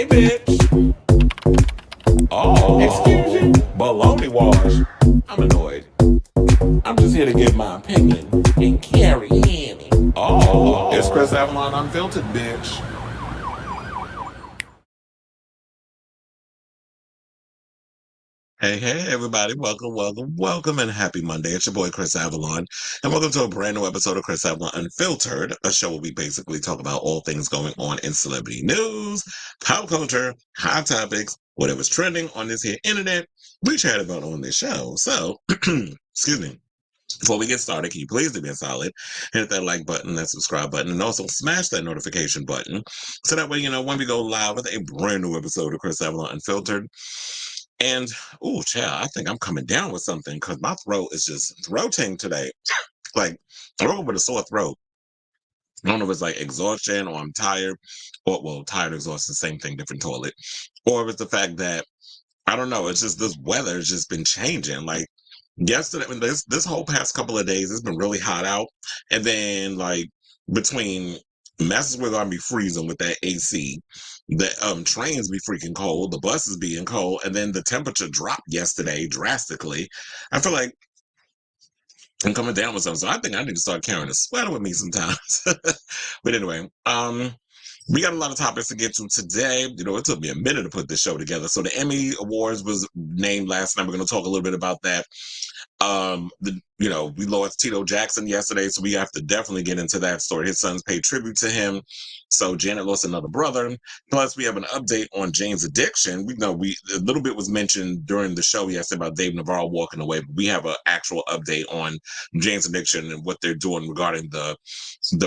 bitch. Oh, excuse you. Baloney wash. I'm annoyed. I'm just here to give my opinion and carry Emmy. Oh, it's Chris Avalon Unfiltered, bitch. Hey, everybody. Welcome, and happy Monday. It's your boy, Chris Avalon, and welcome to a brand new episode of Chris Avalon Unfiltered, a show where we basically talk about all things going on in celebrity news, pop culture, hot topics, whatever's trending on this here internet, we chat about on this show. So, excuse me. Before we get started, can you please do me a solid? Hit that like button, that subscribe button, and also smash that notification button. So that way, when we go live with a brand new episode of Chris Avalon Unfiltered. And, oh, child, I think I'm coming down with something because my throat is just throating today. Like, I woke up with a sore throat. I don't know if it's like exhaustion or I'm tired, or, well, tired, exhausted, same thing, different toilet. Or if it's the fact that, I don't know, it's just this weather has just been changing. Like, yesterday, I mean, this whole past couple of days, it's been really hot out. And then, like, between messes we're gonna be freezing with that AC, the trains be freaking cold, the buses being cold, and then the temperature dropped yesterday drastically. I feel like I'm coming down with something, so I think I need to start carrying a sweater with me sometimes. But anyway, we got a lot of topics to get to today. It took me a minute to put this show together. So the Emmy Awards was named last night. We're going to talk a little bit about that. We lost Tito Jackson yesterday, so we have to definitely get into that story. His sons paid tribute to him. So Janet lost another brother. Plus, we have an update on Jane's addiction. We know a little bit was mentioned during the show yesterday about Dave Navarro walking away, but we have an actual update on Jane's addiction and what they're doing regarding the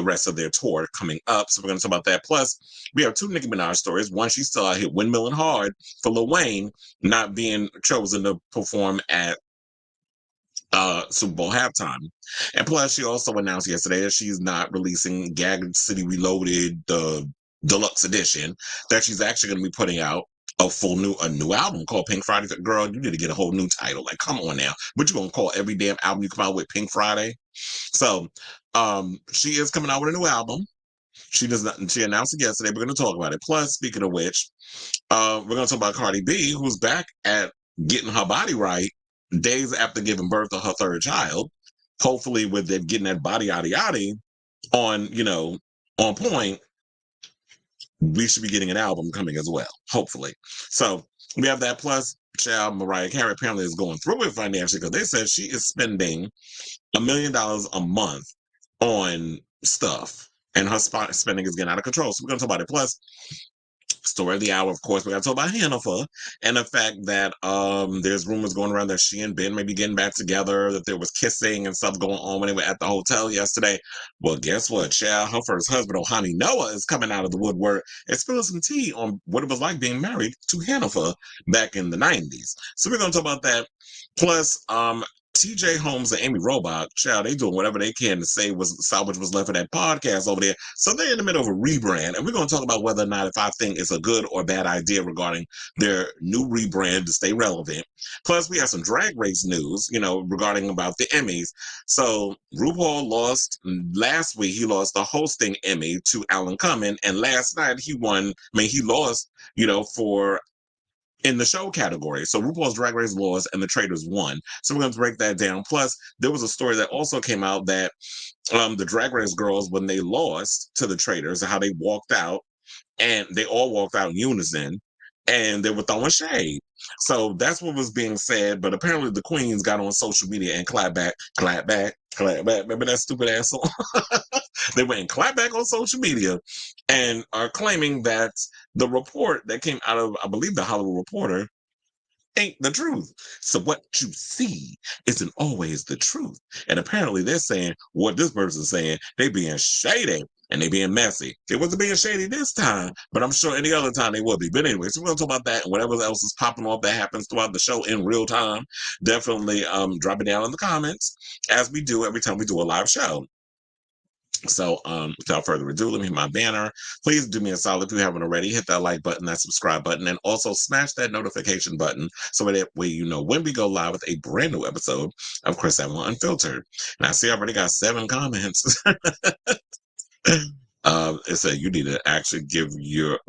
rest of their tour coming up. So we're going to talk about that. Plus, we have two Nicki Minaj stories. One, she still out here windmilling hard for Lil Wayne not being chosen to perform at Super Bowl halftime. And plus, she also announced yesterday that she's not releasing Gag City Reloaded, the deluxe edition, that she's actually going to be putting out a new album called Pink Friday. Girl, you need to get a whole new title. Like, come on now. What you going to call every damn album you come out with Pink Friday? So, she is coming out with a new album. She announced it yesterday. We're going to talk about it. Plus, speaking of which, we're going to talk about Cardi B, who's back at getting her body right days after giving birth to her third child. Hopefully, with them getting that body yada yada on point, we should be getting an album coming as well. Hopefully. So we have that. Plus, child Mariah Carey apparently is going through it financially because they said she is spending $1 million a month on stuff. And her spending is getting out of control. So we're going to talk about it. Plus, story of the hour, of course, we got to talk about Bennifer and the fact that there's rumors going around that she and Ben may be getting back together, that there was kissing and stuff going on when they were at the hotel yesterday. Well, guess what, child? Her first husband, Ohani Noah, is coming out of the woodwork and spilling some tea on what it was like being married to Bennifer back in the 90s. So we're going to talk about that. Plus, TJ Holmes and Amy Robach, child, they doing whatever they can to say was salvage was left of that podcast over there. So they're in the middle of a rebrand, and we're going to talk about whether or not if I think it's a good or bad idea regarding their new rebrand to stay relevant. Plus, we have some Drag Race news, regarding about the Emmys. So RuPaul lost last week. He lost the hosting Emmy to Alan Cumming, and last night he lost, for in the show category. So RuPaul's Drag Race lost and the Traitors won. So we're going to break that down. Plus, there was a story that also came out that the Drag Race girls, when they lost to the Traitors, how they walked out, and they all walked out in unison, and they were throwing shade. So that's what was being said. But apparently the queens got on social media and clap back, clap back, clap back. Remember that stupid ass song? They went and clap back on social media and are claiming that the report that came out of, I believe, the Hollywood Reporter ain't the truth. So what you see isn't always the truth. And apparently they're saying what this person's saying, they being shady and they being messy. It wasn't being shady this time, but I'm sure any other time they would be. But anyway, so we're going to talk about that and whatever else is popping off that happens throughout the show in real time. Definitely drop it down in the comments as we do every time we do a live show. So without further ado, let me hit my banner. Please do me a solid if you haven't already. Hit that like button, that subscribe button, and also smash that notification button so that way you know when we go live with a brand new episode of Chris Avalon Unfiltered. And I see I already got 7 comments. It said you need to actually give your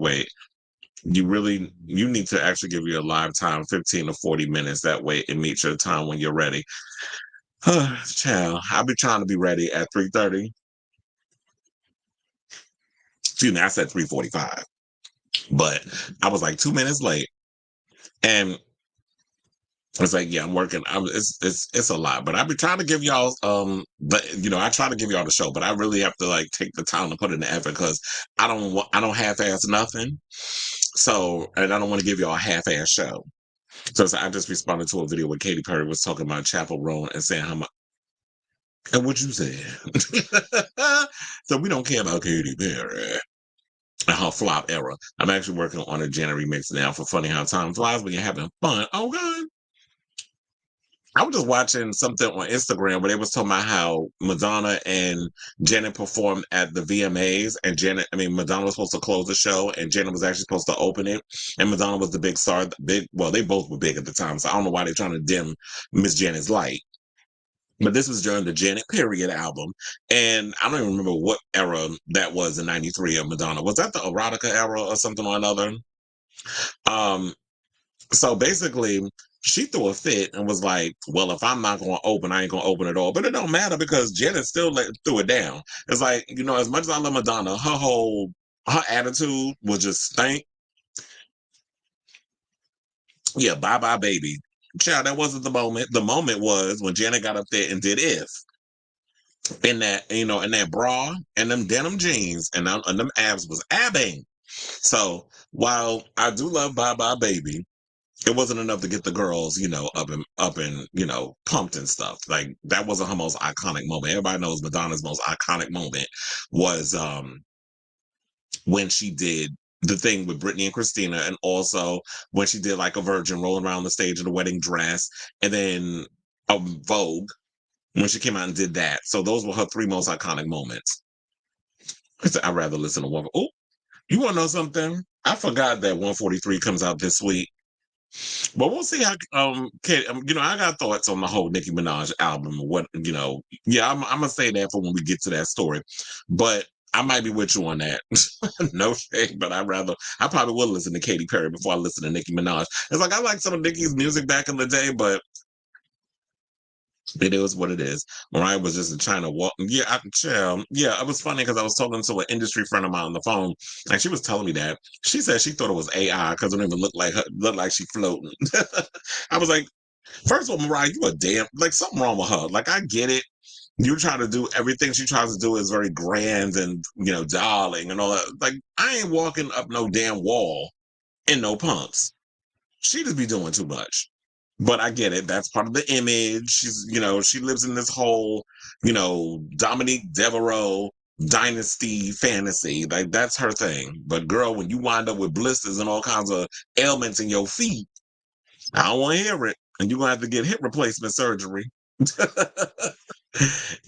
you need to actually give you a live time, 15 to 40 minutes. That way it meets your time when you're ready. Child, I'll be trying to be ready at 3:30. Excuse me, I said 3:45. But I was like 2 minutes late. And it's like, yeah, I'm working. It's a lot, but I've been trying to give y'all but I try to give y'all the show, but I really have to like take the time to put in the effort because I don't half-ass nothing. So, and I don't want to give y'all a half-ass show. So I just responded to a video where Katy Perry was talking about Chapel Roan and saying how much and what you said. So we don't care about Katy Perry and her flop era. I'm actually working on a Janet remix now for Funny How Time Flies when you're having fun. Oh god. I was just watching something on Instagram where they was talking about how Madonna and Janet performed at the VMAs, and Madonna was supposed to close the show, and Janet was actually supposed to open it, and Madonna was the big star. Well, they both were big at the time, so I don't know why they're trying to dim Miss Janet's light. But this was during the Janet Period album, and I don't even remember what era that was in '93 of Madonna. Was that the erotica era or something or another? So basically, she threw a fit and was like, well, if I'm not going to open, I ain't going to open at all. But it don't matter because Janet still threw it down. It's like, as much as I love Madonna, her attitude was just stank. Yeah, bye bye, baby. Child, that wasn't the moment. The moment was when Janet got up there and did If. In that bra and them denim jeans and them abs was abbing. So while I do love Bye Bye Baby, it wasn't enough to get the girls, up and pumped and stuff. Like that wasn't her most iconic moment. Everybody knows Madonna's most iconic moment was when she did the thing with Britney and Christina, and also when she did like a virgin rolling around the stage in a wedding dress, and then Vogue when she came out and did that. So those were her three most iconic moments. I'd rather listen to one. Oh, you want to know something? I forgot that 143 comes out this week. But we'll see how. I got thoughts on the whole Nicki Minaj album. What yeah, I'm gonna say that for when we get to that story. But I might be with you on that. No shade, but I probably will listen to Katy Perry before I listen to Nicki Minaj. It's like I like some of Nicki's music back in the day, but it is what it is. Mariah was just trying to walk. Yeah, yeah, it was funny because I was talking to an industry friend of mine on the phone, and she was telling me that she said she thought it was AI because it didn't even look like she floating. I was like, first of all, Mariah, you a damn like something wrong with her. Like I get it. You try to do everything she tries to do is very grand and darling and all that. Like I ain't walking up no damn wall in no pumps. She just be doing too much. But I get it. That's part of the image. She's, she lives in this whole, Dominique Devereaux dynasty fantasy. Like that's her thing. But girl, when you wind up with blisters and all kinds of ailments in your feet, I don't want to hear it. And you're gonna have to get hip replacement surgery.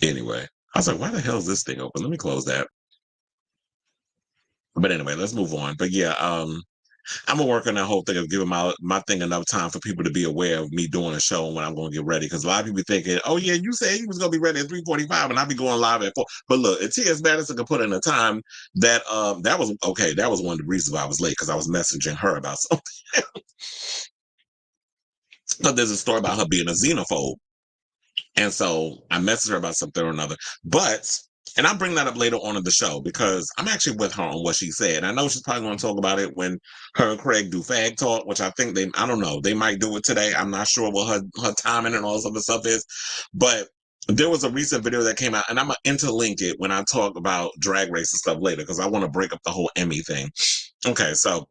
Anyway, I was like, why the hell is this thing open? Let me close that. But anyway, let's move on. But yeah, I'm gonna work on that whole thing of giving my thing enough time for people to be aware of me doing a show and when I'm gonna get ready. Because a lot of people thinking, oh yeah, you said you was gonna be ready at 3:45 and I'll be going live at 4. But look, if T.S. Madison could put in a time that that was okay. That was one of the reasons why I was late because I was messaging her about something. But there's a story about her being a xenophobe. And so I messaged her about something or another. And I'll bring that up later on in the show because I'm actually with her on what she said. I know she's probably going to talk about it when her and Craig do Fag Talk, which I think I don't know, they might do it today. I'm not sure what her timing and all this other stuff is. But there was a recent video that came out, and I'm going to interlink it when I talk about Drag Race and stuff later because I want to break up the whole Emmy thing. Okay, so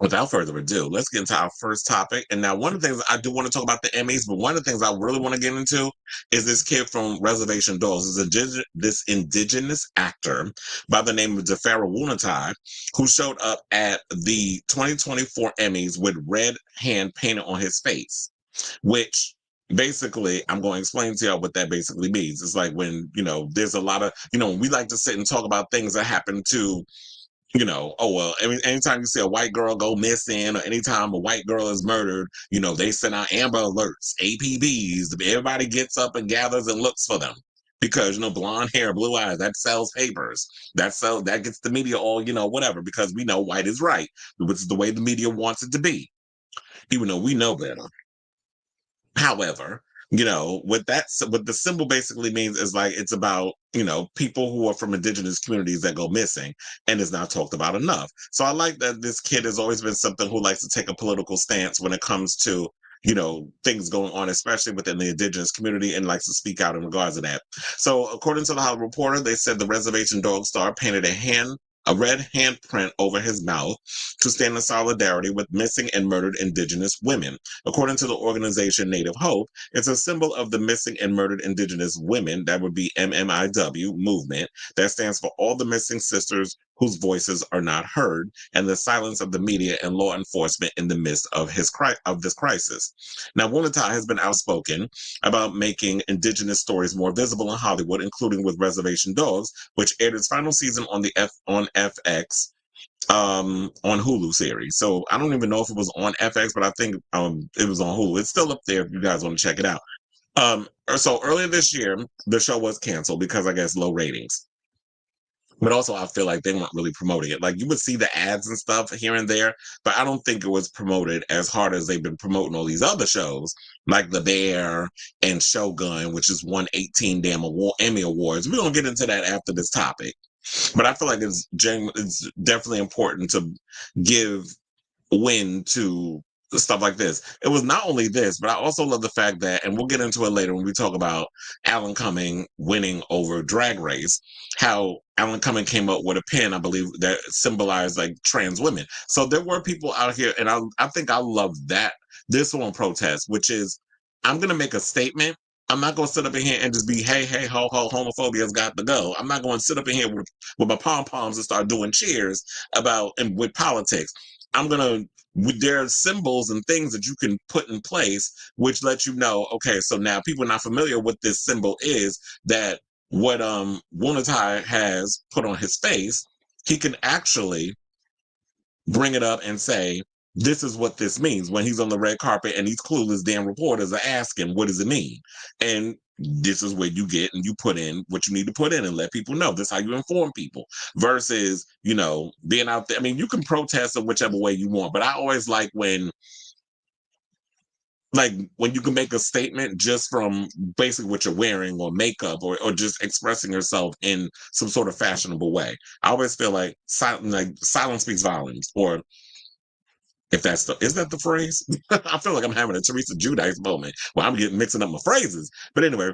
without further ado, let's get into our first topic. And now, one of the things I do want to talk about the Emmys, but one of the things I really want to get into is this kid from Reservation Dogs. This indigenous actor by the name of Farrell Woon-A-Tai, who showed up at the 2024 Emmys with red hand painted on his face, which basically I'm going to explain to y'all what that basically means. It's like when, there's a lot of, we like to sit and talk about things that happen to anytime you see a white girl go missing or anytime a white girl is murdered, they send out Amber Alerts, APBs. Everybody gets up and gathers and looks for them. because blonde hair, blue eyes, that sells papers. That gets the media all, whatever, because we know white is right, which is the way the media wants it to be, even though we know better. However, what the symbol basically means is like it's about, people who are from indigenous communities that go missing and is not talked about enough. So I like that this kid has always been something who likes to take a political stance when it comes to, things going on, especially within the indigenous community, and likes to speak out in regards to that. So according to the Hollywood Reporter, they said the Reservation dog star painted a red handprint over his mouth to stand in solidarity with missing and murdered indigenous women. According to the organization Native Hope, it's a symbol of the missing and murdered indigenous women, that would be MMIW movement, that stands for all the missing sisters whose voices are not heard, and the silence of the media and law enforcement in the midst of this crisis. Now, Woon-A-Tai has been outspoken about making indigenous stories more visible in Hollywood, including with Reservation Dogs, which aired its final season on FX, on Hulu series. So I don't even know if it was on FX, but I think it was on Hulu. It's still up there if you guys want to check it out. So earlier this year, the show was canceled because I guess low ratings. But also, I feel like they weren't really promoting it. Like, you would see the ads and stuff here and there, but I don't think it was promoted as hard as they've been promoting all these other shows, like The Bear and Shogun, which has won 18 damn Emmy Awards. We're going to get into that after this topic. But I feel like it's definitely important to give win to stuff like this. It was not only this, but I also love the fact that, and we'll get into it later when we talk about Alan Cumming winning over Drag Race, how Alan Cumming came up with a pin, I believe, that symbolized like trans women. So there were people out here, and I think I love that. This one protest, which is, I'm going to make a statement. I'm not going to sit up in here and just be, hey, ho, ho, homophobia's got to go. I'm not going to sit up in here with my pom-poms and start doing cheers with politics. I'm going to, there are symbols and things that you can put in place, which let you know, okay, so now people are not familiar with this symbol is, that what Woon-A-Tai has put on his face, he can actually bring it up and say, this is what this means, when he's on the red carpet and these clueless damn reporters are asking, what does it mean? And this is where you get and you put in what you need to put in and let people know. This is how you inform people versus, being out there. I mean, you can protest in whichever way you want, but I always like when you can make a statement just from basically what you're wearing or makeup or just expressing yourself in some sort of fashionable way. I always feel like silence speaks volumes, or if is that the phrase? I feel like I'm having a Teresa Giudice moment where I'm mixing up my phrases. But anyway,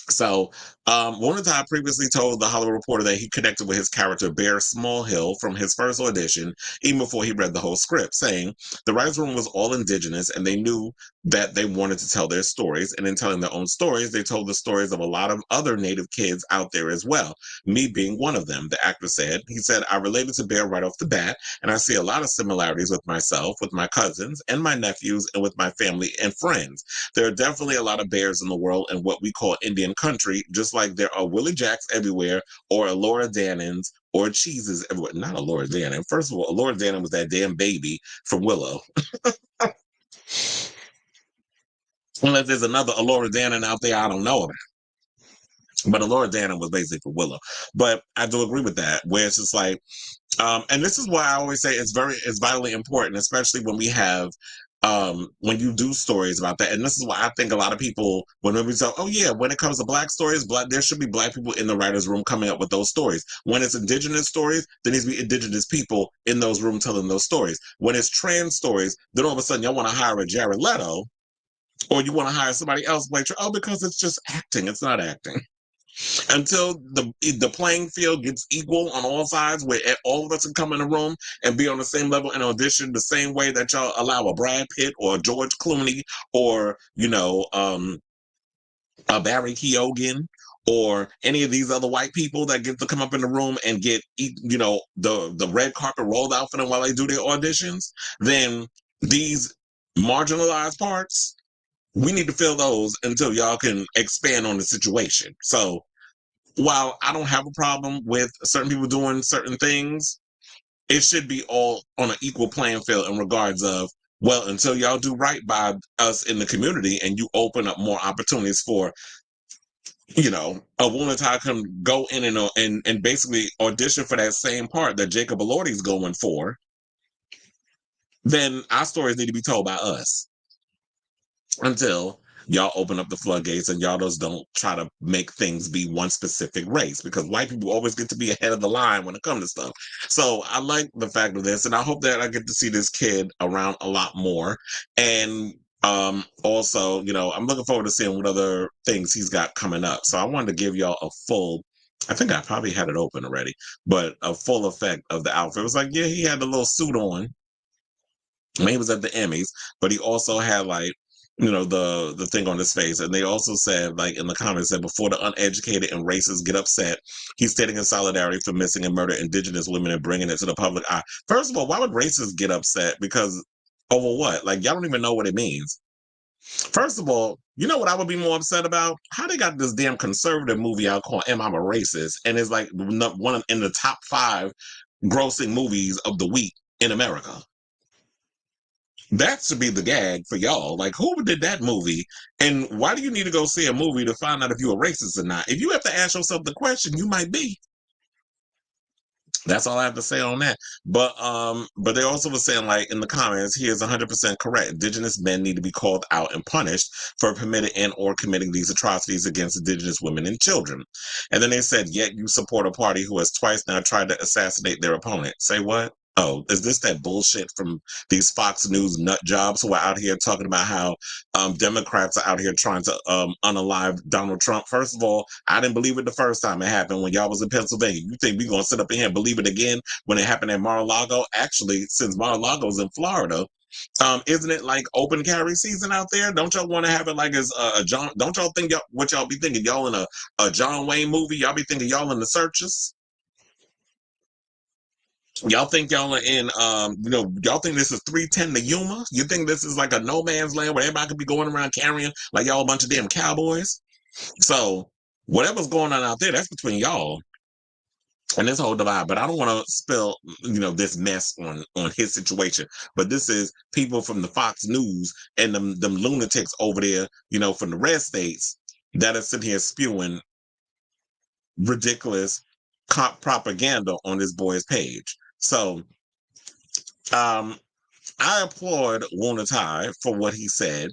so Woon-A-Tai previously told the Hollywood Reporter that he connected with his character Bear Smallhill from his first audition, even before he read the whole script, saying the writers' room was all indigenous and they knew that they wanted to tell their stories. And in telling their own stories, they told the stories of a lot of other Native kids out there as well, me being one of them, the actor said. He said, I related to Bear right off the bat, and I see a lot of similarities with myself, with my cousins and my nephews, and with my family and friends. There are definitely a lot of bears in the world in what we call Indian country, just like there are Willie Jacks everywhere, or Laura Dannons, or cheeses everywhere. Not a Laura Dannon. First of all, Laura Dannon was that damn baby from Willow. Unless there's another Laura Dannon out there I don't know about. But Laura Dannon was basically Willow. But I do agree with that, where it's just like, and this is why I always say it's vitally important, especially when we have when you do stories about that. And this is why I think a lot of people, when we say, oh yeah, when it comes to black stories, there should be black people in the writer's room coming up with those stories. When it's indigenous stories, there needs to be indigenous people in those rooms telling those stories. When it's trans stories, then all of a sudden y'all want to hire a Jared Leto, or you want to hire somebody else, like, oh, because it's just acting. It's not acting. Until the playing field gets equal on all sides, where all of us can come in the room and be on the same level and audition the same way that y'all allow a Brad Pitt or a George Clooney or a Barry Keoghan or any of these other white people that get to come up in the room and get the red carpet rolled out for them while they do their auditions, then these marginalized parts, we need to fill those until y'all can expand on the situation. So while I don't have a problem with certain people doing certain things, it should be all on an equal playing field in regards of, well, until y'all do right by us in the community and you open up more opportunities for a Woon-A-Tai can go in and basically audition for that same part that Jacob Elordi's going for, then our stories need to be told by us until y'all open up the floodgates and y'all just don't try to make things be one specific race, because white people always get to be ahead of the line when it comes to stuff. So I like the fact of this, and I hope that I get to see this kid around a lot more. And also, I'm looking forward to seeing what other things he's got coming up. So I wanted to give y'all a full, I think I probably had it open already, but a full effect of the outfit. It was like, yeah, he had the little suit on when he was at the Emmys, but he also had like, the thing on his face. And they also said, like in the comments, that before the uneducated and racist get upset, he's standing in solidarity for missing and murdered Indigenous women and bringing it to the public eye. First of all, why would racists get upset? Because over what? Like, y'all don't even know what it means. First of all, you know what I would be more upset about? How they got this damn conservative movie out called Am I a Racist? And it's like one in the top 5 grossing movies of the week in America. That should be the gag for y'all. Like, who did that movie? And why do you need to go see a movie to find out if you're a racist or not? If you have to ask yourself the question, you might be. That's all I have to say on that. But they also were saying, like, in the comments, he is 100% correct. Indigenous men need to be called out and punished for permitting and or committing these atrocities against Indigenous women and children. And then they said, yet you support a party who has twice now tried to assassinate their opponent. Say what? Oh, is this that bullshit from these Fox News nut jobs who are out here talking about how Democrats are out here trying to unalive Donald Trump? First of all, I didn't believe it the first time it happened when y'all was in Pennsylvania. You think we're going to sit up in here and believe it again when it happened at Mar-a-Lago? Actually, since Mar-a-Lago's in Florida, isn't it like open carry season out there? Don't y'all want to have it like as a John? Don't y'all think what y'all be thinking? Y'all in a John Wayne movie? Y'all be thinking y'all in the Searchers? Y'all think y'all are in, y'all think this is 310 to Yuma? You think this is like a no man's land where everybody could be going around carrying like y'all a bunch of damn cowboys? So whatever's going on out there, that's between y'all and this whole divide. But I don't want to spill, this mess on his situation. But this is people from the Fox News and them lunatics over there, from the red states that are sitting here spewing ridiculous propaganda on this boy's page. So I applaud Woon-A-Tai for what he said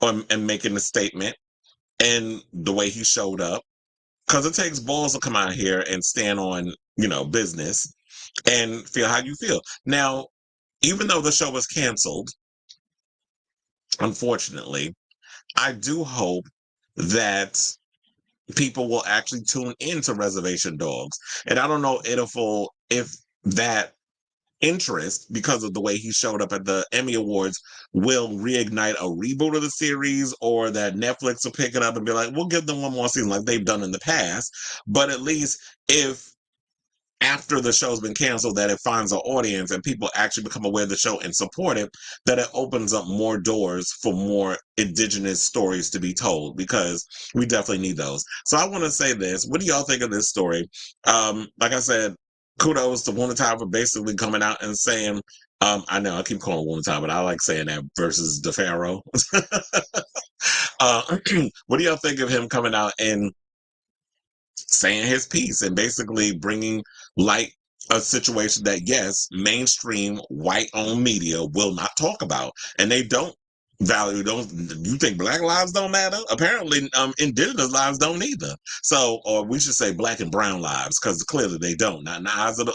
and making the statement and the way he showed up, because it takes balls to come out here and stand on business and feel how you feel. Now, even though the show was canceled, unfortunately, I do hope that people will actually tune into Reservation Dogs. And I don't know if that interest, because of the way he showed up at the Emmy Awards, will reignite a reboot of the series, or that Netflix will pick it up and be like, we'll give them one more season like they've done in the past. But at least if after the show's been canceled, that it finds an audience and people actually become aware of the show and support it, that it opens up more doors for more Indigenous stories to be told, because we definitely need those. So I want to say this. What do y'all think of this story? Like I said, kudos to Woon-A-Tai for basically coming out and saying, I know I keep calling Woon-A-Tai, but I like saying that versus DeFaro. What do y'all think of him coming out and saying his piece and basically bringing light a situation that, yes, mainstream white-owned media will not talk about, and they don't value those? You think Black lives don't matter? Apparently, Indigenous lives don't either. So, or we should say Black and brown lives, because clearly they don't. Not in the eyes of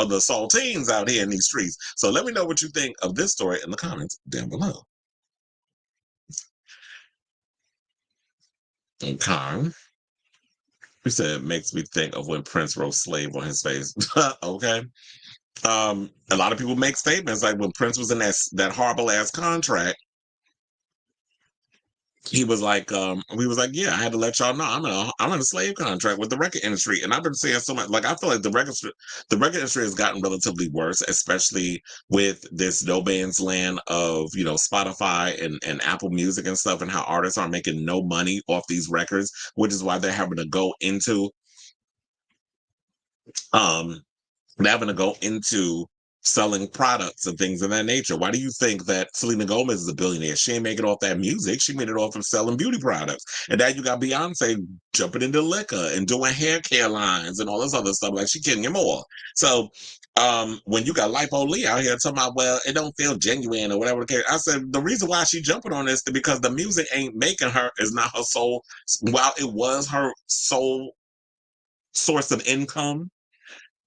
the saltines out here in these streets. So let me know what you think of this story in the comments down below. Okay. He said, it makes me think of when Prince wrote slave on his face. Okay. A lot of people make statements like when Prince was in that horrible ass contract, he was like, yeah, I had to let y'all know I'm in a slave contract with the record industry. And I've been saying so much, like, I feel like the record industry has gotten relatively worse, especially with this no man's land of, Spotify and Apple Music and stuff, and how artists aren't making no money off these records, which is why they're having to go into, um, selling products and things of that nature. Why do you think that Selena Gomez is a billionaire? She ain't make it off that music. She made it off of selling beauty products. And now you got Beyonce jumping into liquor and doing hair care lines and all this other stuff. Like, she can get more. So when you got Lipo Lee out here talking about, well, it don't feel genuine or whatever the case, I said the reason why she jumping on this is because the music ain't making her, is not her sole, while it was her sole source of income.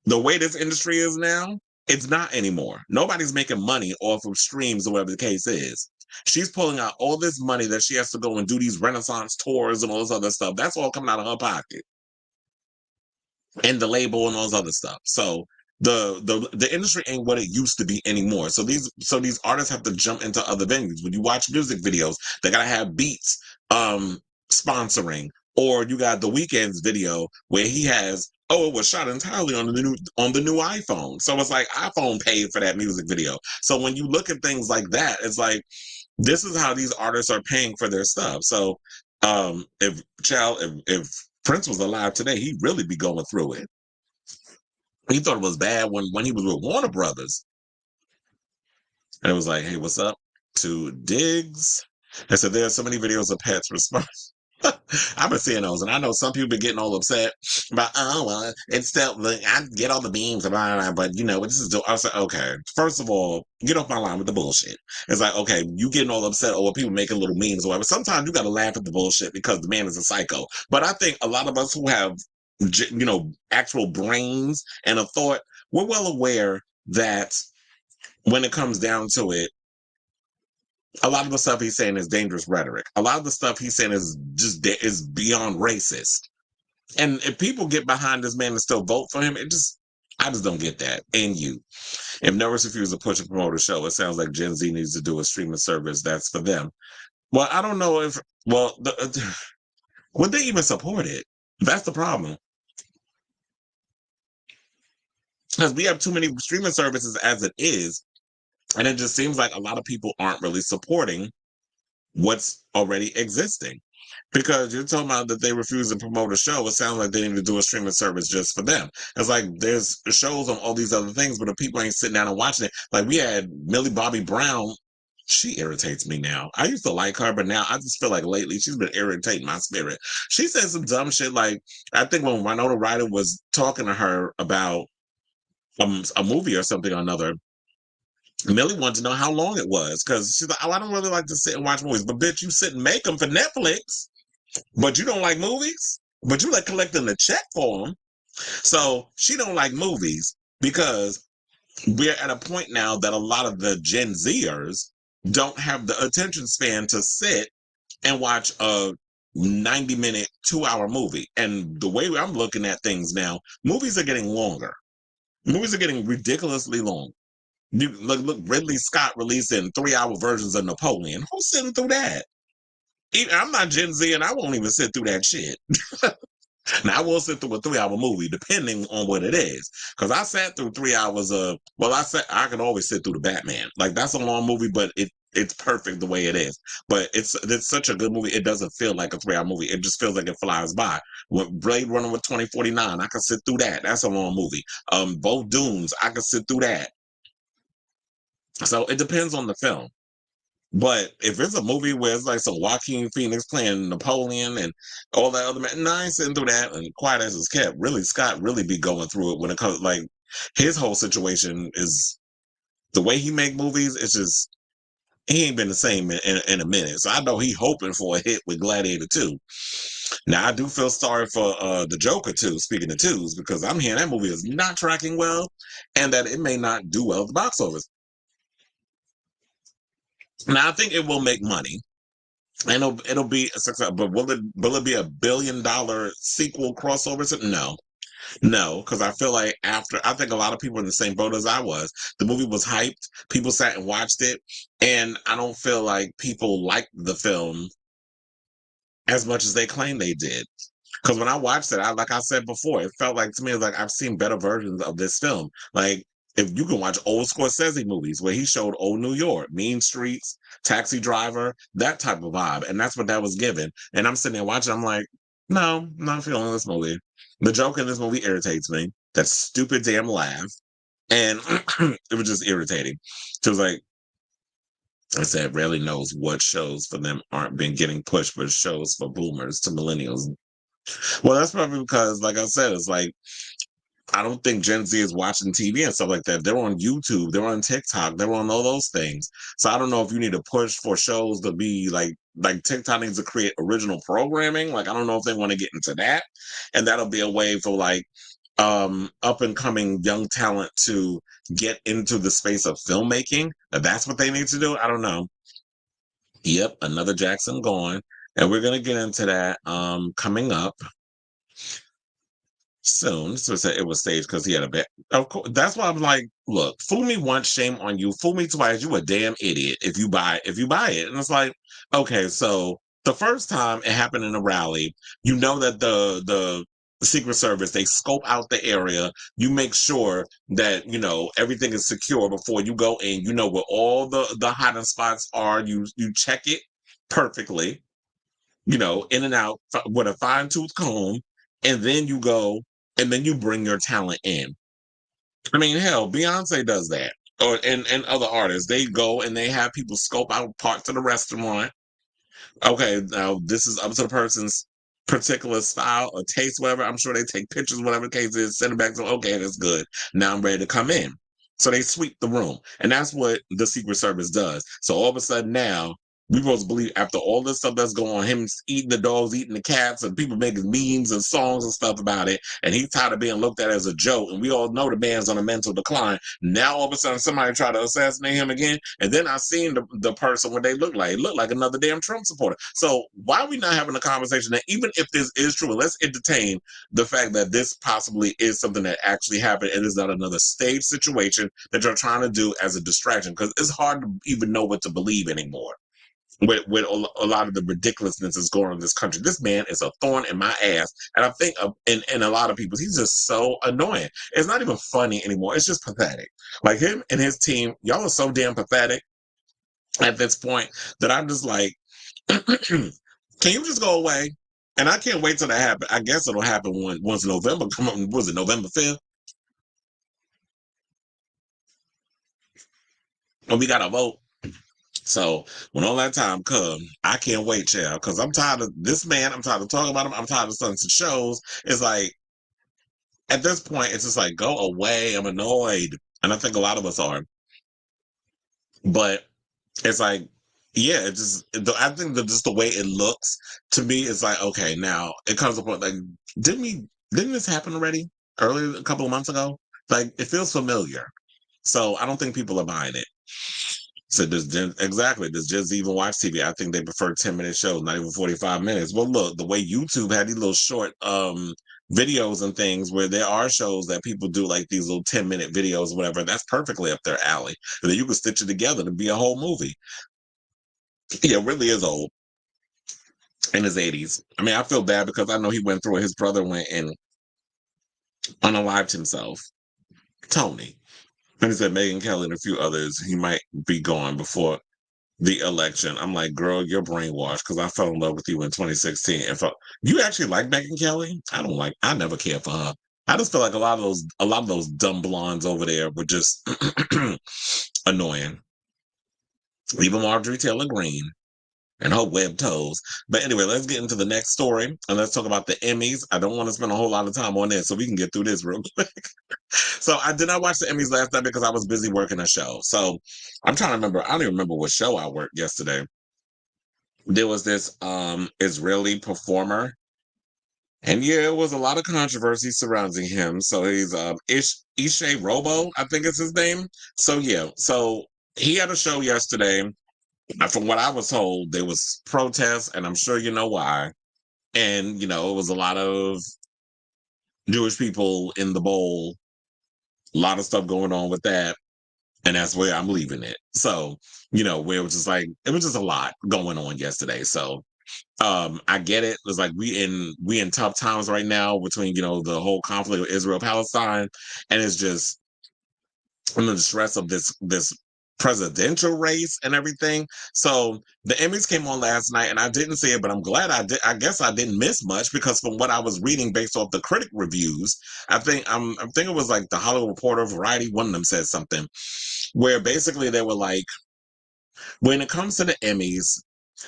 The way this industry is now, it's not anymore. Nobody's making money off of streams or whatever the case is. She's pulling out all this money that she has to go and do these Renaissance tours and all this other stuff. That's all coming out of her pocket. And the label and all this other stuff. So the industry ain't what it used to be anymore. So these artists have to jump into other venues. When you watch music videos, they gotta have Beats sponsoring. Or you got The Weeknd's video where he has, it was shot entirely on the new iPhone. So it's like iPhone paid for that music video. So when you look at things like that, it's like, this is how these artists are paying for their stuff. So if Prince was alive today, he'd really be going through it. He thought it was bad when he was with Warner Brothers. And it was like, hey, what's up to Diggs? I said, there are so many videos of Pat's response. I've been seeing those, and I know some people been getting all upset about, it's still, like, I get all the beams, but this is, I was like, okay, first of all, get off my line with the bullshit. It's like, okay, you getting all upset over people making little memes or whatever. Sometimes you got to laugh at the bullshit because the man is a psycho. But I think a lot of us who have, actual brains and a thought, we're well aware that when it comes down to it, a lot of the stuff he's saying is dangerous rhetoric. A lot of the stuff he's saying is beyond racist. And if people get behind this man and still vote for him, I just don't get that. And if Nervous refused to push and promote a show, it sounds like Gen Z needs to do a streaming service that's for them. Well, I don't know if, would they even support it? That's the problem. Because we have too many streaming services as it is. And it just seems like a lot of people aren't really supporting what's already existing. Because you're talking about that they refuse to promote a show. It sounds like they need to do a streaming service just for them. It's like there's shows on all these other things, but if people ain't sitting down and watching it, like we had Millie Bobby Brown. She irritates me now. I used to like her, but now I just feel like lately she's been irritating my spirit. She said some dumb shit. Like, I think when Winona Ryder was talking to her about a movie or something or another, Millie wanted to know how long it was because she's like, I don't really like to sit and watch movies. But bitch, you sit and make them for Netflix, but you don't like movies, but you like collecting the check for them. So she don't like movies because we're at a point now that a lot of the Gen Zers don't have the attention span to sit and watch a 90-minute, 2-hour movie. And the way I'm looking at things now, movies are getting longer. Movies are getting ridiculously long. You look, Ridley Scott releasing 3-hour versions of Napoleon. Who's sitting through that? I'm not Gen Z, and I won't even sit through that shit. Now, I will sit through a 3-hour movie, depending on what it is. Because I sat through 3 hours of, I can always sit through the Batman. Like, that's a long movie, but it's perfect the way it is. But it's such a good movie, it doesn't feel like a 3-hour movie. It just feels like it flies by. With Blade Runner with 2049, I can sit through that. That's a long movie. Both Dunes, I can sit through that. So it depends on the film. But if it's a movie where it's like some Joaquin Phoenix playing Napoleon and all that other man, no, I ain't sitting through that. And quiet as it's kept, really, Scott really be going through it when it comes, like, his whole situation is the way he make movies. It's just, he ain't been the same in a minute. So I know he hoping for a hit with Gladiator 2. Now, I do feel sorry for the Joker 2, speaking of twos, because I'm hearing that movie is not tracking well and that it may not do well at the box office. Now, I think it will make money, and it'll be a success. But will it be $1 billion sequel crossover? No, because I feel like I think a lot of people in the same boat as I was. The movie was hyped. People sat and watched it, and I don't feel like people liked the film as much as they claim they did. Because when I watched it, like I said before, it felt like to me like I've seen better versions of this film. Like, if you can watch old Scorsese movies where he showed old New York, Mean Streets, Taxi Driver, that type of vibe. And that's what that was given. And I'm sitting there watching, I'm like, no, I'm not feeling this movie. The joke in this movie irritates me. That stupid damn laugh. And it was just irritating. So it was like, I said, rarely knows what shows for them aren't been getting pushed, but shows for boomers to millennials. Well, that's probably because, like I said, it's like I don't think Gen Z is watching TV and stuff like that. They're on YouTube, they're on TikTok, they're on all those things. So I don't know if you need to push for shows to be like TikTok needs to create original programming. Like I don't know if they want to get into that, and that'll be a way for like up and coming young talent to get into the space of filmmaking. If that's what they need to do. I don't know. Yep, another Jackson gone, and we're gonna get into that coming up soon. So it was staged because he had a bad. Of course, that's why I'm like, look, fool me once, shame on you. Fool me twice, you a damn idiot if you buy it. And it's like, okay, so the first time it happened in a rally, you know that the Secret Service, they scope out the area. You make sure that everything is secure before you go in. You know where all the hiding spots are. You check it perfectly. In and out with a fine tooth comb, and then you go and then you bring your talent in. I mean, hell, Beyonce does that, and other artists. They go and they have people scope out parts of the restaurant. Okay, now this is up to the person's particular style or taste, whatever. I'm sure they take pictures, whatever the case is, send it back to, okay, that's good. Now I'm ready to come in. So they sweep the room. And that's what the Secret Service does. So all of a sudden now, we supposed to believe after all this stuff that's going on, him eating the dogs, eating the cats, and people making memes and songs and stuff about it, and he's tired of being looked at as a joke, and we all know the man's on a mental decline. Now all of a sudden somebody try to assassinate him again, and then I seen the person what they look like. It looked like another damn Trump supporter. So why are we not having a conversation that even if this is true, let's entertain the fact that this possibly is something that actually happened and is not another stage situation that you're trying to do as a distraction, because it's hard to even know what to believe anymore with a lot of the ridiculousness that's going on in this country. This man is a thorn in my ass. And I think in a lot of people, he's just so annoying. It's not even funny anymore. It's just pathetic. Like him and his team, y'all are so damn pathetic at this point that I'm just like, can you just go away? And I can't wait till that happens. I guess it'll happen once November come up. Was it November 5th? And we got to vote. So when all that time comes, I can't wait, child, because I'm tired of this man. I'm tired of talking about him. I'm tired of sunset shows. It's like, at this point, it's just like, go away. I'm annoyed. And I think a lot of us are. But it's like, yeah, I think that just the way it looks to me is like, okay, now it comes to a point like, didn't this happen already earlier, a couple of months ago? Like, it feels familiar. So I don't think people are buying it. So does Gen Z even watch TV? I think they prefer 10-minute shows, not even 45 minutes. Well, look, the way YouTube had these little short videos and things where there are shows that people do like these little 10-minute videos, whatever, that's perfectly up their alley. And then you can stitch it together to be a whole movie. Yeah, it really is old in his 80s. I mean, I feel bad because I know he went through it. His brother went and unalived himself. Tony. And he said Megyn Kelly and a few others, he might be gone before the election. I'm like, girl, you're brainwashed because I fell in love with you in 2016. And you actually like Megyn Kelly? I never cared for her. I just feel like a lot of those dumb blondes over there were just annoying. Even Marjorie Taylor Greene and her web toes. But anyway, let's get into the next story and let's talk about the Emmys. I don't want to spend a whole lot of time on this, so we can get through this real quick. So I did not watch the Emmys last night because I was busy working a show. So I'm trying to remember. I don't even remember what show I worked yesterday. There was this Israeli performer, and yeah, it was a lot of controversy surrounding him. So he's Ishe Robo, I think is his name. So yeah, so he had a show yesterday. From what I was told, there was protests, and I'm sure you know why. And it was a lot of Jewish people in the bowl, a lot of stuff going on with that. And that's where I'm leaving it. So, where it was just like, it was just a lot going on yesterday. So I get it. It's like we in tough times right now between, the whole conflict with Israel, Palestine. And it's just under the stress of this presidential race and everything. So the Emmys came on last night, and I didn't see it, but I'm glad I did. I guess I didn't miss much because from what I was reading based off the critic reviews, I think it was like the Hollywood Reporter, Variety, one of them said something where basically they were like, when it comes to the Emmys,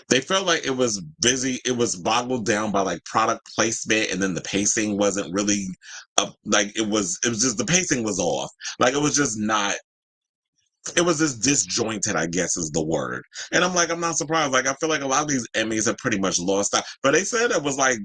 they felt like it was busy. It was boggled down by like product placement, and then the pacing wasn't really up. Like it was just the pacing was off. Like it was just not. It was just disjointed, I guess is the word. And I'm like, I'm not surprised. Like I feel like a lot of these Emmys have pretty much lost that. But they said it was like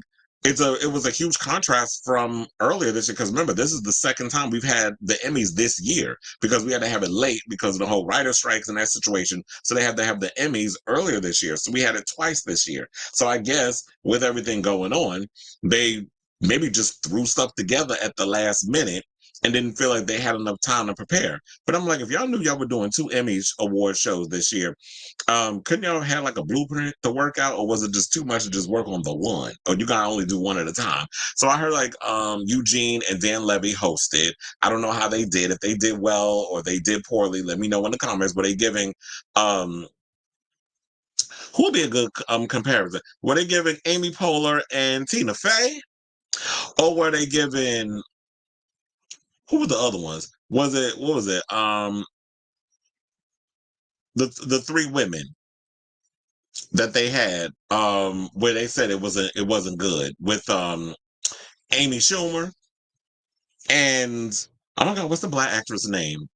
it was a huge contrast from earlier this year. Because remember, this is the second time we've had the Emmys this year because we had to have it late because of the whole writer strikes and that situation. So they had to have the Emmys earlier this year. So we had it twice this year. So I guess with everything going on, they maybe just threw stuff together at the last minute and didn't feel like they had enough time to prepare. But I'm like, if y'all knew y'all were doing 2 Emmy award shows this year, couldn't y'all have had like a blueprint to work out, or was it just too much to just work on the one? Or you gotta only do one at a time? So I heard like Eugene and Dan Levy hosted. I don't know how they did. If they did well or they did poorly, let me know in the comments. Were they giving who would be a good comparison? Were they giving Amy Poehler and Tina Fey? Or were they giving who were the other ones? Was it what was it? The 3 women that they had where they said it wasn't good with Amy Schumer and oh my god, what's the black actress name?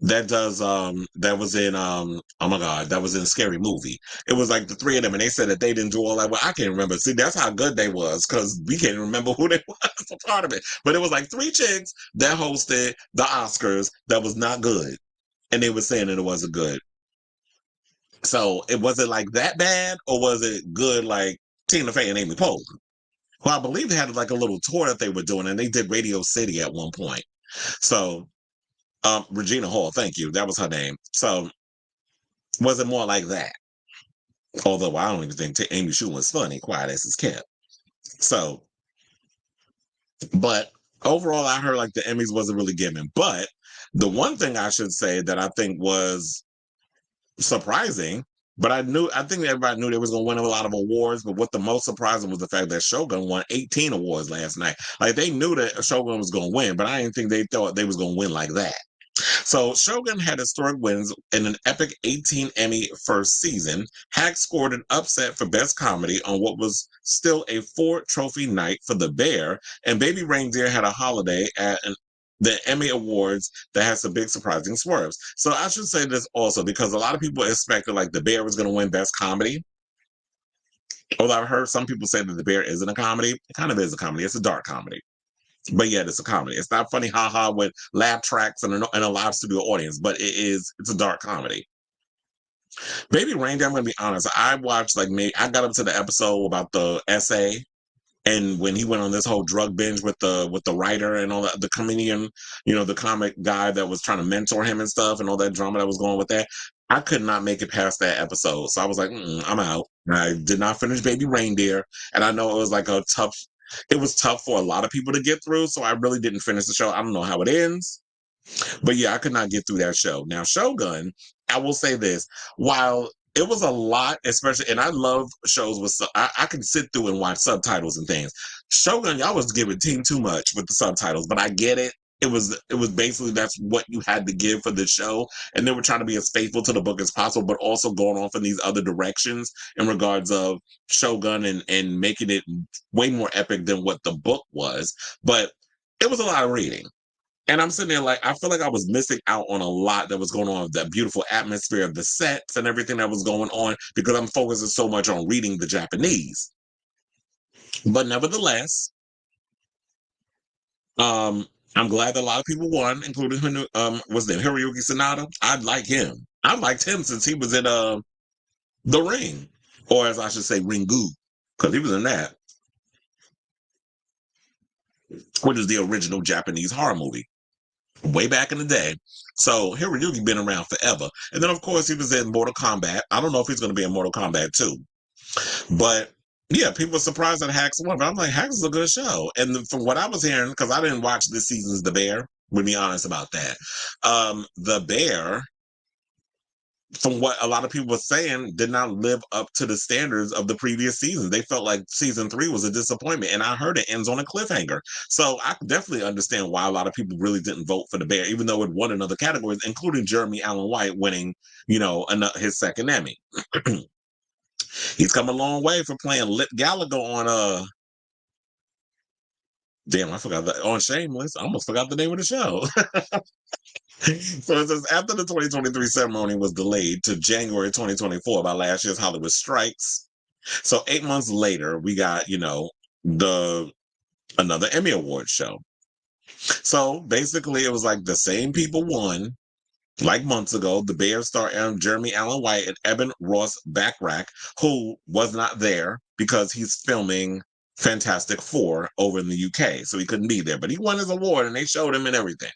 That does that was in oh my god, that was in Scary Movie. It was like the 3 of them, and they said that they didn't do all that. Well, I can't remember. See, that's how good they was because we can't remember who they was a part of it. But it was like 3 chicks that hosted the Oscars that was not good, and they were saying that it wasn't good. So it was it like that bad, or was it good like Tina Fey and Amy Poehler? Well, I believe they had like a little tour that they were doing, and they did Radio City at one point. So Regina Hall, thank you. That was her name. So was it more like that? Although I don't even think Amy Schumer was funny, quiet as it's kept. So, but overall, I heard like the Emmys wasn't really given. But the one thing I should say that I think was surprising, but I think everybody knew they was gonna win a lot of awards. But what the most surprising was the fact that Shogun won 18 awards last night. Like they knew that Shogun was gonna win, but I didn't think they thought they was gonna win like that. So Shogun had historic wins in an epic 18 Emmy first season. Hack scored an upset for Best Comedy on what was still a 4-trophy night for The Bear, and Baby Reindeer had a holiday at the Emmy Awards that has some big surprising swerves. So I should say this also because a lot of people expected like The Bear was going to win Best Comedy. Although I've heard some people say that The Bear isn't a comedy. It kind of is a comedy. It's a dark comedy. But yet it's a comedy. It's not funny, haha, with laugh tracks and a live studio audience, but it's a dark comedy. Baby Reindeer, I'm gonna be honest. I watched I got up to the episode about the essay and when he went on this whole drug binge with the writer and all that, the comedian, the comic guy that was trying to mentor him and stuff and all that drama that was going with that. I could not make it past that episode. So I was like, I'm out. I did not finish Baby Reindeer. And I know it was like it was tough for a lot of people to get through. So I really didn't finish the show. I don't know how it ends. But yeah, I could not get through that show. Now, Shogun, I will say this. While it was a lot, especially, and I love shows with, I can sit through and watch subtitles and things. Shogun, y'all was giving team too much with the subtitles, but I get it. It was basically that's what you had to give for the show. And they were trying to be as faithful to the book as possible, but also going off in these other directions in regards of Shogun and making it way more epic than what the book was. But it was a lot of reading. And I'm sitting there like, I feel like I was missing out on a lot that was going on, that beautiful atmosphere of the sets and everything that was going on because I'm focusing so much on reading the Japanese. But nevertheless, I'm glad that a lot of people won, including what's name, Hiroyuki Sanada. I like him. I liked him since he was in The Ring, or as I should say, Ringu, because he was in that, which is the original Japanese horror movie. Way back in the day. So Hiroyuki been around forever. And then of course he was in Mortal Kombat. I don't know if he's going to be in Mortal Kombat 2. But yeah, people were surprised that Hacks won. But I'm like, Hacks is a good show. And from what I was hearing, because I didn't watch this season's The Bear, we'll be honest about that. The Bear from what a lot of people were saying, did not live up to the standards of the previous season. They felt like season 3 was a disappointment, and I heard it ends on a cliffhanger. So I definitely understand why a lot of people really didn't vote for the Bear, even though it won in other categories, including Jeremy Allen White winning, his second Emmy. He's come a long way from playing Lip Gallagher on damn, I forgot that on Shameless. I almost forgot the name of the show. So it says after the 2023 ceremony was delayed to January 2024 by last year's Hollywood strikes. So 8 months later, we got, the another Emmy Award show. So basically it was like the same people won like months ago. The Bears star Jeremy Allen White and Eben Ross Backrack, who was not there because he's filming Fantastic Four over in the UK. So he couldn't be there, but he won his award and they showed him and everything.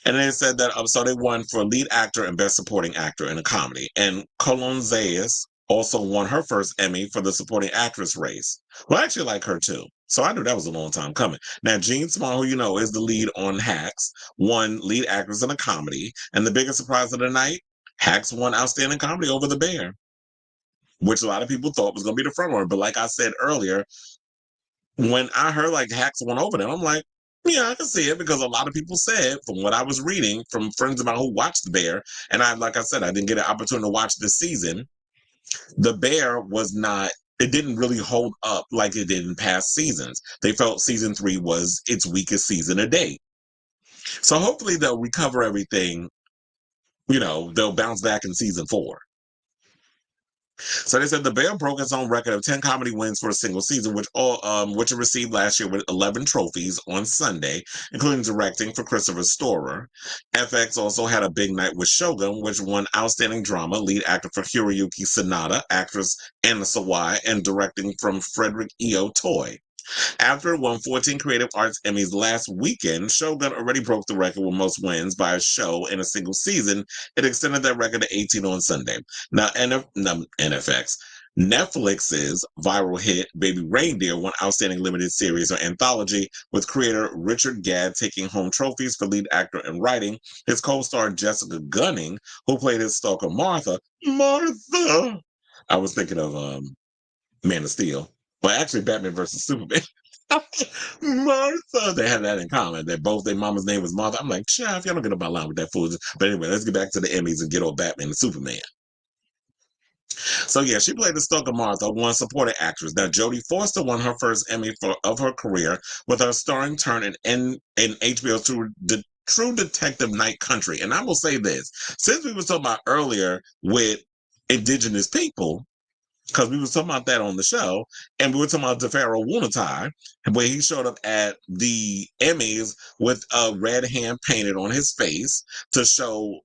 And they said that so they won for lead actor and best supporting actor in a comedy. And Colon Zayas also won her first Emmy for the supporting actress race. Well, I actually like her too. So I knew that was a long time coming. Now, Jean Small, who you know is the lead on Hacks, won lead actress in a comedy. And the biggest surprise of the night, Hacks won outstanding comedy over The Bear, which a lot of people thought was going to be the front runner. But like I said earlier, when I heard like Hacks won over them, I'm like, yeah, I can see it, because a lot of people said, from what I was reading from friends of mine who watched The Bear, and like I said, I didn't get an opportunity to watch this season. The Bear it didn't really hold up like it did in past seasons. They felt season 3 was its weakest season to date. So hopefully they'll recover everything. They'll bounce back in season 4. So they said The Bear broke its own record of 10 comedy wins for a single season, which it received last year with 11 trophies on Sunday, including directing for Christopher Storer. FX also had a big night with Shogun, which won Outstanding Drama, lead actor for Hiroyuki Sanada, actress Anna Sawai, and directing from Frederick E.O. Toy. After it won 14 Creative Arts Emmys last weekend, Shogun already broke the record with most wins by a show in a single season. It extended that record to 18 on Sunday. Now, NFX. Netflix's viral hit Baby Reindeer won Outstanding Limited Series or Anthology, with creator Richard Gadd taking home trophies for lead actor and writing. His co-star Jessica Gunning, who played his stalker Martha. I was thinking of Man of Steel. Well, actually, Batman versus Superman. Martha. They had that in common. That both their mama's name was Martha. I'm like, child, y'all don't get up my line with that foolishness. But anyway, let's get back to the Emmys and get on Batman and Superman. So yeah, she played the stalker Martha, won supporting actress. Now Jodie Foster won her first Emmy of her career with her starring turn in HBO's True Detective Night Country. And I will say this, since we were talking about earlier with Indigenous people, because we were talking about that on the show, and we were talking about Farrell Woon-A-Tai, where he showed up at the Emmys with a red hand painted on his face to show,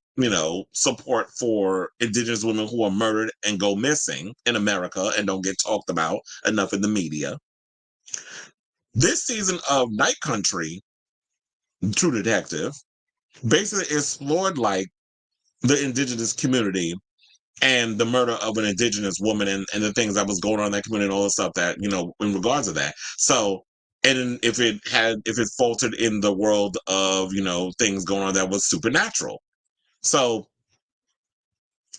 support for Indigenous women who are murdered and go missing in America and don't get talked about enough in the media. This season of Night Country, True Detective, basically explored like the Indigenous community and the murder of an Indigenous woman and the things that was going on in that community and all the stuff that, in regards to that. So, and if it faltered in the world of, things going on that was supernatural. So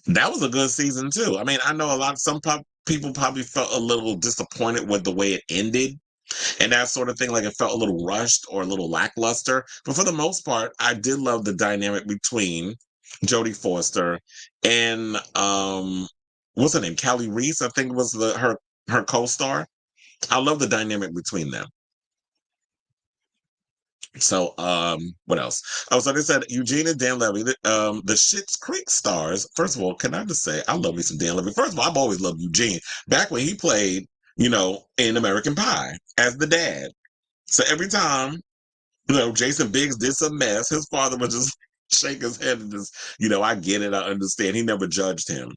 that was a good season too. I mean, I know some people probably felt a little disappointed with the way it ended and that sort of thing. Like it felt a little rushed or a little lackluster. But for the most part, I did love the dynamic between Jodie Foster and what's her name? Callie Reese, I think was her co-star. I love the dynamic between them. So what else? Oh, so they said Eugene and Dan Levy, the Schitt's Creek stars. First of all, can I just say I love me some Dan Levy. First of all, I've always loved Eugene. Back when he played, in American Pie as the dad. So every time, Jason Biggs did some mess, his father would just shake his head and just, I get it, I understand. He never judged him.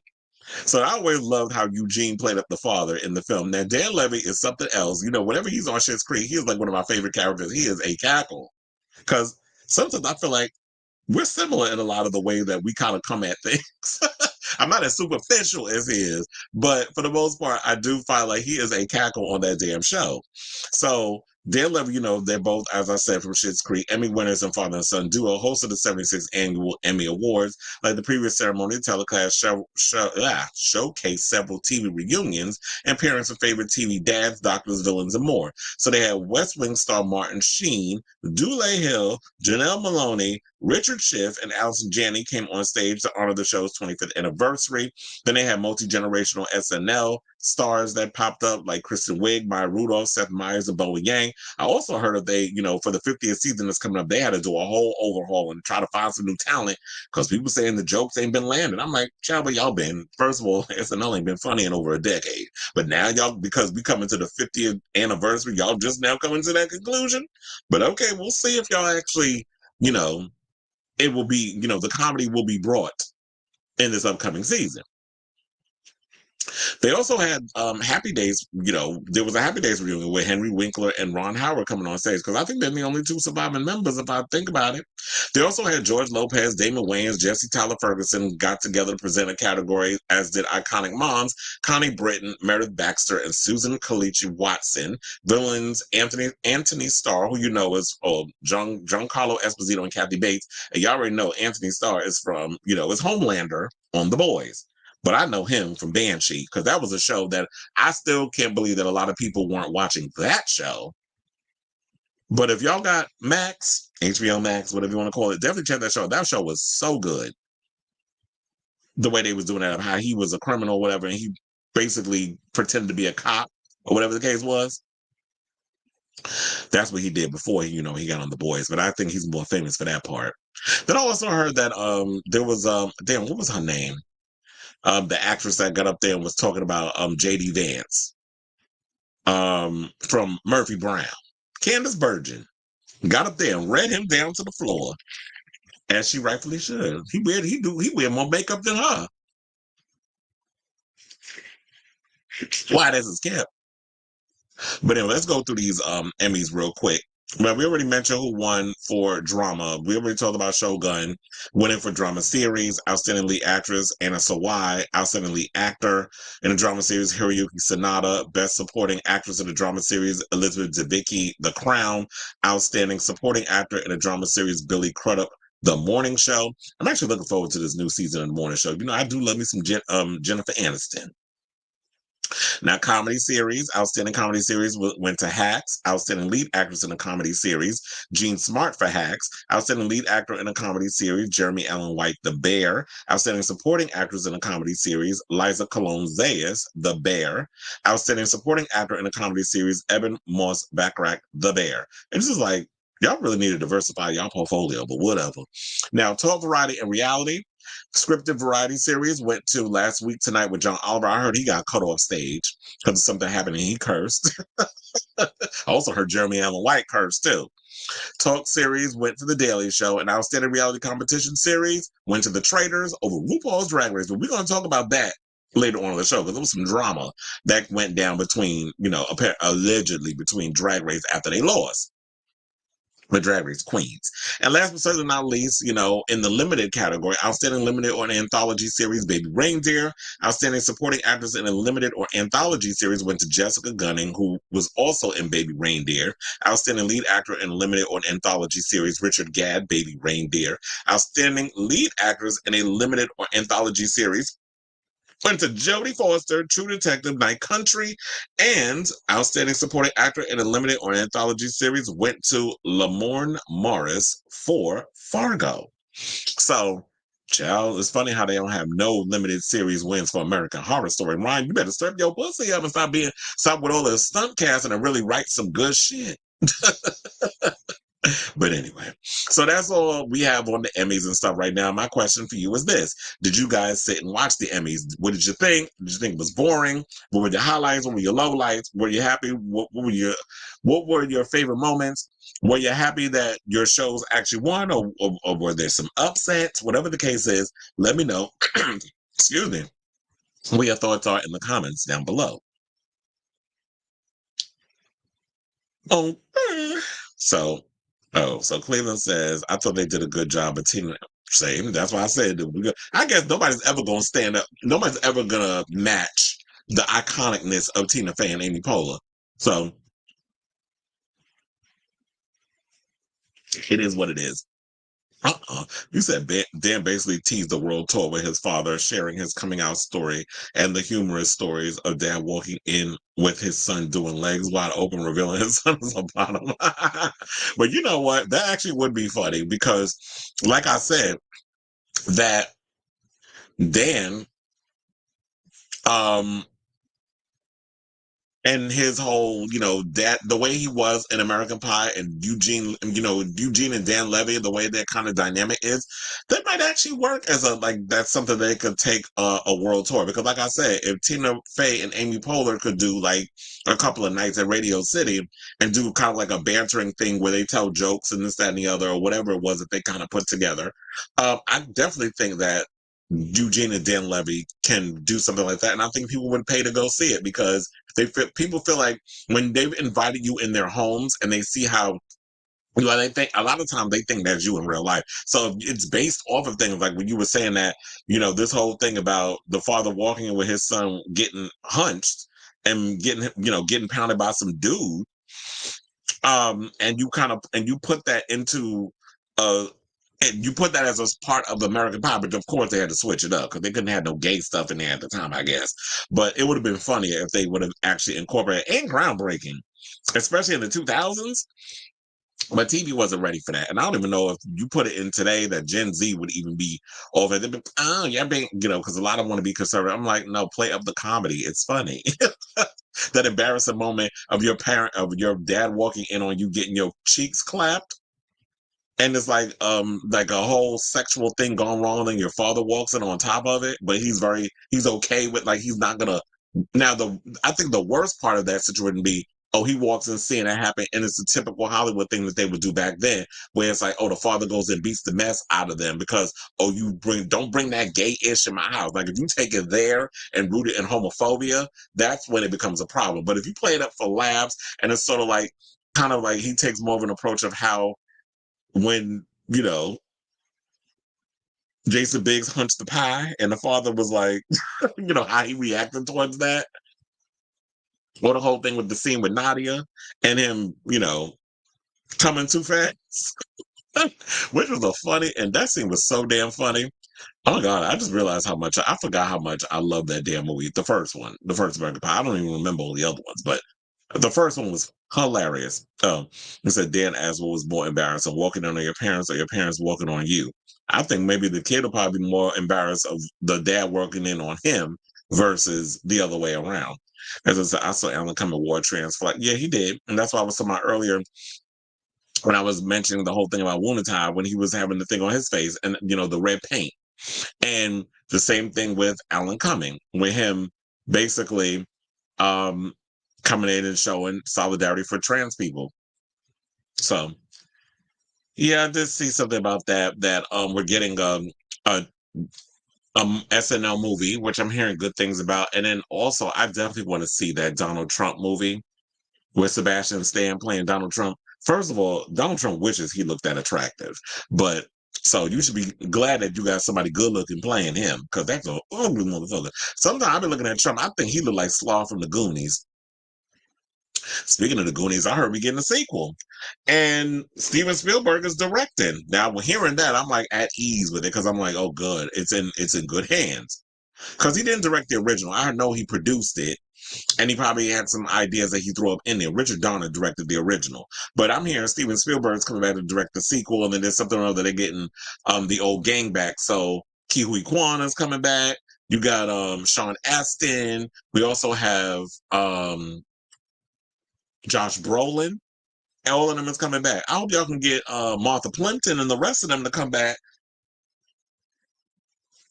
So I always loved how Eugene played up the father in the film. Now, Dan Levy is something else. Whenever he's on Schitt's Creek, he is like one of my favorite characters. He is a cackle. Because sometimes I feel like we're similar in a lot of the way that we kind of come at things. I'm not as superficial as he is, but for the most part, I do find like he is a cackle on that damn show. So their level, they're both, as I said, from Schitt's Creek, Emmy winners and father and son duo, host of the 76th annual Emmy Awards. Like the previous ceremony, the telecast showcased several TV reunions and appearances of favorite TV dads, doctors, villains, and more. So they had West Wing star Martin Sheen, Dule Hill, Janelle Maloney, Richard Schiff, and Allison Janney came on stage to honor the show's 25th anniversary. Then they had multi-generational SNL stars that popped up like Kristen Wiig, Maya Rudolph, Seth Meyers, and Bowie Yang. I also heard that they, for the 50th season that's coming up, they had to do a whole overhaul and try to find some new talent because people saying the jokes ain't been landing. I'm like, child, but y'all been, first of all, SNL ain't been funny in over a decade. But now y'all, because we coming to the 50th anniversary, y'all just now coming to that conclusion. But okay, we'll see if y'all actually, it will be, the comedy will be brought in this upcoming season. They also had Happy Days, there was a Happy Days reunion with Henry Winkler and Ron Howard coming on stage because I think they're the only two surviving members if I think about it. They also had George Lopez, Damon Wayans, Jesse Tyler Ferguson got together to present a category, as did iconic moms Connie Britton, Meredith Baxter, and Susan Kalichi Watson. Villains Anthony Starr, who is Giancarlo Esposito and Kathy Bates. And y'all already know Anthony Starr is from, is Homelander on The Boys. But I know him from Banshee because that was a show that I still can't believe that a lot of people weren't watching that show. But if y'all got Max, HBO Max, whatever you want to call it, definitely check that show. That show was so good. The way they was doing that, how he was a criminal or whatever, and he basically pretended to be a cop or whatever the case was. That's what he did before he got on The Boys. But I think he's more famous for that part. Then I also heard that there was what was her name? The actress that got up there and was talking about J.D. Vance from Murphy Brown. Candace Bergen got up there and read him down to the floor, as she rightfully should. He wear more makeup than her. Why this is kept. But anyway, let's go through these Emmys real quick. Well, we already mentioned who won for drama. We already talked about Shogun winning for drama series, outstanding lead actress Anna Sawai, outstanding lead actor in a drama series Hiroyuki Sanada, best supporting actress in a drama series Elizabeth Debicki, The Crown, outstanding supporting actor in a drama series Billy Crudup, The Morning Show. I'm actually looking forward to this new season of The Morning Show. I do love me some Jennifer Aniston. Now, comedy series, outstanding comedy series went to Hacks, outstanding lead actress in a comedy series, Jean Smart for Hacks, outstanding lead actor in a comedy series, Jeremy Allen White, The Bear, outstanding supporting actress in a comedy series, Liza Colon-Zayas, The Bear, outstanding supporting actor in a comedy series, Eben Moss-Bachrach, The Bear. And this is like, y'all really need to diversify y'all portfolio, but whatever. Now, talk variety and reality. Scripted variety series went to last week tonight with John Oliver. I heard he got cut off stage because something happened and he cursed. I also heard Jeremy Allen White curse too. Talk series went to The Daily Show. An outstanding reality competition series went to The Traitors over RuPaul's Drag Race. But we're going to talk about that later on in the show because there was some drama that went down between, allegedly between Drag Race after they lost. The Drag Race Queens. And last but certainly not least, in the limited category, outstanding limited or anthology series, Baby Reindeer. Outstanding supporting actress in a limited or anthology series went to Jessica Gunning, who was also in Baby Reindeer. Outstanding lead actor in a limited or anthology series, Richard Gadd, Baby Reindeer. Outstanding lead actress in a limited or anthology series went to Jodie Foster, True Detective, Night Country, and outstanding supporting actor in a limited or anthology series went to Lamorne Morris for Fargo. So, child, it's funny how they don't have no limited series wins for American Horror Story. Ryan, you better strap your pussy up and stop with all the stunt casting and really write some good shit. But anyway, so that's all we have on the Emmys and stuff right now. My question for you is this. Did you guys sit and watch the Emmys? What did you think? Did you think it was boring? What were your highlights? What were your lowlights? Were you happy? What were your favorite moments? Were you happy that your shows actually won or were there some upsets? Whatever the case is, let me know. Excuse me. What your thoughts are in the comments down below. So Cleveland says, I thought they did a good job of Tina. Same. That's why I said, I guess nobody's ever going to stand up. Nobody's ever going to match the iconicness of Tina Fey and Amy Poehler. So It is what it is. You said Dan basically teased the world tour with his father, sharing his coming out story and the humorous stories of dad walking in with his son doing legs wide open, revealing his son is a bottom. But you know what? That actually would be funny because, like I said, that Dan, um, and his whole, that the way he was in American Pie and Eugene and Dan Levy, the way that kind of dynamic is, that might actually work as that's something they could take a world tour. Because like I said, if Tina Fey and Amy Poehler could do like a couple of nights at Radio City and do kind of like a bantering thing where they tell jokes and this, that, and the other, or whatever it was that they kind of put together, I definitely think that Eugene and Dan Levy can do something like that, and I think people would pay to go see it because people feel like when they've invited you in their homes and they see how they think a lot of times they think that's you in real life. So it's based off of things like when you were saying that, this whole thing about the father walking in with his son getting hunched and getting pounded by some dude. And you put that into and you put that as a part of the American Pie, but of course they had to switch it up because they couldn't have no gay stuff in there at the time, I guess. But it would have been funnier if they would have actually incorporated, and groundbreaking, especially in the 2000s. But TV wasn't ready for that. And I don't even know if you put it in today that Gen Z would even be over it. Because a lot of them want to be conservative. I'm like, no, play up the comedy. It's funny. That embarrassing moment of your dad walking in on you getting your cheeks clapped. And it's like a whole sexual thing gone wrong, and your father walks in on top of it, but he's okay with, like, he's not gonna. Now I think the worst part of that situation would be, he walks in seeing that happen, and it's a typical Hollywood thing that they would do back then, where it's like, the father goes and beats the mess out of them because, don't bring that gay ish in my house. Like, if you take it there and root it in homophobia, that's when it becomes a problem. But if you play it up for laughs, and it's sort of like, kind of like he takes more of an approach of how when, Jason Biggs hunched the pie and the father was like, how he reacted towards that. Or the whole thing with the scene with Nadia and him, coming too fast. Which was and that scene was so damn funny. Oh my God, I just realized I forgot how much I love that damn movie. The first one, the first American Pie. I don't even remember all the other ones, but the first one was hilarious. He said Dan asked what was more embarrassing, walking on your parents or your parents walking on you. I think maybe the kid will probably be more embarrassed of the dad working in on him versus the other way around. As I said, I saw Alan Cumming wore a trans flag. Yeah, he did. And that's why I was talking about earlier when I was mentioning the whole thing about Woon-A-Tai when he was having the thing on his face and, the red paint. And the same thing with Alan Cumming, with him basically coming in and showing solidarity for trans people. So, yeah, I did see something about that we're getting a SNL movie, which I'm hearing good things about. And then also, I definitely want to see that Donald Trump movie with Sebastian Stan playing Donald Trump. First of all, Donald Trump wishes he looked that attractive, but so you should be glad that you got somebody good looking playing him, because that's an ugly motherfucker. Sometimes I've been looking at Trump, I think he looked like Slaw from the Goonies. Speaking of the Goonies, I heard we getting a sequel, and Steven Spielberg is directing. Now, hearing that, I'm like at ease with it because I'm like, oh, good, it's in good hands. Because he didn't direct the original. I know he produced it, and he probably had some ideas that he threw up in there. Richard Donner directed the original, but I'm hearing Steven Spielberg's coming back to direct the sequel, and then there's something or other they're getting the old gang back. So Ke Huy Quan is coming back. You got Sean Astin. We also have Josh Brolin. All of them is coming back. I hope y'all can get Martha Plimpton and the rest of them to come back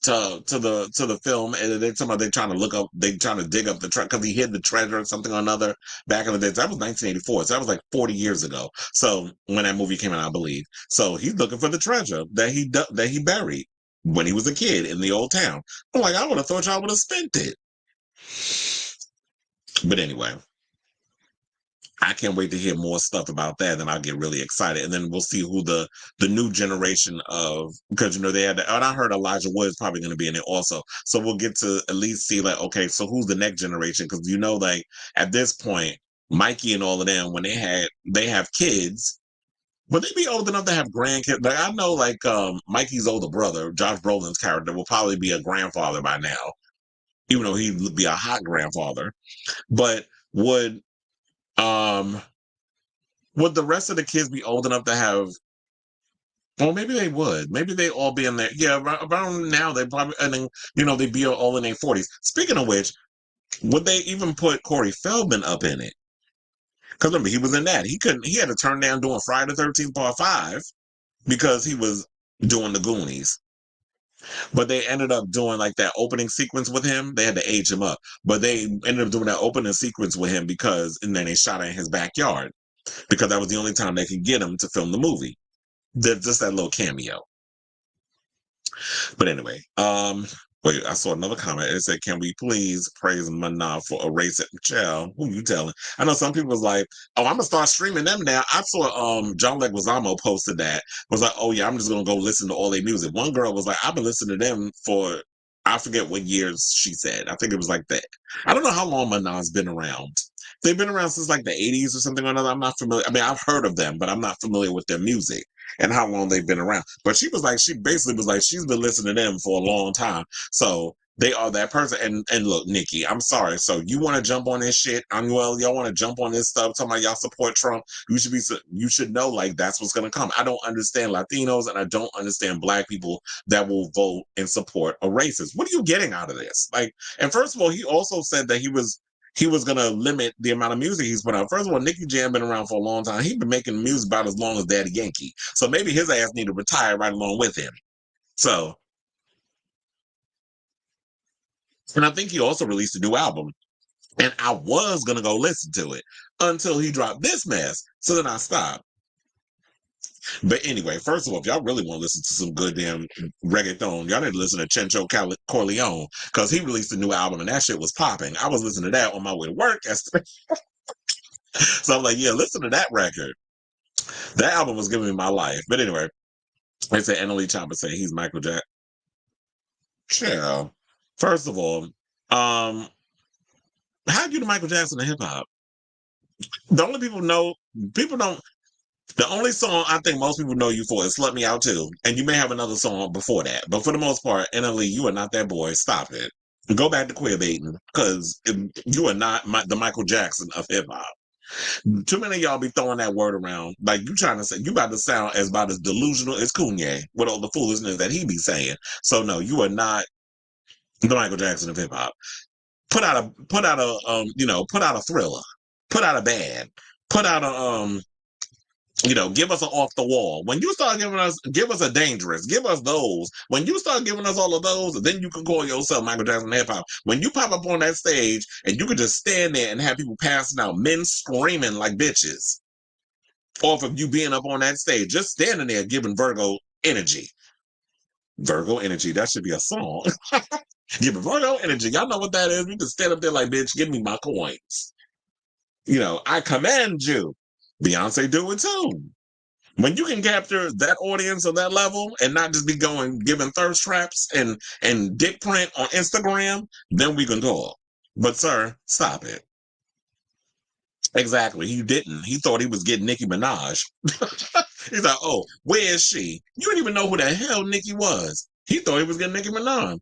to the film. And they're trying to dig up the treasure because he hid the treasure or something or another back in the day. That was 1984, so that was like 40 years ago. So when that movie came out, I believe. So he's looking for the treasure that he buried when he was a kid in the old town. I'm like, I would have thought y'all would have spent it. But anyway, I can't wait to hear more stuff about that. Then I'll get really excited, and then we'll see who the new generation of, because they had and I heard Elijah Wood is probably going to be in it also. So we'll get to at least see like, okay, so who's the next generation? Because like at this point, Mikey and all of them, when they have kids, would they be old enough to have grandkids? Like I know, like Mikey's older brother, Josh Brolin's character, will probably be a grandfather by now, even though he'd be a hot grandfather. But um would the rest of the kids be old enough to have? Well, maybe they would. Maybe they all be in there. Yeah, around now they probably, and then they'd be all in their 40s. Speaking of which, would they even put Corey Feldman up in it? Because remember, he was in that. He couldn't. He had to turn down doing Friday the 13th Part 5 because he was doing the Goonies. But they ended up doing like that opening sequence with him. They had to age him up, but they ended up doing that opening sequence with him and then they shot it in his backyard because that was the only time they could get him to film the movie. Just that little cameo. But anyway, wait, I saw another comment. It said, "Can we please praise Minaj for erasing Michelle?" Who you telling? I know some people was like, "Oh, I'm gonna start streaming them now." I saw John Leguizamo posted that, was like, "Oh yeah, I'm just gonna go listen to all their music." One girl was like, "I've been listening to them for." I forget what years she said. I think it was like that. I don't know how long Minaj's been around. They've been around since like the 80s or something or another. I'm not familiar. I mean, I've heard of them, but I'm not familiar with their music and how long they've been around. But she basically was like, she's been listening to them for a long time. So they are that person. And look, Nicki, I'm sorry. So you want to jump on this shit? Y'all want to jump on this stuff, talking about y'all support Trump. You should know, like, that's what's going to come. I don't understand Latinos and I don't understand Black people that will vote and support a racist. What are you getting out of this? Like, and first of all, he also said that he was going to limit the amount of music he's put out. First of all, Nicky Jam been around for a long time. He's been making music about as long as Daddy Yankee. So maybe his ass need to retire right along with him. So, and I think he also released a new album. And I was going to go listen to it until he dropped this mess. So then I stopped. But anyway, first of all, if y'all really want to listen to some good damn reggaeton, y'all need to listen to Chencho Corleone because he released a new album and that shit was popping. I was listening to that on my way to work. So I'm like, yeah, listen to that record. That album was giving me my life. But anyway, they said Annalie Chopper said he's Michael Jackson. Chill. First of all, how you the Michael Jackson of hip hop? The only people don't. The only song I think most people know you for is "Slut Me Out Too," and you may have another song before that. But for the most part, Annalie, you are not that boy. Stop it. Go back to queer baiting because you are not the Michael Jackson of hip hop. Too many of y'all be throwing that word around. Like you trying to say you about to sound as about as delusional as Kanye with all the foolishness that he be saying. So no, you are not the Michael Jackson of hip hop. Put out a Thriller. Put out a Bad. Put out a give us an Off the Wall. When you start give us a Dangerous, give us those. When you start giving us all of those, then you can call yourself Michael Jackson hip hop. When you pop up on that stage and you can just stand there and have people passing out, men screaming like bitches off of you being up on that stage, just standing there giving Virgo energy. Virgo energy, that should be a song. Giving Virgo energy. Y'all know what that is. We just stand up there like, bitch, give me my coins. I command you. Beyonce do it too. When you can capture that audience on that level and not just be giving thirst traps and dick print on Instagram, then we can talk. But sir, stop it. Exactly. He didn't. He thought he was getting Nicki Minaj. He's like, oh, where is she? You didn't even know who the hell Nicki was. He thought he was getting Nicki Minaj.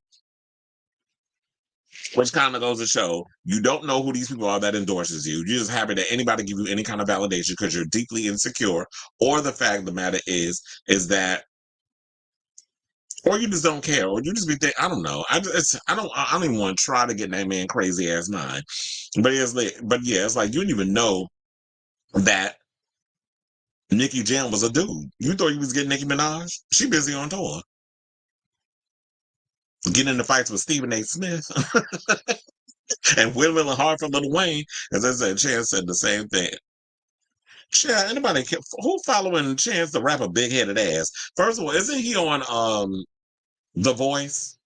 Which kind of goes to show you don't know who these people are that endorses you. You're just happy that anybody give you any kind of validation because you're deeply insecure. Or the fact of the matter is that, or you just don't care, or you just be thinking, I don't know. I don't even want to try to get that man crazy ass mind. But it's like you didn't even know that Nicky Jam was a dude. You thought you was getting Nicki Minaj? She busy on tour. Getting into fights with Stephen A. Smith. And Will and Hard for Lil Wayne, as I said, Chance said the same thing. Yeah, who following Chance to rap a big headed ass? First of all, isn't he on The Voice?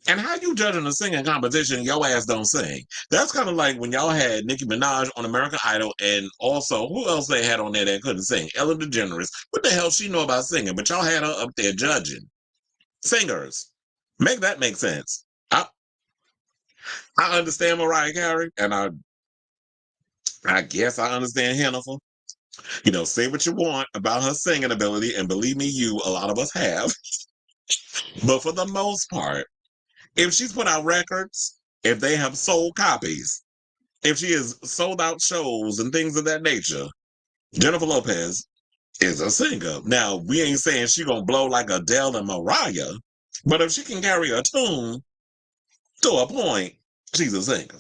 And how you judging a singing competition? Your ass don't sing. That's kind of like when y'all had Nicki Minaj on American Idol, and also who else they had on there that couldn't sing? Ellen DeGeneres. What the hell she know about singing? But y'all had her up there judging singers. Make that make sense. I understand Mariah Carey, and I guess I understand Jennifer. Say what you want about her singing ability, and believe me, a lot of us have. But for the most part, if she's put out records, if they have sold copies, if she has sold out shows and things of that nature, Jennifer Lopez is a singer. Now, we ain't saying she gonna blow like Adele and Mariah, but if she can carry a tune to a point, she's a singer.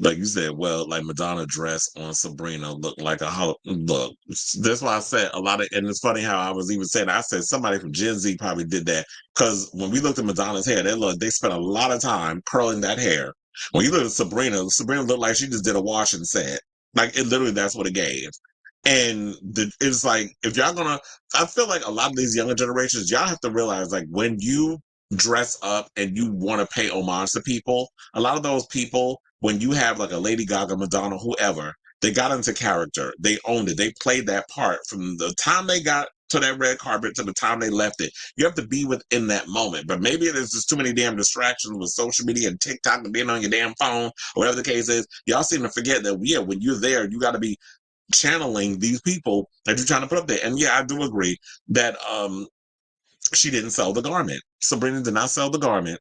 Like you said, well, like Madonna dress on Sabrina looked like look. That's why I said a lot of, and it's funny how I was even saying, I said somebody from Gen Z probably did that, because when we looked at Madonna's hair, they spent a lot of time curling that hair. When you look at Sabrina looked like she just did a wash and set. Like, it literally, that's what it gave. And it's like, if y'all gonna, I feel like a lot of these younger generations, y'all have to realize, like, when you dress up and you want to pay homage to people, a lot of those people, when you have like a Lady Gaga, Madonna, whoever, they got into character. They owned it. They played that part from the time they got to that red carpet to the time they left it. You have to be within that moment. But maybe there's just too many damn distractions with social media and TikTok and being on your damn phone, or whatever the case is. Y'all seem to forget that, yeah, when you're there, you got to be channeling these people that you're trying to put up there. And yeah, I do agree that she didn't sell the garment. Sabrina did not sell the garment.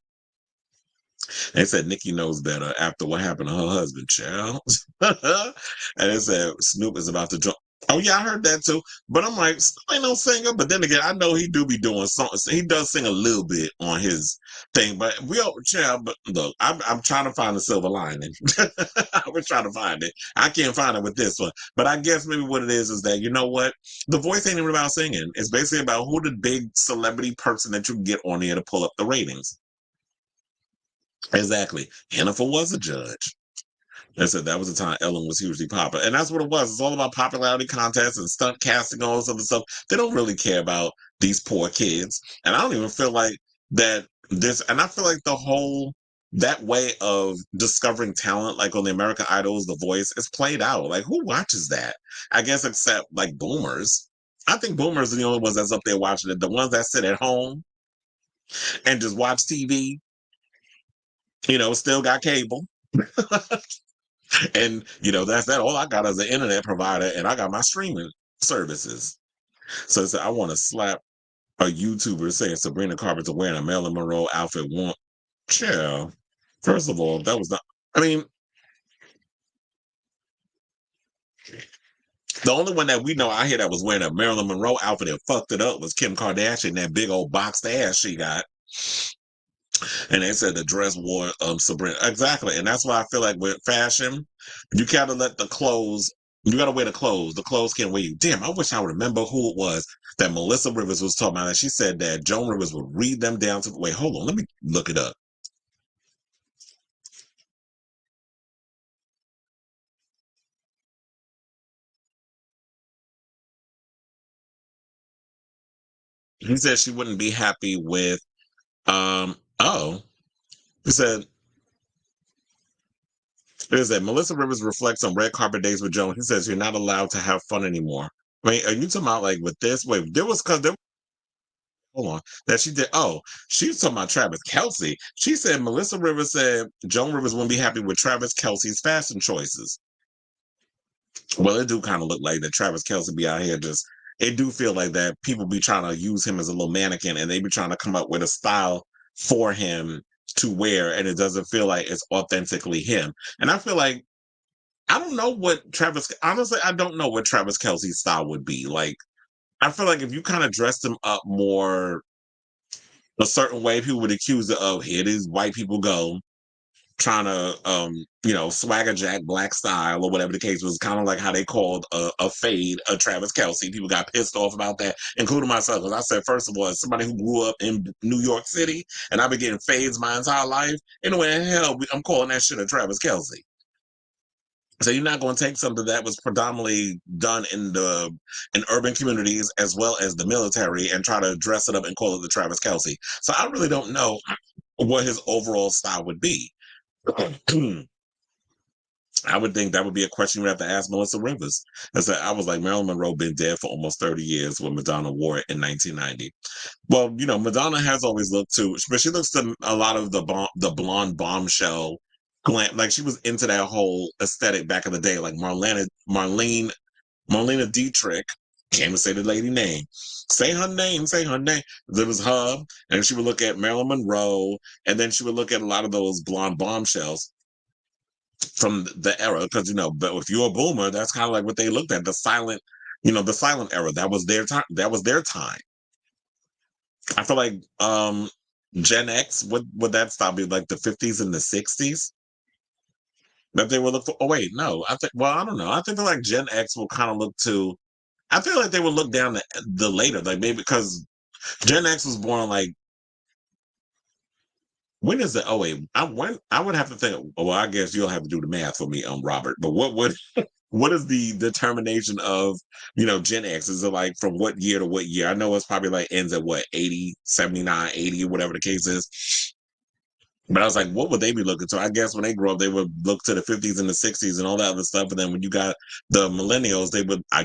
They said Nicki knows better after what happened to her husband, child. And they said Snoop is about to join. Oh yeah, I heard that too. But I'm like, Snoop ain't no singer. But then again, I know he do be doing something. He does sing a little bit on his thing. But we all, child. But look, I'm trying to find the silver lining. I was trying to find it. I can't find it with this one. But I guess maybe what it is that, you know what, the voice ain't even about singing. It's basically about who the big celebrity person that you can get on there to pull up the ratings. Exactly. Bennifer was a judge. They said that was the time Ellen was hugely popular. And that's what it was. It's all about popularity contests and stunt casting, all this other stuff. They don't really care about these poor kids. And I don't even feel like and I feel like that way of discovering talent, like on the American Idols, The Voice, is played out. Like, who watches that? I guess except like boomers. I think boomers are the only ones that's up there watching it. The ones that sit at home and just watch TV, still got cable. And that's that. All I got is an internet provider, and I got my streaming services. So I want to slap a YouTuber saying Sabrina Carpenter wearing a Marilyn Monroe outfit. Chill. First of all, that was not. I mean, the only one that we know out here that was wearing a Marilyn Monroe outfit and fucked it up was Kim Kardashian, that big old boxed ass she got. And they said the dress wore Sabrina. Exactly. And that's why I feel like with fashion, you gotta let the clothes, you gotta wear the clothes. The clothes can't wear you. Damn, I wish I would remember who it was that Melissa Rivers was talking about. And she said that Joan Rivers would read them down to, wait, hold on, let me look it up. He said she wouldn't be happy with he said Melissa Rivers reflects on red carpet days with Joan. He says you're not allowed to have fun anymore. Wait, are you talking about like with this? Wait, there was because there hold on. That she did. Oh, she was talking about Travis Kelce. She said Melissa Rivers said Joan Rivers wouldn't be happy with Travis Kelce's fashion choices. Well, it do kind of look like that Travis Kelce be out here just. It do feel like that people be trying to use him as a little mannequin, and they be trying to come up with a style for him to wear, and it doesn't feel like it's authentically him. And I feel like I don't know what Travis. Honestly, I don't know what Travis Kelce's style would be like. I feel like if you kind of dressed him up more a certain way, people would accuse it of here these white people go trying to swagger jack black style or whatever the case was, kind of like how they called a fade a Travis Kelce. People got pissed off about that, including myself, because I said, first of all, as somebody who grew up in New York City and I've been getting fades my entire life, anyway, hell, I'm calling that shit a Travis Kelce. So you're not going to take something that was predominantly done in urban communities as well as the military and try to dress it up and call it the Travis Kelce. So I really don't know what his overall style would be. I would think that would be a question you would have to ask Melissa Rivers. I was like, Marilyn Monroe been dead for almost 30 years when Madonna wore it in 1990. Well, Madonna has always looked to, but she looks to a lot of the blonde bombshell glam, like she was into that whole aesthetic back in the day, like Marlena Dietrich. Can't even say the lady name. Say her name, say her name. There was her, and she would look at Marilyn Monroe, and then she would look at a lot of those blonde bombshells from the era, because but if you're a boomer, that's kind of like what they looked at, the silent era. That was their time. That was their time. I feel like Gen X, would that stop be like the 50s and the 60s? That they would look for. Oh wait, no. I don't know. I think like Gen X will kind of look to. I feel like they would look down the later, like maybe because Gen X was born like, when is it? Oh wait, I would have to think. Well, I guess you'll have to do the math for me, Robert. But what is the determination of Gen X? Is it like from what year to what year? I know it's probably like ends at what, 80, 79, 80, or whatever the case is. But I was like, what would they be looking to? I guess when they grow up, they would look to the 50s and the 60s and all that other stuff. And then when you got the millennials,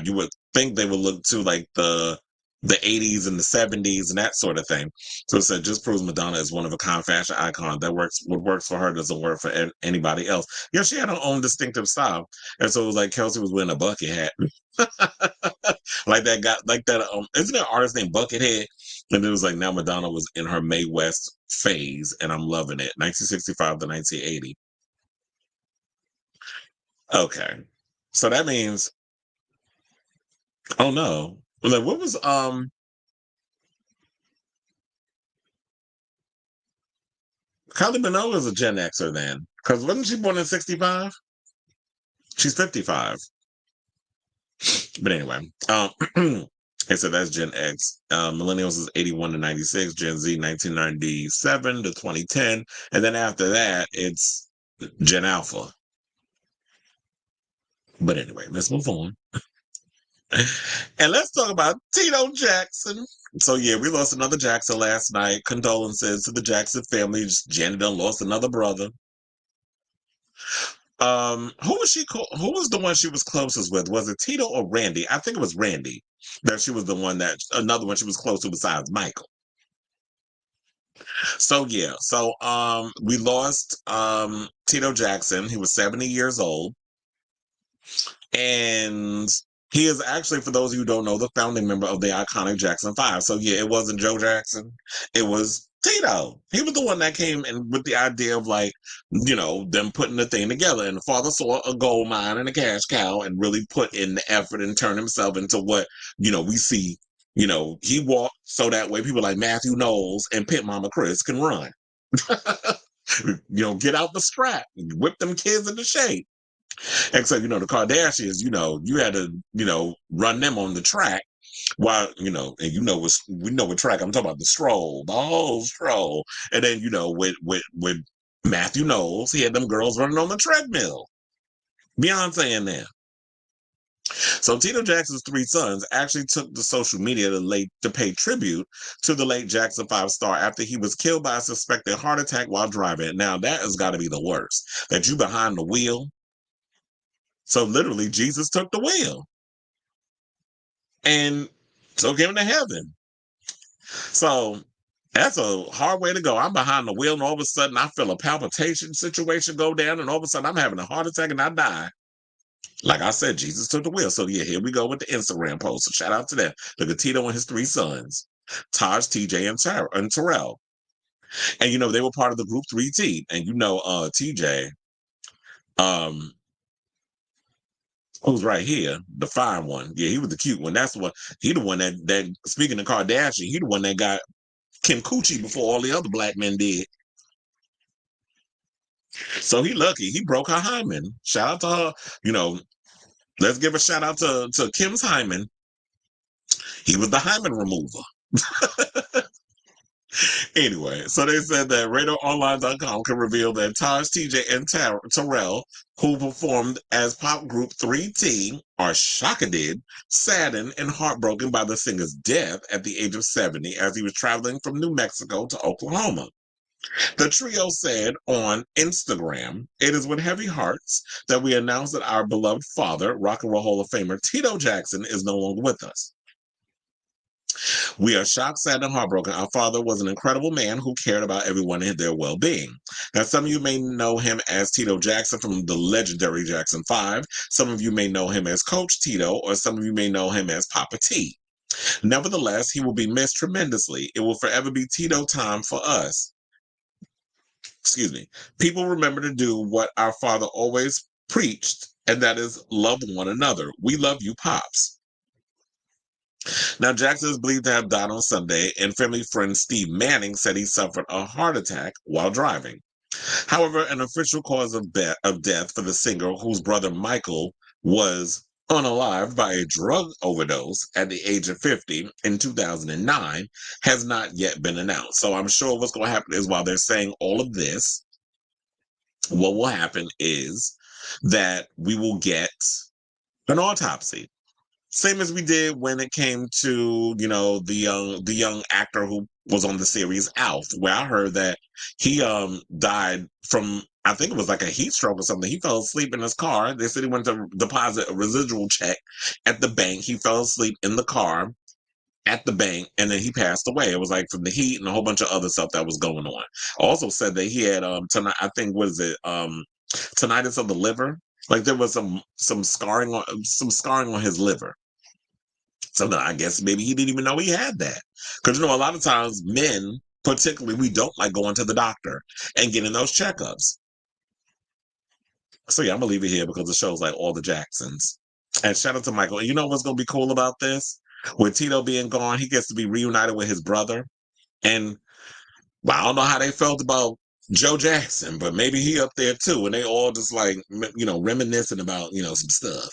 you would think they would look to like the 80s and the 70s and that sort of thing. So it said, just proves Madonna is one of a kind fashion icon. What works for her doesn't work for anybody else. Yeah, she had her own distinctive style. And so it was like Kelsey was wearing a bucket hat. Like that guy, like that, isn't there an artist named Buckethead? And it was like, now Madonna was in her Mae West phase, and I'm loving it. 1965 to 1980. Okay. So that means, oh no. Like, what was, Kylie Minogue is a Gen Xer then. Because wasn't she born in 65? She's 55. But anyway, and so that's Gen X. Millennials is 81 to 96, Gen Z 1997 to 2010, and then after that, it's Gen Alpha. But anyway, let's move on. And let's talk about Tito Jackson. So yeah, we lost another Jackson last night. Condolences to the Jackson family. Janet done lost another brother. Who was she? Who was the one she was closest with? Was it Tito or Randy? I think it was Randy. That she was the one another one she was close to besides Michael. So yeah, we lost Tito Jackson. He was 70 years old, and he is actually, for those of you who don't know, the founding member of the iconic Jackson 5. So yeah, it wasn't Joe Jackson, it was Tito. He was the one that came in with the idea of like, them putting the thing together. And the father saw a gold mine and a cash cow and really put in the effort and turned himself into what, we see. He walked so that way people like Matthew Knowles and Pit Mama Chris can run. Get out the strap, whip them kids into shape. Except, the Kardashians, you had to, run them on the track while, and we know what track I'm talking about, the whole stroll. And then, with Matthew Knowles, he had them girls running on the treadmill. Beyonce in there. So Tito Jackson's three sons actually took to social media to pay tribute to the late Jackson 5 star after he was killed by a suspected heart attack while driving. Now, that has got to be the worst, that you behind the wheel. So literally, Jesus took the wheel and took him to heaven. So that's a hard way to go. I'm behind the wheel, and all of a sudden, I feel a palpitation situation go down, and all of a sudden, I'm having a heart attack and I die. Like I said, Jesus took the wheel. So yeah, here we go with the Instagram post. So shout out to them. Look at Tito and his three sons, Taj, TJ, and Terrell. And they were part of the Group 3 team. And TJ, who's right here, the fine one. Yeah, he was the cute one. That's what he the one that speaking of Kardashian, he the one that got Kim Coochie before all the other black men did. So he lucky. He broke her hymen. Shout out to her. Let's give a shout out to Kim's hymen. He was the hymen remover. Anyway, so they said that RadarOnline.com can reveal that Taj, TJ, and Terrell, who performed as pop group 3T, are shocked, saddened, and heartbroken by the singer's death at the age of 70 as he was traveling from New Mexico to Oklahoma. The trio said on Instagram, "It is with heavy hearts that we announce that our beloved father, Rock and Roll Hall of Famer Tito Jackson, is no longer with us. We are shocked, sad, and heartbroken. Our father was an incredible man who cared about everyone and their well-being. Now, some of you may know him as Tito Jackson from the legendary Jackson 5. Some of you may know him as Coach Tito, or some of you may know him as Papa T. Nevertheless, he will be missed tremendously. It will forever be Tito time for us. Excuse me. People remember to do what our father always preached, and that is love one another. We love you, Pops. Now, Jackson is believed to have died on Sunday, and family friend Steve Manning said he suffered a heart attack while driving. However, an official cause of death for the singer, whose brother Michael was unalived by a drug overdose at the age of 50 in 2009, has not yet been announced. So I'm sure what's going to happen is while they're saying all of this, what will happen is that we will get an autopsy. Same as we did when it came to, the young actor who was on the series Alf, where I heard that he died from, I think it was like a heat stroke or something. He fell asleep in his car. They said he went to deposit a residual check at the bank. He fell asleep in the car at the bank, and then he passed away. It was like from the heat and a whole bunch of other stuff that was going on. Also said that he had tonight, I think, what is it, tinnitus of the liver. Like there was some scarring on his liver. So I guess maybe he didn't even know he had that. Because, a lot of times men, particularly, we don't like going to the doctor and getting those checkups. So yeah, I'm going to leave it here because the show's like all the Jacksons. And shout out to Michael. And you know what's going to be cool about this? With Tito being gone, he gets to be reunited with his brother. And I don't know how they felt about Joe Jackson, but maybe he up there too. And they all just like, reminiscing about, some stuff.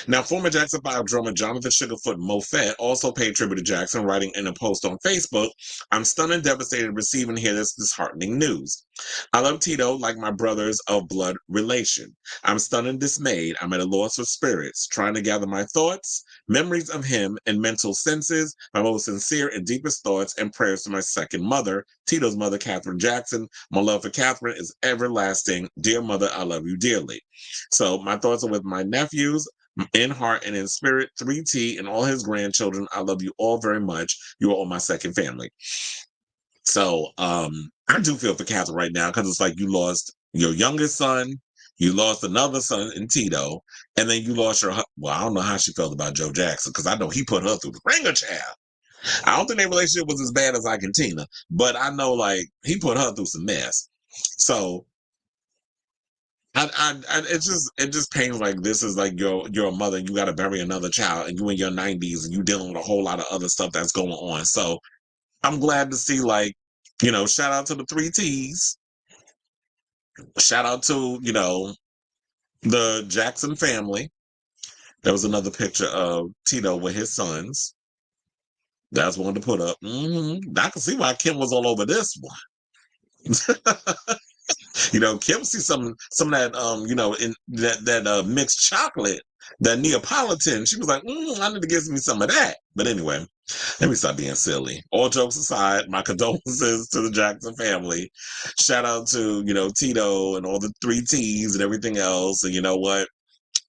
Now, former Jackson 5 drummer Jonathan Sugarfoot Moffett also paid tribute to Jackson, writing in a post on Facebook, "I'm stunned and devastated receiving here this disheartening news. I love Tito like my brothers of blood relation. I'm stunned and dismayed. I'm at a loss of spirits, trying to gather my thoughts, memories of him, and mental senses. My most sincere and deepest thoughts and prayers to my second mother, Tito's mother, Catherine Jackson. My love for Catherine is everlasting. Dear mother, I love you dearly." So my thoughts are with my nephews, in heart and in spirit, 3T and all his grandchildren. I love you all very much. You are all my second family. So I do feel for Catherine right now because it's like you lost your youngest son, you lost another son in Tito, and then you lost your, well, I don't know how she felt about Joe Jackson because I know he put her through the ringer, child. I don't think their relationship was as bad as Argentina, but I know like he put her through some mess. So it just pains like this is like you're a mother, you got to bury another child, and you in your 90s and you dealing with a whole lot of other stuff that's going on. So I'm glad to see shout out to the 3Ts, shout out to the Jackson family. There was another picture of Tito with his sons. That's one to put up. I can see why Kim was all over this one. Kim see some of that in that mixed chocolate, that Neapolitan. She was like, I need to get me some of that. But anyway, let me stop being silly. All jokes aside, my condolences to the Jackson family. Shout out to Tito and all the 3Ts and everything else. And you know what?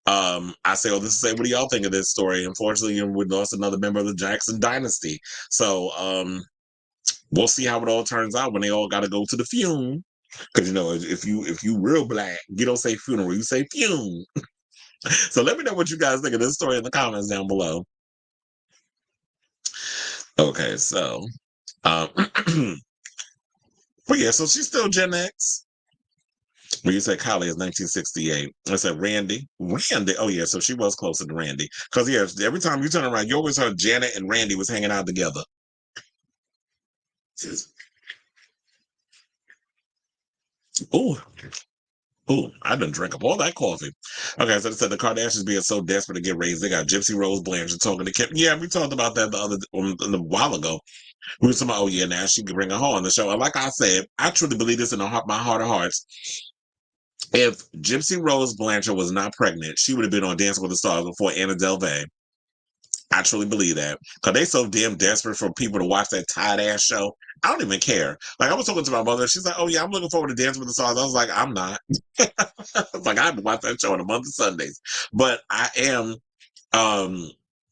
I say all this to say, what do y'all think of this story? Unfortunately, we lost another member of the Jackson dynasty. So we'll see how it all turns out when they all got to go to the funeral. Because if you real black, you don't say funeral, you say fume. So let me know what you guys think of this story in the comments down below. Okay, so but yeah, so she's still Gen X. When you say Kylie is 1968, I said Randy. Oh yeah, so she was closer to Randy. Because yeah, every time you turn around, you always heard Janet and Randy was hanging out together. Oh, I done drink up all that coffee. Okay, so they said the Kardashians being so desperate to get raised, they got Gypsy Rose Blanchard talking to Kim. Yeah, we talked about that a while ago. We were talking about, oh yeah, now she can bring her home on the show. And like I said, I truly believe this in my heart of hearts. If Gypsy Rose Blanchard was not pregnant, she would have been on Dancing with the Stars before Anna Delvey. I truly believe that. Because they so damn desperate for people to watch that tight ass show. I don't even care. Like, I was talking to my mother. She's like, oh, yeah, I'm looking forward to Dancing with the Stars. I was like, I'm not. I was like, I haven't watched that show in a month of Sundays. But I am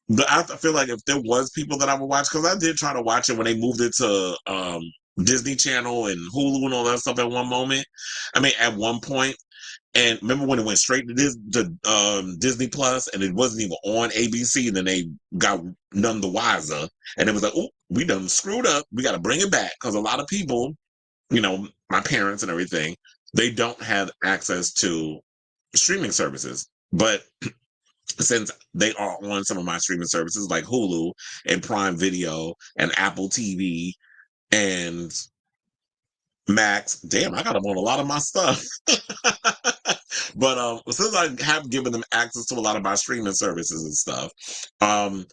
But I feel like if there was people that I would watch, because I did try to watch it when they moved it to Disney Channel and Hulu and all that stuff at one moment. I mean, at one point. And remember when it went straight to Disney Plus and it wasn't even on ABC, and then they got none the wiser. And it was like, oh, we done screwed up. We got to bring it back. Because a lot of people, my parents and everything, they don't have access to streaming services. But since they are on some of my streaming services like Hulu and Prime Video and Apple TV and Max, damn, I got them on a lot of my stuff. But since I have given them access to a lot of my streaming services and stuff, I'm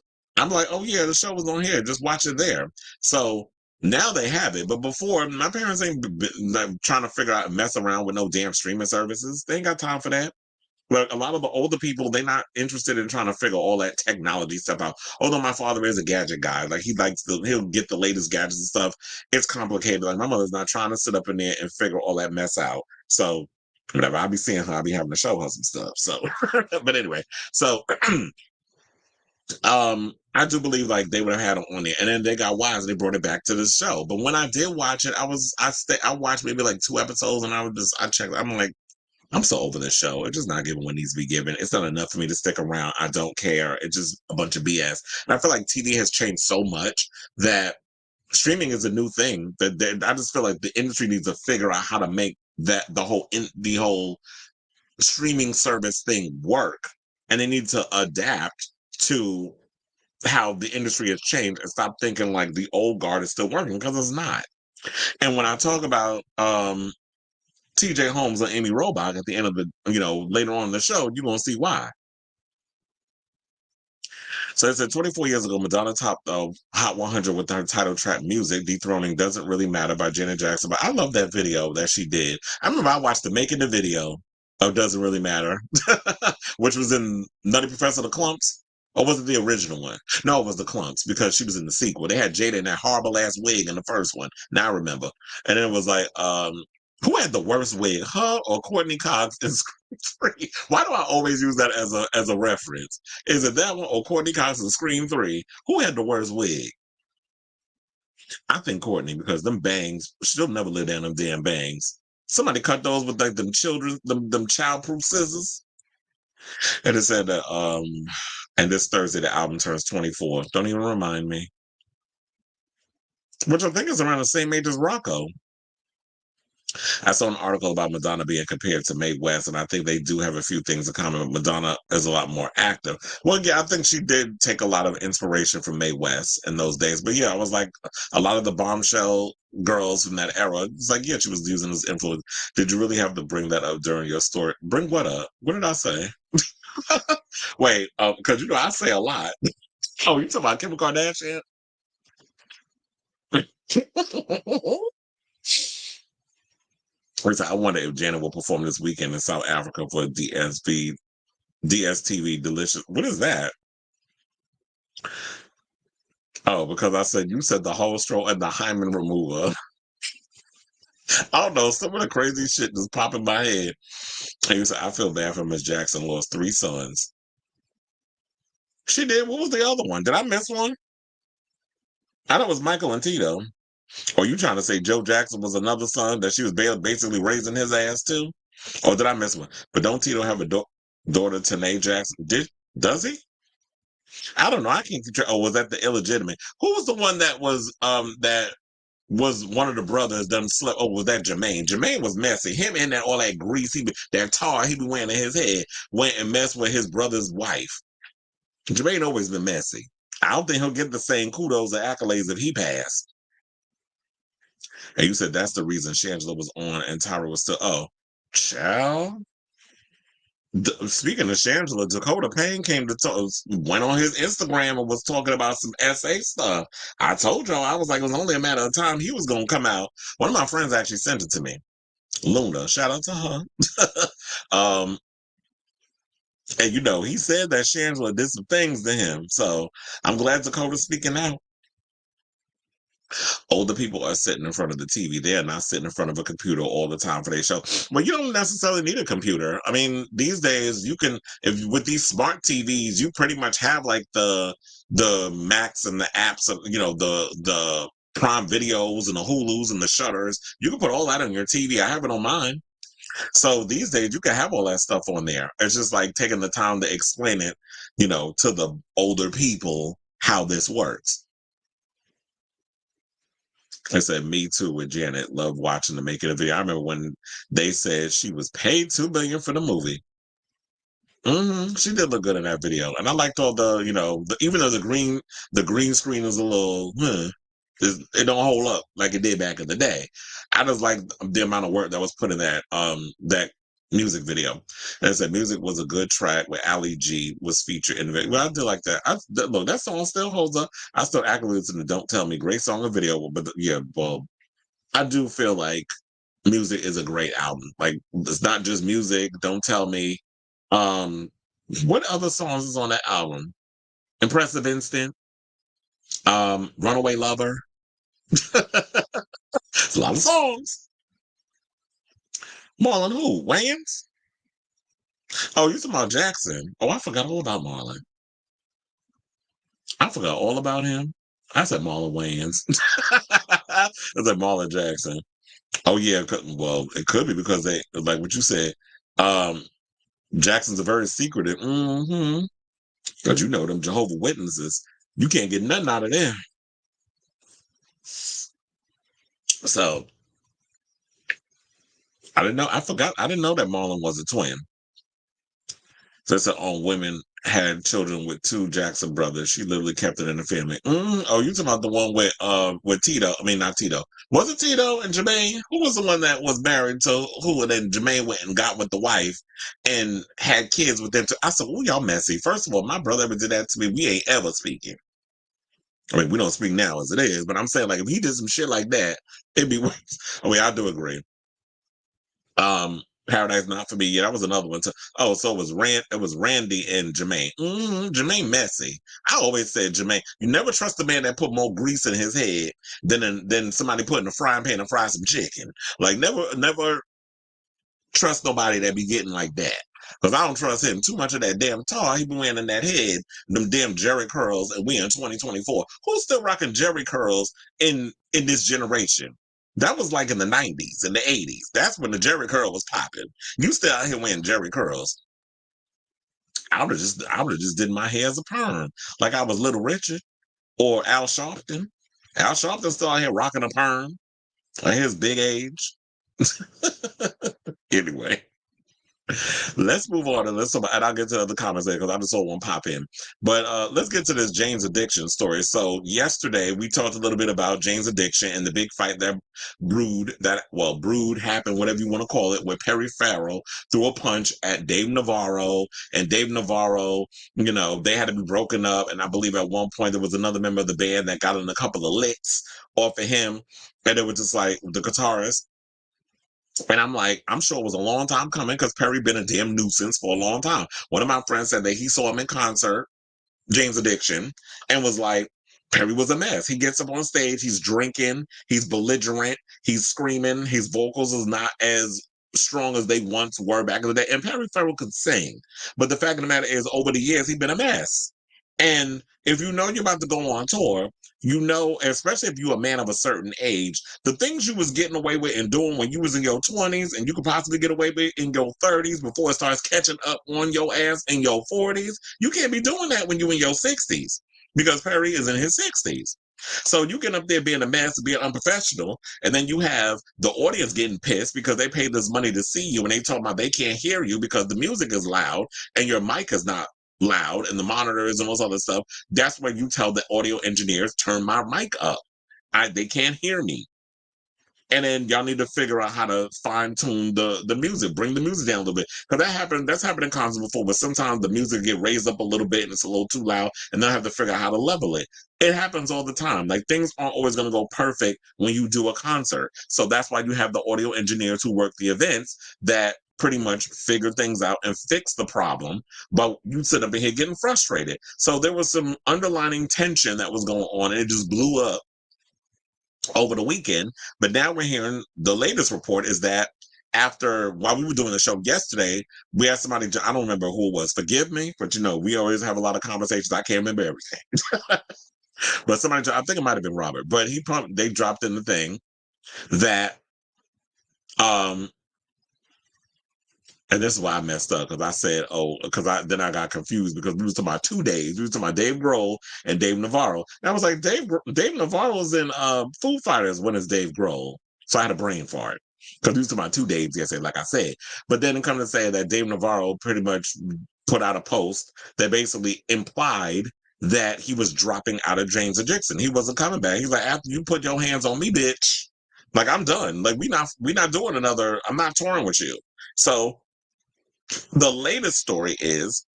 like, oh yeah, the show was on here. Just watch it there. So now they have it. But before, my parents ain't like, trying to figure out, mess around with no damn streaming services. They ain't got time for that. But a lot of the older people, they're not interested in trying to figure all that technology stuff out. Although my father is a gadget guy, like he'll get the latest gadgets and stuff. It's complicated. Like my mother's not trying to sit up in there and figure all that mess out. So whatever, I'll be seeing her, I'll be having to show her some stuff. So, but anyway, so I do believe like they would have had it on there, and then they got wise and they brought it back to the show. But when I did watch it, I watched maybe like 2 episodes, and I checked. I'm like, I'm so over this show. It's just not giving what needs to be given. It's not enough for me to stick around. I don't care. It's just a bunch of BS. And I feel like TV has changed so much that streaming is a new thing. That I just feel like the industry needs to figure out how to make the whole streaming service thing work, and they need to adapt to how the industry has changed and stop thinking like the old guard is still working, because it's not. And when I talk about TJ Holmes and Amy Robach at the end of later on in the show, you're going to see why. So it said 24 years ago, Madonna topped Hot 100 with her title track Music, dethroning Doesn't Really Matter by Janet Jackson. But I love that video that she did. I remember I watched the making the video of Doesn't Really Matter, which was in Nutty Professor the Clumps. Or was it the original one? No, it was the Clumps, because she was in the sequel. They had Jada in that horrible ass wig in the first one. Now I remember. And then it was like, who had the worst wig, her or Courtney Cox in Scream 3? Why do I always use that as a reference? Is it that one or Courtney Cox in Scream 3? Who had the worst wig? I think Courtney, because them bangs, she'll never live down them damn bangs. Somebody cut those with like them childproof scissors. And it said that and this Thursday the album turns 24. Don't even remind me. Which I think is around the same age as Rocco. I saw an article about Madonna being compared to Mae West, and I think they do have a few things in common. Madonna is a lot more active. Well, yeah, I think she did take a lot of inspiration from Mae West in those days. But yeah, I was like, a lot of the bombshell girls from that era, it's like, yeah, she was using this influence. Did you really have to bring that up during your story? Bring what up? What did I say? Wait, because I say a lot. Oh, you talking about Kim Kardashian? I wonder if Janet will perform this weekend in South Africa for DSTV Delicious. What is that? Oh, because you said the whole stroll and the hymen remover. I don't know. Some of the crazy shit just pop in my head. And you said, I feel bad for Miss Jackson, lost 3 sons. She did. What was the other one? Did I miss one? I thought it was Michael and Tito. Or you trying to say Joe Jackson was another son that she was basically raising his ass too? Or did I miss one? But don't Tito have a daughter, Tanae Jackson? Does he? I don't know. I can't control. Oh, was that the illegitimate? Who was the one that was one of the brothers done slept? Oh, was that Jermaine? Jermaine was messy. Him and all that grease, that tar he be wearing in his head, went and messed with his brother's wife. Jermaine always been messy. I don't think he'll get the same kudos or accolades if he passed. And you said that's the reason Shangela was on and Tyra was still. Oh, child. Speaking of Shangela, Dakota Payne went on his Instagram and was talking about some SA stuff. I told y'all, I was like, it was only a matter of time he was going to come out. One of my friends actually sent it to me. Luna, shout out to her. And he said that Shangela did some things to him. So I'm glad Dakota's speaking out. Older people are sitting in front of the TV. They're not sitting in front of a computer all the time for their show. Well, you don't necessarily need a computer. I mean, these days you can, if with these smart TVs, you pretty much have like the Macs and the apps of, the Prime videos and the Hulus and the Shutters. You can put all that on your TV. I have it on mine. So these days you can have all that stuff on there. It's just like taking the time to explain it, to the older people how this works. I said, me too with Janet. Love watching the making of the video. I remember when they said she was paid $2 million for the movie. She did look good in that video, and I liked all even though the green screen is a little, it don't hold up like it did back in the day. I just like the amount of work that was put in that music video. And I said, music was a good track where Ali G was featured in the video. Well, I did like that. Look, that song still holds up. I still actively listen to "Don't Tell Me," great song and video. But yeah, well, I do feel like music is a great album. Like, it's not just music. "Don't Tell Me." What other songs is on that album? "Impressive Instant," "Runaway Lover." It's a lot of songs. Marlon who? Wayans? Oh, you talking about Jackson? Oh, I forgot all about Marlon. I forgot all about him. I said Marlon Wayans. I said Marlon Jackson. Oh yeah, well, it could be because they, like what you said. Um, Jackson's a very secretive. Because them Jehovah Witnesses, you can't get nothing out of them. So I didn't know. I didn't know that Marlon was a twin. So it's on women had children with two Jackson brothers. She literally kept it in the family. Oh, you talking about the one with Tito? I mean, not Tito. Was it Tito and Jermaine? Who was the one that was married to who? And then Jermaine went and got with the wife and had kids with them. I said, "Oh, y'all messy." First of all, my brother ever did that to me. We ain't ever speaking. I mean, we don't speak now as it is, but I'm saying, like, if he did some shit like that, it'd be worse. I mean, I do agree. Paradise Not For Me. Yeah, that was another one too. Oh, so it was Randy and Jermaine. Jermaine messy. I always said Jermaine, you never trust a man that put more grease in his head than somebody put in a frying pan and fry some chicken. Like, never trust nobody that be getting like that. Because I don't trust him. Too much of that damn tar he been wearing in that head, them damn Jerry curls, and we in 2024. Who's still rocking Jerry curls in this generation? That was like in the 90s, in the 80s. That's when the Jerry curl was popping. You still out here wearing Jerry curls. I would have just did my hair as a perm. Like I was Little Richard or Al Sharpton. Al Sharpton's still out here rocking a perm at his big age. Anyway. Let's move on and I'll get to the other comments there because I just saw one pop in. But let's get to this Jane's addiction story. So yesterday we talked a little bit about Jane's addiction and the big fight that brewed happened, whatever you want to call it, where Perry Farrell threw a punch at Dave Navarro, and Dave Navarro, they had to be broken up. And I believe at one point there was another member of the band that got in a couple of licks off of him, and it was just like the guitarist. And I'm like, I'm sure it was a long time coming because Perry been a damn nuisance for a long time. One of my friends said that he saw him in concert, Jane's Addiction, and was like, Perry was a mess. He gets up on stage, he's drinking, he's belligerent, he's screaming, his vocals is not as strong as they once were back in the day. And Perry Farrell could sing. But the fact of the matter is, over the years, he's been a mess. And if you know you're about to go on tour, especially if you're a man of a certain age, the things you was getting away with and doing when you was in your 20s and you could possibly get away with in your 30s before it starts catching up on your ass in your 40s, you can't be doing that when you're in your 60s because Perry is in his 60s. So you get up there being a mess, being unprofessional, and then you have the audience getting pissed because they paid this money to see you and they talk about they can't hear you because the music is loud and your mic is not loud and the monitors and all this other stuff. That's where you tell the audio engineers, turn my mic up. They can't hear me. And then y'all need to figure out how to fine tune the music, bring the music down a little bit. Because that's happened in concerts before, but sometimes the music get raised up a little bit and it's a little too loud, and they'll have to figure out how to level it. It happens all the time. Like, things aren't always going to go perfect when you do a concert. So that's why you have the audio engineers who work the events that pretty much figure things out and fix the problem, but you sit up in here getting frustrated. So there was some underlying tension that was going on, and it just blew up over the weekend. But now we're hearing the latest report is that while we were doing the show yesterday, we had somebody, I don't remember who it was, forgive me, but we always have a lot of conversations. I can't remember everything. But somebody, I think it might have been Robert, but they dropped in the thing that, and this is why I messed up, because I said, then I got confused because we was talking about 2 days. We was talking about Dave Grohl and Dave Navarro. And I was like, Dave Navarro's in Foo Fighters. When is Dave Grohl? So I had a brain fart. Because we was talking about 2 days yesterday, like I said. But then it come to say that Dave Navarro pretty much put out a post that basically implied that he was dropping out of James Addiction. He wasn't coming back. He's like, after you put your hands on me, bitch, like I'm done. Like we not doing another, I'm not touring with you. So the latest story is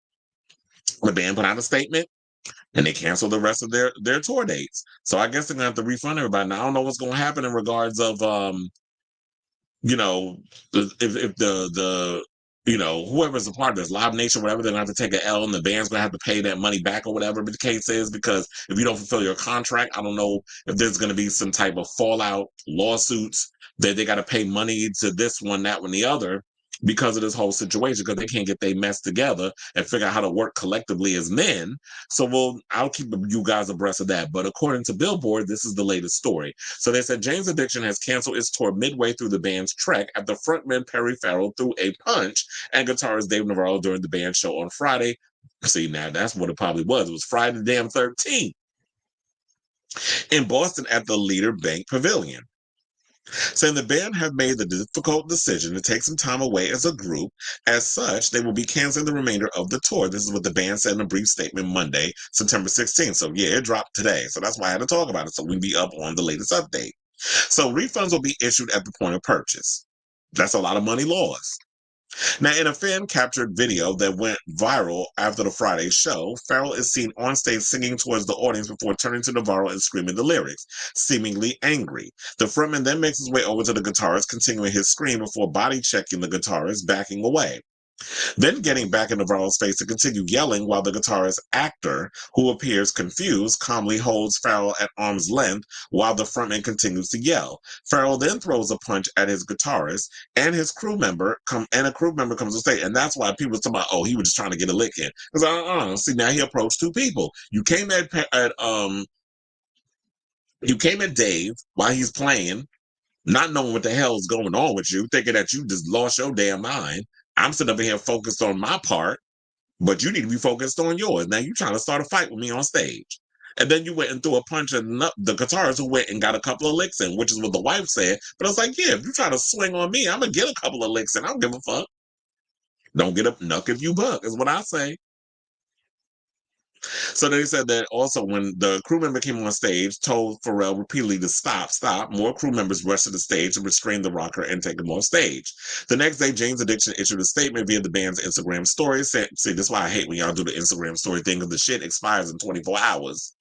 the band put out a statement and they canceled the rest of their tour dates. So I guess they're gonna have to refund everybody. Now I don't know what's gonna happen in regards of if the whoever's a part of this, Live Nation, whatever, they're gonna have to take an L and the band's gonna have to pay that money back or whatever the case is, because if you don't fulfill your contract, I don't know if there's gonna be some type of fallout lawsuits that they gotta pay money to this one, that one, the other, because of this whole situation, because they can't get their mess together and figure out how to work collectively as men. So I'll keep you guys abreast of that. But according to Billboard, this is the latest story. So they said James Addiction has canceled its tour midway through the band's trek after frontman Farrell threw a punch and guitarist Dave Navarro during the band show on Friday. See, now that's what it probably was. It was Friday the damn 13th in Boston at the Leader Bank Pavilion, saying the band have made the difficult decision to take some time away as a group. As such, they will be canceling the remainder of the tour. This is what the band said in a brief statement Monday, September 16th. So yeah, it dropped today. So that's why I had to talk about it, so we can be up on the latest update. So refunds will be issued at the point of purchase. That's a lot of money lost. Now, in a fan-captured video that went viral after the Friday show, Farrell is seen on stage singing towards the audience before turning to Navarro and screaming the lyrics, seemingly angry. The frontman then makes his way over to the guitarist, continuing his scream before body-checking the guitarist, backing away. Then getting back in Navarro's face to continue yelling while the guitarist actor, who appears confused, calmly holds Farrell at arm's length while the frontman continues to yell. Farrell then throws a punch at his guitarist and a crew member comes to stage. And that's why people are talking about, he was just trying to get a lick in. Because see, now he approached two people. You came at Dave while he's playing, not knowing what the hell's going on with you, thinking that you just lost your damn mind. I'm sitting up here focused on my part, but you need to be focused on yours. Now you're trying to start a fight with me on stage. And then you went and threw a punch at the guitarist who went and got a couple of licks in, which is what the wife said. But I was like, yeah, if you try to swing on me, I'm going to get a couple of licks in. I don't give a fuck. Don't get up knuck if you buck, is what I say. So they said that also when the crew member came on stage, told Farrell repeatedly to stop. More crew members rushed to the stage and restrained the rocker and take him off stage. The next day, James Addiction issued a statement via the band's Instagram story. See, this is why I hate when y'all do the Instagram story thing, because the shit expires in 24 hours.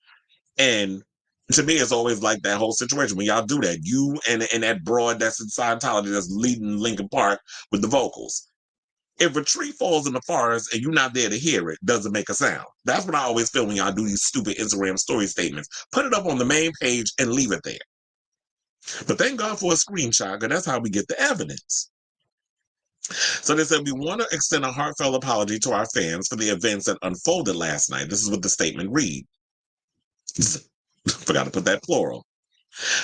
And to me, it's always like that whole situation. When y'all do that, you and that broad that's in Scientology that's leading Linkin Park with the vocals. If a tree falls in the forest and you're not there to hear it, doesn't make a sound. That's what I always feel when y'all do these stupid Instagram story statements. Put it up on the main page and leave it there. But thank God for a screenshot, because that's how we get the evidence. So they said, we want to extend a heartfelt apology to our fans for the events that unfolded last night. This is what the statement reads. Forgot to put that plural.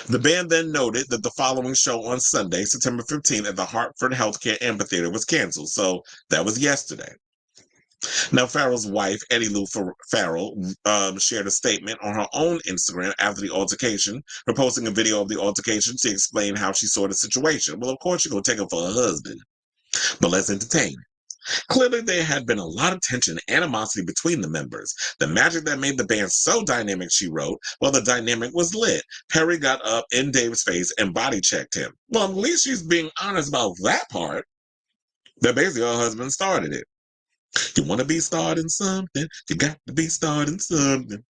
The band then noted that the following show on Sunday, September 15th, at the Hartford Healthcare Amphitheater was canceled. So that was yesterday. Now, Farrell's wife, Eddie Lou Farrell, shared a statement on her own Instagram after the altercation, posting a video of the altercation to explain how she saw the situation. Well, of course, you're going to take it for her husband, but let's entertain it. Clearly, there had been a lot of tension and animosity between the members. The magic that made the band so dynamic, she wrote, well, the dynamic was lit. Perry got up in Dave's face and body checked him. Well, at least she's being honest about that part. That basically her husband started it. You want to be starting something, you got to be starting something.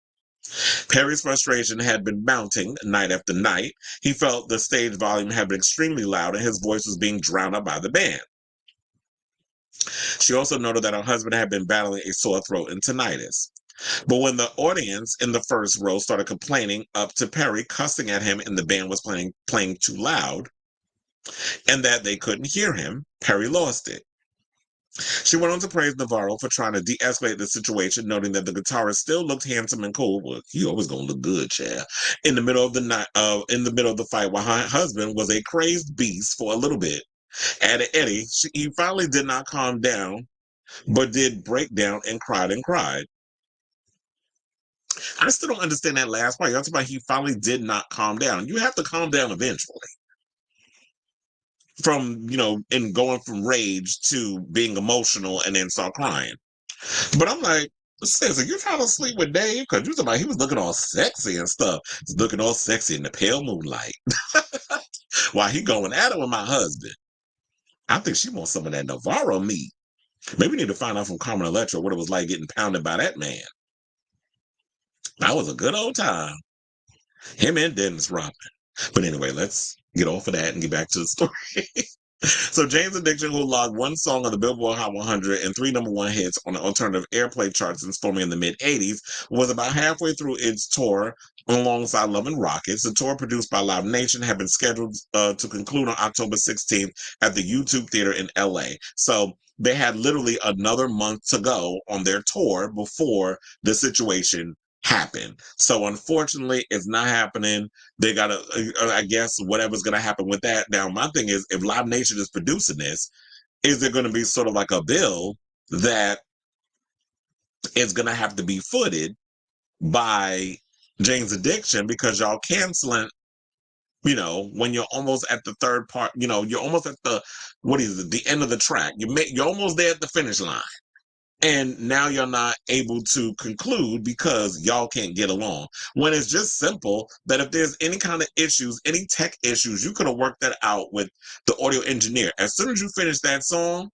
Perry's frustration had been mounting night after night. He felt the stage volume had been extremely loud and his voice was being drowned out by the band. She also noted that her husband had been battling a sore throat and tinnitus. But when the audience in the first row started complaining up to Perry, cussing at him, and the band was playing too loud, and that they couldn't hear him, Perry lost it. She went on to praise Navarro for trying to de-escalate the situation, noting that the guitarist still looked handsome and cool. Well, he always gonna look good, Chad. In the middle of the night, in the middle of the fight, while her husband was a crazed beast for a little bit. At Eddie, he finally did not calm down, but did break down and cried and cried. I still don't understand that last part. You're talking about he finally did not calm down. You have to calm down eventually. From, in going from rage to being emotional and then start crying. But I'm like, sis, are you trying to sleep with Dave? Because you talking about he was looking all sexy and stuff. He's looking all sexy in the pale moonlight. While he going at it with my husband. I think she wants some of that Navarro meat. Maybe we need to find out from Carmen Electra what it was like getting pounded by that man. That was a good old time. Him and Dennis Rodman. But anyway, let's get off of that and get back to the story. So Jane's Addiction, who logged one song on the Billboard Hot 100 and 3 #1 hits on the alternative airplay charts since forming in the mid-'80s, was about halfway through its tour alongside Love and Rockets. The tour, produced by Live Nation, had been scheduled to conclude on October 16th at the YouTube Theater in LA. So they had literally another month to go on their tour before the situation happened. So unfortunately, it's not happening. They gotta, I guess, whatever's gonna happen with that. Now, my thing is, if Live Nation is producing this, is there gonna be sort of like a bill that is gonna have to be footed by Jane's Addiction because y'all canceling? When you're almost at the third part, you're almost at the the end of the track. You're almost there at the finish line. And now you're not able to conclude because y'all can't get along. When it's just simple that if there's any kind of issues, any tech issues, you could have worked that out with the audio engineer. As soon as you finish that song,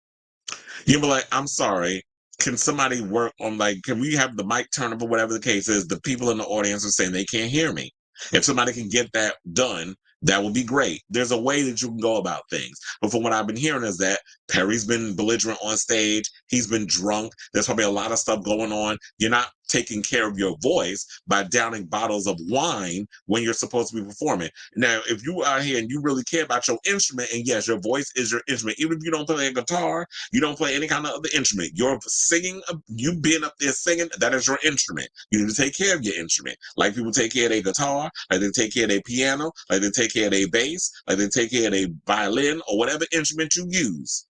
you'll be like, I'm sorry. Can somebody work on, can we have the mic turn up or whatever the case is? The people in the audience are saying they can't hear me. If somebody can get that done, that would be great. There's a way that you can go about things. But from what I've been hearing is that Perry's been belligerent on stage. He's been drunk. There's probably a lot of stuff going on. You're not taking care of your voice by downing bottles of wine when you're supposed to be performing. Now, if you are here and you really care about your instrument, and yes, your voice is your instrument, even if you don't play a guitar, you don't play any kind of other instrument, you're singing, you being up there singing, that is your instrument. You need to take care of your instrument. Like people take care of their guitar, like they take care of their piano, like they take care of their bass, like they take care of their violin, or whatever instrument you use.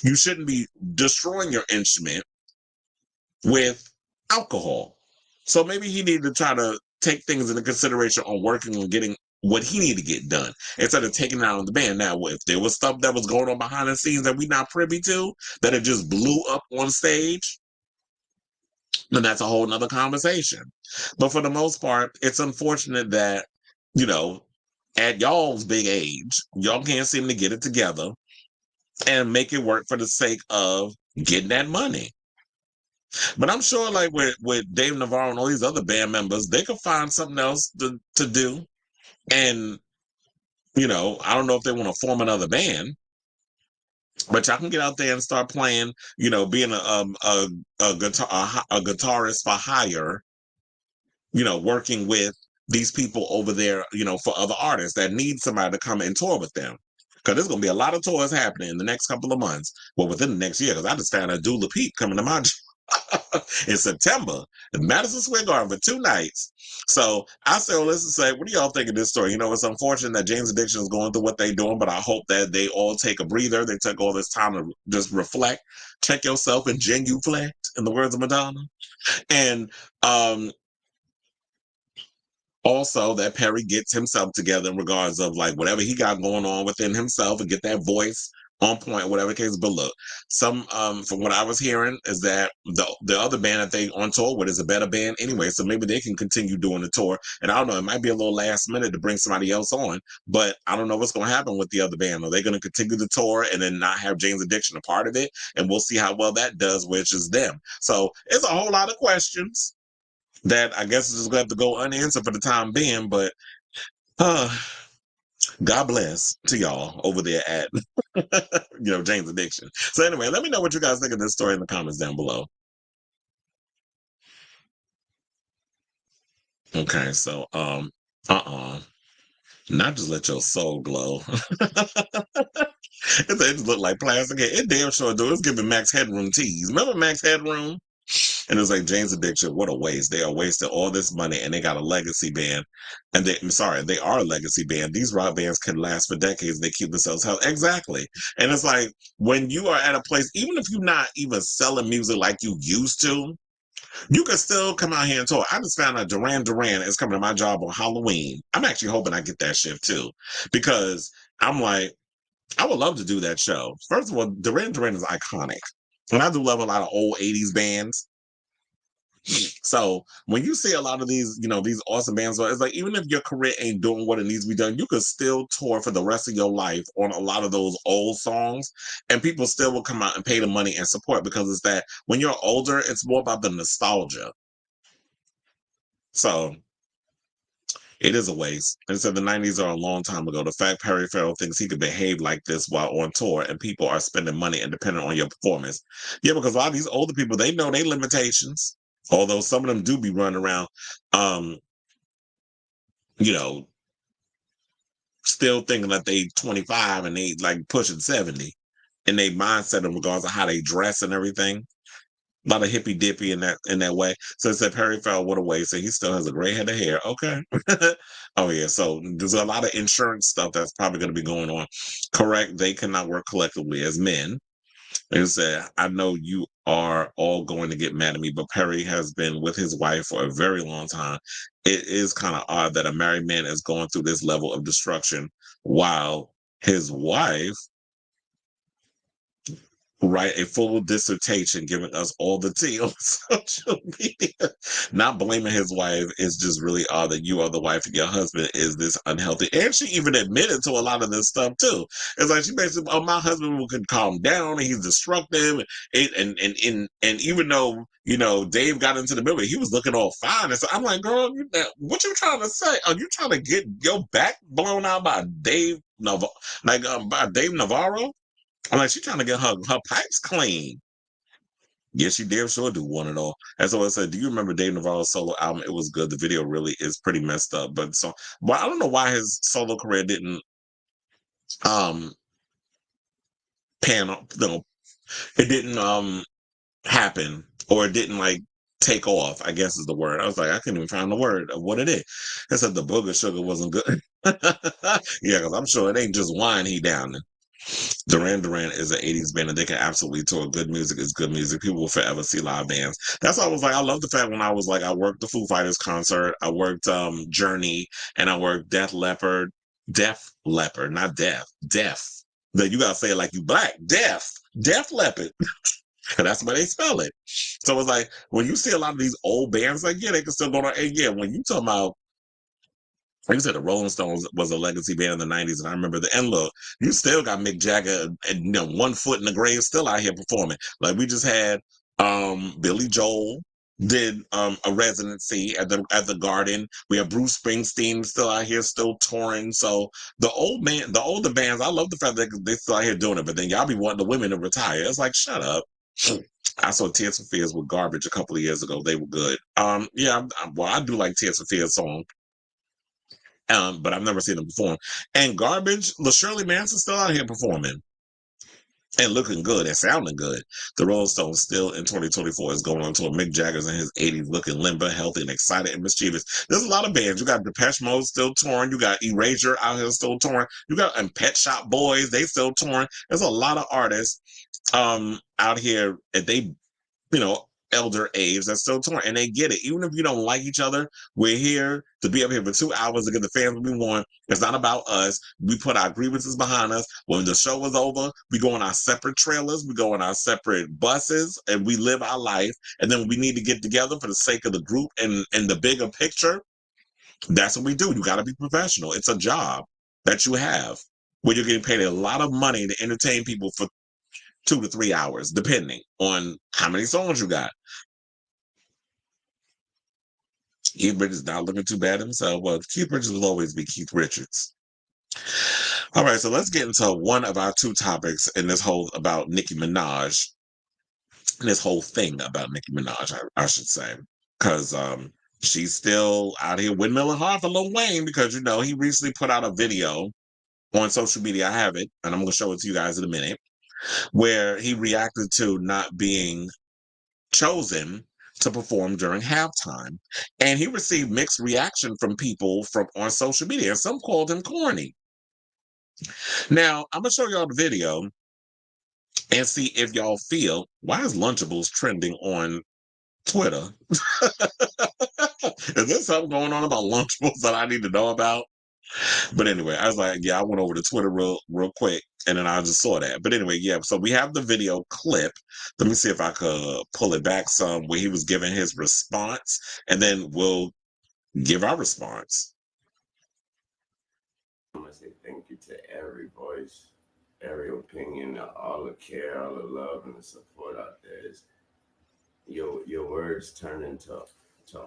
You shouldn't be destroying your instrument with alcohol. So maybe he needed to try to take things into consideration on working on getting what he needed to get done instead of taking it out on the band. Now, if there was stuff that was going on behind the scenes that we're not privy to, that it just blew up on stage, then that's a whole nother conversation. But for the most part, it's unfortunate that, at y'all's big age, y'all can't seem to get it together and make it work for the sake of getting that money. But I'm sure, with Dave Navarro and all these other band members, they could find something else to do. And I don't know if they want to form another band, but y'all can get out there and start playing. Being a guitarist for hire. Working with these people over there. For other artists that need somebody to come and tour with them. Because there's going to be a lot of tours happening in the next couple of months. Well, within the next year, because I just found a Dula Peak coming to my in September in Madison Square Garden for 2 nights. So I say, well, listen, say, what do y'all think of this story? It's unfortunate that Jane's Addiction is going through what they're doing, but I hope that they all take a breather. They took all this time to just reflect, check yourself, and genuflect, in the words of Madonna. And also that Perry gets himself together in regards of whatever he got going on within himself and get that voice on point, whatever the case. But look, some from what I was hearing is that the other band that they on tour with is a better band anyway, so maybe they can continue doing the tour. And I don't know, it might be a little last minute to bring somebody else on, but I don't know what's going to happen with the other band. Are they going to continue the tour and then not have Jane's Addiction a part of it? And we'll see how well that does, which is them. So it's a whole lot of questions that I guess is just going to have to go unanswered for the time being, but God bless to y'all over there at, Jane's Addiction. So anyway, let me know what you guys think of this story in the comments down below. Okay, so not just let your soul glow. It just look like plastic. It damn sure do. It's giving Max Headroom tease. Remember Max Headroom? And it's like Jane's Addiction. What a waste! They are wasting all this money, and they got a legacy band. And I'm sorry, they are a legacy band. These rock bands can last for decades. They keep themselves healthy. Exactly. And it's like when you are at a place, even if you're not even selling music like you used to, you can still come out here and talk. I just found out Duran Duran is coming to my job on Halloween. I'm actually hoping I get that shift too, because I'm like, I would love to do that show. First of all, Duran Duran is iconic. And I do love a lot of old 80s bands. So when you see a lot of these, these awesome bands, it's like even if your career ain't doing what it needs to be done, you could still tour for the rest of your life on a lot of those old songs, and people still will come out and pay the money and support, because it's that when you're older, it's more about the nostalgia. So it is a waste. And so the 90s are a long time ago. The fact Perry Farrell thinks he could behave like this while on tour and people are spending money and depending on your performance. Yeah, because a lot of these older people, they know their limitations. Although some of them do be running around, um, you know, still thinking that they 25 and they like pushing 70 in their mindset in regards to how they dress and everything. A lot of hippy dippy in that way. So it said Perry Farrell, what a waste. So he still has a gray head of hair. Okay. Oh yeah. So there's a lot of insurance stuff that's probably going to be going on. Correct. They cannot work collectively as men. They said, I know you are all going to get mad at me, but Perry has been with his wife for a very long time. It is kind of odd that a married man is going through this level of destruction while his wife write a full dissertation giving us all the tea on social media. Not blaming his wife is just really odd that you are the wife and your husband is this unhealthy. And she even admitted to a lot of this stuff too. It's like she basically, oh, my husband could calm down and he's destructive. And even though, Dave got into the middle, he was looking all fine. And so I'm like, girl, what you trying to say? Are you trying to get your back blown out by Dave Navarro? By Dave Navarro? I'm like, she trying to get her pipes clean. Yeah, she damn sure do want it all. And so I said, do you remember Dave Navarro's solo album? It was good. The video really is pretty messed up. But I don't know why his solo career didn't um pan up. No, it didn't happen, or it didn't like take off, I guess is the word. I was like, I couldn't even find the word of what it is. It said the booger sugar wasn't good. Yeah, because I'm sure it ain't just wine he down there. Duran Duran is an 80s band and they can absolutely tour. Good music is good music. People will forever see live bands. That's why I was like, I love the fact when I was like, I worked the Foo Fighters concert, I worked Journey, and I worked Def Leppard, not deaf, Def. That you gotta say it like you black, Def Leppard. And that's why they spell it. So it's like when you see a lot of these old bands, like, yeah, they can still go on. And yeah, when you talk about, like you said, the Rolling Stones was a legacy band in the 90s, and I remember and look, you still got Mick Jagger and 1 foot in the grave still out here performing. Like we just had Billy Joel did a residency at the Garden. We have Bruce Springsteen still out here still touring. So the older bands, I love the fact that they still out here doing it, but then y'all be wanting the women to retire. It's like, shut up. I saw Tears for Fears with Garbage a couple of years ago. They were good. Yeah, I do like Tears for Fears song. But I've never seen them perform. And Garbage, Shirley Manson's still out here performing and looking good and sounding good. The Rolling Stones still in 2024 is going on tour. Mick Jagger's in his 80s looking limber, healthy, and excited and mischievous. There's a lot of bands. You got Depeche Mode still touring. You got Erasure out here still touring. You got Pet Shop Boys, they still touring. There's a lot of artists out here, and they, elder age that's still touring, and they get it. Even if you don't like each other, we're here to be up here for 2 hours to get the fans what we want. It's not about us. We put our grievances behind us. When the show is over, we go on our separate trailers, we go on our separate buses, and we live our life. And then we need to get together for the sake of the group and the bigger picture. That's what we do. You got to be professional. It's a job that you have where you're getting paid a lot of money to entertain people for 2 to 3 hours, depending on how many songs you got. Keith Richards not looking too bad himself. Well, Keith Richards will always be Keith Richards. All right, so let's get into one of our 2 topics in this whole about Nicki Minaj. This whole thing about Nicki Minaj, I should say, because she's still out here windmilling hard for Lil Wayne because, he recently put out a video on social media. I have it, and I'm going to show it to you guys in a minute, where he reacted to not being chosen to perform during halftime. And he received mixed reaction from people on social media. Some called him corny. Now, I'm going to show y'all the video and see if y'all feel, why is Lunchables trending on Twitter? Is there something going on about Lunchables that I need to know about? But anyway, I was like, yeah, I went over to Twitter real quick, and then I just saw that. But anyway, yeah, so we have the video clip. Let me see if I could pull it back some where he was giving his response, and then we'll give our response. I'm going to say thank you to every voice, every opinion, all the care, all the love, and the support out there. Your words turn into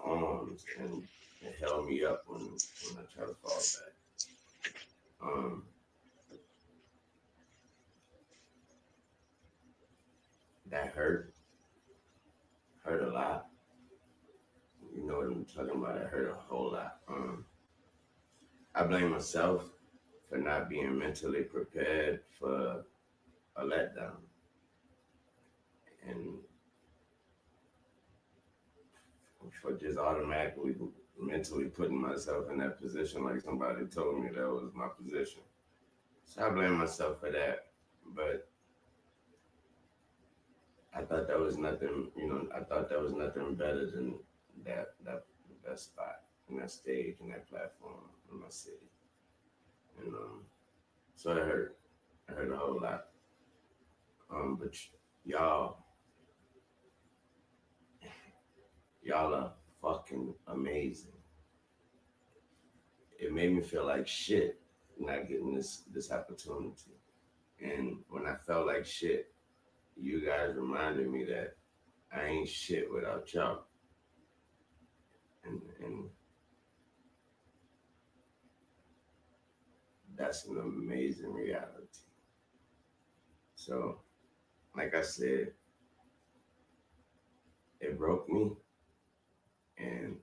arms, and it held me up when I try to fall back. That hurt a lot. You know what I'm talking about? It hurt a whole lot. I blame myself for not being mentally prepared for a letdown, and for just automatically mentally putting myself in that position, like somebody told me that was my position. So I blame myself for that. But I thought that was nothing, I thought that was nothing better than that spot and that stage and that platform in my city. And so it hurt. It hurt a whole lot. But y'all are fucking amazing. It made me feel like shit not getting this opportunity. And when I felt like shit, you guys reminded me that I ain't shit without y'all. And that's an amazing reality. So, like I said, it broke me, and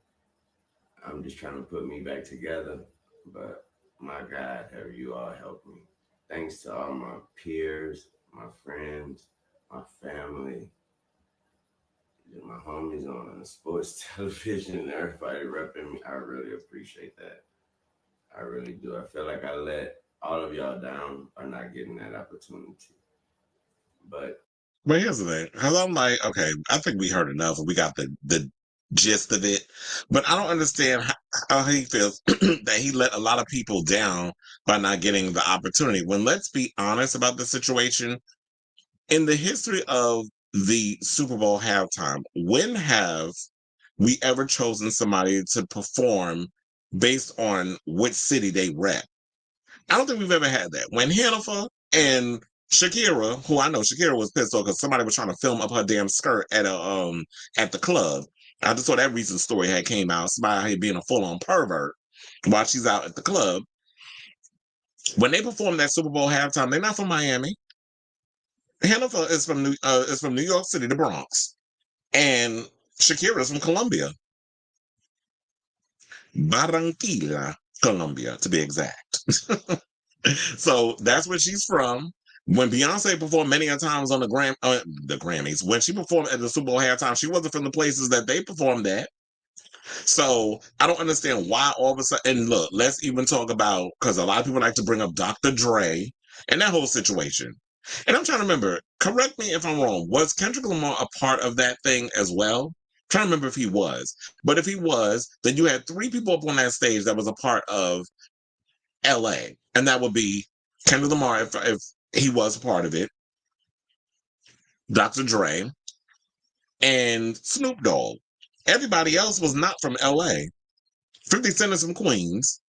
I'm just trying to put me back together. But my God, have you all helped me. Thanks to all my peers, my friends, my family, my homies on the sports television, everybody repping me. I really appreciate that. I really do. I feel like I let all of y'all down by not getting that opportunity. But here's the thing, because I'm like, okay, I think we heard enough and we got the gist of it, but I don't understand how he feels that he let a lot of people down by not getting the opportunity. When, let's be honest about the situation, in the history of the Super Bowl halftime, when have we ever chosen somebody to perform based on which city they rep? I don't think we've ever had that. When Bennifer and Shakira, who I know Shakira was pissed off because somebody was trying to film up her damn skirt at the club. I just saw that recent story had came out. Somebody out here being a full-on pervert while she's out at the club. When they perform that Super Bowl halftime, they're not from Miami. Bennifer is from New York City, the Bronx, and Shakira is from Colombia, Barranquilla, Colombia, to be exact. So that's where she's from. When Beyonce performed many a times on the Grammys, when she performed at the Super Bowl halftime, she wasn't from the places that they performed at. So I don't understand why all of a sudden. And look, let's even talk about, because a lot of people like to bring up Dr. Dre and that whole situation. And I'm trying to remember, correct me if I'm wrong, was Kendrick Lamar a part of that thing as well? I'm trying to remember if he was. But if he was, then you had 3 people up on that stage that was a part of LA. And that would be Kendrick Lamar, if he was a part of it, Dr. Dre, and Snoop Dogg. Everybody else was not from LA. 50 Cent is from Queens,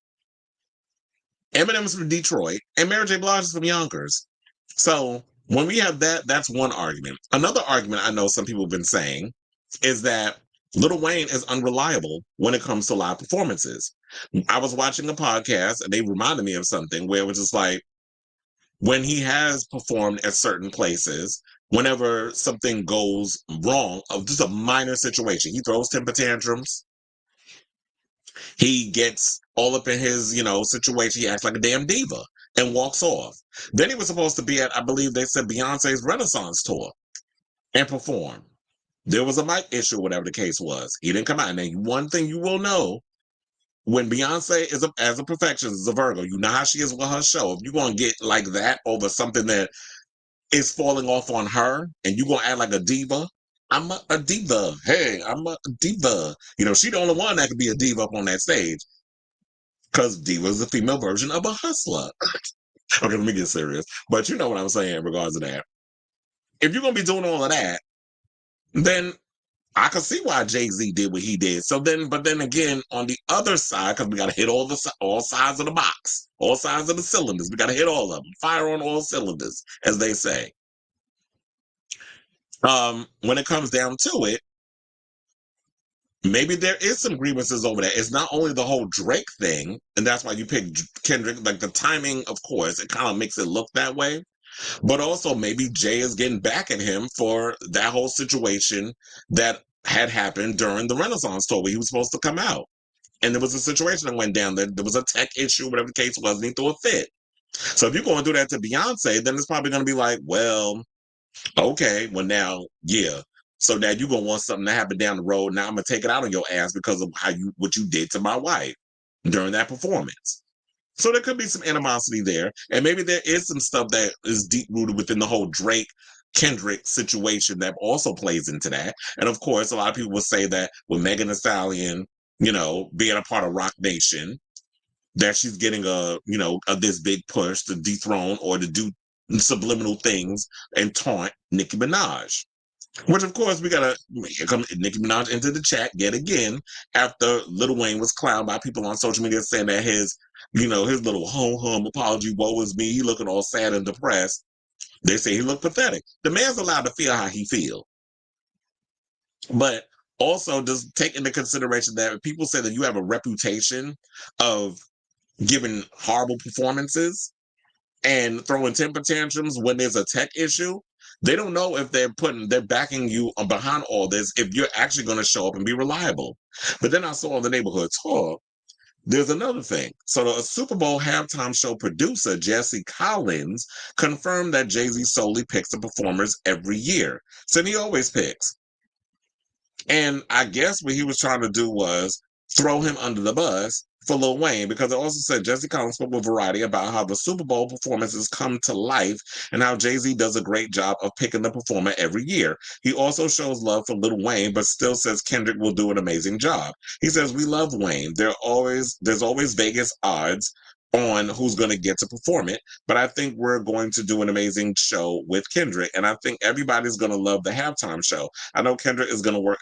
Eminem's from Detroit, and Mary J. Blige is from Yonkers. So when we have that, that's one argument. Another argument I know some people have been saying is that Lil Wayne is unreliable when it comes to live performances. I was watching a podcast and they reminded me of something where it was just like, when he has performed at certain places, whenever something goes wrong, of just a minor situation, he throws temper tantrums. He gets all up in his, situation. He acts like a damn diva and walks off. Then he was supposed to be at, I believe they said, Beyonce's Renaissance tour and perform. There was a mic issue, whatever the case was. He didn't come out. And then one thing you will know, when Beyonce is as a perfectionist, is a Virgo, you know how she is with her show. If you're going to get like that over something that is falling off on her and you're going to act like a diva, I'm a diva. Hey, I'm a diva. She the only one that could be a diva up on that stage because diva is the female version of a hustler. Okay, let me get serious. But you know what I'm saying in regards to that. If you're going to be doing all of that, then I can see why Jay-Z did what he did. But then again, on the other side, because we got to hit all sides of the box, all sides of the cylinders. We got to hit all of them. Fire on all cylinders, as they say. When it comes down to it, maybe there is some grievances over that. It's not only the whole Drake thing, and that's why you picked Kendrick. Like the timing, of course, it kind of makes it look that way. But also maybe Jay is getting back at him for that whole situation that had happened during the Renaissance tour where he was supposed to come out. And there was a situation that went down. There was a tech issue, whatever the case was, and he threw a fit. So if you're going to do that to Beyonce, then it's probably going to be like, well, okay, well now, yeah. So now you're going to want something to happen down the road. Now I'm going to take it out on your ass because of what you did to my wife during that performance. So there could be some animosity there. And maybe there is some stuff that is deep-rooted within the whole Drake-Kendrick situation that also plays into that. And of course, a lot of people will say that with Megan Thee Stallion, being a part of Rock Nation, that she's getting this big push to dethrone or to do subliminal things and taunt Nicki Minaj. Which, of course, here comes Nicki Minaj into the chat yet again after Lil Wayne was clowned by people on social media saying that his little hum apology, woe is me, he looking all sad and depressed. They say he looked pathetic. The man's allowed to feel how he feels. But also just take into consideration that people say that you have a reputation of giving horrible performances and throwing temper tantrums when there's a tech issue. They don't know if they're backing you behind all this, if you're actually going to show up and be reliable. But then I saw on the neighborhood tour, there's another thing. So the Super Bowl halftime show producer, Jesse Collins, confirmed that Jay-Z solely picks the performers every year. So he always picks. And I guess what he was trying to do was throw him under the bus for Lil Wayne, because it also said Jesse Collins spoke with Variety about how the Super Bowl performances come to life and how Jay-Z does a great job of picking the performer every year. He also shows love for Lil Wayne, but still says Kendrick will do an amazing job. He says, we love Wayne. There's always Vegas odds on who's going to get to perform it, but I think we're going to do an amazing show with Kendrick, and I think everybody's going to love the halftime show. I know Kendrick is going to work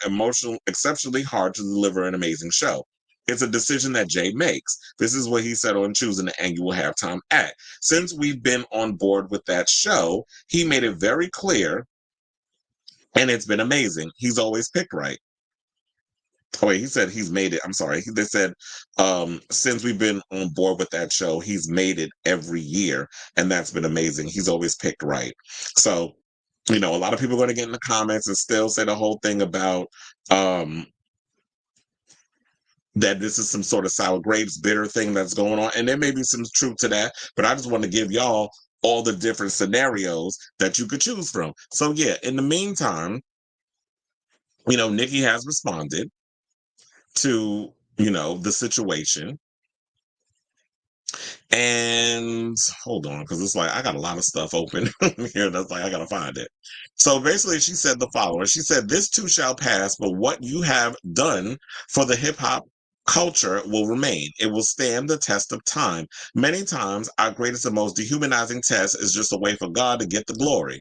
exceptionally hard to deliver an amazing show. It's a decision that Jay makes. This is what he said on choosing the annual halftime act. Since we've been on board with that show, he made it very clear, and it's been amazing. He's always picked right. Oh, wait, he said he's made it. I'm sorry. They said since we've been on board with that show, he's made it every year, and that's been amazing. He's always picked right. So, a lot of people are going to get in the comments and still say the whole thing about that this is some sort of sour grapes, bitter thing that's going on. And there may be some truth to that, but I just want to give y'all all the different scenarios that you could choose from. So yeah, in the meantime, Nicki has responded to, the situation. And hold on, because it's like I got a lot of stuff open here that's like I gotta find it. So basically, she said the following. She said, "This too shall pass, but what you have done for the hip hop culture will remain. It will stand the test of time. Many times, our greatest and most dehumanizing test is just a way for God to get the glory.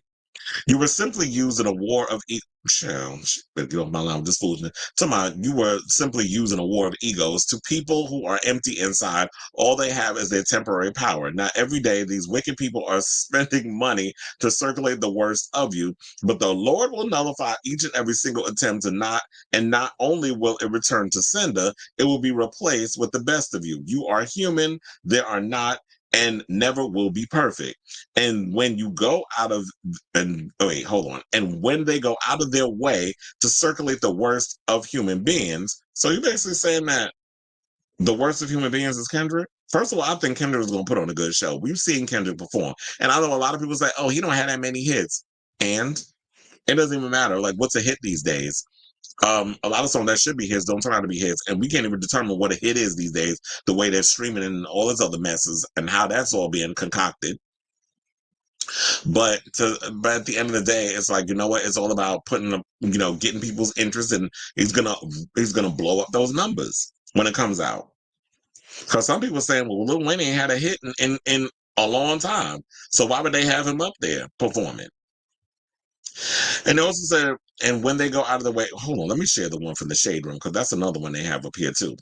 You were simply used in a war of this foolishness. You were simply using a war of egos to people who are empty inside. All they have is their temporary power. Now, every day, these wicked people are spending money to circulate the worst of you, but the Lord will nullify each and every single attempt and not only will it return to sender, it will be replaced with the best of you. You are human. There are not and never will be perfect. And when you go out of, and when they go out of their way to circulate the worst of human beings, so you're basically saying that the worst of human beings is Kendrick. First of all, I think Kendrick is going to put on a good show. We've seen Kendrick perform. And I know a lot of people say, oh, he don't have that many hits. And it doesn't even matter. Like, what's a hit these days? A lot of songs that should be hits don't turn out to be hits. And we can't even determine what a hit is these days, the way they're streaming and all this other messes and how that's all being concocted. But at the end of the day, it's like, you know what? It's all about getting people's interest, and he's gonna blow up those numbers when it comes out. Because some people are saying, well, Lil Wayne ain't had a hit in a long time, so why would they have him up there performing? And they also said, and when they go out of the way, hold on, let me share the one from the Shade Room, because that's another one they have up here too.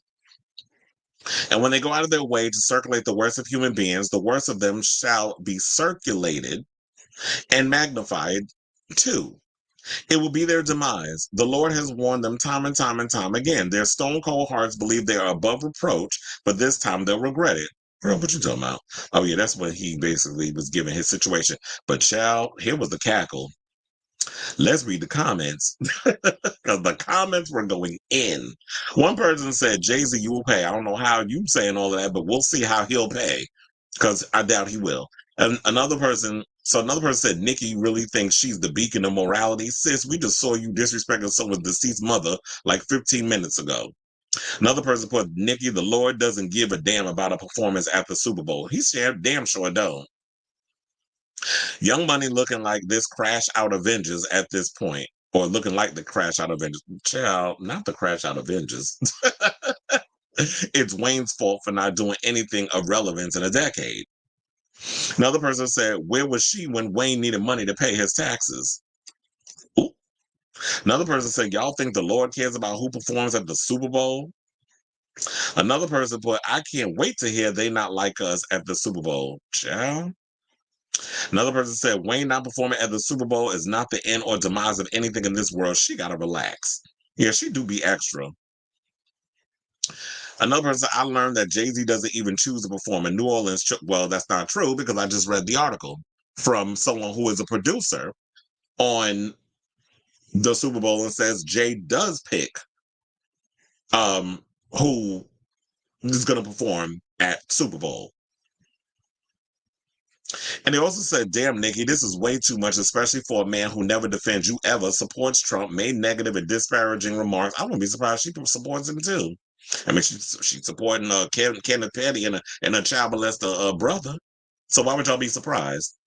And when they go out of their way to circulate the worst of human beings, the worst of them shall be circulated and magnified too. It will be their demise. The Lord has warned them time and time and time again. Their stone cold hearts believe they are above reproach, but this time they'll regret it. Girl, what you talking about? Oh yeah, that's when he basically was giving his situation. But child, here was the cackle. Let's read the comments, because the comments were going in. One person said, Jay-Z, you will pay. I don't know how you saying all of that, but we'll see how he'll pay, because I doubt he will. And another person said, Nicki really thinks she's the beacon of morality. Sis, we just saw you disrespecting someone's deceased mother like 15 minutes ago. Another person put, Nicki, the Lord doesn't give a damn about a performance at the Super Bowl. He said, damn sure don't. Young Money looking like this crash out Avengers at this point, or looking like the crash out Avengers. Child, not the crash out Avengers. It's Wayne's fault for not doing anything of relevance in a decade. Another person said, where was she when Wayne needed money to pay his taxes? Ooh. Another person said, y'all think the Lord cares about who performs at the Super Bowl? Another person put, I can't wait to hear they not like us at the Super Bowl. Child. Another person said, Wayne not performing at the Super Bowl is not the end or demise of anything in this world. She got to relax. Yeah, she do be extra. Another person said, I learned that Jay-Z doesn't even choose to perform in New Orleans. Well, that's not true, because I just read the article from someone who is a producer on the Super Bowl and says Jay does pick who is going to perform at Super Bowl. And they also said, damn, Nicki, this is way too much, especially for a man who never defends you ever, supports Trump, made negative and disparaging remarks. I wouldn't be surprised she supports him too. I mean, she's supporting Kenneth Petty and a child molester brother. So why would y'all be surprised?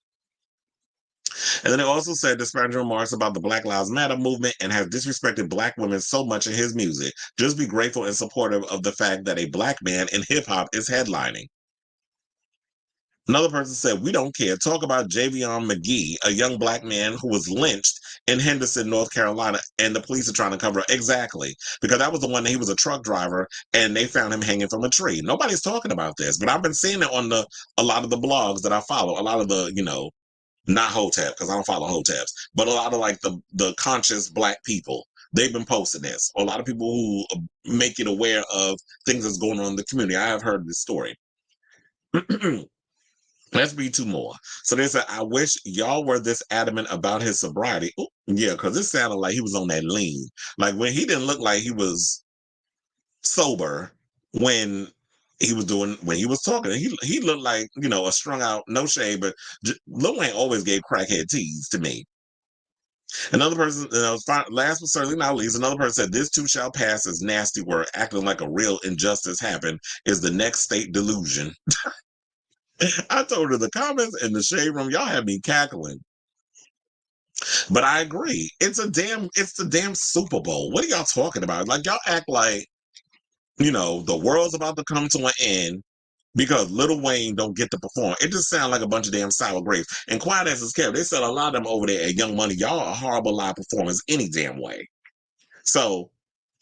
And then they also said disparaging remarks about the Black Lives Matter movement and has disrespected Black women so much in his music. Just be grateful and supportive of the fact that a Black man in hip-hop is headlining. Another person said, we don't care. Talk about Javion McGee, a young Black man who was lynched in Henderson, North Carolina, and the police are trying to cover it. Exactly. Because that was the one that he was a truck driver, and they found him hanging from a tree. Nobody's talking about this, but I've been seeing it on a lot of the blogs that I follow, a lot of the, not Hotep, because I don't follow Hoteps, but a lot of like the conscious Black people. They've been posting this. A lot of people who make it aware of things that's going on in the community. I have heard this story. Let's read two more. So they said, I wish y'all were this adamant about his sobriety. Ooh, yeah, because it sounded like he was on that lean. Like when he didn't look like he was sober when he was talking. He looked like, a strung out, no shade, but Lil Wayne always gave crackhead tease to me. Another person, last but certainly not least, another person said, this too shall pass as nasty word, acting like a real injustice happened is the next state delusion. I told her the comments in the Shade Room, y'all have me cackling. But I agree. It's the damn Super Bowl. What are y'all talking about? Like, y'all act like, the world's about to come to an end because Lil Wayne don't get to perform. It just sounds like a bunch of damn sour grapes. And quiet as it's kept, they said a lot of them over there at Young Money, y'all are horrible live performers any damn way. So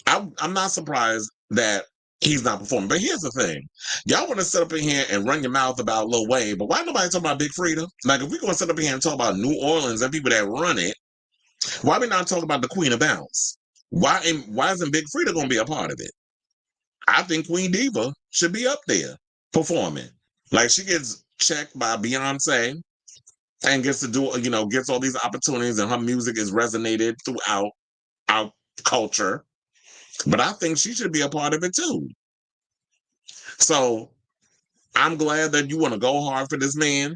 I'm not surprised that he's not performing. But here's the thing. Y'all want to sit up in here and run your mouth about Lil Wayne, but why nobody talking about Big Freedia? Like, if we're going to sit up in here and talk about New Orleans and people that run it, why we not talking about the Queen of Bounce? Why isn't Big Freedia going to be a part of it? I think Queen Diva should be up there performing. Like, she gets checked by Beyonce and gets to do, gets all these opportunities, and her music is resonated throughout our culture. But I think she should be a part of it too. So I'm glad that you want to go hard for this man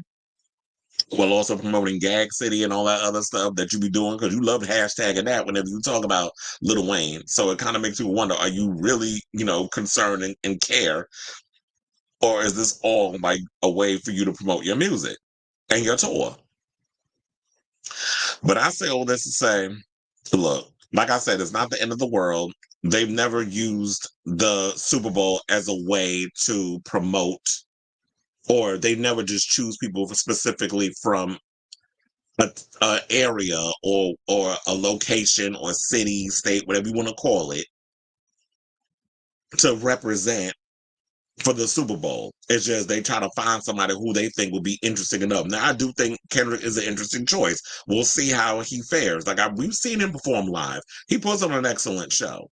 while also promoting Gag City and all that other stuff that you be doing, because you love hashtagging that whenever you talk about Lil Wayne. So it kind of makes you wonder, are you really, concerned and care? Or is this all like a way for you to promote your music and your tour? But I say all this to say, look, like I said, it's not the end of the world. They've never used the Super Bowl as a way to promote, or they never just choose people specifically from a area or a location or city, state, whatever you want to call it, to represent for the Super Bowl. It's just they try to find somebody who they think will be interesting enough. Now, I do think Kendrick is an interesting choice. We'll see how he fares. Like we've seen him perform live. He puts on an excellent show.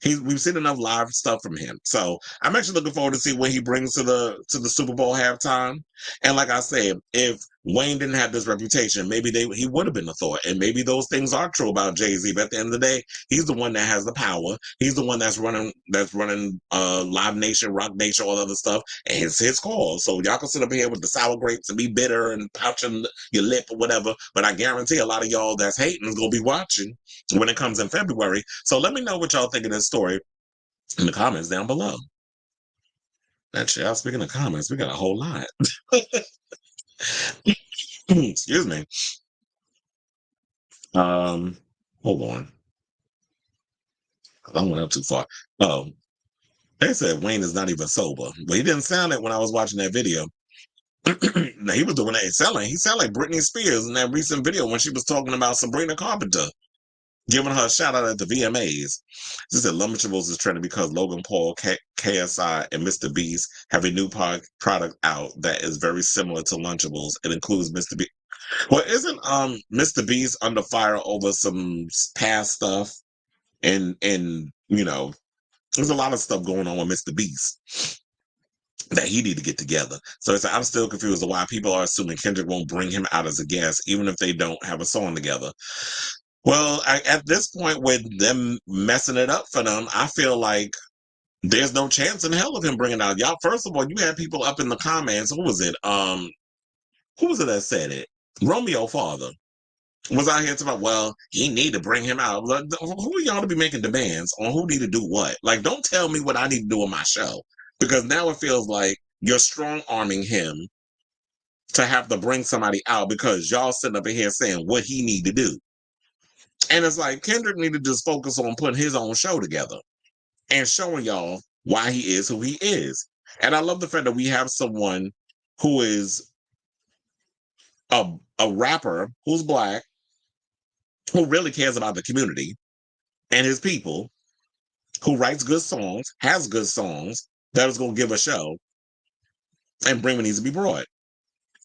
We've seen enough live stuff from him, so I'm actually looking forward to see what he brings to the Super Bowl halftime. And like I said, if Wayne didn't have this reputation, maybe he would have been a thought, and maybe those things are true about Jay-Z. But at the end of the day, he's the one that has the power. He's the one that's running Live Nation, Rock Nation, all other stuff, and it's his call. So y'all can sit up here with the sour grapes and be bitter and pouching your lip or whatever. But I guarantee a lot of y'all that's hating is gonna be watching when it comes in February. So let me know what y'all think of this story in the comments down below. Actually, y'all, speaking of comments, we got a whole lot. Excuse me. Hold on. I went up too far. Oh, they said Wayne is not even sober. But he didn't sound it when I was watching that video. Now, he was doing that selling. He sounded like Britney Spears in that recent video when she was talking about Sabrina Carpenter, giving her a shout out at the VMAs. She said Lunchables is trending because Logan Paul, KSI, and Mr. Beast have a new product out that is very similar to Lunchables. It includes Mr. Beast. Well, isn't Mr. Beast under fire over some past stuff? And there's a lot of stuff going on with Mr. Beast that he need to get together. So I'm still confused of why people are assuming Kendrick won't bring him out as a guest, even if they don't have a song together. Well, at this point, with them messing it up for them, I feel like there's no chance in hell of him bringing out y'all. First of all, you had people up in the comments. Who was it? Who was it that said it? Romeo Father was out here talking about, well, he need to bring him out. Like, who are y'all to be making demands on who need to do what? Like, don't tell me what I need to do on my show, because now it feels like you're strong arming him to have to bring somebody out because y'all sitting up in here saying what he need to do. And it's like Kendrick need to just focus on putting his own show together and showing y'all why he is who he is. And I love the fact that we have someone who is a rapper who's Black, who really cares about the community and his people, who writes good songs, has good songs, that is going to give a show and bring what needs to be brought.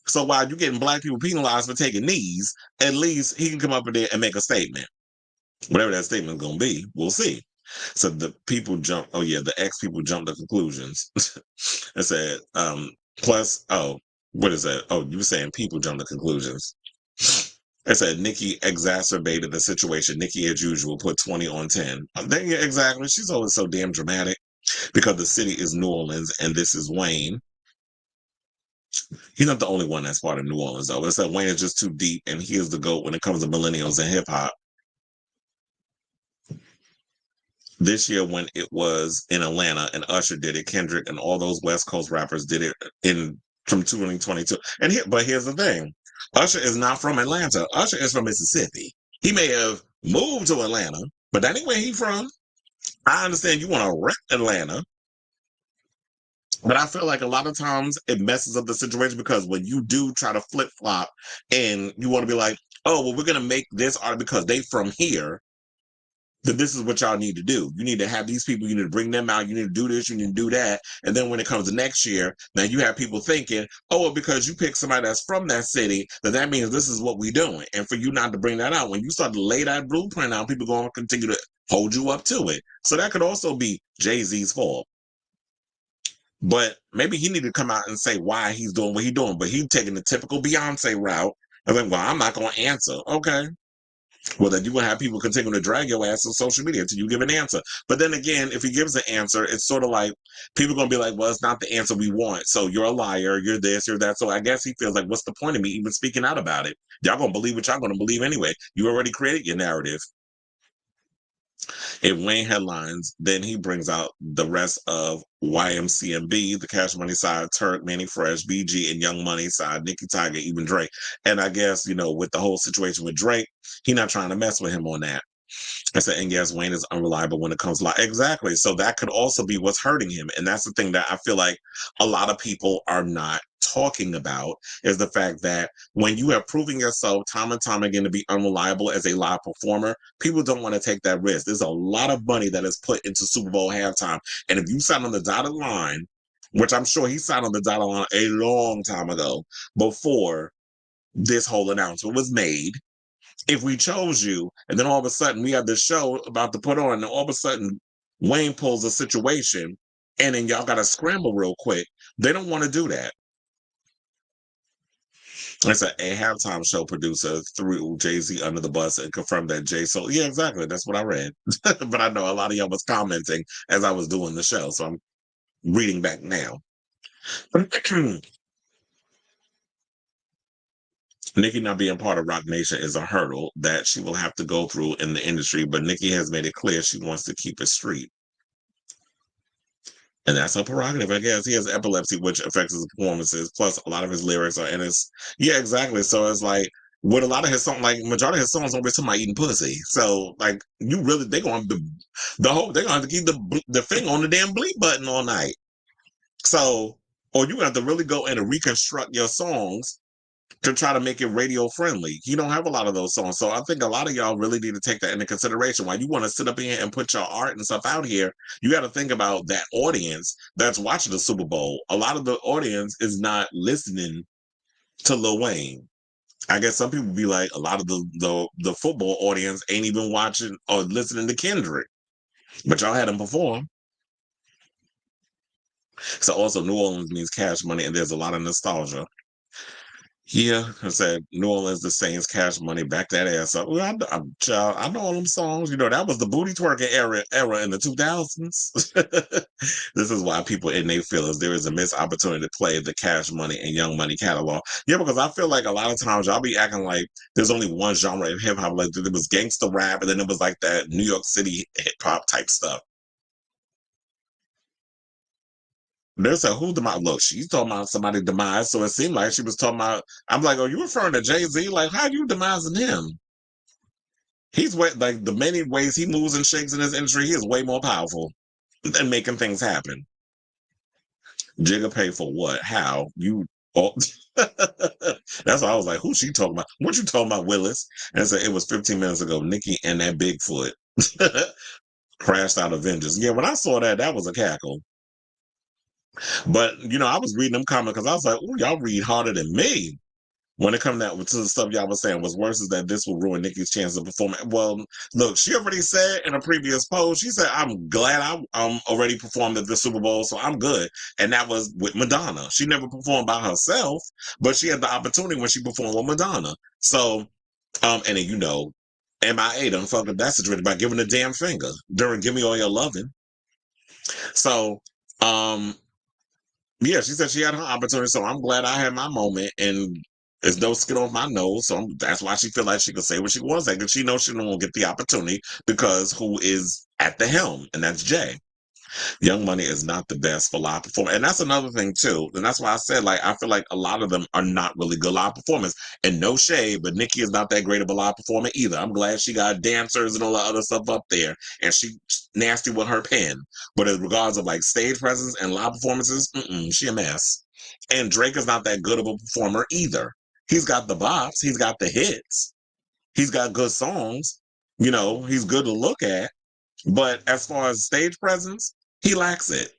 So while you're getting Black people penalized for taking knees, at least he can come up in there and make a statement. Whatever that statement is going to be, we'll see. So the people jump, the ex people jumped to conclusions. It said, what is that? Oh, you were saying people jump to conclusions. It said Nicki exacerbated the situation. Nicki, as usual, put 20 on 10. Exactly. She's always so damn dramatic because the city is New Orleans and this is Wayne. He's not the only one that's part of New Orleans, though. It's that Wayne is just too deep and he is the GOAT when it comes to millennials and hip hop. This year, when it was in Atlanta and Usher did it, Kendrick and all those West Coast rappers did it from 2022. But here's the thing. Usher is not from Atlanta. Usher is from Mississippi. He may have moved to Atlanta, but anywhere he's from, I understand you want to rep Atlanta. But I feel like a lot of times it messes up the situation because when you do try to flip-flop and you want to be like, oh, well, we're going to make this art because they from here, then this is what y'all need to do. You need to have these people, you need to bring them out, you need to do this, you need to do that. And then when it comes to next year, now you have people thinking, oh, well, because you pick somebody that's from that city, that means this is what we're doing. And for you not to bring that out, when you start to lay that blueprint out, people are going to continue to hold you up to it. So that could also be Jay-Z's fault. But maybe he need to come out and say why he's doing what he's doing. But he's taking the typical Beyonce route. I think, well, I'm not going to answer. Okay. Well, then you will have people continue to drag your ass on social media until you give an answer. But then again, if he gives an answer, it's sort of like people going to be like, well, it's not the answer we want. So you're a liar. You're this, you're that. So I guess he feels like, what's the point of me even speaking out about it? Y'all going to believe what y'all going to believe anyway. You already created your narrative. If Wayne headlines, then he brings out the rest of YMCMB, the Cash Money side, Turk, Manny Fresh, BG, and Young Money side, Nicki, Tiger, even Drake. And I guess, with the whole situation with Drake, he not trying to mess with him on that. I said, and yes, Wayne is unreliable when it comes to exactly. So that could also be what's hurting him. And that's the thing that I feel like a lot of people are not talking about, is the fact that when you have proven yourself time and time again to be unreliable as a live performer, people don't want to take that risk. There's a lot of money that is put into Super Bowl halftime. And if you sign on the dotted line, which I'm sure he signed on the dotted line a long time ago, before this whole announcement was made, if we chose you, and then all of a sudden we have this show about to put on, and all of a sudden Wayne pulls a situation, and then y'all got to scramble real quick, they don't want to do that. It's a halftime show producer threw Jay-Z under the bus and confirmed that Jay sold. Yeah, exactly. That's what I read. But I know a lot of y'all was commenting as I was doing the show, so I'm reading back now. Nicki not being part of Roc Nation is a hurdle that she will have to go through in the industry, but Nicki has made it clear she wants to keep it street. And that's her prerogative, I guess. He has epilepsy, which affects his performances. Plus, a lot of his lyrics are in his... Yeah, exactly. So it's like, with a lot of his songs, majority of his songs don't be talking about eating pussy. So, you really... They're going to have to keep the finger on the damn bleep button all night. So, or you have to really go in and reconstruct your songs to try to make it radio friendly. You don't have a lot of those songs. So I think a lot of y'all really need to take that into consideration. While you want to sit up here and put your art and stuff out here, you got to think about that audience that's watching the Super Bowl. A lot of the audience is not listening to Lil Wayne. I guess some people be like, a lot of the football audience ain't even watching or listening to Kendrick. But y'all had him perform. So also New Orleans means cash money, and there's a lot of nostalgia. Yeah, I said New Orleans, the Saints, Cash Money, back that ass up. Well, I know all them songs. That was the booty twerking era in the 2000s. This is why people in their feelings, there is a missed opportunity to play the Cash Money and Young Money catalog. Yeah, because I feel like a lot of times y'all be acting like there's only one genre of hip hop. Like there was gangster rap, and then it was like that New York City hip hop type stuff. There's a who demise. Look, she's talking about somebody's demise, so it seemed like she was talking about. I'm like, are you referring to Jay-Z? Like, how are you demising him? He's like the many ways he moves and shakes in this industry. He is way more powerful than making things happen. Jigga pay for what? How? You? Oh. That's why I was like, who's she talking about? What you talking about, Willis? And so it was 15 minutes ago. Nicki and that Bigfoot crashed out Avengers. Yeah, when I saw that, that was a cackle. But I was reading them comments because I was like, "Oh, y'all read harder than me." When it comes to the stuff y'all was saying, what's worse is that this will ruin Nicki's chance of performing. Well, look, she already said in a previous post, she said, "I'm glad I'm already performed at the Super Bowl, so I'm good." And that was with Madonna. She never performed by herself, but she had the opportunity when she performed with Madonna. So, and then MIA done fucked up that situation by giving a damn finger during "Give Me All Your Lovin'." So, yeah, she said she had her opportunity, so I'm glad I had my moment, and there's no skin off my nose, so that's why she feel like she could say what she wants, because she knows she don't get the opportunity because who is at the helm, and that's Jay. Young Money is not the best for live performance. And that's another thing too. And that's why I said, I feel like a lot of them are not really good live performers. And no shade, but Nicki is not that great of a live performer either. I'm glad she got dancers and all that other stuff up there. And she nasty with her pen. But in regards of stage presence and live performances, she a mess. And Drake is not that good of a performer either. He's got the bops. He's got the hits. He's got good songs. He's good to look at. But as far as stage presence, he lacks it.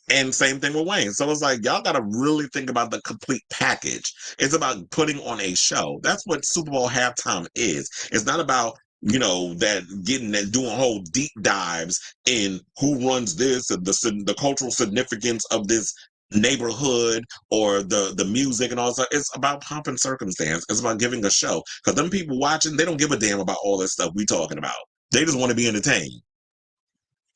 And same thing with Wayne. So it's like, y'all got to really think about the complete package. It's about putting on a show. That's what Super Bowl halftime is. It's not about, doing whole deep dives in who runs this and the cultural significance of this. neighborhood or the music and all that. It's about pomp and circumstance. It's about giving a show. Because them people watching, they don't give a damn about all this stuff we talking about. They just want to be entertained.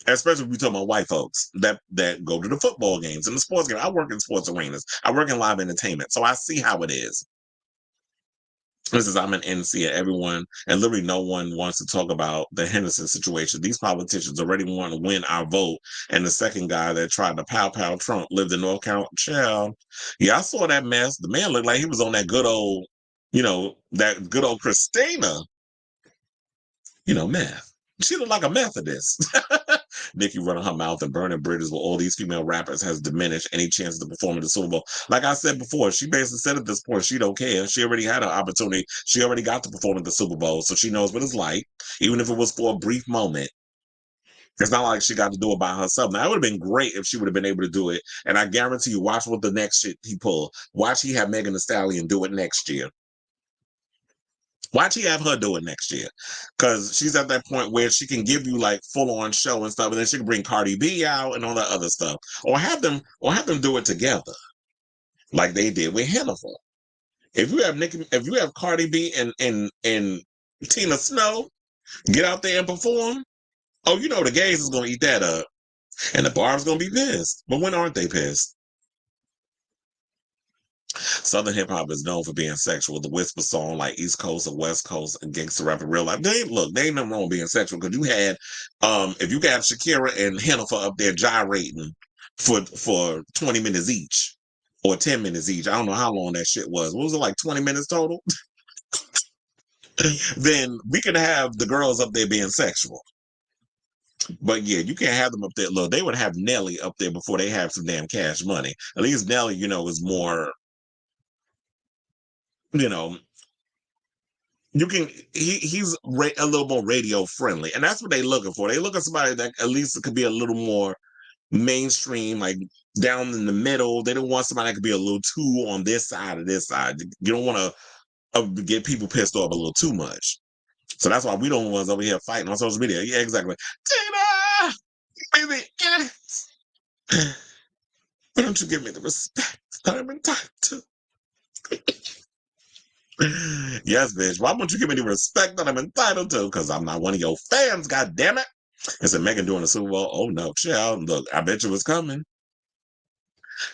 Especially if we talk about white folks that go to the football games and the sports games. I work in sports arenas. I work in live entertainment. So I see how it is. This is I'm an NC and everyone, and literally no one wants to talk about the Henderson situation. These politicians already want to win our vote. And the second guy that tried to pow Trump lived in North Carolina. Child. Yeah, I saw that mess. The man looked like he was on that good old, that good old Christina, meth. She looked like a Methodist. Nicki running her mouth and burning bridges with all these female rappers has diminished any chance to perform in the Super Bowl. Like I said before, she basically said at this point she don't care. She already had her opportunity. She already got to perform at the Super Bowl, so she knows what it's like, even if it was for a brief moment. It's not like she got to do it by herself. Now, it would have been great if she would have been able to do it, and I guarantee you, watch what the next shit he pull. Watch he have Megan Thee Stallion do it next year. Why'd she have her do it next year? Because she's at that point where she can give you like full-on show and stuff, and then she can bring Cardi B out and all that other stuff, or have them do it together, like they did with Hennifer. If you have Cardi B and Tina Snow get out there and perform, the gays is gonna eat that up, and the bar's gonna be pissed. But when aren't they pissed? Southern hip hop is known for being sexual. The whisper song, like East Coast or West Coast, and gangster rap in real life. They ain't nothing wrong with being sexual, because you had, if you got Shakira and Hennifer up there gyrating for 20 minutes each or 10 minutes each. I don't know how long that shit was. What was it, like 20 minutes total? Then we can have the girls up there being sexual. But yeah, you can't have them up there. Look, they would have Nelly up there before they have some damn cash money. At least Nelly, is more. He's a little more radio friendly, and that's what they're looking for. They look at somebody that at least could be a little more mainstream, like down in the middle. They don't want somebody that could be a little too on this side or this side. You don't want to get people pissed off a little too much. So that's why we don't ones over here fighting on social media. Yeah, exactly. Tina, baby, yes. Why don't you give me the respect that I'm entitled to? Yes, bitch. Why won't you give me the respect that I'm entitled to? Because I'm not one of your fans, God damn it. I said, Megan doing the Super Bowl. Oh, no, child. Look, I bet you it was coming.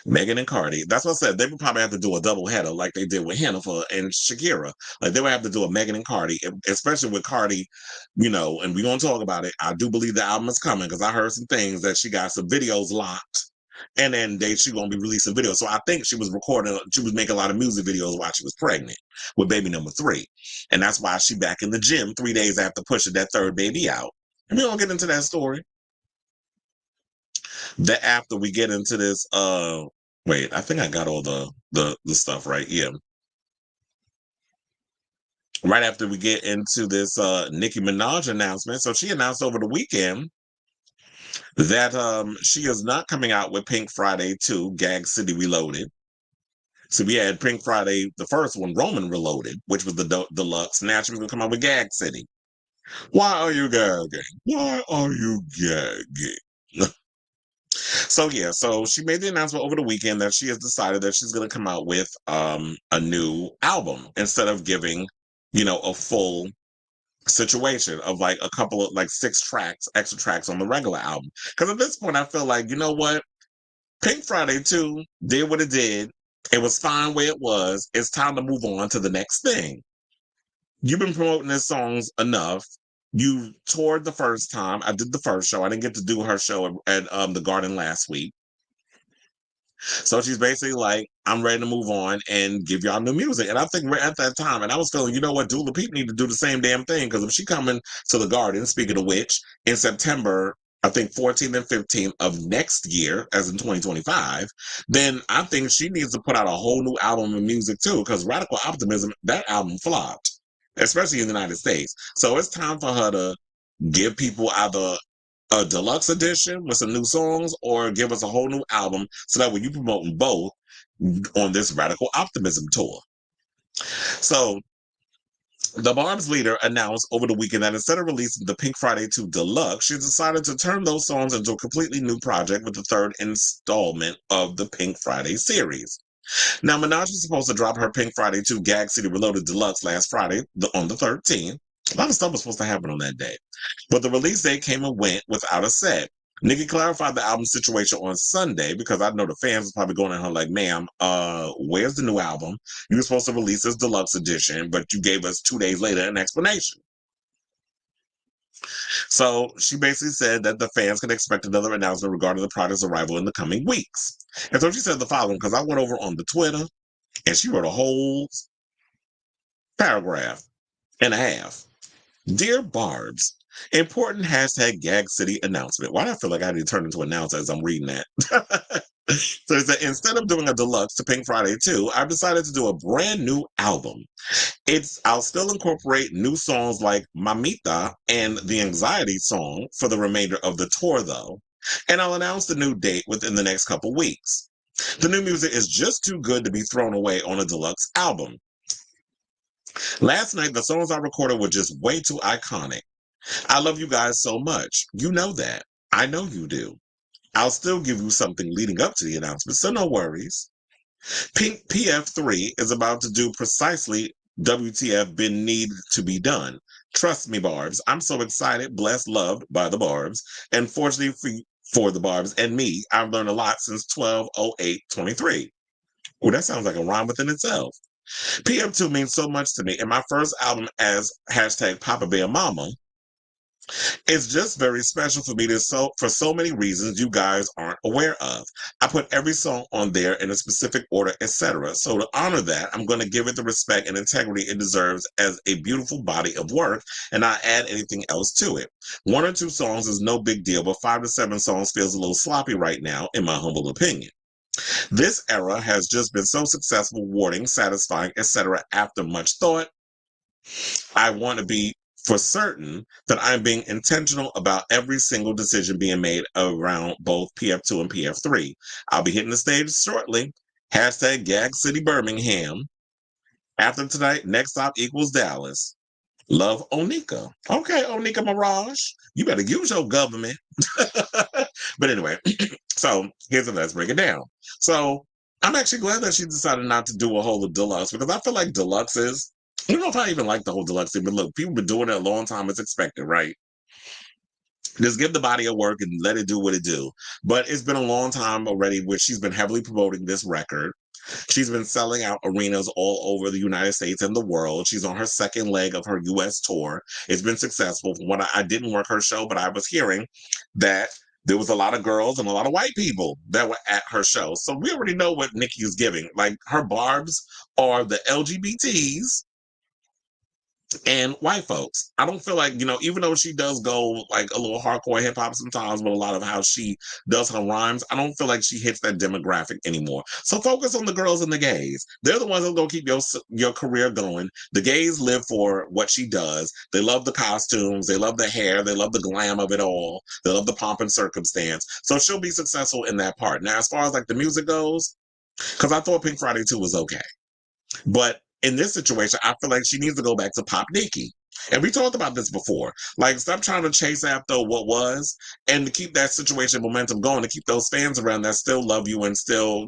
Megan and Cardi. That's what I said. They would probably have to do a double header like they did with Hennifer and Shakira. Like, they would have to do a Megan and Cardi, especially with Cardi, and we're going to talk about it. I do believe the album is coming, because I heard some things that she got some videos locked. And then she gonna be releasing videos. So I think she was making a lot of music videos while she was pregnant with baby number 3. And that's why she back in the gym 3 days after pushing that third baby out. And we don't get into that story. After we get into this, wait, I think I got all the stuff right. Yeah. Right after we get into this Nicki Minaj announcement. So she announced over the weekend that she is not coming out with Pink Friday 2, Gag City Reloaded. So we had Pink Friday, the first one, Roman Reloaded, which was the deluxe. Now she's going to come out with Gag City. Why are you gagging? Why are you gagging? So she made the announcement over the weekend that she has decided that she's going to come out with a new album instead of giving, a full situation of like a couple of like 6 extra tracks on the regular album. Because at this point, I feel like, you know what? Pink Friday 2 did what it did. It was fine where it was. It's time to move on to the next thing. You've been promoting these songs enough. You toured the first time. I did the first show. I didn't get to do her show at the Garden last week. So she's basically like, I'm ready to move on and give y'all new music. And I think we're at that time. And I was feeling, you know what, Dula Peep need to do the same damn thing. Because if she coming to the Garden, speaking of which, in September, I think 14th and 15th of next year, as in 2025, then I think she needs to put out a whole new album of music too. Because Radical Optimism, that album flopped, especially in the United States. So it's time for her to give people either a deluxe edition with some new songs, or give us a whole new album, so that when you promoting both on this Radical Optimism tour. So The Barb's leader announced over the weekend that instead of releasing the Pink Friday 2 Deluxe, she decided to turn those songs into a completely new project with the third installment of the Pink Friday series. Now, Minaj was supposed to drop her Pink Friday 2 Gag City Reloaded Deluxe last Friday on the 13th. A lot of stuff was supposed to happen on that day. But the release date came and went without a set. Nicki clarified the album situation on Sunday because I know the fans was probably going at her like, ma'am, where's the new album? You were supposed to release this deluxe edition, but you gave us 2 days later an explanation. So she basically said that the fans can expect another announcement regarding the product's arrival in the coming weeks. And so she said the following, because I went over on the Twitter and she wrote a whole paragraph and a half. Dear Barbs, important hashtag Gag City announcement. Why do I feel like I need to turn into announcer as I'm reading that? So it said, instead of doing a deluxe to Pink Friday 2, I've decided to do a brand new album. I'll still incorporate new songs like Mamita and the Anxiety song for the remainder of the tour, though. And I'll announce the new date within the next couple weeks. The new music is just too good to be thrown away on a deluxe album. Last night, the songs I recorded were just way too iconic. I love you guys so much. You know that. I know you do. I'll still give you something leading up to the announcement, so no worries. Pink PF3 is about to do precisely WTF been needed to be done. Trust me, Barbs. I'm so excited, blessed, loved by the Barbs. And fortunately for the Barbs and me, I've learned a lot since 12/08/23. Oh, that sounds like a rhyme within itself. PM2 means so much to me, and my first album as hashtag Papa Bear Mama. It's just very special for me for so many reasons you guys aren't aware of. I put every song on there in a specific order, etc. So to honor that, I'm going to give it the respect and integrity it deserves as a beautiful body of work, and not add anything else to it. 1 or 2 songs is no big deal, but 5 to 7 songs feels a little sloppy right now, in my humble opinion. This era has just been so successful, rewarding, satisfying, etc. After much thought, I want to be for certain that I'm being intentional about every single decision being made around both PF2 and PF3. I'll be hitting the stage shortly. Hashtag Gag City Birmingham. After tonight, next stop equals Dallas. Love, Onika. Okay, Onika Mirage. You better use your government. But anyway, so let's break it down. So I'm actually glad that she decided not to do a whole deluxe, because I feel like deluxes, I don't know if I even like the whole deluxe thing, but look, people have been doing it a long time. It's expected, right? Just give the body of work and let it do what it do. But it's been a long time already where she's been heavily promoting this record. She's been selling out arenas all over the United States and the world. She's on her second leg of her U.S. tour. It's been successful. From what I didn't work her show, but I was hearing that there was a lot of girls and a lot of white people that were at her show. So we already know what Nicki is giving. Like, her Barbs are the LGBTs and white folks. I don't feel like, even though she does go like a little hardcore hip hop sometimes with a lot of how she does her rhymes, I don't feel like she hits that demographic anymore. So focus on the girls and the gays. They're the ones that are going to keep your career going. The gays live for what she does. They love the costumes. They love the hair. They love the glam of it all. They love the pomp and circumstance. So she'll be successful in that part. Now, as far as like the music goes, because I thought Pink Friday 2 was okay. But in this situation, I feel like she needs to go back to Pop Nicki. And we talked about this before. Like, stop trying to chase after what was, and to keep that situation momentum going, to keep those fans around that still love you and still,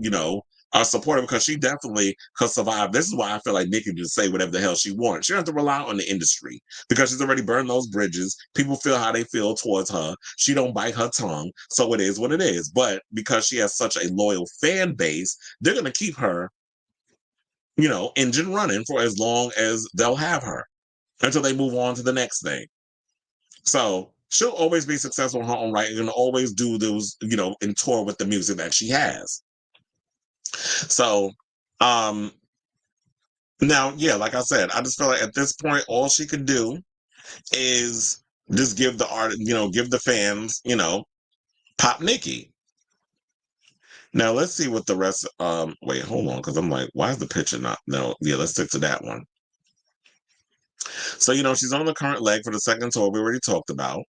are supportive, because she definitely could survive. This is why I feel like Nicki can just say whatever the hell she wants. She doesn't have to rely on the industry, because she's already burned those bridges. People feel how they feel towards her. She don't bite her tongue. So it is what it is. But because she has such a loyal fan base, they're going to keep her engine running for as long as they'll have her, until they move on to the next thing. So she'll always be successful in her own right, and always do those, and tour with the music that she has. So, now, yeah, like I said, I just feel like at this point, all she could do is just give the art, give the fans, Pop Nicki. Now, let's see what the rest, wait, hold on, because I'm like, why is the picture not, no, yeah, let's stick to that one. So, she's on the current leg for the second tour we already talked about.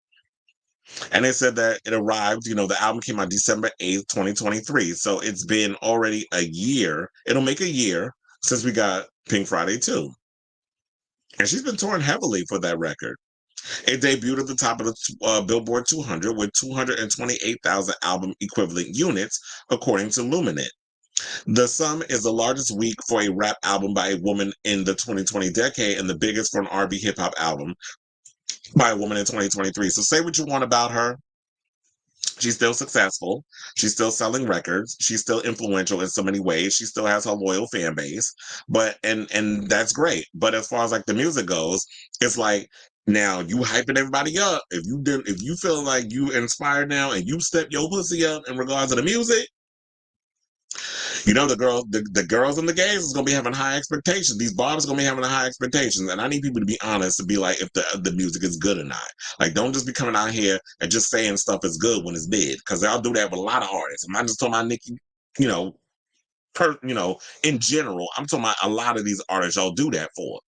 And they said that it arrived, the album came out December 8th, 2023. So it's been already a year. It'll make a year since we got Pink Friday 2. And she's been touring heavily for that record. It debuted at the top of the Billboard 200 with 228,000 album equivalent units, according to Luminate. The sum is the largest week for a rap album by a woman in the 2020 decade and the biggest for an R&B hip hop album by a woman in 2023. So say what you want about her. She's still successful. She's still selling records. She's still influential in so many ways. She still has her loyal fan base. But and that's great. But as far as like the music goes, it's like now you hyping everybody up. If you feel like you inspired now and you step your pussy up in regards to the music, you know the girls and the gays is gonna be having high expectations. These barbs are gonna be having high expectations, and I need people to be honest to be like if the music is good or not. Like, don't just be coming out here and just saying stuff is good when it's bad, because I'll do that with a lot of artists. I'm not just talking about Nicki, you know, in general. I'm talking about a lot of these artists y'all do that for.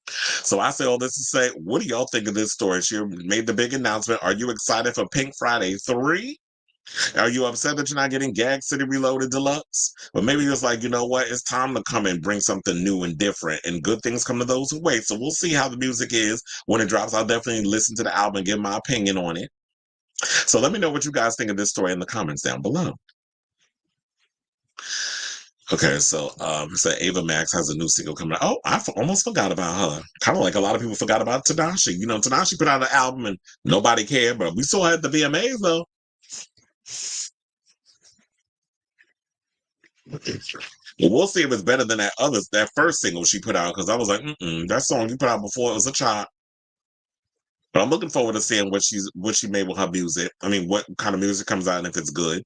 So I say all this to say, what do y'all think of this story? She made the big announcement. Are you excited for Pink Friday 3? Are you upset that you're not getting Gag City Reloaded Deluxe? But maybe it's like, you know what? It's time to come and bring something new and different. And good things come to those who wait. So we'll see how the music is when it drops. I'll definitely listen to the album and give my opinion on it. So let me know what you guys think of this story in the comments down below. Okay, so Ava Max has a new single coming out. Oh, almost forgot about her. Kind of like a lot of people forgot about Tanashi. You know, Tanashi put out an album and nobody cared, but we saw her at the VMAs though. Well, we'll see if it's better than that first single she put out, because I was like, that song you put out before it was a chop. But I'm looking forward to seeing what she made with her music. I mean, what kind of music comes out and if it's good.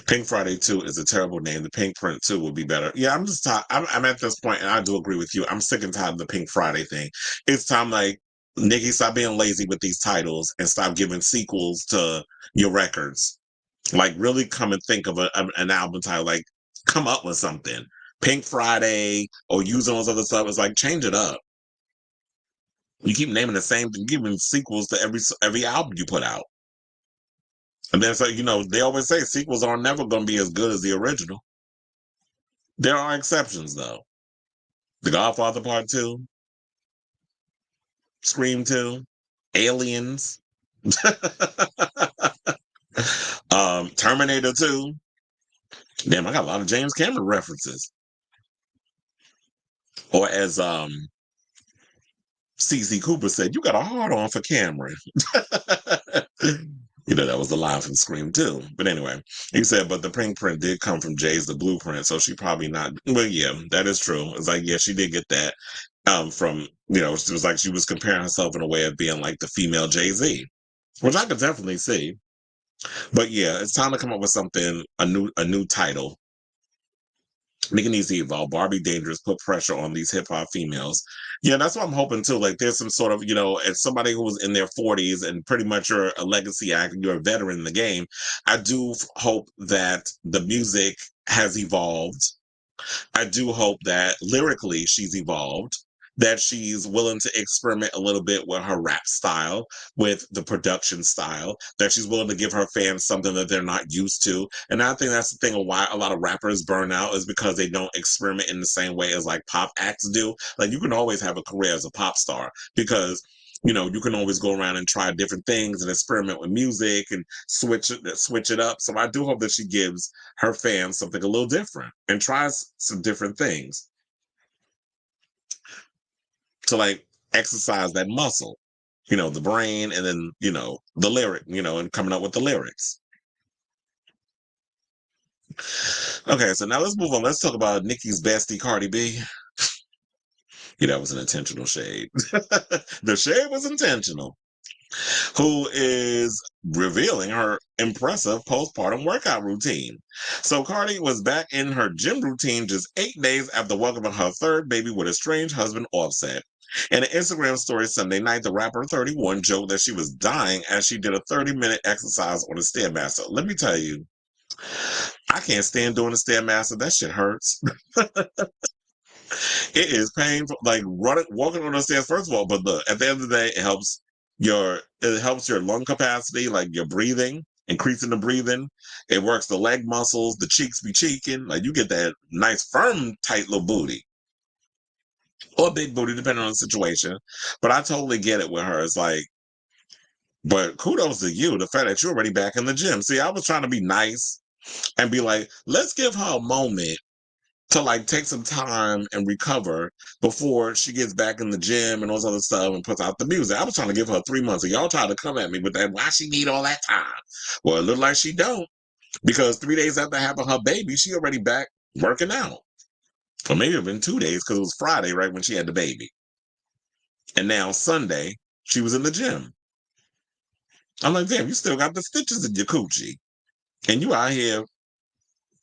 Pink Friday 2 is a terrible name. The Pink Print 2 would be better. Yeah, I'm just tired. I'm at this point, and I do agree with you. I'm sick and tired of the Pink Friday thing. It's time, like, Nicki, stop being lazy with these titles and stop giving sequels to your records. Like, really come and think of an album title. Like, come up with something. Pink Friday or using those other stuff. It's like, change it up. You keep naming the same thing, giving sequels to every album you put out. And then, so, they always say sequels are never going to be as good as the original. There are exceptions, though. The Godfather Part 2, Scream 2, Aliens, Terminator 2. Damn, I got a lot of James Cameron references. Or as C.C. Cooper said, you got a hard-on for Cameron. That was the line from Scream 2. But anyway, he said, but the Pink Print did come from Jay's The Blueprint, so she probably not. Well, yeah, that is true. It's like, yeah, she did get that from, it was like she was comparing herself in a way of being like the female Jay-Z, which I could definitely see. But yeah, it's time to come up with something, a new title. Nicki needs to evolve. Barbie Dangerous put pressure on these hip hop females. Yeah, that's what I'm hoping too. Like, there's some sort of, as somebody who was in their 40s and pretty much you're a legacy act, you're a veteran in the game. I do hope that the music has evolved. I do hope that lyrically she's evolved, that she's willing to experiment a little bit with her rap style, with the production style, that she's willing to give her fans something that they're not used to. And I think that's the thing of why a lot of rappers burn out, is because they don't experiment in the same way as like pop acts do. Like, you can always have a career as a pop star because you can always go around and try different things and experiment with music and switch it up. So I do hope that she gives her fans something a little different and tries some different things to like exercise that muscle, the brain, and then, the lyric, and coming up with the lyrics. Okay, so now let's move on. Let's talk about Nicki's bestie, Cardi B. That was an intentional shade. The shade was intentional. Who is revealing her impressive postpartum workout routine. So Cardi was back in her gym routine just 8 days after welcoming her third baby with a strange husband, Offset. In an Instagram story Sunday night, the rapper 31 joked that she was dying as she did a 30-minute exercise on a Stairmaster. Let me tell you, I can't stand doing a Stairmaster. That shit hurts. It is painful. Like walking on the stairs, first of all, but look, at the end of the day, it helps your lung capacity, like your breathing, increasing the breathing. It works the leg muscles, the cheeks be cheeking. Like, you get that nice, firm, tight little booty. or big booty, depending on the situation. But I totally get it with her. It's like, but kudos to you, the fact that you're already back in the gym. See, I was trying to be nice and be like, let's give her a moment to like take some time and recover before she gets back in the gym and all this other stuff and puts out the music. I was trying to give her 3 months, and y'all tried to come at me with that. Why she need all that time? Well, it looked like she don't, because 3 days after having her baby, she already back working out. Or maybe it been 2 days, because it was Friday, right, when she had the baby. And now Sunday, she was in the gym. I'm like, damn, you still got the stitches in your coochie. And you out here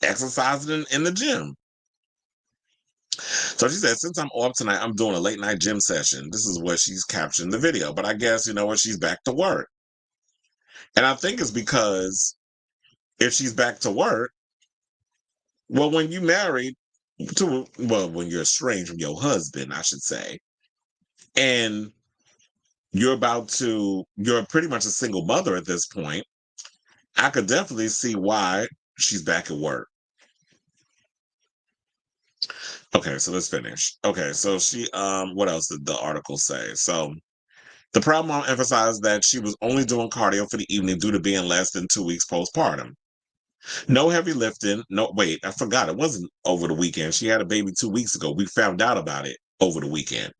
exercising in the gym. So she said, since I'm off tonight, I'm doing a late night gym session. This is what she's captured in the video. But I guess, you know what, she's back to work. And I think it's because if she's back to work, well, when you married to, well, when you're estranged from your husband, I should say, and you're pretty much a single mother at this point, I could definitely see why she's back at work. Okay, so let's finish. Okay, so she, what else did the article say? So the problem I'll emphasize that she was only doing cardio for the evening due to being less than 2 weeks postpartum. No heavy lifting. No, wait, I forgot. It wasn't over the weekend. She had a baby 2 weeks ago. We found out about it over the weekend.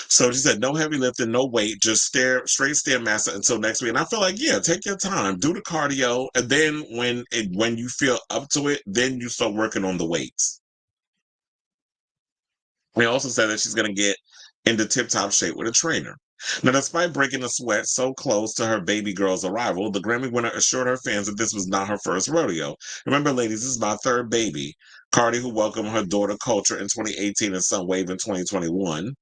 So she said, no heavy lifting, no weight, just straight Stairmaster until next week. And I feel like, yeah, take your time, do the cardio, and then when you feel up to it, then you start working on the weights. They also said that she's going to get into tip-top shape with a trainer. Now, despite breaking a sweat so close to her baby girl's arrival, the Grammy winner assured her fans that this was not her first rodeo. Remember, ladies, this is my third baby. Cardi, who welcomed her daughter Culture in 2018 and son Wave in 2021,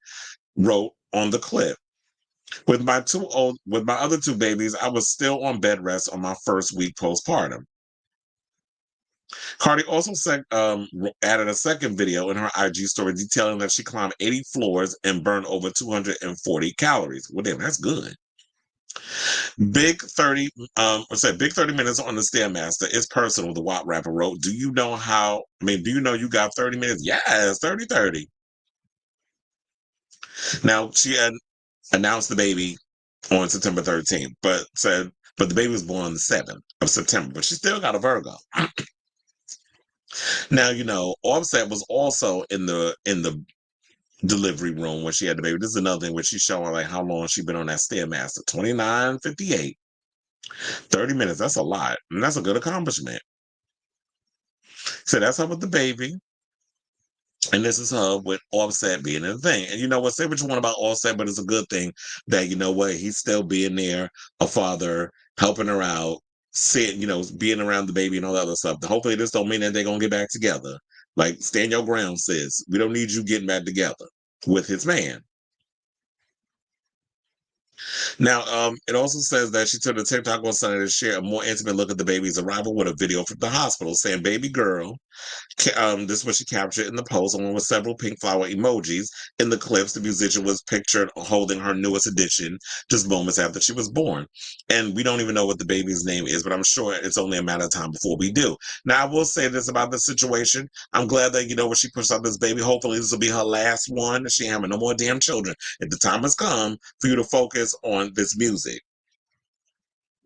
wrote on the clip, with my other two babies, I was still on bed rest on my first week postpartum. Cardi also added a second video in her IG story detailing that she climbed 80 floors and burned over 240 calories. Well, damn, that's good. Big 30 minutes on the Stairmaster is personal, the WAP rapper wrote. Do you know you got 30 minutes? Yes, 30. Now, she had announced the baby on September 13th, but the baby was born on the 7th of September, but she still got a Virgo. Now, Offset was also in the delivery room when she had the baby. This is another thing where she's showing like how long she's been on that Stairmaster. 29:58. 30 minutes, that's a lot. And that's a good accomplishment. So that's her with the baby. And this is her with Offset being in the thing. And you know what? Say what you want about Offset, but it's a good thing that, you know what, he's still being there, a father, helping her out, being around the baby and all that other stuff. Hopefully this don't mean that they're going to get back together. Like, stand your ground, sis. We don't need you getting back together with his man. Now, it also says that she took a TikTok on Sunday to share a more intimate look at the baby's arrival with a video from the hospital saying, baby girl. This is what she captured in the post, along with several pink flower emojis. In the clips, the musician was pictured holding her newest edition just moments after she was born. And we don't even know what the baby's name is, but I'm sure it's only a matter of time before we do. Now, I will say this about this situation. I'm glad that, when she pushed out this baby, hopefully this will be her last one. She ain't having no more damn children. If the time has come for you to focus on this music.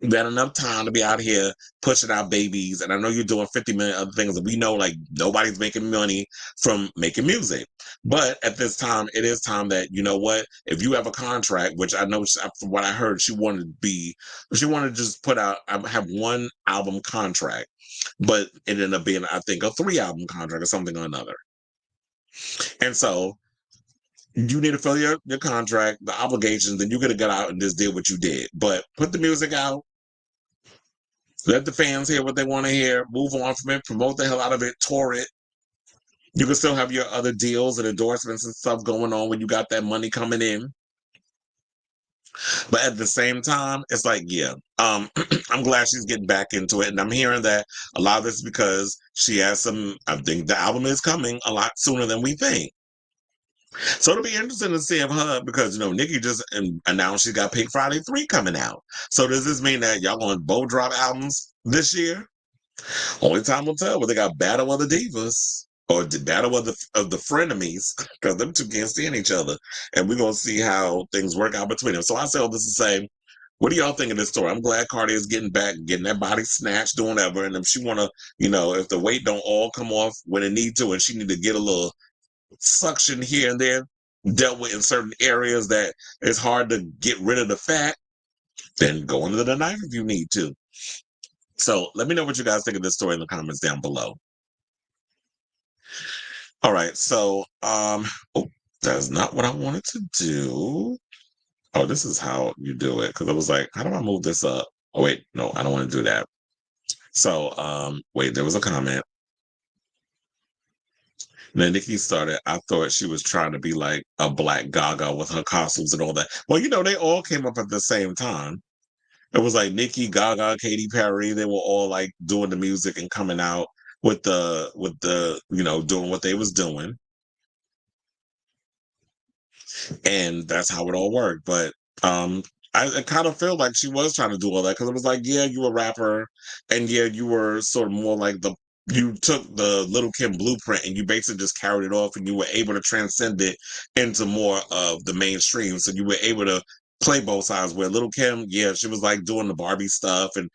You got enough time to be out here pushing out babies. And I know you're doing 50 million other things. And we know like nobody's making money from making music. But at this time, it is time that, you know what, if you have a contract, which I know from what I heard, she wanted to just put out, have one album contract. But it ended up being, I think, a 3-album contract or something or another. And so you need to fill your contract, the obligations, then you're going to get out and just did what you did. But put the music out. Let the fans hear what they want to hear. Move on from it. Promote the hell out of it. Tour it. You can still have your other deals and endorsements and stuff going on when you got that money coming in. But at the same time, it's like, yeah, I'm glad she's getting back into it. And I'm hearing that a lot of this is because she has I think the album is coming a lot sooner than we think. So it'll be interesting to see if because Nicki just announced she got Pink Friday 3 coming out. So does this mean that y'all going to both drop albums this year? Only time will tell. But they got Battle of the Divas. or the battle of the frenemies, because them two can't stand each other, and we're gonna see how things work out between them. So I say all this to say, what do y'all think of this story? I'm glad Cardi is getting back, getting that body snatched, doing whatever, and if she wanna, if the weight don't all come off when it need to, and she need to get a little suction here and there, dealt with in certain areas that it's hard to get rid of the fat, then go under the knife if you need to. So let me know what you guys think of this story in the comments down below. All right, so oh, that's not what I wanted to do. Oh, this is how you do it, because I was like, how do I move this up? Oh wait, no, I don't want to do that. So wait, there was a comment. And then Nicki started, I thought she was trying to be like a Black Gaga with her costumes and all that. Well, they all came up at the same time. It was like Nicki, Gaga, Katy Perry. They were all like doing the music and coming out with the doing what they was doing. And that's how it all worked. But I kind of feel like she was trying to do all that, because it was like, yeah, you were a rapper, and yeah, you were sort of more like you took the Little Kim blueprint and you basically just carried it off, and you were able to transcend it into more of the mainstream. So you were able to play both sides, where Little Kim, yeah, she was like doing the Barbie stuff, and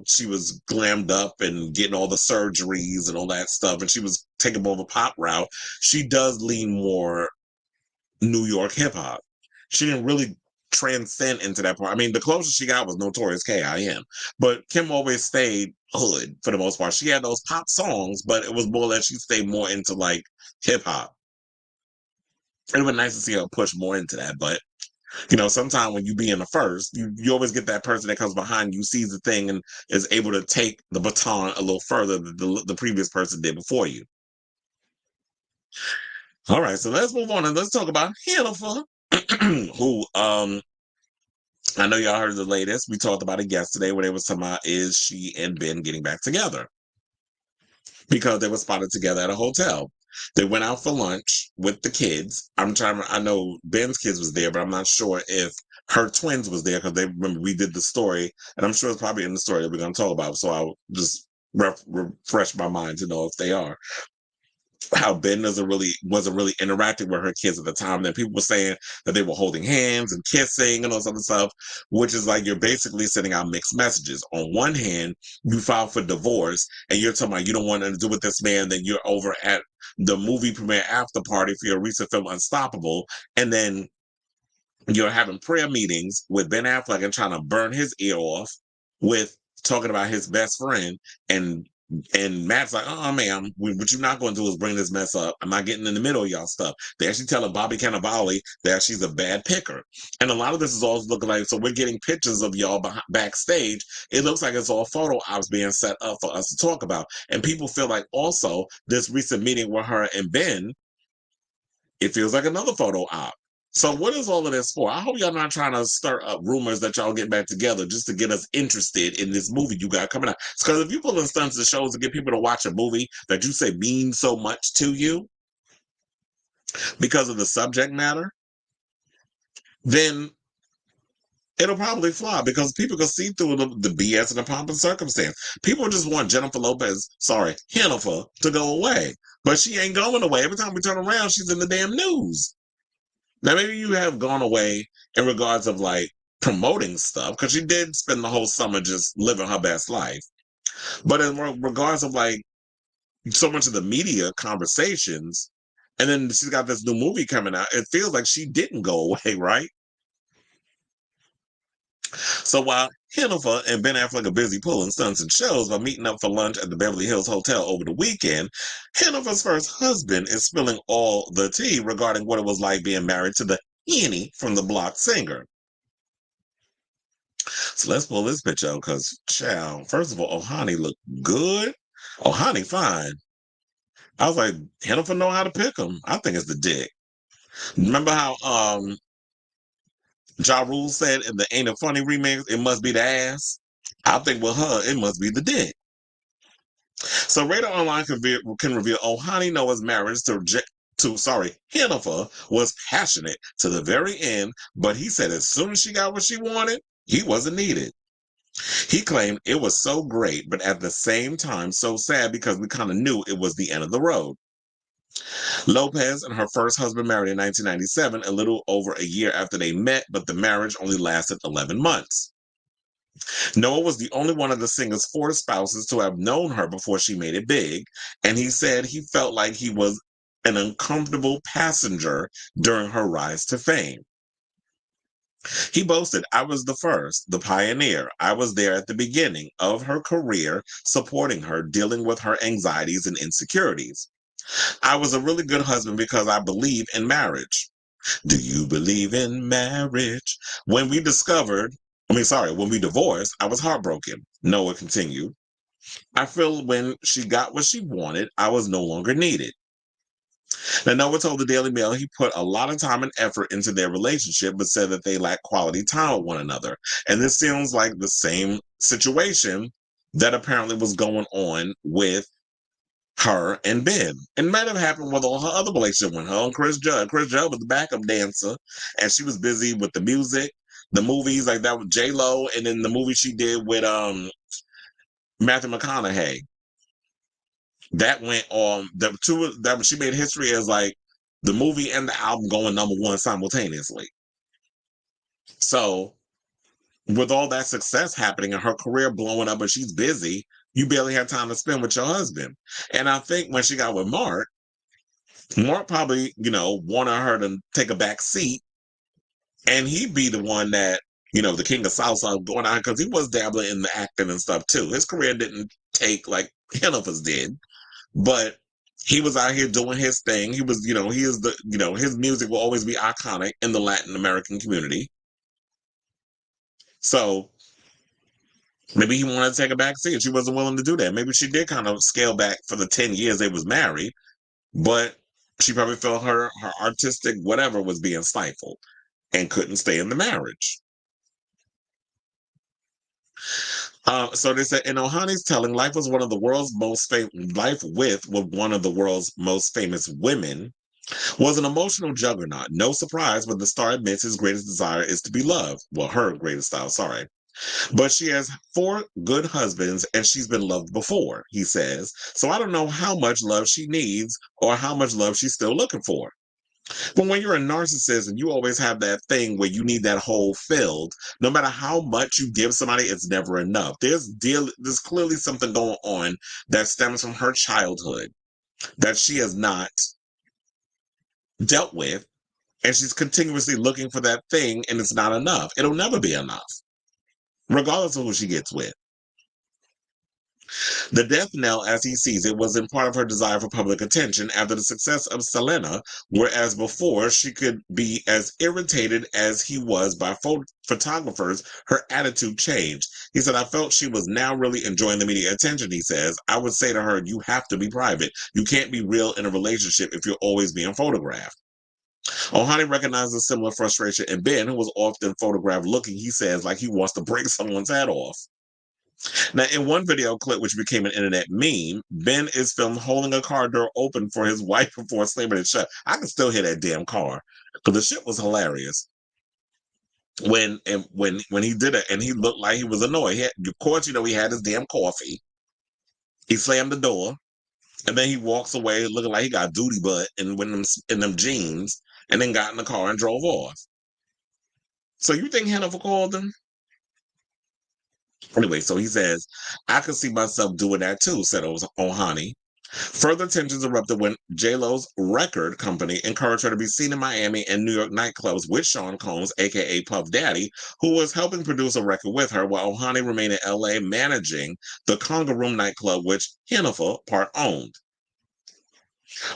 she was glammed up and getting all the surgeries and all that stuff, and she was taking more of a pop route. She does lean more New York hip hop. She didn't really transcend into that part. I mean, the closest she got was Notorious K.I.M., but Kim always stayed hood for the most part. She had those pop songs, but it was more that she stayed more into like hip hop. It would have been nice to see her push more into that, but sometimes when you be in the first, you always get that person that comes behind you, sees the thing, and is able to take the baton a little further than the previous person did before you. All right, so let's move on and let's talk about Bennifer, who I know y'all heard the latest. We talked about it yesterday when they was talking about, is she and Ben getting back together? Because they were spotted together at a hotel. They went out for lunch with the kids. I know Ben's kids was there, but I'm not sure if her twins was there, because they remember we did the story, and I'm sure it's probably in the story that we're going to talk about. So I'll just refresh my mind to know if they are. How Ben wasn't really interacting with her kids at the time. Then people were saying that they were holding hands and kissing and all this other stuff, which is like you're basically sending out mixed messages. On one hand, you filed for divorce and you're talking about you don't want nothing to do with this man. Then you're over at the movie premiere after party for your recent film Unstoppable, and then you're having prayer meetings with Ben Affleck and trying to burn his ear off with talking about his best friend, and Matt's like, ma'am, what you're not going to do is bring this mess up. I'm not getting in the middle of y'all stuff. They actually telling Bobby Cannavale that she's a bad picker. And a lot of this is all looking like, so we're getting pictures of y'all backstage. It looks like it's all photo ops being set up for us to talk about. And people feel like also this recent meeting with her and Ben, it feels like another photo op. So what is all of this for? I hope y'all not trying to stir up rumors that y'all get back together just to get us interested in this movie you got coming out. Because if you pull in stunts and shows to get people to watch a movie that you say means so much to you because of the subject matter, then it'll probably flop, because people can see through the BS and the pomp and circumstance. People just want Bennifer to go away. But she ain't going away. Every time we turn around, she's in the damn news. Now, maybe you have gone away in regards of like promoting stuff, because she did spend the whole summer just living her best life. But in regards of like so much of the media conversations, and then she's got this new movie coming out, it feels like she didn't go away, right? So while Bennifer and Ben Affleck are busy pulling stunts and shows by meeting up for lunch at the Beverly Hills Hotel over the weekend, Bennifer's first husband is spilling all the tea regarding what it was like being married to the Emmy from the Block singer. So let's pull this picture out, because, child, first of all, Ohani looked good. Ohani fine. I was like, Bennifer know how to pick him. I think it's the dick. Remember how Ja Rule said in the Ain't It Funny remix, it must be the ass? I think with her, it must be the dick. So Radar Online can reveal Ohani Noah's marriage to Bennifer was passionate to the very end, but he said as soon as she got what she wanted, he wasn't needed. He claimed it was so great, but at the same time so sad, because we kind of knew it was the end of the road. Lopez and her first husband married in 1997, a little over a year after they met, but the marriage only lasted 11 months. Noah was the only one of the singer's 4 spouses to have known her before she made it big, and he said he felt like he was an uncomfortable passenger during her rise to fame. He boasted, "I was the first, the pioneer. I was there at the beginning of her career, supporting her, dealing with her anxieties and insecurities. I was a really good husband because I believe in marriage." Do you believe in marriage? When we divorced, I was heartbroken. Noah continued. I feel when she got what she wanted, I was no longer needed. Now, Noah told the Daily Mail he put a lot of time and effort into their relationship, but said that they lacked quality time with one another. And this sounds like the same situation that apparently was going on with her and Ben. It might have happened with all her other relationship with her and Chris Judd. Chris Judd was the backup dancer, and she was busy with the music, the movies like that with J Lo, and then the movie she did with Matthew McConaughey. That went on. The two that she made history as like the movie and the album going #1 simultaneously. So with all that success happening and her career blowing up, and she's busy, you barely have time to spend with your husband. And I think when she got with Mark probably, wanted her to take a back seat, and he'd be the one that, the king of salsa going on, because he was dabbling in the acting and stuff too. His career didn't take like Hennifer's did, but he was out here doing his thing. He was, he is the, his music will always be iconic in the Latin American community. So maybe he wanted to take a back seat. She wasn't willing to do that. Maybe she did kind of scale back for the 10 years they was married, but she probably felt her artistic whatever was being stifled and couldn't stay in the marriage. So they said in Ohani's telling, life with one of the world's most famous women was an emotional juggernaut. No surprise, but the star admits his greatest desire is to be loved. Well, her greatest style, sorry. But she has 4 good husbands and she's been loved before, he says. So I don't know how much love she needs or how much love she's still looking for. But when you're a narcissist and you always have that thing where you need that hole filled, no matter how much you give somebody, it's never enough. There's clearly something going on that stems from her childhood that she has not dealt with, and she's continuously looking for that thing, and it's not enough. It'll never be enough, regardless of who she gets with. The death knell, as he sees it, was in part of her desire for public attention after the success of Selena, whereas before she could be as irritated as he was by photographers, her attitude changed. He said, I felt she was now really enjoying the media attention, he says. I would say to her, you have to be private. You can't be real in a relationship if you're always being photographed. Ohani recognizes a similar frustration in Ben, who was often photographed looking, he says, like he wants to break someone's head off. Now, in one video clip, which became an internet meme, Ben is filmed holding a car door open for his wife before slamming it shut. I can still hear that damn car because the shit was hilarious. When he did it, and he looked like he was annoyed. Of course, he had his damn coffee. He slammed the door, and then he walks away looking like he got duty butt in them jeans, and then got in the car and drove off. So you think Hennifer called him? Anyway, so he says, I could see myself doing that too, said Ohani. Further tensions erupted when J-Lo's record company encouraged her to be seen in Miami and New York nightclubs with Sean Combs, a.k.a. Puff Daddy, who was helping produce a record with her, while Ohani remained in L.A. managing the Conga Room nightclub, which Hennifer part-owned.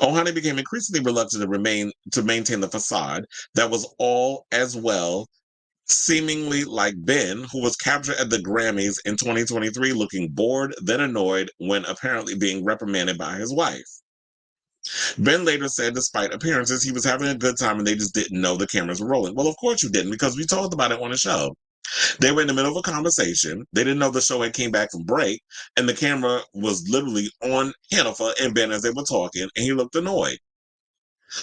Ohani became increasingly reluctant to maintain the facade that was all as well seemingly like Ben, who was captured at the Grammys in 2023 looking bored, then annoyed when apparently being reprimanded by his wife. Ben later said despite appearances, he was having a good time and they just didn't know the cameras were rolling. Well, of course you didn't, because we talked about it on the show. They were in the middle of a conversation. They didn't know the show had came back from break, and the camera was literally on Hennifer and Ben as they were talking, and he looked annoyed.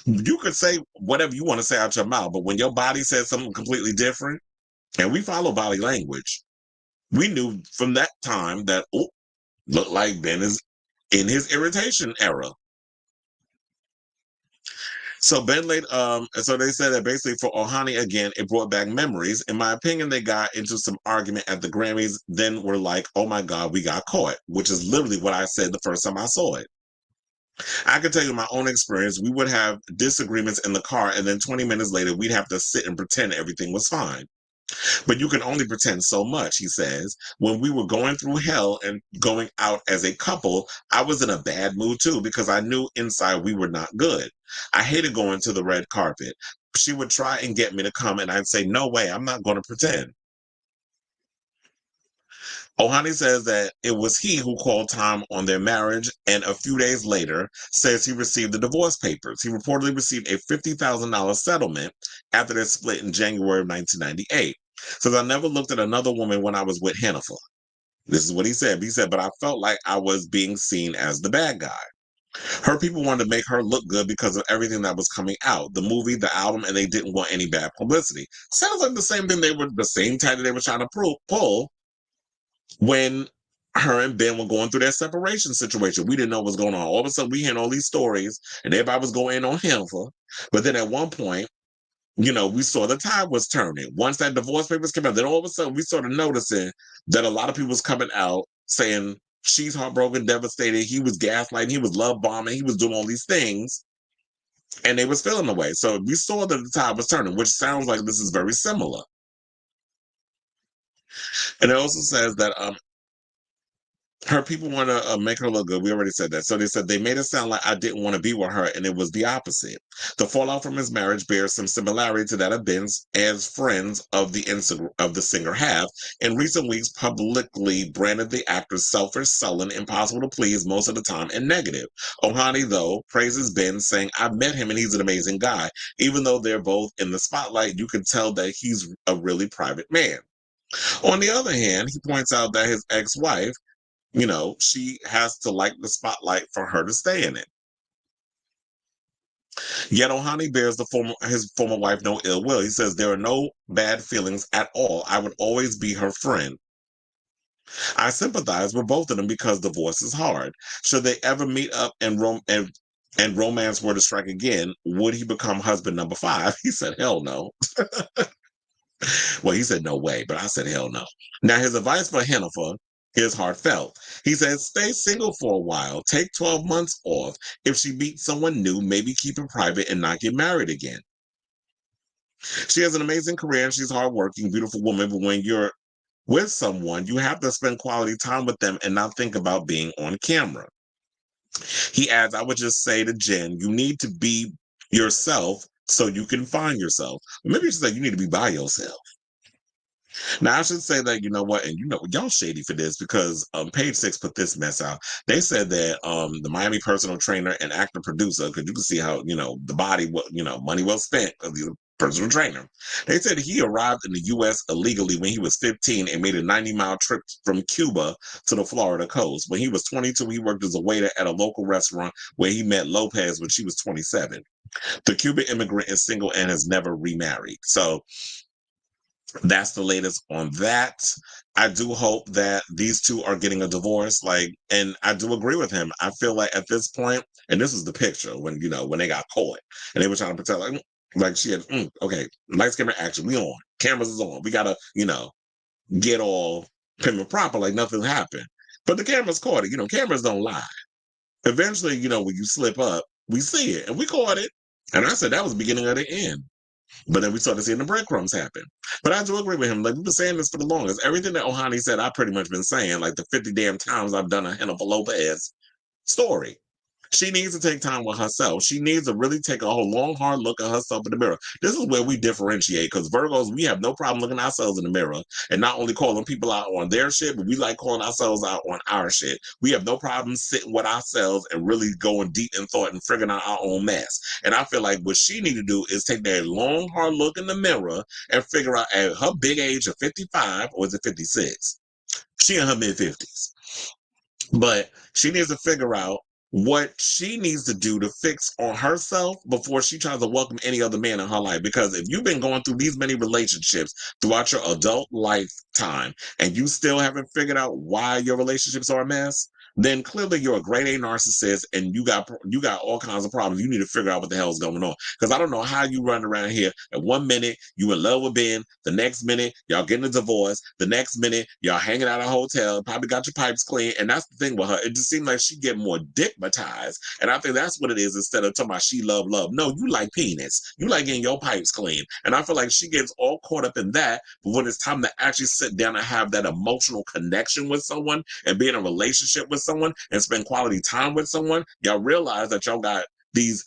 You could say whatever you want to say out your mouth, but when your body says something completely different, and we follow body language, we knew from that time that, looked like Ben is in his irritation era. So Ben laid, so they said that basically for Ohani again, it brought back memories. In my opinion, they got into some argument at the Grammys, then were like, oh my God, we got caught, which is literally what I said the first time I saw it. I can tell you my own experience, we would have disagreements in the car, and then 20 minutes later, we'd have to sit and pretend everything was fine. But you can only pretend so much, he says. When we were going through hell and going out as a couple, I was in a bad mood too because I knew inside we were not good. I hated going to the red carpet. She would try and get me to come, and I'd say, no way, I'm not going to pretend. Ohani says that it was he who called time on their marriage, and a few days later says he received the divorce papers. He reportedly received a $50,000 settlement after their split in January of 1998. Says, I never looked at another woman when I was with Hennifer. This is what he said. He said, but I felt like I was being seen as the bad guy. Her people wanted to make her look good because of everything that was coming out, the movie, the album, and they didn't want any bad publicity. Sounds like the same thing the same tactic they were trying to pull when her and Ben were going through their separation situation. We didn't know what was going on. All of a sudden, we hearing all these stories, and everybody was going in on him. But then at one point, we saw the tide was turning. Once that divorce papers came out, then all of a sudden, we started noticing that a lot of people was coming out saying she's heartbroken, devastated. He was gaslighting. He was love bombing. He was doing all these things, and they was feeling the way. So we saw that the tide was turning, which sounds like this is very similar. And it also says that her people want to make her look good. We already said that. So they said they made it sound like I didn't want to be with her, and it was the opposite. The fallout from his marriage bears some similarity to that of Ben's, as friends of the singer have, in recent weeks, publicly branded the actor selfish, sullen, impossible to please most of the time, and negative. Ohani, though, praises Ben, saying, "I've met him, and he's an amazing guy. Even though they're both in the spotlight, you can tell that he's a really private man." On the other hand, he points out that his ex-wife, she has to like the spotlight for her to stay in it. Yet Ohani bears his former wife no ill will. He says, there are no bad feelings at all. I would always be her friend. I sympathize with both of them because divorce is hard. Should they ever meet up and romance were to strike again, would he become husband number 5? He said, hell no. Well, he said no way, but I said hell no. Now, his advice for Hennifer is heartfelt. He says, stay single for a while. Take 12 months off. If she meets someone new, maybe keep it private and not get married again. She has an amazing career and she's hardworking, beautiful woman. But when you're with someone, you have to spend quality time with them and not think about being on camera. He adds, I would just say to Jen, you need to be yourself so you can find yourself. Maybe you should say you need to be by yourself. Now, I should say that, you know what, and y'all shady for this because Page 6 put this mess out. They said that the Miami personal trainer and actor producer, because you can see how, the body, money well spent of the personal trainer. They said he arrived in the U.S. illegally when he was 15 and made a 90-mile trip from Cuba to the Florida coast. When he was 22, he worked as a waiter at a local restaurant where he met Lopez when she was 27. The Cuban immigrant is single and has never remarried. So that's the latest on that. I do hope that these two are getting a divorce. And I do agree with him. I feel like at this point, and this is the picture when they got caught and they were trying to pretend like she had, okay, lights, camera, action, we on. Cameras is on. We gotta, get all prim and proper like nothing happened. But the cameras caught it. Cameras don't lie. Eventually, when you slip up, we see it and we caught it. And I said that was the beginning of the end. But then we started seeing the breadcrumbs happen. But I do agree with him. Like, we've been saying this for the longest. Everything that Ohani said, I've pretty much been saying, like the 50 damn times I've done a Hennifer Lopez story. She needs to take time with herself. She needs to really take a whole long, hard look at herself in the mirror. This is where we differentiate because Virgos, we have no problem looking ourselves in the mirror and not only calling people out on their shit, but we like calling ourselves out on our shit. We have no problem sitting with ourselves and really going deep in thought and figuring out our own mess. And I feel like what she need to do is take that long, hard look in the mirror and figure out at her big age of 55, or is it 56? She in her mid-50s. But she needs to figure out what she needs to do to fix on herself before she tries to welcome any other man in her life. Because if you've been going through these many relationships throughout your adult lifetime and you still haven't figured out why your relationships are a mess, then clearly you're a grade A narcissist and you got all kinds of problems. You need to figure out what the hell is going on. Because I don't know how you run around here. At 1 minute, you in love with Ben. The next minute, y'all getting a divorce. The next minute, y'all hanging out at a hotel. Probably got your pipes clean. And that's the thing with her. It just seems like she get more dickmatized. And I think that's what it is instead of talking about she love. No, you like penis. You like getting your pipes clean. And I feel like she gets all caught up in that. But when it's time to actually sit down and have that emotional connection with someone and be in a relationship with someone and spend quality time with someone, y'all realize that y'all got these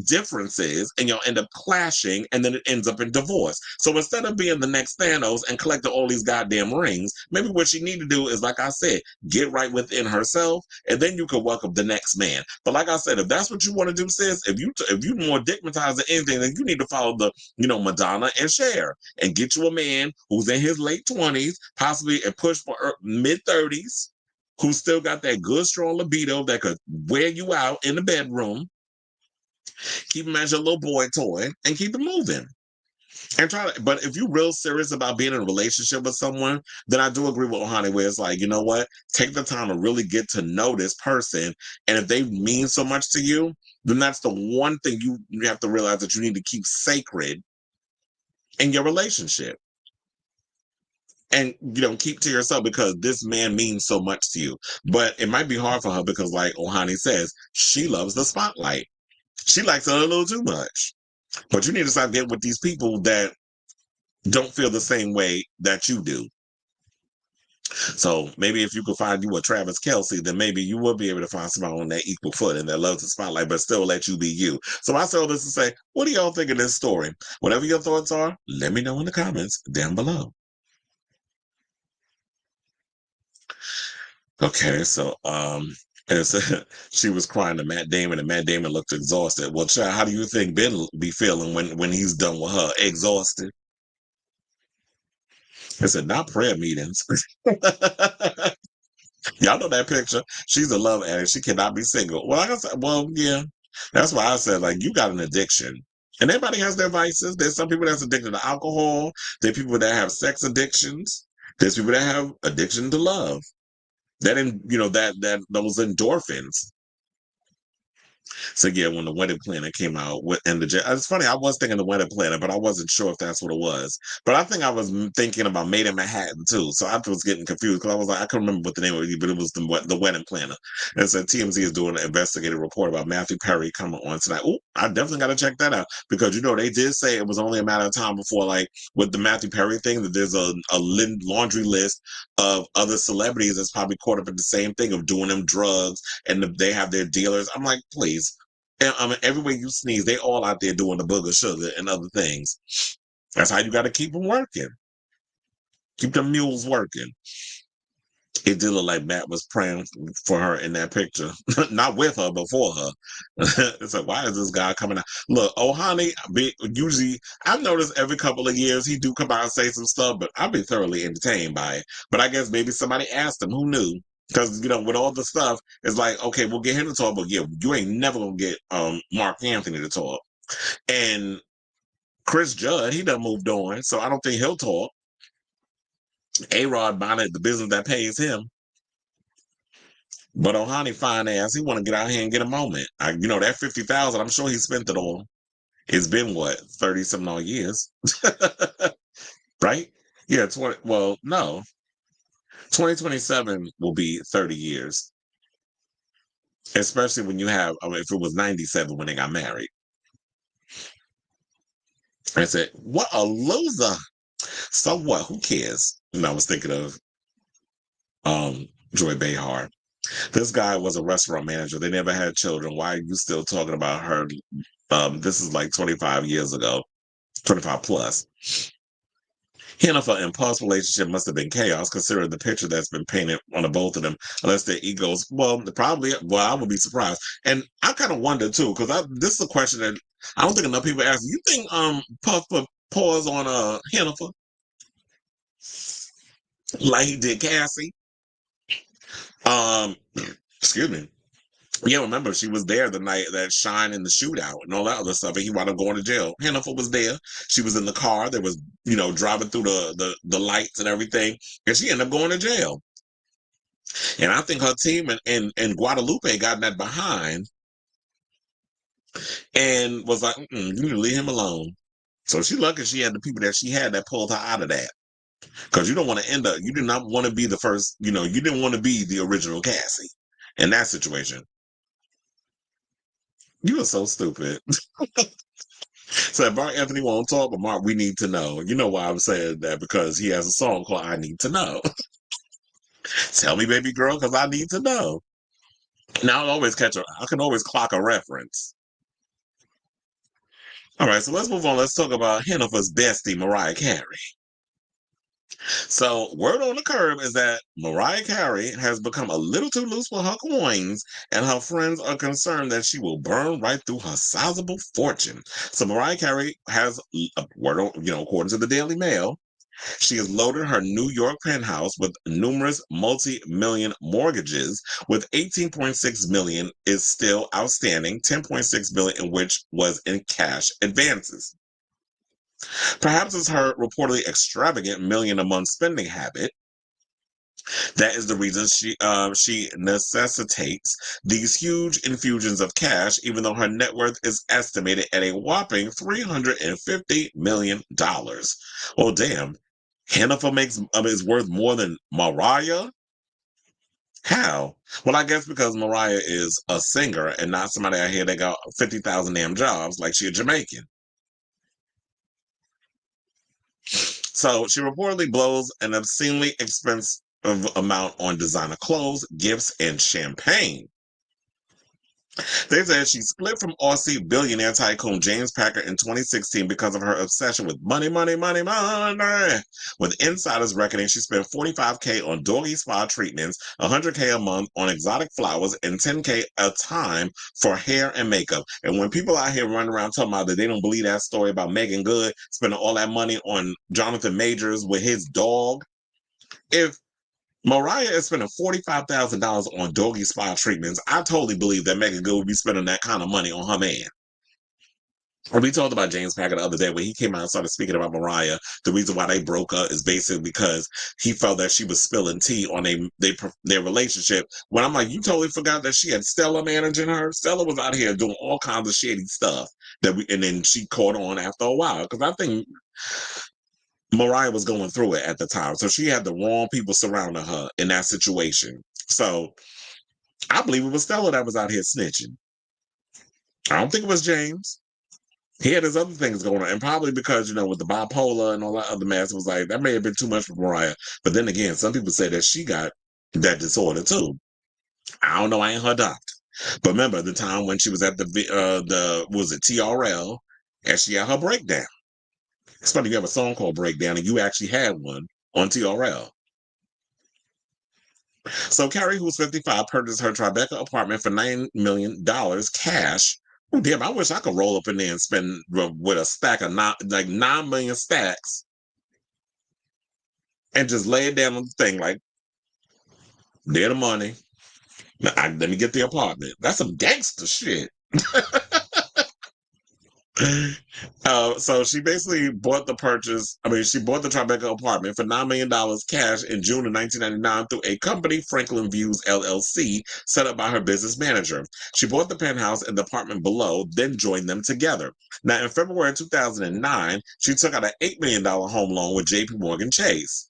differences and y'all end up clashing and then it ends up in divorce. So instead of being the next Thanos and collecting all these goddamn rings, maybe what she need to do is, like I said, get right within herself and then you can welcome the next man. But like I said, if that's what you want to do, sis, if you more digmatized than anything, then you need to follow the, Madonna and Cher and get you a man who's in his late 20s, possibly and push for mid 30s, who still got that good strong libido that could wear you out in the bedroom. Keep him as your little boy toy and keep it moving. And but if you're real serious about being in a relationship with someone, then I do agree with Ohani where it's like, you know what? Take the time to really get to know this person. And if they mean so much to you, then that's the one thing you have to realize that you need to keep sacred in your relationship. And, keep to yourself because this man means so much to you. But it might be hard for her because, like Ohani says, she loves the spotlight. She likes it a little too much. But you need to stop getting with these people that don't feel the same way that you do. So maybe if you could find you a Travis Kelce, then maybe you will be able to find somebody on that equal footing that loves the spotlight, but still let you be you. So I say all this to say, what do y'all think of this story? Whatever your thoughts are, let me know in the comments down below. Okay, so she was crying to Matt Damon, and Matt Damon looked exhausted. Well, child, how do you think Ben be feeling when he's done with her? Exhausted. I said, not prayer meetings. Y'all know that picture. She's a love addict. She cannot be single. Well, like I said, yeah. That's why I said, like, you got an addiction. And everybody has their vices. There's some people that's addicted to alcohol. There's people that have sex addictions. There's people that have addiction to love. That those endorphins. So yeah, when the Wedding Planner came out, it's funny. I was thinking the Wedding Planner, but I wasn't sure if that's what it was. But I think I was thinking about Made in Manhattan too. So I was getting confused because I was like, I couldn't remember what the name was, but it was the Wedding Planner. And so TMZ is doing an investigative report about Matthew Perry coming on tonight. Oh, I definitely got to check that out because they did say it was only a matter of time before, like with the Matthew Perry thing, that there's a laundry list of other celebrities that's probably caught up in the same thing of doing them drugs and they have their dealers. I'm like, please. And, everywhere you sneeze, they all out there doing the booger sugar and other things. That's how you got to keep them working. Keep the mules working. It did look like Matt was praying for her in that picture. Not with her, but for her. It's like, why is this guy coming out? Look, Ohani, usually, I've noticed every couple of years he do come out and say some stuff, but I've been thoroughly entertained by it. But I guess maybe somebody asked him, who knew? Because, with all the stuff, it's like, okay, we'll get him to talk, but yeah, you ain't never going to get Mark Anthony to talk. And Chris Judd, he done moved on, so I don't think he'll talk. A-Rod Bonnet, the business that pays him. But Ohani fine ass, he want to get out here and get a moment. That $50,000, I'm sure he spent it all. It's been what, 30-something odd years, right? Yeah, 20. Well, no, 2027 will be 30 years, especially when you have. If it was 97 when they got married. I said, what a loser. So what? Who cares? And I was thinking of Joy Behar. This guy was a restaurant manager. They never had children. Why are you still talking about her? This is like 25 years ago, 25 plus. Hennifer and Puff's relationship must have been chaos, considering the picture that's been painted on the both of them. Unless their egos, probably. Well, I would be surprised, and I kind of wonder too, because this is a question that I don't think enough people ask. You think Puff put pause on Hennifer like he did Cassie? Excuse me. Yeah, remember she was there the night that Shine in the shootout and all that other stuff, and he wound up going to jail. Hennifer was there. She was in the car. There was, driving through the lights and everything, and she ended up going to jail. And I think her team in Guadalupe got that behind and was like, you need to leave him alone. So she lucky she had the people that she had that pulled her out of that. Because you don't want to end up, you do not want to be the first, you didn't want to be the original Cassie in that situation. You are so stupid. So if Mark Anthony won't talk, but Mark, we need to know. You know why I'm saying that? Because he has a song called I Need to Know. Tell me, baby girl, because I need to know. Now I can always clock a reference. All right, so let's move on. Let's talk about Hennifer's bestie, Mariah Carey. So, word on the curb is that Mariah Carey has become a little too loose with her coins, and her friends are concerned that she will burn right through her sizable fortune. So, Mariah Carey has, according to the Daily Mail, she has loaded her New York penthouse with numerous multi-million mortgages, with 18.6 million is still outstanding, 10.6 million in which was in cash advances. Perhaps it's her reportedly extravagant million-a-month spending habit that is the reason she necessitates these huge infusions of cash, even though her net worth is estimated at a whopping $350 million. Oh, damn. Hennifer is worth more than Mariah? How? Well, I guess because Mariah is a singer and not somebody out here that got 50,000 damn jobs like she a Jamaican. So she reportedly blows an obscenely expensive amount on designer clothes, gifts, and champagne. They said she split from Aussie billionaire tycoon James Packer in 2016 because of her obsession with money, money, money, money. With insiders reckoning, she spent $45K on doggy spa treatments, $100K a month on exotic flowers, and $10K a time for hair and makeup. And when people out here running around talking about that they don't believe that story about Megan Good spending all that money on Jonathan Majors with his dog, if Mariah is spending $45,000 on doggy spa treatments, I totally believe that Megan Good would be spending that kind of money on her man. And we talked about James Packer the other day when he came out and started speaking about Mariah. The reason why they broke up is basically because he felt that she was spilling tea on their relationship. When I'm like, you totally forgot that she had Stella managing her. Stella was out here doing all kinds of shady stuff and then she caught on after a while. Because I think Mariah was going through it at the time. So she had the wrong people surrounding her in that situation. So I believe it was Stella that was out here snitching. I don't think it was James. He had his other things going on. And probably because, with the bipolar and all that other mess, it was like, that may have been too much for Mariah. But then again, some people say that she got that disorder too. I don't know. I ain't her doctor. But remember the time when she was at was it TRL, and she had her breakdown. It's funny, you have a song called Breakdown, and you actually had one on TRL. So Carey, who's 55, purchased her Tribeca apartment for $9 million cash. Oh, damn, I wish I could roll up in there and spend with a stack of 9 million stacks and just lay it down on the thing like, there the money. Let me get the apartment. That's some gangster shit. So she basically bought the Tribeca apartment for $9 million cash in June of 1999 through a company, Franklin Views LLC, set up by her business manager. She bought the penthouse and the apartment below, then joined them together. Now, in February 2009, she took out an $8 million home loan with JP Morgan Chase.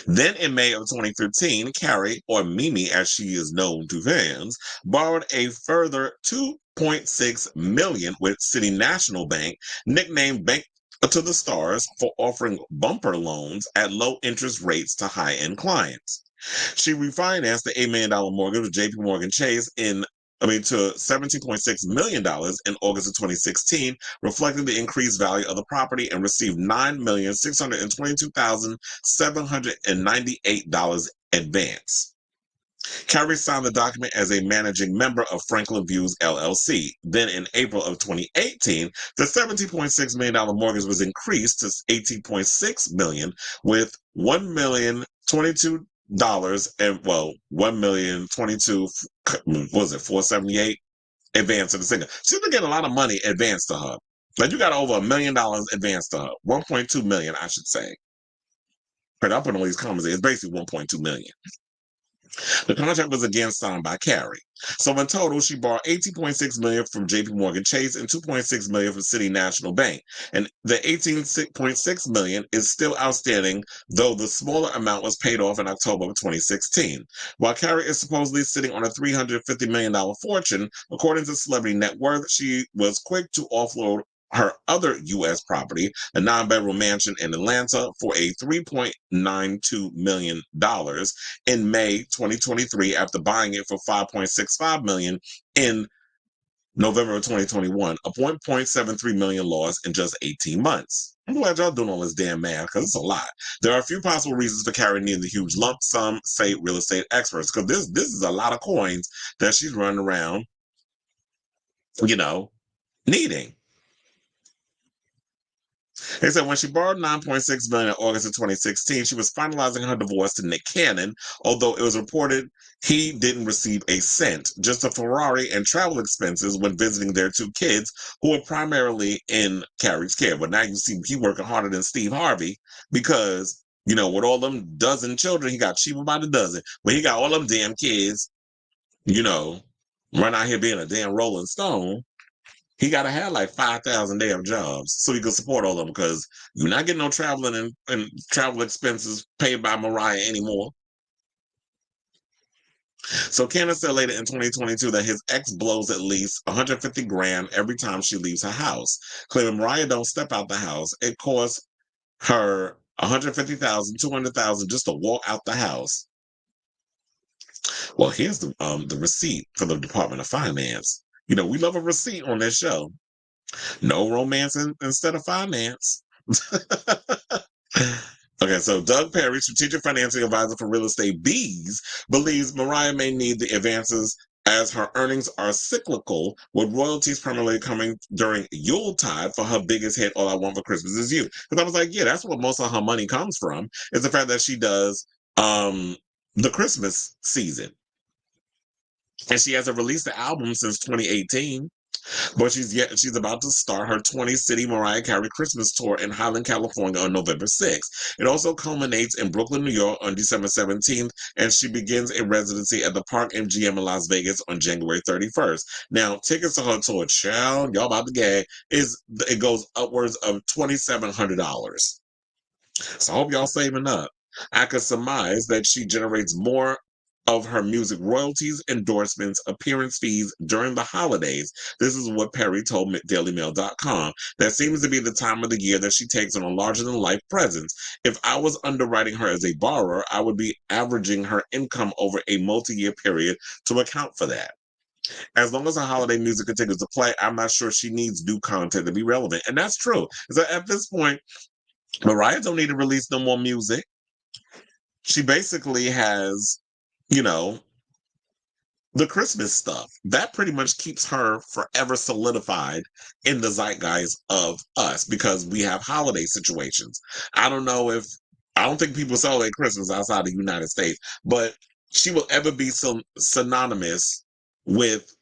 Then in May of 2015, Carey, or Mimi as she is known to fans, borrowed a further $2.6 million with City National Bank, nicknamed Bank to the Stars, for offering bumper loans at low interest rates to high-end clients. She refinanced the $8 million mortgage with JP Morgan Chase to $17.6 million in August of 2016, reflecting the increased value of the property, and received $9,622,798 advance. Carey signed the document as a managing member of Franklin Views LLC. Then in April of 2018, the $17.6 million mortgage was increased to $18.6 million with $1,022 and $1,022 was it 478 advance to the singer. She's been getting a lot of money advanced to her. Like you got over $1 million advanced to her. 1.2 million, I should say. But I put all these comments. It's basically 1.2 million. The contract was again signed by Carey. So in total, she borrowed $18.6 million from JP Morgan Chase and $2.6 million from City National Bank. And the $18.6 million is still outstanding, though the smaller amount was paid off in October of 2016. While Carey is supposedly sitting on a $350 million fortune, according to Celebrity Net Worth, she was quick to offload her other U.S. property, a 9-bedroom mansion in Atlanta, for a $3.92 million in May 2023 after buying it for $5.65 million in November of 2021, a $1.73 million loss in just 18 months. I'm glad y'all doing all this damn math because it's a lot. There are a few possible reasons for Carey needing the huge lump sum, say real estate experts, because this is a lot of coins that she's running around, needing. They said when she borrowed $9.6 million in August of 2016, she was finalizing her divorce to Nick Cannon, although it was reported he didn't receive a cent, just a Ferrari and travel expenses when visiting their 2 kids, who were primarily in Carey's care. But now you see he working harder than Steve Harvey because, with all them dozen children, he got cheaper by the dozen. But he got all them damn kids, run out here being a damn Rolling Stone. He got to have like 5,000 damn jobs so he could support all of them because you're not getting no traveling and travel expenses paid by Mariah anymore. So Cannon said later in 2022 that his ex blows at least 150 grand every time she leaves her house, claiming Mariah don't step out the house. It costs her 150,000, 200,000 just to walk out the house. Well, here's the receipt for the Department of Finance. We love a receipt on this show. No romance instead of finance. Okay, so Doug Perry, strategic financing advisor for Real Estate Bees, believes Mariah may need the advances as her earnings are cyclical, with royalties primarily coming during Yuletide for her biggest hit, All I Want for Christmas Is You. Because I was like, yeah, that's what most of her money comes from, is the fact that she does the Christmas season. And she hasn't released the album since 2018. But she's about to start her 20-city Mariah Carey Christmas tour in Highland, California on November 6th. It also culminates in Brooklyn, New York on December 17th, and she begins a residency at the Park MGM in Las Vegas on January 31st. Now, tickets to her tour, child, y'all about to gag, it goes upwards of $2,700. So I hope y'all saving up. I could surmise that she generates more of her music royalties, endorsements, appearance fees during the holidays. This is what Perry told DailyMail.com. That seems to be the time of the year that she takes on a larger-than-life presence. If I was underwriting her as a borrower, I would be averaging her income over a multi-year period to account for that. As long as her holiday music continues to play, I'm not sure she needs new content to be relevant. And that's true. So at this point, Mariah don't need to release no more music. She basically has the Christmas stuff. That pretty much keeps her forever solidified in the zeitgeist of us because we have holiday situations. I don't think people celebrate Christmas outside the United States, but she will ever be synonymous with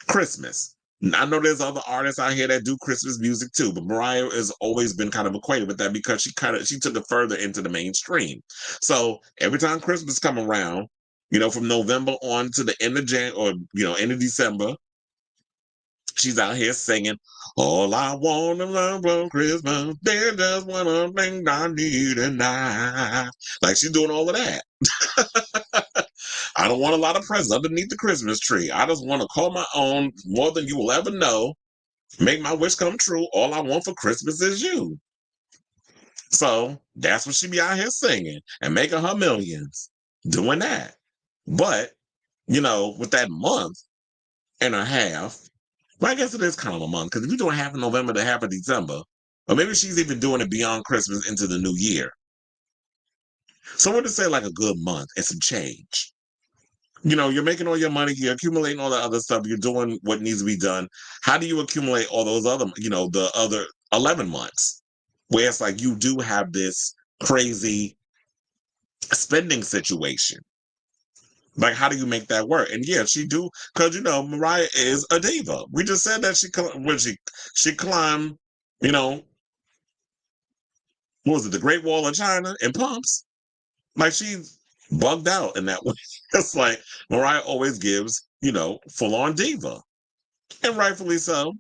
Christmas. I know there's other artists out here that do Christmas music too, but Mariah has always been kind of acquainted with that because she took it further into the mainstream. So every time Christmas come around, from November on to the end of end of December, she's out here singing, all I want to love for Christmas, there's just one thing I need tonight. Like she's doing all of that. I don't want a lot of presents underneath the Christmas tree. I just want to call my own more than you will ever know. Make my wish come true. All I want for Christmas is you. So that's what she be out here singing and making her millions doing that. But, with that month and a half, well, I guess it is kind of a month because if you're doing half of November to half of December, or maybe she's even doing it beyond Christmas into the new year. So we're to say like a good month and some change. You're making all your money, you're accumulating all the other stuff, you're doing what needs to be done. How do you accumulate all those other, the other 11 months where it's like you do have this crazy spending situation? Like, how do you make that work? And yeah, she do, because Mariah is a diva. We just said that she climbed, what was it, the Great Wall of China in pumps? Like she's bugged out in that way. It's like Mariah always gives, full on diva, and rightfully so.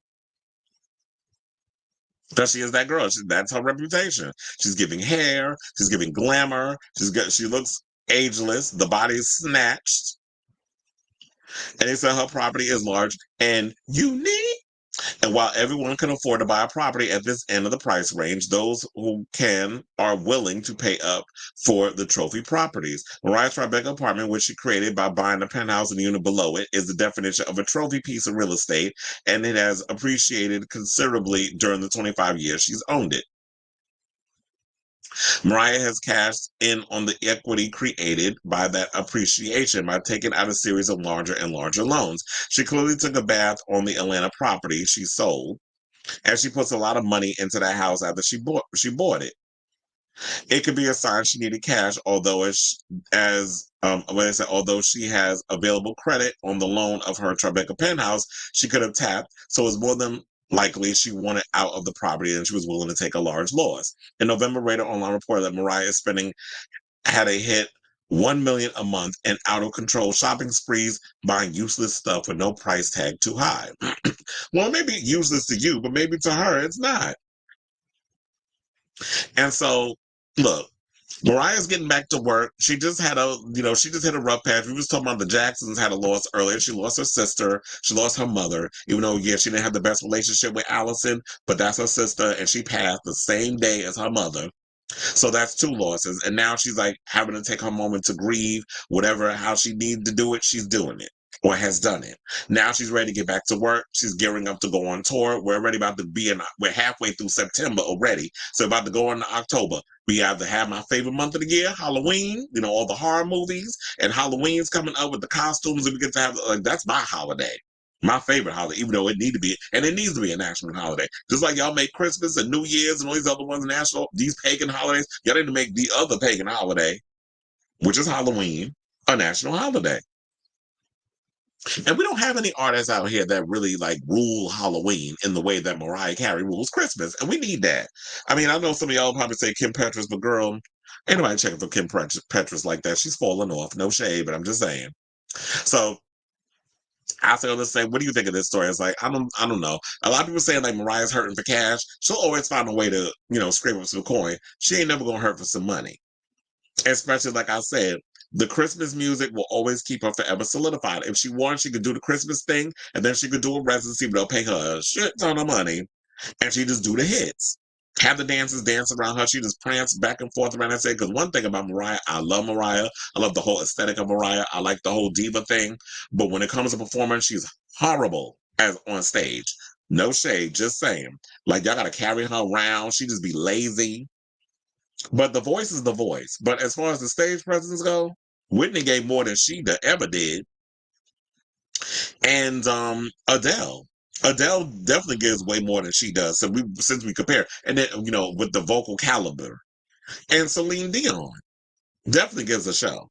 Because she is that girl. That's her reputation. She's giving hair. She's giving glamour. She looks ageless. The body is snatched. And they said her property is large and unique. And while everyone can afford to buy a property at this end of the price range, those who can are willing to pay up for the trophy properties. Mariah's Tribeca apartment, which she created by buying the penthouse and the unit below it, is the definition of a trophy piece of real estate, and it has appreciated considerably during the 25 years she's owned it. Mariah has cashed in on the equity created by that appreciation by taking out a series of larger and larger loans. She clearly took a bath on the Atlanta property she sold, and she puts a lot of money into that house after she bought it. It could be a sign she needed cash, although although she has available credit on the loan of her Tribeca penthouse, she could have tapped. So it's more than likely she wanted out of the property and she was willing to take a large loss. In November, Radar Online reported that Mariah had a hit 1 million a month and out of control shopping sprees, buying useless stuff with no price tag too high. Well, maybe useless to you, but maybe to her it's not. And so, look, Mariah's getting back to work. She just had a rough patch. We was talking about the Jacksons had a loss earlier. She lost her sister. She lost her mother. Even though, yeah, she didn't have the best relationship with Allison, but that's her sister, and she passed the same day as her mother. So that's two losses. And now she's like having to take her moment to grieve, how she needs to do it, she's doing it or has done it. Now she's ready to get back to work. She's gearing up to go on tour. We're already about to we're halfway through September already. So about to go into October. We either have my favorite month of the year, Halloween, all the horror movies, and Halloween's coming up with the costumes, and we get to have, that's my holiday. My favorite holiday, even though it needs to be a national holiday. Just like y'all make Christmas and New Year's and all these other ones national, these pagan holidays, y'all need to make the other pagan holiday, which is Halloween, a national holiday. And we don't have any artists out here that really rule Halloween in the way that Mariah Carey rules Christmas. And we need that. I mean, I know some of y'all probably say Kim Petras, but girl, ain't nobody checking for Kim Petras like that. She's falling off. No shade, but I'm just saying. So I feel the same. What do you think of this story? It's like, I don't know. A lot of people saying Mariah's hurting for cash. She'll always find a way to, scrape up some coin. She ain't never gonna hurt for some money. Especially like I said, the Christmas music will always keep her forever solidified. If she wants, she could do the Christmas thing, and then she could do a residency, but they'll pay her a shit ton of money, and she just do the hits. Have the dancers dance around her. She just prance back and forth around and say, because one thing about Mariah, I love Mariah. I love the whole aesthetic of Mariah. I like the whole diva thing. But when it comes to performance, she's horrible as on stage. No shade, just saying. Y'all got to carry her around. She just be lazy. But the voice is the voice. But as far as the stage presence go, Whitney gave more than she ever did. And Adele definitely gives way more than she does. So since we compare, and then with the vocal caliber, and Celine Dion definitely gives a show,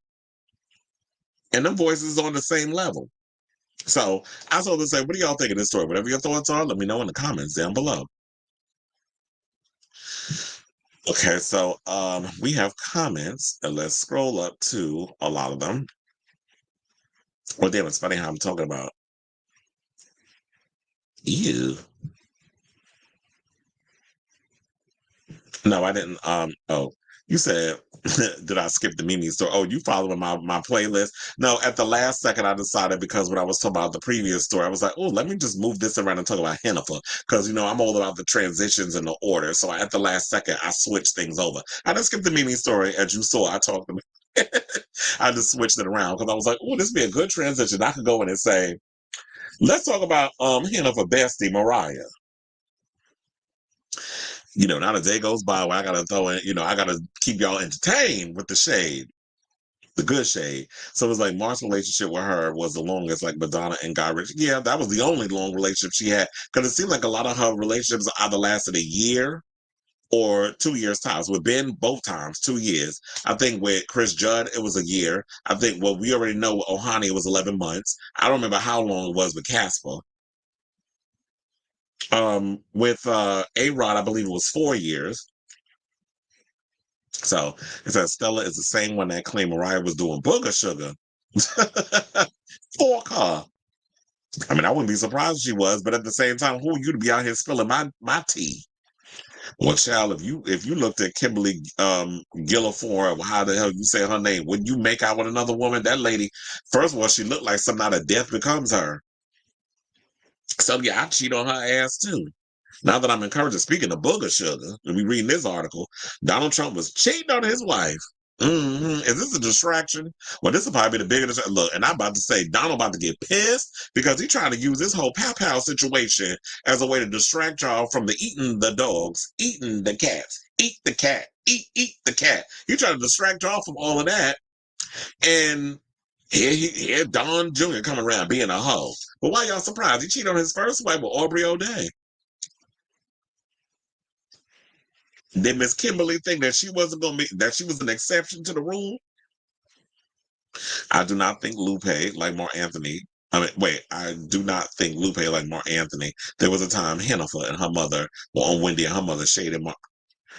and them voices on the same level. So I was going to say, what do y'all think of this story? Whatever your thoughts are, let me know in the comments down below. Okay, so we have comments, and let's scroll up to a lot of them. Well, damn, it's funny how I'm talking about. Ew. No, I didn't. Oh, you said, did I skip the Mimi story? Oh, you following my playlist? No, at the last second, I decided because when I was talking about the previous story, I was like, oh, let me just move this around and talk about Bennifer because I'm all about the transitions and the order. So at the last second, I switched things over. I didn't skip the Mimi story, as you saw. I talked about. I just switched it around because I was like, oh, this would be a good transition. I could go in and say, let's talk about Bennifer bestie Mariah. Not a day goes by where I gotta throw in, I gotta keep y'all entertained with the shade, the good shade. So it was like Mark's relationship with her was the longest, like Madonna and Guy Ritchie. Yeah, that was the only long relationship she had. Because it seemed like a lot of her relationships either lasted a year or 2 years tops. With Ben, both times, 2 years. I think with Chris Judd, it was a year. I think, well, we already know with Ohani, it was 11 months. I don't remember how long it was with Casper. With A-Rod, I believe it was 4 years. So it says Stella is the same one that claimed Mariah was doing booger sugar. Fork her. I mean, I wouldn't be surprised if she was, but at the same time, who are you to be out here spilling my tea? Well, child, if you looked at Kimberly Guilfoyle, how the hell you say her name? When you make out with another woman, that lady, first of all, she looked like something out of Death Becomes Her. So yeah, I cheat on her ass too. Now that I'm encouraging, speaking of booger sugar, and we reading this article, Donald Trump was cheating on his wife. Is this a distraction? Well, this will probably be the biggest look. And I'm about to say, Donald about to get pissed because he's trying to use this whole pow situation as a way to distract y'all from the eating the dogs, eating the cats, eat the cat, eat the cat. He's trying to distract y'all from all of that. And here Don Jr. coming around being a hoe. But why y'all surprised? He cheated on his first wife with Aubrey O'Day. Did Miss Kimberly think that she wasn't going to be, that she was an exception to the rule? I do not think Lupe, like Mark Anthony, I do not think Lupe like Mark Anthony. There was a time Hennifer and her mother were on Wendy and her mother shaded Mark.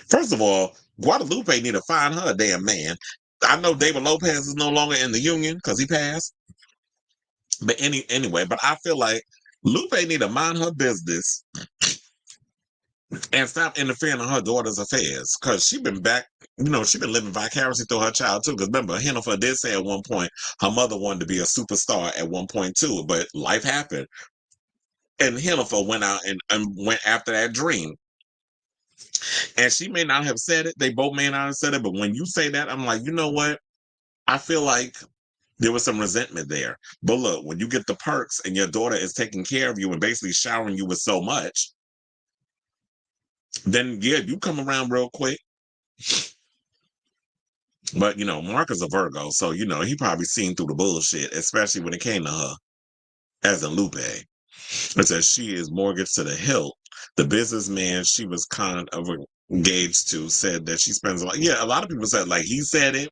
First of all, Guadalupe need to find her a damn man. I know David Lopez is no longer in the union because he passed. But anyway, but I feel like Lupe need to mind her business and stop interfering in her daughter's affairs because she been back, she been living vicariously through her child too. Because remember, Hennifer did say at one point her mother wanted to be a superstar at one point too, but life happened. And Hennifer went out and went after that dream. And she may not have said it, they both may not have said it, but when you say that, I'm like, you know what? I feel like there was some resentment there. But look, when you get the perks and your daughter is taking care of you and basically showering you with so much, then yeah, you come around real quick. But Mark is a Virgo, so he probably seen through the bullshit, especially when it came to her as a Lupe. It says she is mortgaged to the hilt. The businessman she was kind of engaged to said that she spends a lot. Yeah, a lot of people said like he said it.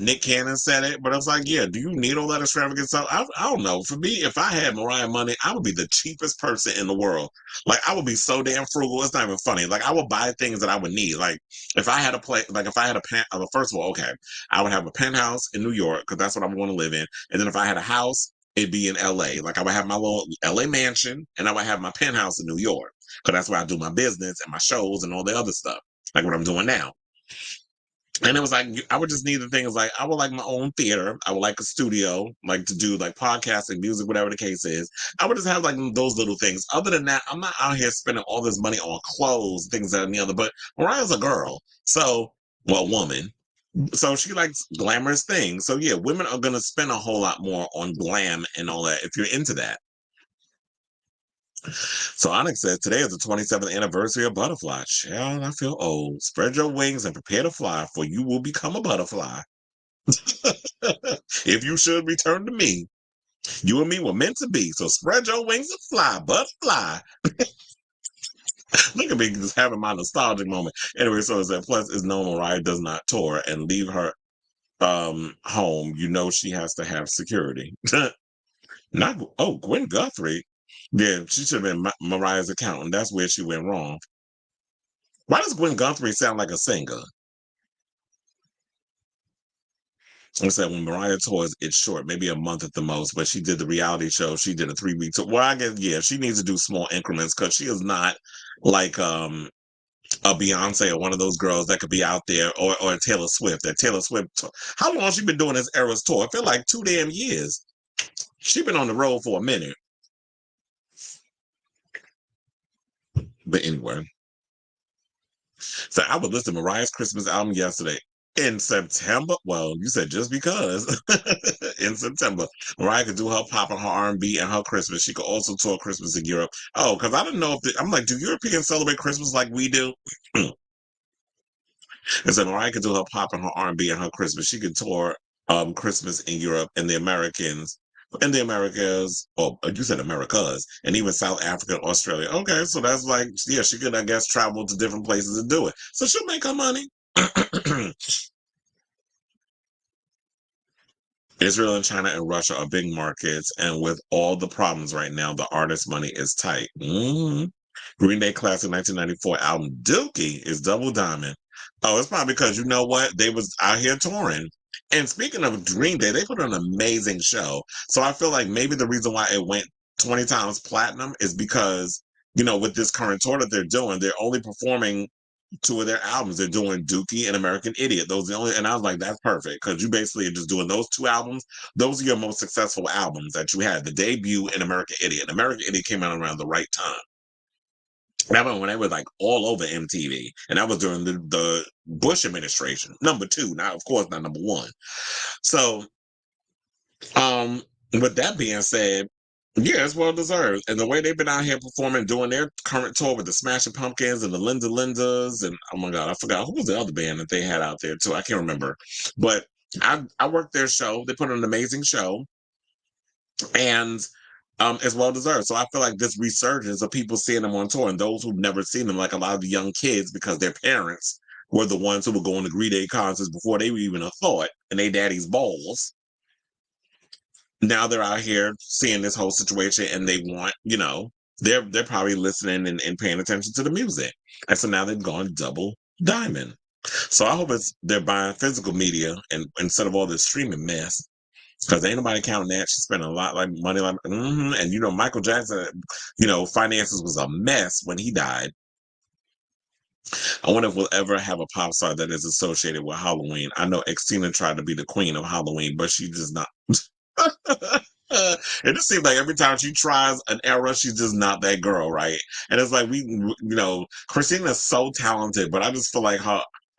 Nick Cannon said it, but I was like, yeah, do you need all that extravagant stuff? I don't know. For me, if I had Mariah money, I would be the cheapest person in the world. Like, I would be so damn frugal. It's not even funny. Like, I would buy things that I would need. Like, if I had a place, like, if I had first of all, okay, I would have a penthouse in New York because that's what I want to live in. And then if I had a house, it'd be in LA. Like, I would have my little LA mansion and I would have my penthouse in New York because that's where I do my business and my shows and all the other stuff, like what I'm doing now. And it was like, I would just need the things like, I would like my own theater. I would like a studio, like to do like podcasting, music, whatever the case is. I would just have like those little things. Other than that, I'm not out here spending all this money on clothes, things that and the other. But Mariah's a girl. So, well, woman. So she likes glamorous things. So yeah, women are going to spend a whole lot more on glam and all that if you're into that. So Onyx says, today is the 27th anniversary of Butterfly. Child, I feel old. Spread your wings and prepare to fly, for you will become a butterfly. If you should return to me, you and me were meant to be. So spread your wings and fly, butterfly. Look at me just having my nostalgic moment. Anyway, so it said, plus it's known Mariah does not tour and leave her home. She has to have security. Gwen Guthrie. Yeah, she should have been Mariah's accountant. That's where she went wrong. Why does Gwen Guthrie sound like a singer? I said when Mariah tours, it's short, maybe a month at the most. But she did the reality show. She did a 3-week tour. Well, I guess she needs to do small increments because she is not like a Beyonce or one of those girls that could be out there or a Taylor Swift. That Taylor Swift. How long has she been doing this Eras tour? I feel like 2 damn years. She's been on the road for a minute. But anyway. So I was listening to Mariah's Christmas album yesterday. In September, well, you said just because. In September, Mariah could do her pop and her R&B and her Christmas. She could also tour Christmas in Europe. Oh, because I didn't know if I'm like, do Europeans celebrate Christmas like we do? And so Mariah could do her pop and her R&B and her Christmas. She could tour Christmas in Europe and the Americans. In the Americas, or you said Americas, and even South Africa, Australia. Okay, so that's like, yeah, she could, I guess, travel to different places and do it. So she'll make her money. Israel and China and Russia are big markets, and with all the problems right now, the artist money is tight. Green Day classic 1994 album Dookie is double diamond. Oh, it's probably because you know what? They was out here touring. And speaking of Green Day, they put on an amazing show. So I feel like maybe the reason why it went 20 times platinum is because, with this current tour that they're doing, they're only performing two of their albums. They're doing Dookie and American Idiot. Those are the only, and I was like, that's perfect because you basically are just doing those two albums. Those are your most successful albums that you had. The debut and American Idiot. American Idiot came out around the right time. That one when they were like all over MTV, and that was during the Bush administration. Number two, now of course not number one. So, with that being said, yeah, it's well deserved. And the way they've been out here performing, doing their current tour with the Smashing Pumpkins and the Linda Lindas, and oh my God, I forgot who was the other band that they had out there too. I can't remember, but I worked their show. They put on an amazing show, and it's well deserved. So I feel like this resurgence of people seeing them on tour, and those who've never seen them, like a lot of the young kids, because their parents were the ones who were going to Green Day concerts before they were even a thought, and they daddy's balls. Now they're out here seeing this whole situation, and they want, they're probably listening and paying attention to the music, and so now they've gone double diamond. So I hope they're buying physical media and instead of all this streaming mess. Because ain't nobody counting that. She spent a lot like money, and Michael Jackson, finances was a mess when he died. I wonder if we'll ever have a pop star that is associated with Halloween. I know Xtina tried to be the queen of Halloween, but she just not. It just seems like every time she tries an era, she's just not that girl, right? And it's like Christina's so talented, but I just feel like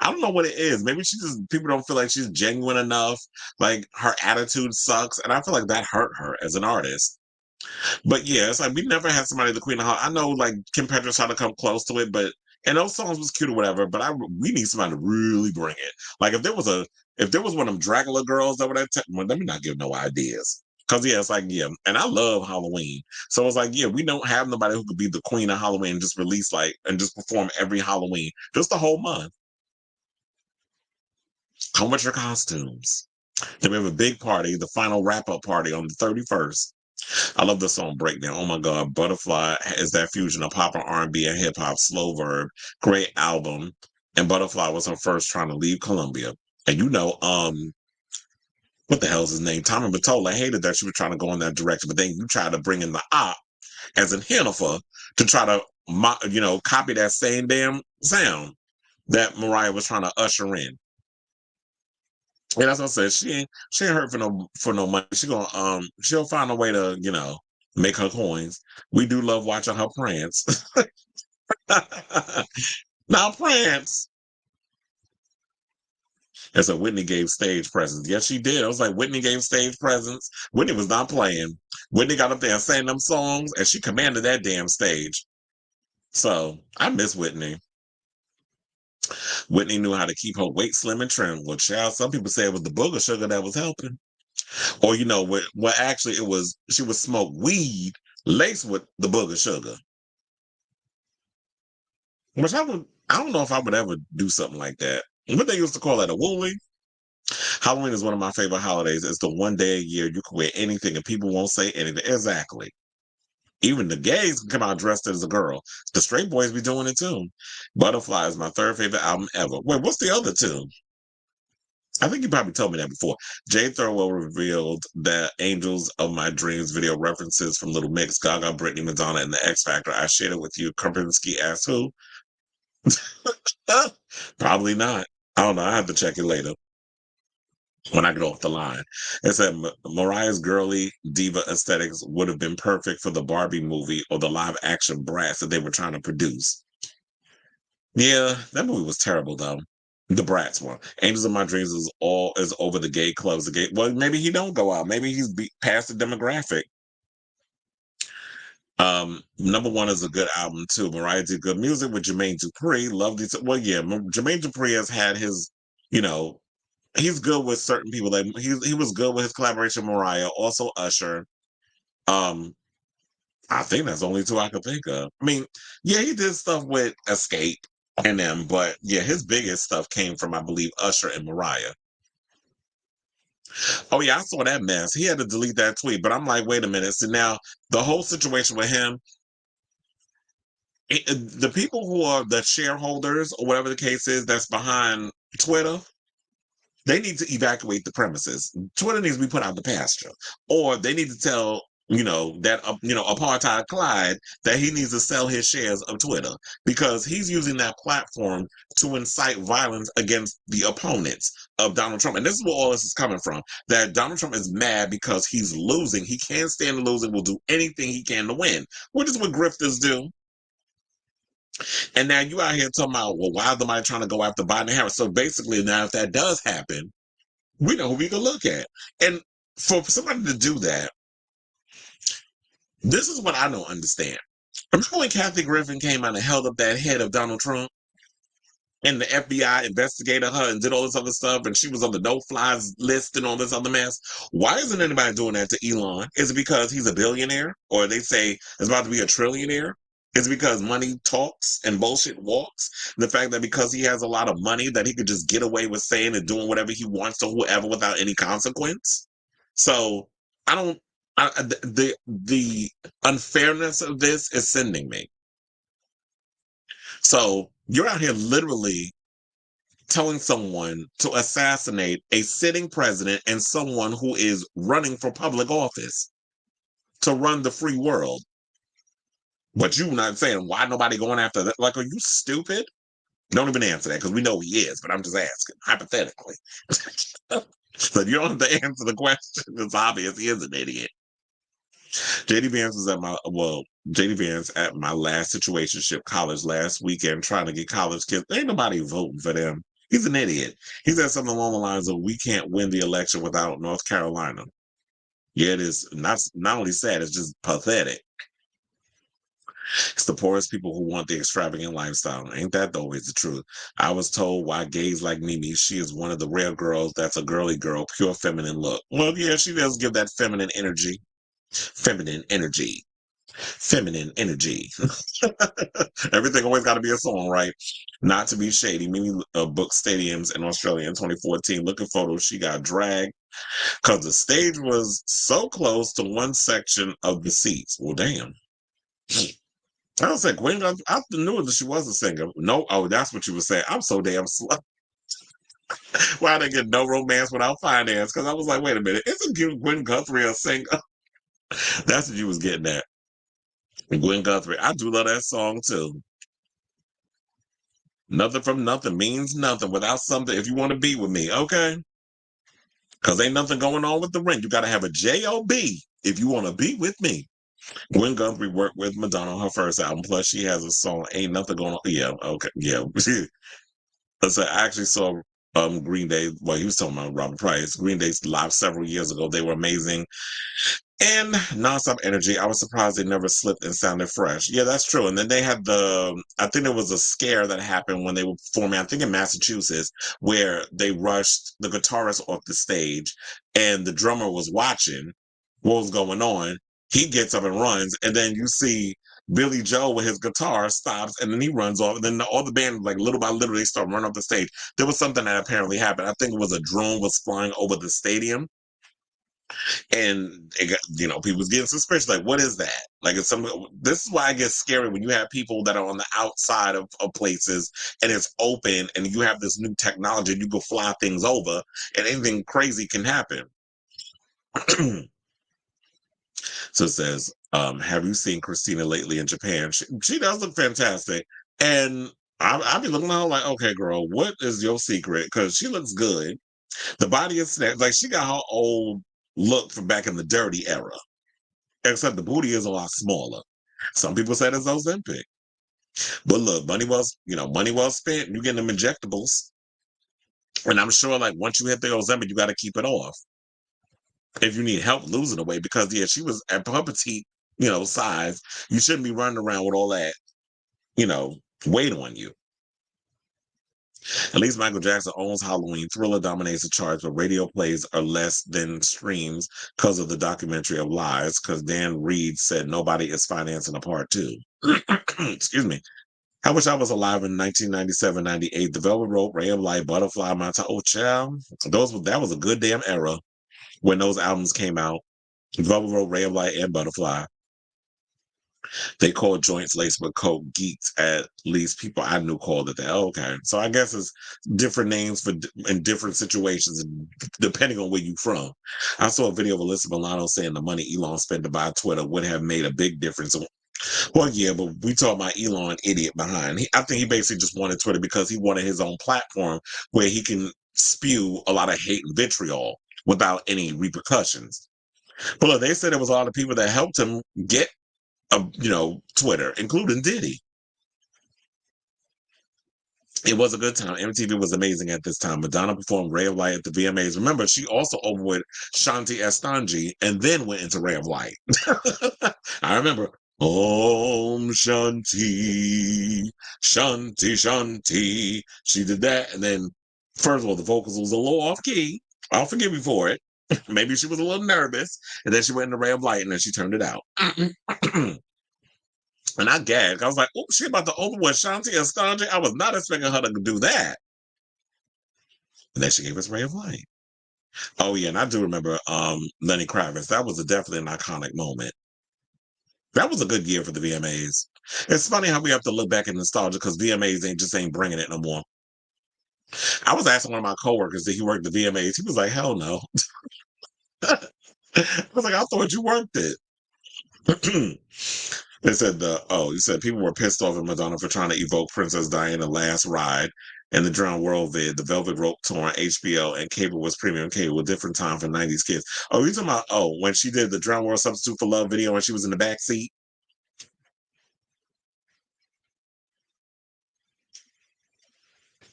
I don't know what it is. Maybe people don't feel like she's genuine enough. Like her attitude sucks, and I feel like that hurt her as an artist. But yeah, it's like we never had somebody the queen of Hall. I know like Kim Petras tried to come close to it, and those songs was cute or whatever. But we need somebody to really bring it. Like if there was one of them Dracula girls that would well, let me not give no ideas. Cause yeah, it's like yeah, and I love Halloween. So it's like yeah, we don't have nobody who could be the queen of Halloween and just release and just perform every Halloween, just the whole month. How much are costumes? Then we have a big party, the final wrap-up party on the 31st. I love the song Breakdown. Oh my God, Butterfly is that fusion of pop and R&B and hip hop, Slow Verb, great album. And Butterfly was her first trying to leave Columbia. And what the hell is his name? Tommy Mottola hated that she was trying to go in that direction, but then you try to bring in the op as in Hennifer to try to, copy that same damn sound that Mariah was trying to usher in. And that's what I said. She ain't hurt for no money. She'll find a way to make her coins. We do love watching her prance. Now prance. And so Whitney gave stage presence. Yes, she did. I was like, Whitney gave stage presence. Whitney was not playing. Whitney got up there and sang them songs, and she commanded that damn stage. So I miss Whitney. Whitney knew how to keep her weight slim and trim. Well, child, some people say it was the booger sugar that was helping. Or actually she would smoke weed laced with the booger sugar. Which I don't know if I would ever do something like that. What they used to call that, a woolly? Halloween is one of my favorite holidays. It's the one day a year you can wear anything and people won't say anything. Exactly. Even the gays can come out dressed as a girl. The straight boys be doing it too. Butterfly is my third favorite album ever. Wait, what's the other two? I think you probably told me that before. Jay Thurwell revealed that Angels of My Dreams video references from Little Mix, Gaga, Britney, Madonna, and the X Factor. I shared it with you. Kempinski asked who? Probably not. I don't know. I have to check it later when I get off the line. It said Mariah's girly diva aesthetics would have been perfect for the Barbie movie or the live action Bratz that they were trying to produce. Yeah, that movie was terrible though. The Bratz one. Angels of My Dreams is over the gay clubs. Well, maybe he don't go out. Maybe he's past the demographic. Number one is a good album too. Mariah did good music with Jermaine Dupri. Loved it. Well, yeah, Jermaine Dupri has had his, he's good with certain people. Like he was good with his collaboration with Mariah, also Usher. I think that's the only two I could think of. I mean, yeah, he did stuff with Escape and them, but yeah, his biggest stuff came from, I believe, Usher and Mariah. Oh yeah, I saw that mess. He had to delete that tweet, but I'm like, wait a minute. So now the whole situation with him, The people who are the shareholders or whatever the case is that's behind Twitter, they need to evacuate the premises. Twitter needs to be put out the pasture, or they need to tell that apartheid Clyde that he needs to sell his shares of Twitter because he's using that platform to incite violence against the opponents of Donald Trump. And this is where all this is coming from. That Donald Trump is mad because he's losing. He can't stand losing. Will do anything he can to win, which is what grifters do. And now you out here talking about, well, why is somebody trying to go after Biden and Harris? So basically, now if that does happen, we know who we can look at. And for somebody to do that, this is what I don't understand. Remember when Kathy Griffin came out and held up that head of Donald Trump? And the FBI investigated her and did all this other stuff, and she was on the no-flies list and all this other mess. Why isn't anybody doing that to Elon? Is it because he's a billionaire? Or they say it's about to be a trillionaire? Is it because money talks and bullshit walks? The fact that because he has a lot of money that he could just get away with saying and doing whatever he wants to whoever without any consequence? So the unfairness of this is sending me. So you're out here literally telling someone to assassinate a sitting president and someone who is running for public office to run the free world. But you not saying why nobody going after that? Like, are you stupid? Don't even answer that because we know he is, but I'm just asking, hypothetically. So you don't have to answer the question. It's obvious he is an idiot. JD Vance was JD Vance at my last situationship college last weekend trying to get college kids. Ain't nobody voting for them. He's an idiot. He said something along the lines of, we can't win the election without North Carolina. Yeah, it is not only sad, it's just pathetic. It's the poorest people who want the extravagant lifestyle. Ain't that always the truth? I was told why gays like Mimi, she is one of the rare girls that's a girly girl, pure feminine look. Well, yeah, she does give that feminine energy. Feminine energy. Feminine energy. Everything always got to be a song, right? Not to be shady. Mimi booked stadiums in Australia in 2014. Look at photos. She got dragged because the stage was so close to one section of the seats. Well, damn. I was like, Gwen, I knew that she was a singer. No, oh, that's what you were saying. I'm so damn slow. Why they get no romance without finance? Because I was like, wait a minute, isn't Gwen Guthrie a singer? That's what you was getting at. Gwen Guthrie. I do love that song too. Nothing from nothing means nothing without something if you want to be with me, okay? Because ain't nothing going on with the ring. You got to have a J-O-B if you want to be with me. Gwen Guthrie worked with Madonna on her first album. Plus, she has a song, Ain't Nothing Going On. Yeah, okay, yeah. So I actually saw Green Day. Well, he was talking about Robert Price. Green Day's live several years ago. They were amazing. And Nonstop Energy, I was surprised they never slipped and sounded fresh. Yeah, that's true. And then they had I think there was a scare that happened when they were performing, I think in Massachusetts, where they rushed the guitarist off the stage and the drummer was watching what was going on. He gets up and runs, and then you see Billy Joe with his guitar stops, and then he runs off. And then all the band, like little by little, they start running off the stage. There was something that apparently happened. I think it was a drone was flying over the stadium. And it got, people was getting suspicious. Like, what is that? Like, it's something. This is why it gets scary when you have people that are on the outside of places and it's open, and you have this new technology, and you can fly things over, and anything crazy can happen. So it says, have you seen Christina lately in Japan? She does look fantastic, and I'll be looking at her like, okay, girl, what is your secret? Because she looks good. The body is snatched. Like, she got her old look from back in the dirty era, except the booty is a lot smaller. Some people say that's Ozempic, but look, money well spent. You getting them injectables, and I'm sure like once you hit the Ozempic, you got to keep it off if you need help losing the weight. Because yeah, she was at her petite, size. You shouldn't be running around with all that, weight on you. At least Michael Jackson owns Halloween. Thriller dominates the charts, but radio plays are less than streams because of the documentary of Lies, because Dan Reed said nobody is financing a part two. Excuse me. I wish I was alive in 1997, 98. The Velvet Rope, Ray of Light, Butterfly, My Time. Oh, child. That was a good damn era when those albums came out. Velvet Rope, Ray of Light, and Butterfly. They called joints laced with coke geeks. At least people I knew called it that. Okay, so I guess it's different names for in different situations, depending on where you from. I saw a video of Alyssa Milano saying the money Elon spent to buy Twitter would have made a big difference. Well, yeah, but we talk about Elon, idiot behind. I think he basically just wanted Twitter because he wanted his own platform where he can spew a lot of hate and vitriol without any repercussions. But look, they said it was a lot of people that helped him get Twitter, including Diddy. It was a good time. MTV was amazing at this time. Madonna performed Ray of Light at the VMAs. Remember, she also opened Shanti Estanji and then went into Ray of Light. I remember. Om Shanti, Shanti, Shanti. She did that. And then, first of all, the vocals was a little off key. I'll forgive you for it. Maybe she was a little nervous. And then she went into Ray of Light and then she turned it out. And I gagged. I was like, oh, she about to open with Shanti Estanji. I was not expecting her to do that. And then she gave us Ray of Light. Oh, yeah. And I do remember Lenny Kravitz. That was definitely an iconic moment. That was a good year for the VMAs. It's funny how we have to look back at nostalgia because VMAs ain't bringing it no more. I was asking one of my coworkers that he worked the VMAs. He was like, hell no. I was like, I thought you worked it. They said you said people were pissed off at Madonna for trying to evoke Princess Diana last ride and the Drowned World vid, the Velvet Rope tour on HBO, and cable was premium cable, a different time for 90s kids. Oh, you talking about when she did the Drowned World Substitute for Love video and she was in the back seat?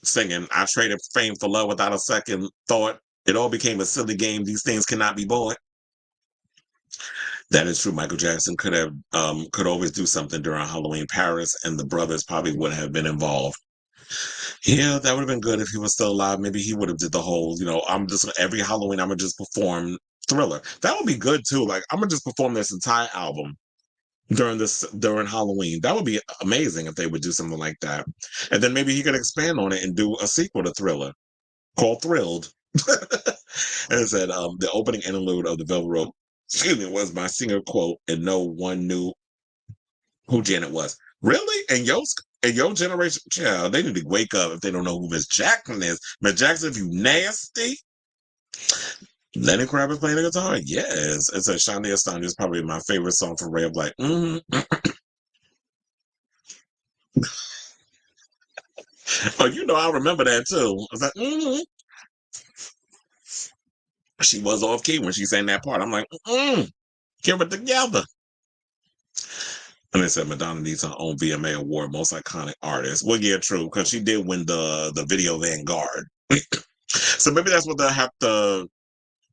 Singing, I traded fame for love without a second thought. It all became a silly game. These things cannot be bought. That is true. Michael Jackson could always do something during Halloween Paris, and the brothers probably would have been involved. Yeah, that would have been good if he was still alive. Maybe he would have did the whole, I'm just every Halloween I'm gonna just perform Thriller. That would be good too. Like I'm gonna just perform this entire album during Halloween. That would be amazing if they would do something like that. And then maybe he could expand on it and do a sequel to Thriller called Thrilled. And it said the opening interlude of the Velvet Rope, was my singer quote, and no one knew who Janet was. Really? And your generation, child, they need to wake up if they don't know who Miss Jackson is. Miss Jackson, if you nasty. Lenny Kravitz playing the guitar? Yes. It says Shanti Estanji is probably my favorite song from Ray of Light. Oh, I remember that too. I was like, She was off key when she sang that part. I'm like, get it together. And they said Madonna needs her own VMA award, most iconic artist. Well, yeah, true, because she did win the Video Vanguard. So maybe that's what they'll have to,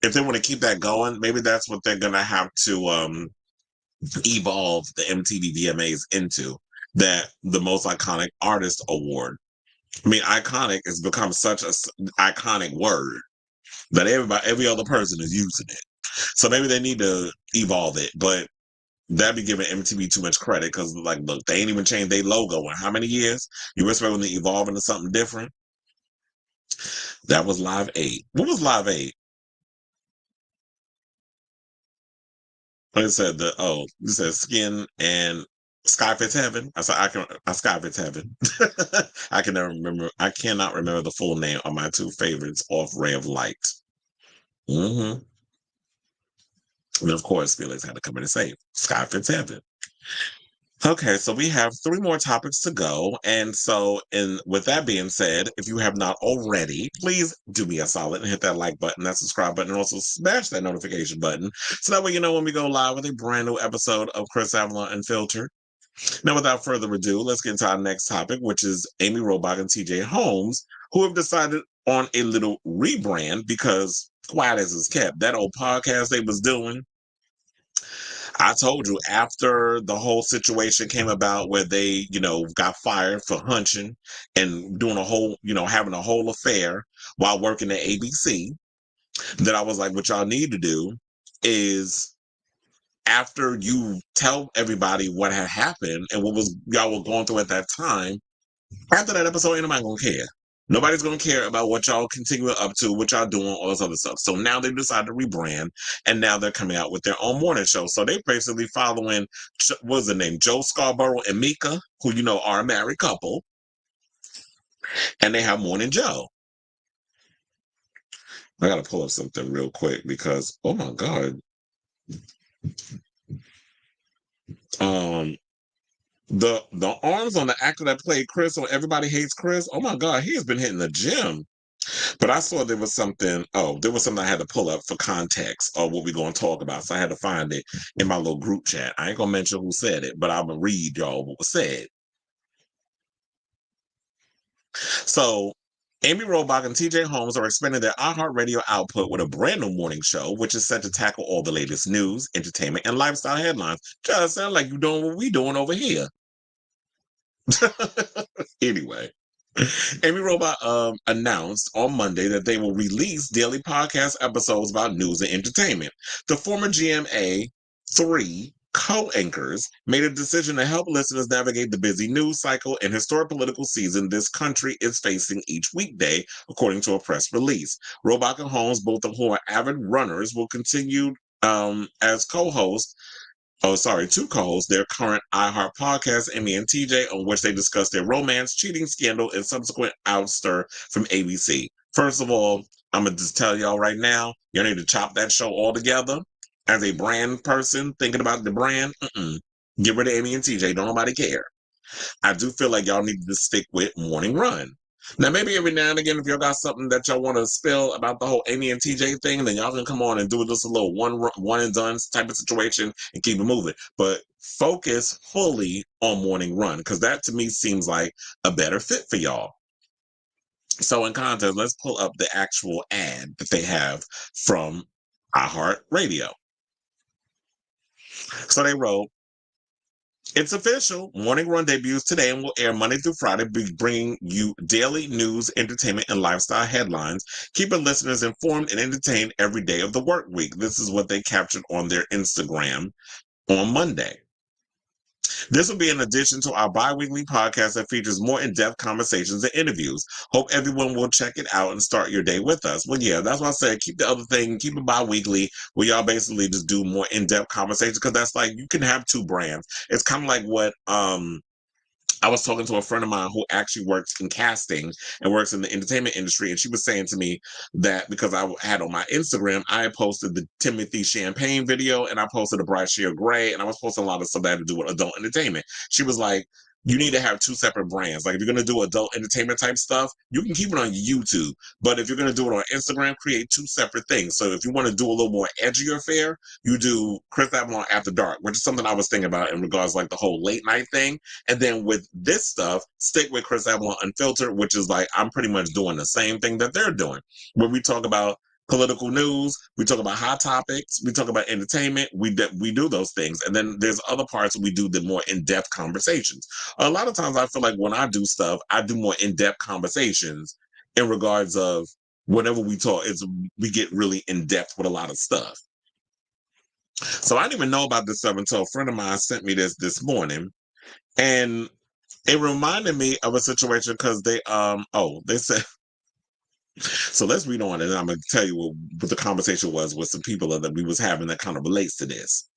if they want to keep that going, maybe that's what they're gonna have to evolve the MTV VMAs into, that the most iconic artist award. I mean, iconic has become such an iconic word that every other person is using it. So maybe they need to evolve it, but that'd be giving MTV too much credit because, like, look, they ain't even changed their logo in how many years? You expect when they evolve into something different? That was Live 8. What was Live 8? It said it said Skin and Sky Fits Heaven. I said Sky Fits Heaven. I cannot remember the full name of my two favorites off Ray of Light. And of course, Felix had to come in and say Sky Fits Heaven. Okay, so we have 3 more topics to go. And so, with that being said, if you have not already, please do me a solid and hit that like button, that subscribe button, and also smash that notification button so that way you know when we go live with a brand new episode of Chris Avalon Unfiltered. Now, without further ado, let's get into our next topic, which is Amy Robach and TJ Holmes, who have decided on a little rebrand because quiet as is kept. That old podcast they was doing, I told you, after the whole situation came about where they, got fired for hunching and doing a whole, having a whole affair while working at ABC, that I was like, what y'all need to do is, after you tell everybody what had happened and what was y'all were going through at that time, after that episode, ain't nobody gonna care. Nobody's going to care about what y'all continue up to, what y'all doing, all this other stuff. So now they decided to rebrand, and now they're coming out with their own morning show. So they basically following, what's the name, Joe Scarborough and Mika, who you know are a married couple, and they have Morning Joe. I got to pull up something real quick because, oh my God. The arms on the actor that played Chris on Everybody Hates Chris, oh my God, he has been hitting the gym. But I saw there was something I had to pull up for context of what we're going to talk about. So I had to find it in my little group chat. I ain't going to mention who said it, but I'm going to read y'all what was said. So Amy Robach and TJ Holmes are expanding their iHeartRadio output with a brand new morning show, which is set to tackle all the latest news, entertainment, and lifestyle headlines. Just sound like you doing what we doing over here. Anyway, Amy Robach announced on Monday that they will release daily podcast episodes about news and entertainment. The former GMA 3 co-anchors made a decision to help listeners navigate the busy news cycle and historic political season this country is facing each weekday, according to a press release. Robach and Holmes, both of whom are avid runners, will continue as co-hosts. Two co-hosts, their current iHeart podcast, Emmy and TJ, on which they discuss their romance, cheating scandal, and subsequent ouster from ABC. First of all, I'm going to just tell y'all right now, you need to chop that show altogether. As a brand person, thinking about the brand, get rid of Emmy and TJ. Don't nobody care. I do feel like y'all need to stick with Morning Run. Now, maybe every now and again, if y'all got something that y'all want to spill about the whole Amy and TJ thing, then y'all can come on and do just a little one and done type of situation and keep it moving. But focus fully on Morning Run, because that to me seems like a better fit for y'all. So in context, let's pull up the actual ad that they have from iHeartRadio. So they wrote, "It's official. Morning Run debuts today and will air Monday through Friday, bringing you daily news, entertainment, and lifestyle headlines, keeping listeners informed and entertained every day of the work week." This is what they captured on their Instagram on Monday. "This will be in addition to our bi-weekly podcast that features more in-depth conversations and interviews. Hope everyone will check it out and start your day with us." Well, yeah, that's why I said keep the other thing, keep it bi-weekly, where y'all basically just do more in-depth conversations, because that's like, you can have two brands. It's kind of like what I was talking to a friend of mine who actually works in casting and works in the entertainment industry, and she was saying to me that because I had on my Instagram, I posted the Timothy Champagne video and I posted the Brashear Gray, and I was posting a lot of stuff that had to do with adult entertainment. She was like, you need to have two separate brands. Like, if you're going to do adult entertainment type stuff, you can keep it on YouTube. But if you're going to do it on Instagram, create two separate things. So if you want to do a little more edgier fare, you do Chris Avalon After Dark, which is something I was thinking about in regards like the whole late night thing. And then with this stuff, stick with Chris Avalon Unfiltered, which is like, I'm pretty much doing the same thing that they're doing, where we talk about political news, we talk about hot topics, we talk about entertainment, we do those things. And then there's other parts we do the more in-depth conversations. A lot of times I feel like when I do stuff, I do more in-depth conversations in regards of whenever we talk, we get really in-depth with a lot of stuff. So I didn't even know about this stuff until a friend of mine sent me this morning. And it reminded me of a situation because they said, so let's read on, and I'm going to tell you what the conversation was with some people that we was having that kind of relates to this.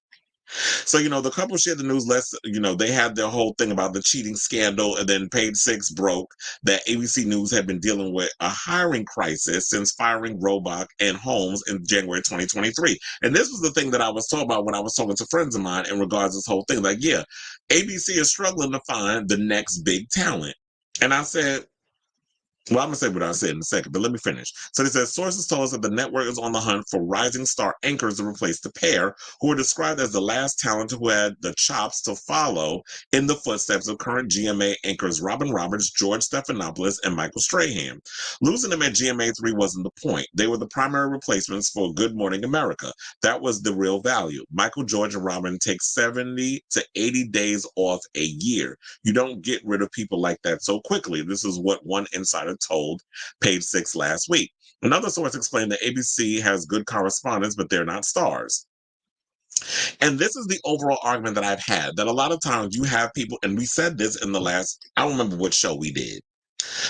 So, the couple shared the news less, they had their whole thing about the cheating scandal, and then Page Six broke that ABC News had been dealing with a hiring crisis since firing Robach and Holmes in January 2023. And this was the thing that I was talking about when I was talking to friends of mine in regards to this whole thing. Like, yeah, ABC is struggling to find the next big talent. And I said, well, I'm going to say what I said in a second, but let me finish. So they said, sources told us that the network is on the hunt for rising star anchors to replace the pair, who were described as the last talent who had the chops to follow in the footsteps of current GMA anchors Robin Roberts, George Stephanopoulos, and Michael Strahan. Losing them at GMA3 wasn't the point. They were the primary replacements for Good Morning America. That was the real value. Michael, George, and Robin take 70 to 80 days off a year. You don't get rid of people like that so quickly. This is what one insider told Page Six last week. Another source explained that ABC has good correspondents, but they're not stars. And this is the overall argument that I've had, that a lot of times you have people, and we said this in the last, I don't remember what show we did,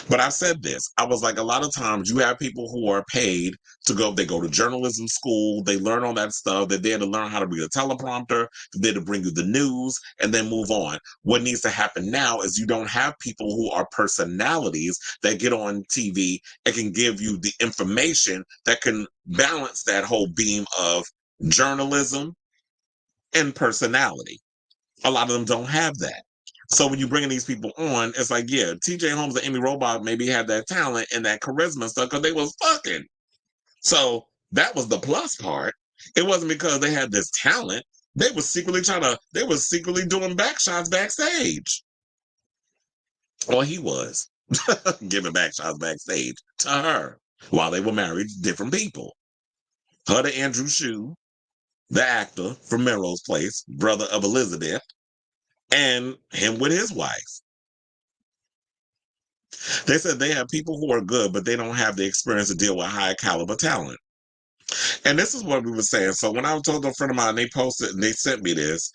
But I said this. I was like, a lot of times you have people who are paid to go, they go to journalism school, they learn all that stuff, they're there to learn how to read a teleprompter, they're there to bring you the news, and then move on. What needs to happen now is you don't have people who are personalities that get on TV and can give you the information that can balance that whole beam of journalism and personality. A lot of them don't have that. So when you bringing these people on, it's like, yeah, TJ Holmes and Emmy Robot maybe had that talent and that charisma and stuff because they was fucking. So that was the plus part. It wasn't because they had this talent. They was secretly doing back shots backstage. Or he was giving back shots backstage to her while they were married to different people. Her to Andrew Shue, the actor from Melrose Place, brother of Elizabeth, and him with his wife. They said they have people who are good, but they don't have the experience to deal with high caliber talent. And this is what we were saying. So when I told a friend of mine, they posted and they sent me this.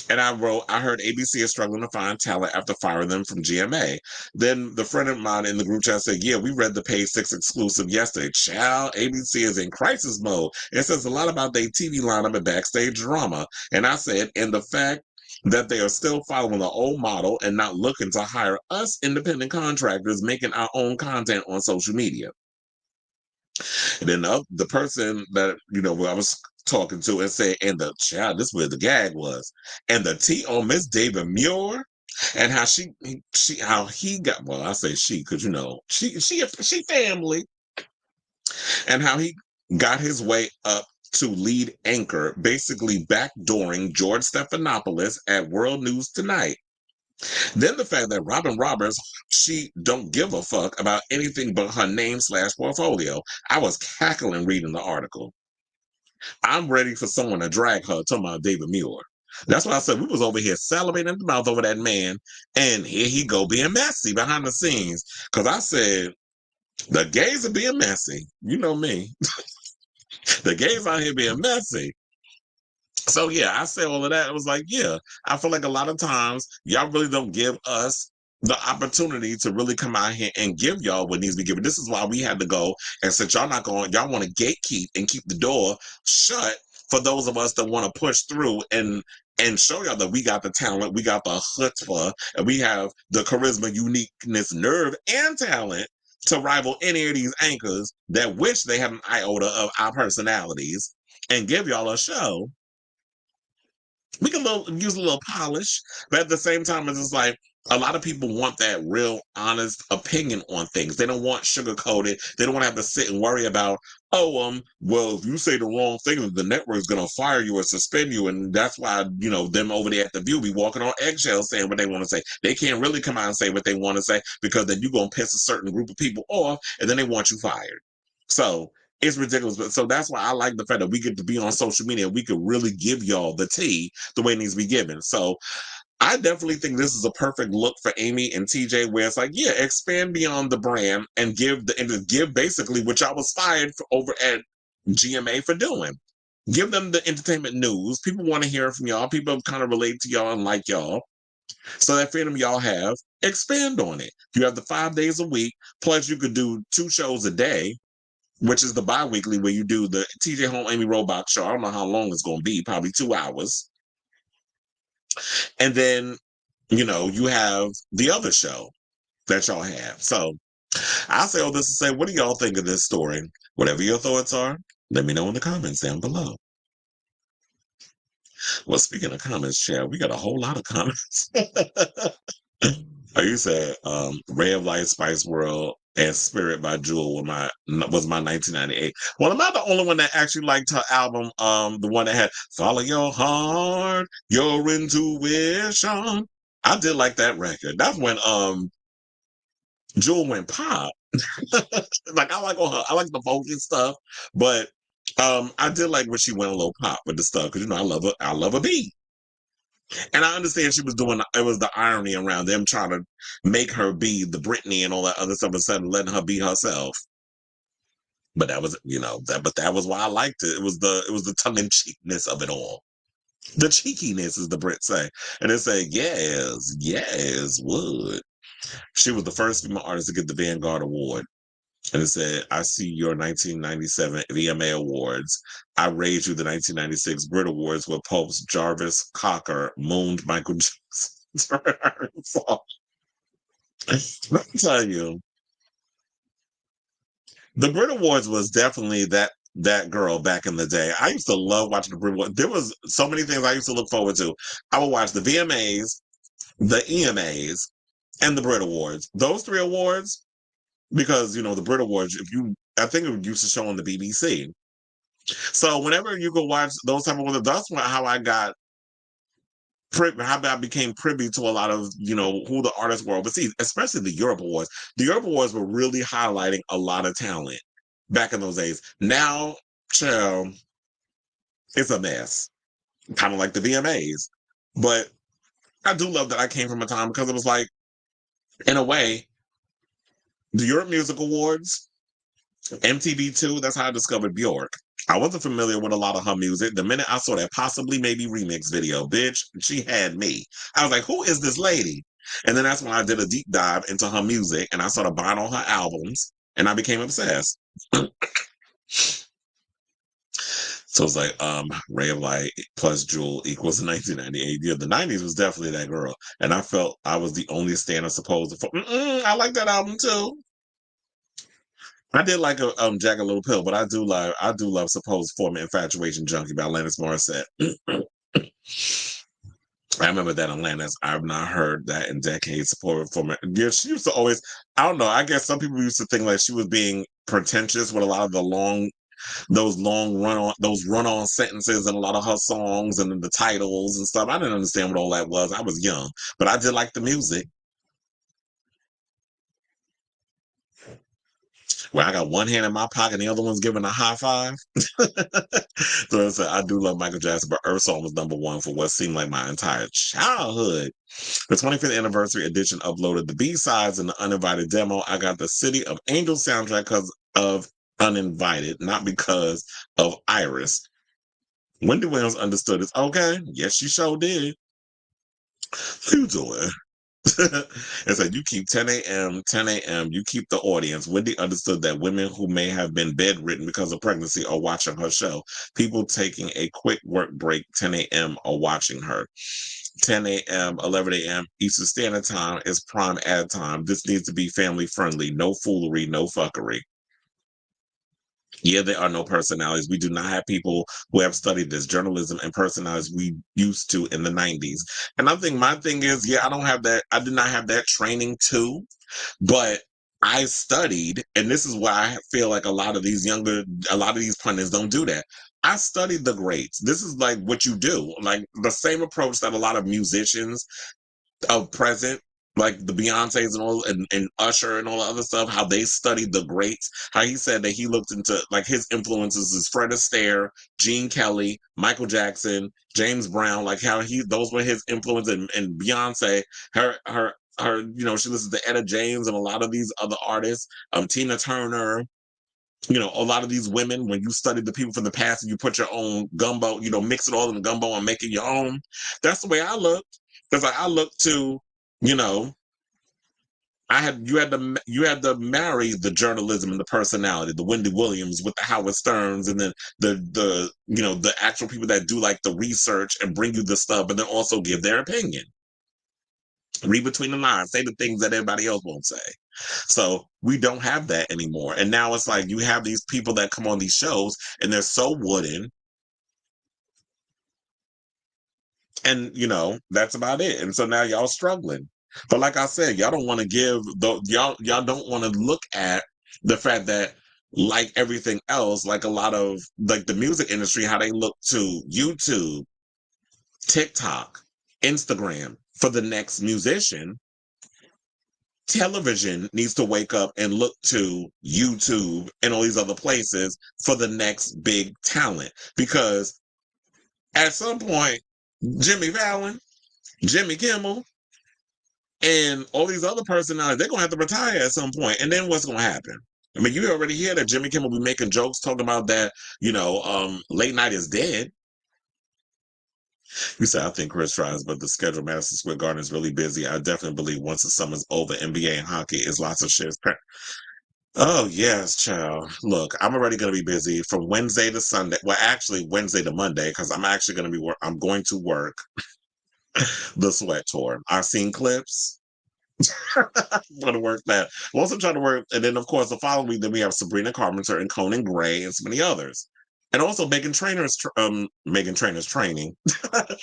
And I wrote, I heard ABC is struggling to find talent after firing them from GMA. Then the friend of mine in the group chat said, yeah, we read the Page 6 exclusive yesterday. Child, ABC is in crisis mode. It says a lot about their TV lineup and backstage drama. And I said, and the fact that they are still following the old model and not looking to hire us independent contractors making our own content on social media. And then the person that, I was talking to and saying, and the child, this is where the gag was, and the tea on Miss David Muir and how how he got, well, I say she, because, she family, and how he got his way up to lead anchor, basically backdooring George Stephanopoulos at World News Tonight. Then the fact that Robin Roberts, she don't give a fuck about anything but her name/portfolio. I was cackling reading the article. I'm ready for someone to drag her, talking about David Muir. That's why I said we was over here salivating the mouth over that man, and here he go being messy behind the scenes. Because I said, the gays are being messy. You know me. The gays out here being messy. So yeah, I say all of that. It was like, yeah, I feel like a lot of times y'all really don't give us the opportunity to really come out here and give y'all what needs to be given. This is why we had to go, and since y'all not going, y'all want to gatekeep and keep the door shut for those of us that want to push through and show y'all that we got the talent, we got the chutzpah, and we have the charisma, uniqueness, nerve, and talent to rival any of these anchors that wish they had an iota of our personalities and give y'all a show. We can use a little polish, but at the same time, it's just like a lot of people want that real honest opinion on things. They don't want sugar-coated. They don't want to have to sit and worry about, well, if you say the wrong thing, the network's going to fire you or suspend you. And that's why, them over there at the View be walking on eggshells saying what they want to say. They can't really come out and say what they want to say because then you're going to piss a certain group of people off and then they want you fired. So it's ridiculous. But so that's why I like the fact that we get to be on social media. We could really give y'all the tea the way it needs to be given. So I definitely think this is a perfect look for Amy and TJ, where it's like, yeah, expand beyond the brand and give basically what y'all was fired for over at GMA for doing. Give them the entertainment news. People want to hear from y'all. People kind of relate to y'all and like y'all. So that freedom y'all have, expand on it. You have the 5 days a week, plus you could do 2 shows a day, which is the bi-weekly where you do the TJ Home Amy Robot show. I don't know how long it's going to be, probably 2 hours. And then, you have the other show that y'all have. So I'll say all this to say, what do y'all think of this story? Whatever your thoughts are, let me know in the comments down below. Well, speaking of comments, Chad, we got a whole lot of comments. You said Ray of Light, Spice World, and Spirit by Jewel was my 1998. Well, am I the only one that actually liked her album? The one that had Follow Your Heart, Your Intuition. I did like that record. That's when Jewel went pop. Like I like the folky stuff, but I did like when she went a little pop with the stuff because I love a beat. And I understand she was it was the irony around them trying to make her be the Britney and all that other stuff instead of letting her be herself. But that was, that was why I liked it. It was the tongue-in-cheekness of it all. The cheekiness, as the Brits say. And they say, yes, would. She was the first female artist to get the Vanguard Award. And it said, I see your 1997 VMA Awards. I raised you the 1996 Brit Awards with Pope's Jarvis Cocker mooned Michael Jackson. Let me tell you, the Brit Awards was definitely that girl back in the day. I used to love watching the Brit Awards. There was so many things I used to look forward to. I would watch the VMAs, the EMAs, and the Brit Awards. Those three awards, because the Brit Awards, I think it used to show on the BBC. So whenever you could watch those type of awards, that's how I got how I became privy to a lot of who the artists were overseas, especially the Europe Awards. The Europe Awards were really highlighting a lot of talent back in those days. Now, child, it's a mess, kind of like the VMAs. But I do love that I came from a time because it was like, in a way, the Europe Music Awards, MTV2, that's how I discovered Bjork. I wasn't familiar with a lot of her music. The minute I saw that Possibly Maybe remix video, bitch, she had me. I was like, who is this lady? And then that's when I did a deep dive into her music and I started buying all her albums and I became obsessed. So it's like Ray of Light plus Jewel equals 1998. Yeah, the 90s was definitely that girl. And I felt I was the only stand supposed to. I like that album too. I did like a Jagged Little Pill, but I do love Supposed Former Infatuation Junkie by Alanis Morissette. I remember that Alanis. I've not heard that in decades. Yeah, she used to always. I don't know. I guess some people used to think like she was being pretentious with a lot of the run-on sentences and a lot of her songs and the titles and stuff. I didn't understand what all that was. I was young, but I did like the music. Where I got one hand in my pocket and the other one's giving a high five. So I do love Michael Jackson, but Earth Song was #1 for what seemed like my entire childhood. The 25th anniversary edition uploaded the B-sides and the uninvited demo. I got the City of Angels soundtrack because of Uninvited, not because of Iris. Wendy Williams understood this. Okay, yes, she sure did. How you doing? It's like you keep 10 a.m., you keep the audience. Wendy understood that women who may have been bedridden because of pregnancy are watching her show. People taking a quick work break, 10 a.m., are watching her. 10 a.m., 11 a.m. Eastern Standard Time is prime ad time. This needs to be family friendly. No foolery, no fuckery. Yeah, there are no personalities. We do not have people who have studied this journalism and personalities we used to in the 90s. And I think my thing is, yeah, I don't have that. I did not have that training too, but I studied, and this is why I feel like a lot of these pundits don't do that. I studied the greats. This is like what you do, like the same approach that a lot of musicians of present, like the Beyoncés and all, and Usher and all the other stuff, how they studied the greats. How he said that he looked into like his influences is Fred Astaire, Gene Kelly, Michael Jackson, James Brown. Like how those were his influence, and Beyonce, her. She listens to Etta James and a lot of these other artists, Tina Turner. A lot of these women, when you study the people from the past and you put your own gumbo, mix it all in the gumbo and make it your own. That's the way I looked. Because I looked to, you had to marry the journalism and the personality, the Wendy Williams with the Howard Sterns, and then the actual people that do like the research and bring you the stuff, but then also give their opinion. Read between the lines, say the things that everybody else won't say. So we don't have that anymore. And now it's like you have these people that come on these shows and they're so wooden. And that's about it. And so now y'all struggling. But like I said, y'all don't want to y'all don't want to look at the fact that, like everything else, like a lot of like the music industry, how they look to YouTube, TikTok, Instagram for the next musician. Television needs to wake up and look to YouTube and all these other places for the next big talent. Because at some point, Jimmy Fallon, Jimmy Kimmel, and all these other personalities, they're going to have to retire at some point. And then what's going to happen? I mean, you already hear that Jimmy Kimmel be making jokes talking about that, late night is dead. You said, I think Chris tries, but the schedule Madison Square Garden is really busy. I definitely believe once the summer's over, NBA and hockey is lots of shit. Oh, yes, child. Look, I'm already going to be busy from Wednesday to Sunday. Well, actually, Wednesday to Monday, because I'm actually going to be I'm going to work the Sweat Tour. I've seen clips. I'm going to work that. I'm also trying to work, and then, of course, the following week, then we have Sabrina Carpenter and Conan Gray and so many others. And also Megan Trainor's Megan Trainor's training.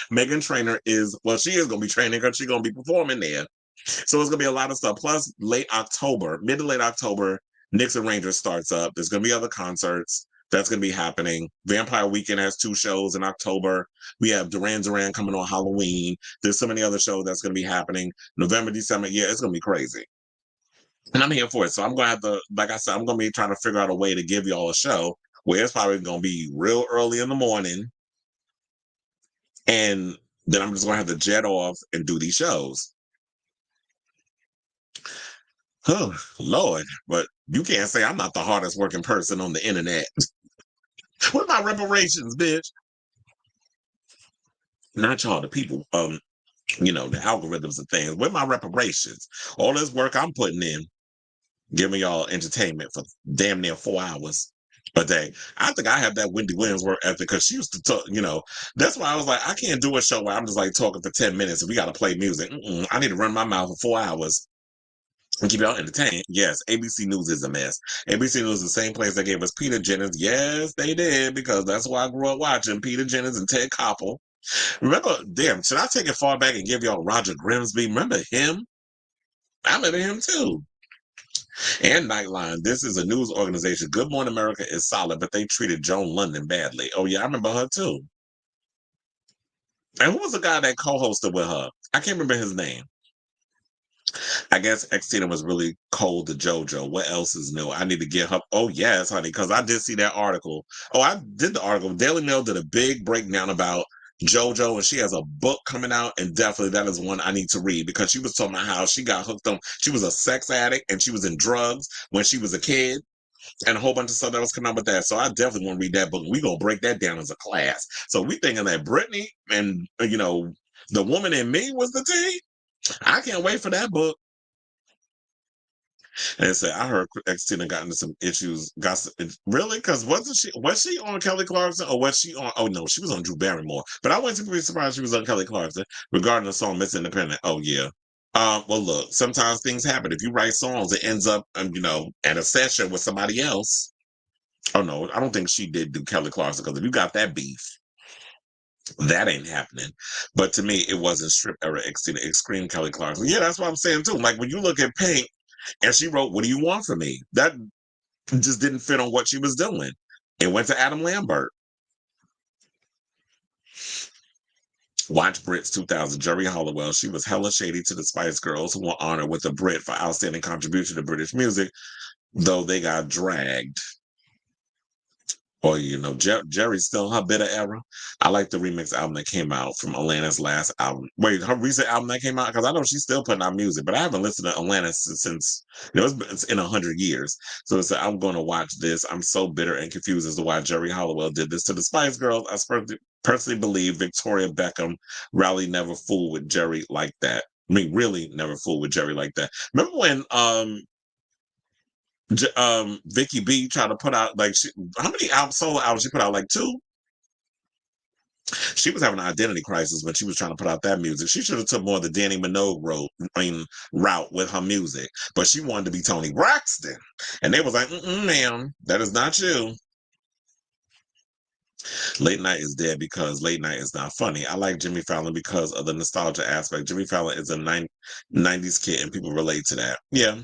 Megan Trainor is, well, she is going to be training because she's going to be performing there. So it's going to be a lot of stuff. Plus, mid to late October, Knicks and Rangers starts up. There's going to be other concerts. That's going to be happening. Vampire Weekend has 2 shows in October. We have Duran Duran coming on Halloween. There's so many other shows that's going to be happening. November, December. Yeah, it's going to be crazy. And I'm here for it. So I'm going to have to, like I said, I'm going to be trying to figure out a way to give y'all a show where it's probably going to be real early in the morning. And then I'm just going to have to jet off and do these shows. Oh, Lord. But you can't say I'm not the hardest working person on the internet. What my reparations, bitch? Not y'all, the people, the algorithms and things. Where my reparations? All this work I'm putting in, giving y'all entertainment for damn near 4 hours a day. I think I have that Wendy Williams work ethic because she used to talk, that's why I was like, I can't do a show where I'm just like talking for 10 minutes and we got to play music. I need to run my mouth for 4 hours and keep y'all entertained. Yes, ABC News is a mess. ABC News is the same place that gave us Peter Jennings. Yes, they did, because that's why I grew up watching Peter Jennings and Ted Koppel. Remember, should I take it far back and give y'all Roger Grimsby? Remember him? I remember him too. And Nightline. This is a news organization. Good Morning America is solid, but they treated Joan London badly. Oh, yeah, I remember her too. And who was the guy that co-hosted with her? I can't remember his name. I guess Xtina was really cold to JoJo. What else is new? I need to get her. Oh, yes, honey, because I did see that article. Oh, I did the article. Daily Mail did a big breakdown about JoJo, and she has a book coming out, and definitely that is one I need to read, because she was talking about how she got hooked on. She was a sex addict, and she was in drugs when she was a kid, and a whole bunch of stuff that was coming out with that. So I definitely want to read that book. We're going to break that down as a class. So we thinking that Brittany and, The Woman in Me was the thing. I can't wait for that book. And said, I heard Xtina got into some issues. Really? Because was she on Kelly Clarkson, or was she on, oh no, she was on Drew Barrymore. But I wasn't really surprised she was on Kelly Clarkson regarding the song Miss Independent. Oh yeah. Well look, sometimes things happen. If you write songs, it ends up, at a session with somebody else. Oh no, I don't think she did do Kelly Clarkson, because if you got that beef, that ain't happening. But to me, it wasn't strip era Xtina. It screamed Kelly Clarkson. Yeah, that's what I'm saying too. Like when you look at Pink, and she wrote, "What do you want from me?" That just didn't fit on what she was doing. It went to Adam Lambert. Watch Brits 2000. Jerry Hollowell. She was hella shady to the Spice Girls, who were honored with a Brit for outstanding contribution to British music, though they got dragged. Or, Jerry's still in her bitter era. I like the remix album that came out from Atlanta's last album. Wait, her recent album that came out? Because I know she's still putting out music, but I haven't listened to Atlanta since it's in 100 years. So it's I'm going to watch this. I'm so bitter and confused as to why Jerry Hollowell did this to the Spice Girls. I personally believe Victoria Beckham really never fooled with Jerry like that. I mean, really never fooled with Jerry like that. Remember when Vicky B tried to put out how many solo albums she put out? Like 2. She was having an identity crisis when she was trying to put out that music. She should have took more of the Danny Minogue route with her music, but she wanted to be Toni Braxton, and they was like, "Ma'am, that is not you." Late night is dead because late night is not funny. I like Jimmy Fallon because of the nostalgia aspect. Jimmy Fallon is a 90s kid, and people relate to that. Yeah.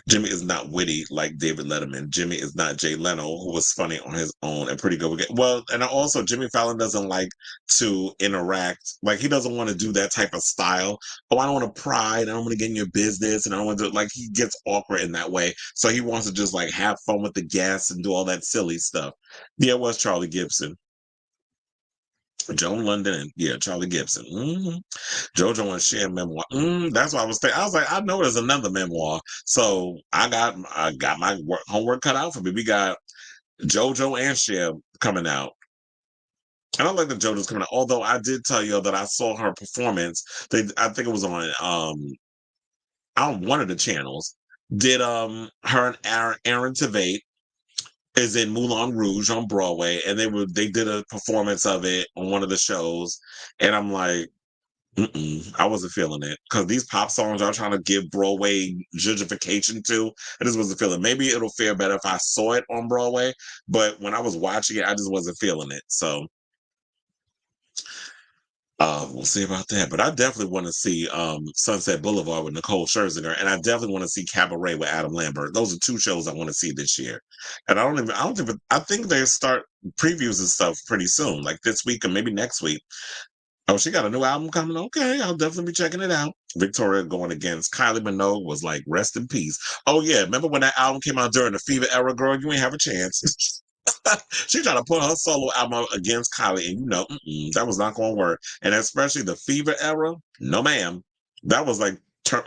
Jimmy is not witty like David Letterman. Jimmy is not Jay Leno, who was funny on his own and pretty good. Well, and also Jimmy Fallon doesn't like to interact. Like, he doesn't want to do that type of style. Oh, I don't want to pry, and I don't want to get in your business, and I don't want to, he gets awkward in that way. So he wants to just have fun with the guests and do all that silly stuff. Yeah, it was Charlie Gibson. Joan London and Charlie Gibson. JoJo and Cher memoir. That's what I was thinking. I was like, I know there's another memoir. So I got my homework cut out for me. We got JoJo and Cher coming out. I don't like the JoJo's coming out. Although I did tell you that I saw her performance. I think it was on one of the channels. Did her and Aaron Tveit is in Moulin Rouge on Broadway, and they did a performance of it on one of the shows, and I'm like, I wasn't feeling it because these pop songs are trying to give Broadway gentrification to. I just wasn't feeling. Maybe it'll fare better if I saw it on Broadway, but when I was watching it, I just wasn't feeling it. So we'll see about that. But I definitely want to see Sunset Boulevard with Nicole Scherzinger, and I definitely want to see Cabaret with Adam Lambert. Those are two shows I want to see this year. And I think they start previews and stuff pretty soon, like this week or maybe next week. Oh, she got a new album coming. Okay, I'll definitely be checking it out. Victoria going against Kylie Minogue was like, rest in peace. Oh, yeah. Remember when that album came out during the Fever era, girl? You ain't have a chance. She tried to put her solo album against Kylie, and that was not going to work. And especially the Fever era, no, ma'am. That was like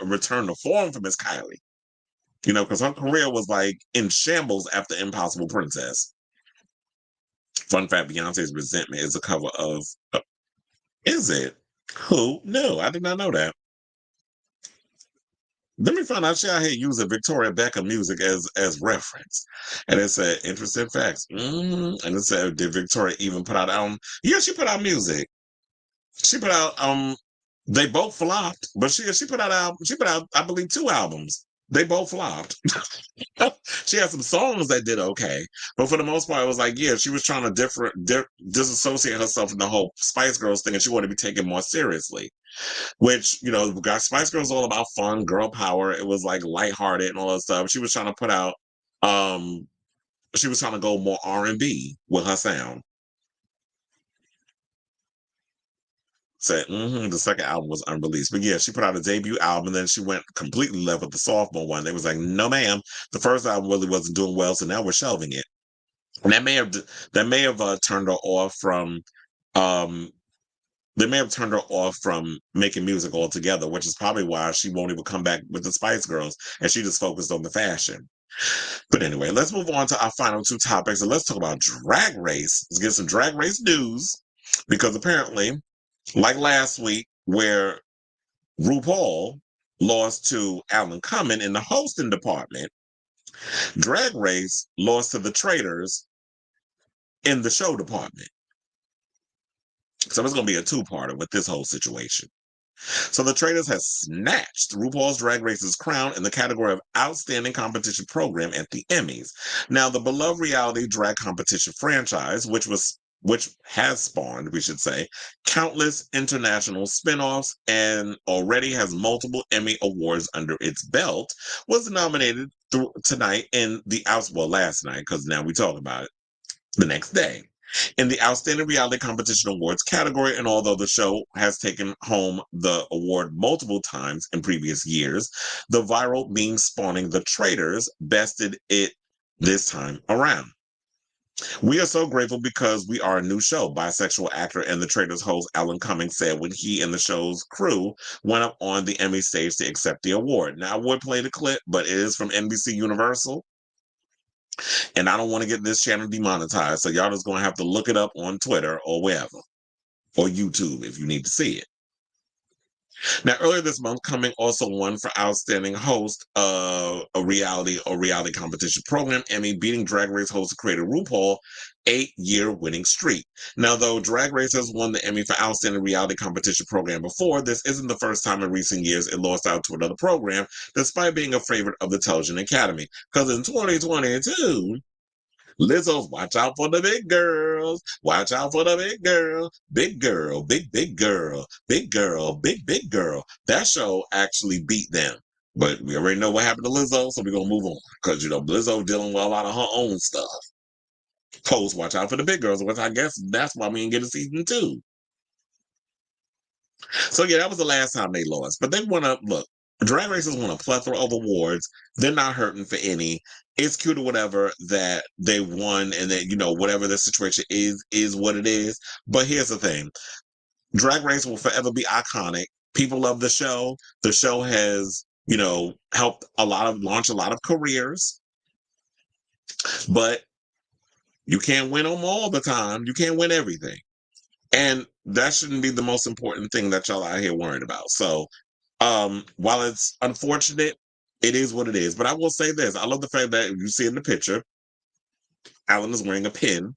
return to form for Miss Kylie. Because her career was like in shambles after Impossible Princess. Fun fact, Beyonce's Resentment is a cover of... Is it? Who? No, I did not know that. Let me find out. She out here using Victoria Beckham music as reference, and it said interesting facts. And it said, did Victoria even put out album? Yeah, she put out music. She put out They both flopped, but she put out album. She put out, I believe, 2 albums. They both flopped. She had some songs that did okay, but for the most part, it was like, yeah, she was trying to disassociate herself from the whole Spice Girls thing, and she wanted to be taken more seriously. Which, Spice Girls was all about fun, girl power. It was like lighthearted and all that stuff. She was trying to put out, she was trying to go more R&B with her sound. Said, the second album was unreleased. But yeah, she put out a debut album, and then she went completely left with the sophomore one. They was like, no, ma'am, the first album really wasn't doing well, so now we're shelving it. And that may have turned her off from, they may have turned her off from making music altogether, which is probably why she won't even come back with the Spice Girls, and she just focused on the fashion. But anyway, let's move on to our final 2 topics, and let's talk about Drag Race. Let's get some Drag Race news, because apparently, like last week, where RuPaul lost to Alan Cumming in the hosting department, Drag Race lost to the Traitors in the show department. So it's going to be a 2-parter with this whole situation. So the Traitors has snatched RuPaul's Drag Race's crown in the category of Outstanding Competition Program at the Emmys. Now, the beloved reality drag competition franchise, which has spawned, we should say, countless international spinoffs and already has multiple Emmy awards under its belt, was nominated tonight last night, because now we talk about it, the next day, in the Outstanding Reality Competition Awards category. And although the show has taken home the award multiple times in previous years, the viral meme spawning The Traitors bested it this time around. We are so grateful because we are a new show, bisexual actor and The Traitors host Alan Cumming said when he and the show's crew went up on the Emmy stage to accept the award. Now, I would play the clip, but it is from NBC Universal, and I don't want to get this channel demonetized, so y'all just going to have to look it up on Twitter or wherever, or YouTube if you need to see it. Now, earlier this month, Cumming also won for Outstanding Host of a reality competition program Emmy, beating Drag Race host and creator RuPaul 8-year winning streak. Now, though Drag Race has won the Emmy for Outstanding Reality Competition Program before, this isn't the first time in recent years it lost out to another program, despite being a favorite of the Television Academy. Because in 2022, Lizzo's Watch Out for the Big Girls. Watch out for the big girl. Big girl, big girl. Big girl, big girl. That show actually beat them. But we already know what happened to Lizzo, so we're going to move on. Because, Lizzo dealing with a lot of her own stuff. Post Watch Out for the Big Girls, which I guess that's why we didn't get a season 2. So, yeah, that was the last time they lost. But they won Drag Race has won a plethora of awards. They're not hurting for any. It's cute or whatever that they won, and that, whatever the situation is what it is. But here's the thing. Drag Race will forever be iconic. People love the show. The show has, helped launch a lot of careers. But you can't win them all the time. You can't win everything. And that shouldn't be the most important thing that y'all out here worried about. So, while it's unfortunate, it is what it is. But I will say this. I love the fact that you see in the picture, Alan is wearing a pin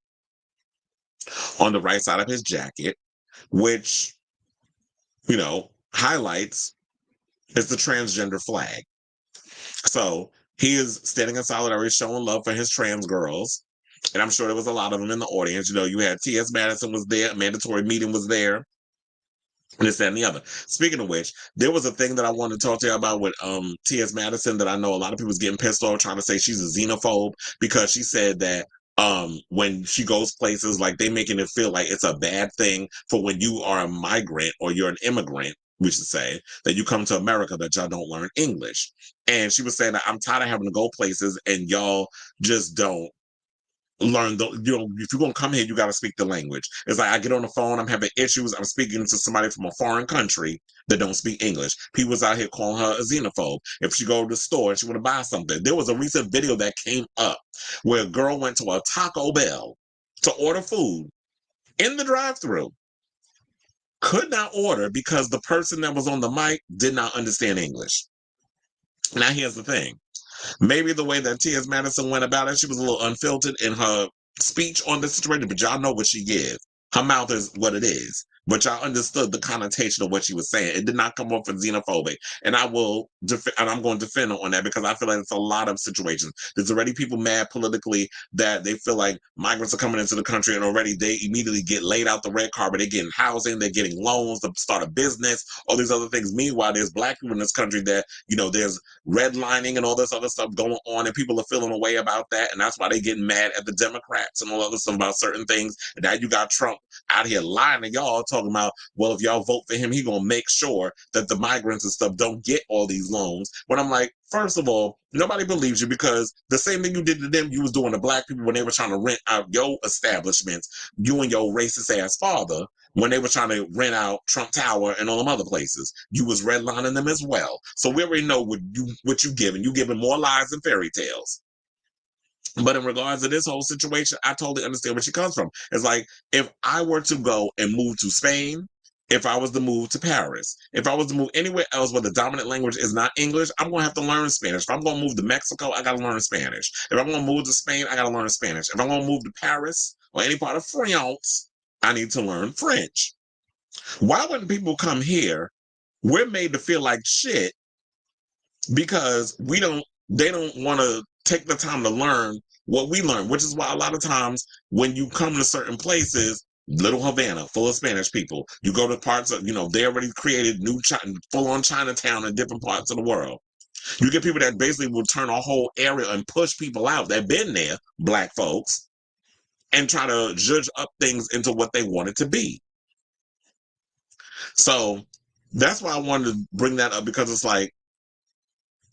on the right side of his jacket, which, highlights is the transgender flag. So he is standing in solidarity, showing love for his trans girls. And I'm sure there was a lot of them in the audience. You had T.S. Madison was there, a mandatory meeting was there, this, that, and the other. Speaking of which, there was a thing that I wanted to talk to you about with T.S. Madison that I know a lot of people was getting pissed off trying to say she's a xenophobe because she said that when she goes places, like they making it feel like it's a bad thing for when you are a migrant or you're an immigrant, we should say, that you come to America that y'all don't learn English. And she was saying that I'm tired of having to go places and y'all just don't learn if you're gonna come here, you gotta speak the language. It's like I get on the phone, I'm having issues, I'm speaking to somebody from a foreign country that don't speak English. People's out here calling her a xenophobe. If she go to the store and she want to buy something, there was a recent video that came up where a girl went to a Taco Bell to order food in the drive-thru, could not order because the person that was on the mic did not understand English. Now here's the thing. Maybe the way that T.S. Madison went about it, she was a little unfiltered in her speech on this situation, but y'all know what she gives. Her mouth is what it is. But y'all understood the connotation of what she was saying. It did not come off as xenophobic. And I'm going to defend her on that because I feel like it's a lot of situations. There's already people mad politically that they feel like migrants are coming into the country and already they immediately get laid out the red carpet. They're getting housing, they're getting loans to start a business, all these other things. Meanwhile, there's black people in this country that, there's redlining and all this other stuff going on and people are feeling a way about that. And that's why they're getting mad at the Democrats and all other stuff about certain things. And now you got Trump out here lying to y'all, talking about, well, if y'all vote for him, he gonna make sure that the migrants and stuff don't get all these loans. When I'm like, first of all, nobody believes you because the same thing you did to them, you was doing to black people when they were trying to rent out your establishments, you and your racist ass father, when they were trying to rent out Trump Tower and all them other places. You was redlining them as well. So we already know what you giving. You giving more lies than fairy tales. But in regards to this whole situation, I totally understand where she comes from. It's like, if I were to go and move to Spain, if I was to move to Paris, if I was to move anywhere else where the dominant language is not English, I'm going to have to learn Spanish. If I'm going to move to Mexico, I got to learn Spanish. If I'm going to move to Spain, I got to learn Spanish. If I'm going to move to Paris or any part of France, I need to learn French. Why wouldn't people come here? We're made to feel like shit because they don't want to take the time to learn what we learn, which is why a lot of times when you come to certain places, Little Havana, full of Spanish people, you go to parts of, they already created new full-on Chinatown in different parts of the world. You get people that basically will turn a whole area and push people out that been there, black folks, and try to judge up things into what they want it to be. So that's why I wanted to bring that up, because it's like,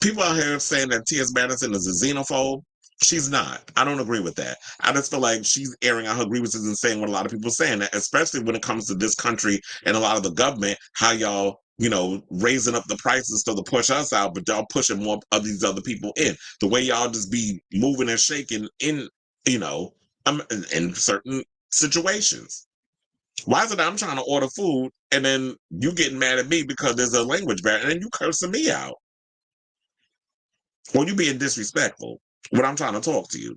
people out here saying that T.S. Madison is a xenophobe. She's not. I don't agree with that. I just feel like she's airing out her grievances and saying what a lot of people are saying, especially when it comes to this country and a lot of the government, how y'all, raising up the prices to push us out, but y'all pushing more of these other people in. The way y'all just be moving and shaking in certain situations. Why is it that I'm trying to order food and then you getting mad at me because there's a language barrier and then you cursing me out? Or you being disrespectful when I'm trying to talk to you.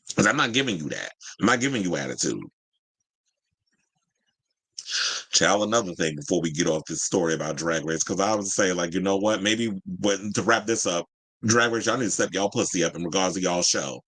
Because I'm not giving you that. I'm not giving you attitude. Child, another thing before we get off this story about Drag Race, because I would say, like, you know what? Maybe to wrap this up, Drag Race, y'all need to step y'all pussy up in regards to y'all show.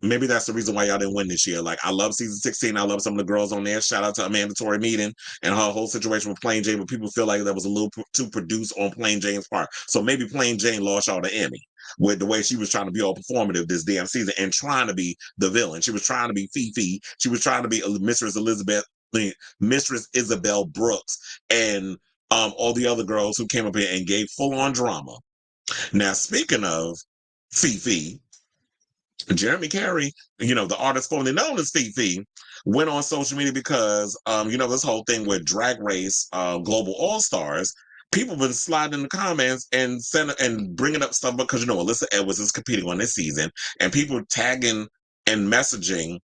Maybe that's the reason why y'all didn't win this year. Like, I love season 16. I love some of the girls on there. Shout out to a mandatory meeting and her whole situation with Plain Jane, but people feel like that was a little too produced on Plain Jane's part. So maybe Plain Jane lost y'all the Emmy with the way she was trying to be all performative this damn season and trying to be the villain. She was trying to be Fifi. She was trying to be Mistress Isabel Brooks and all the other girls who came up here and gave full-on drama. Now, speaking of Fifi, Jeremy Carey, the artist formerly known as Fifi, went on social media because, this whole thing with Drag Race Global All-Stars, people been sliding in the comments and bringing up stuff because, Alyssa Edwards is competing on this season, and people tagging and messaging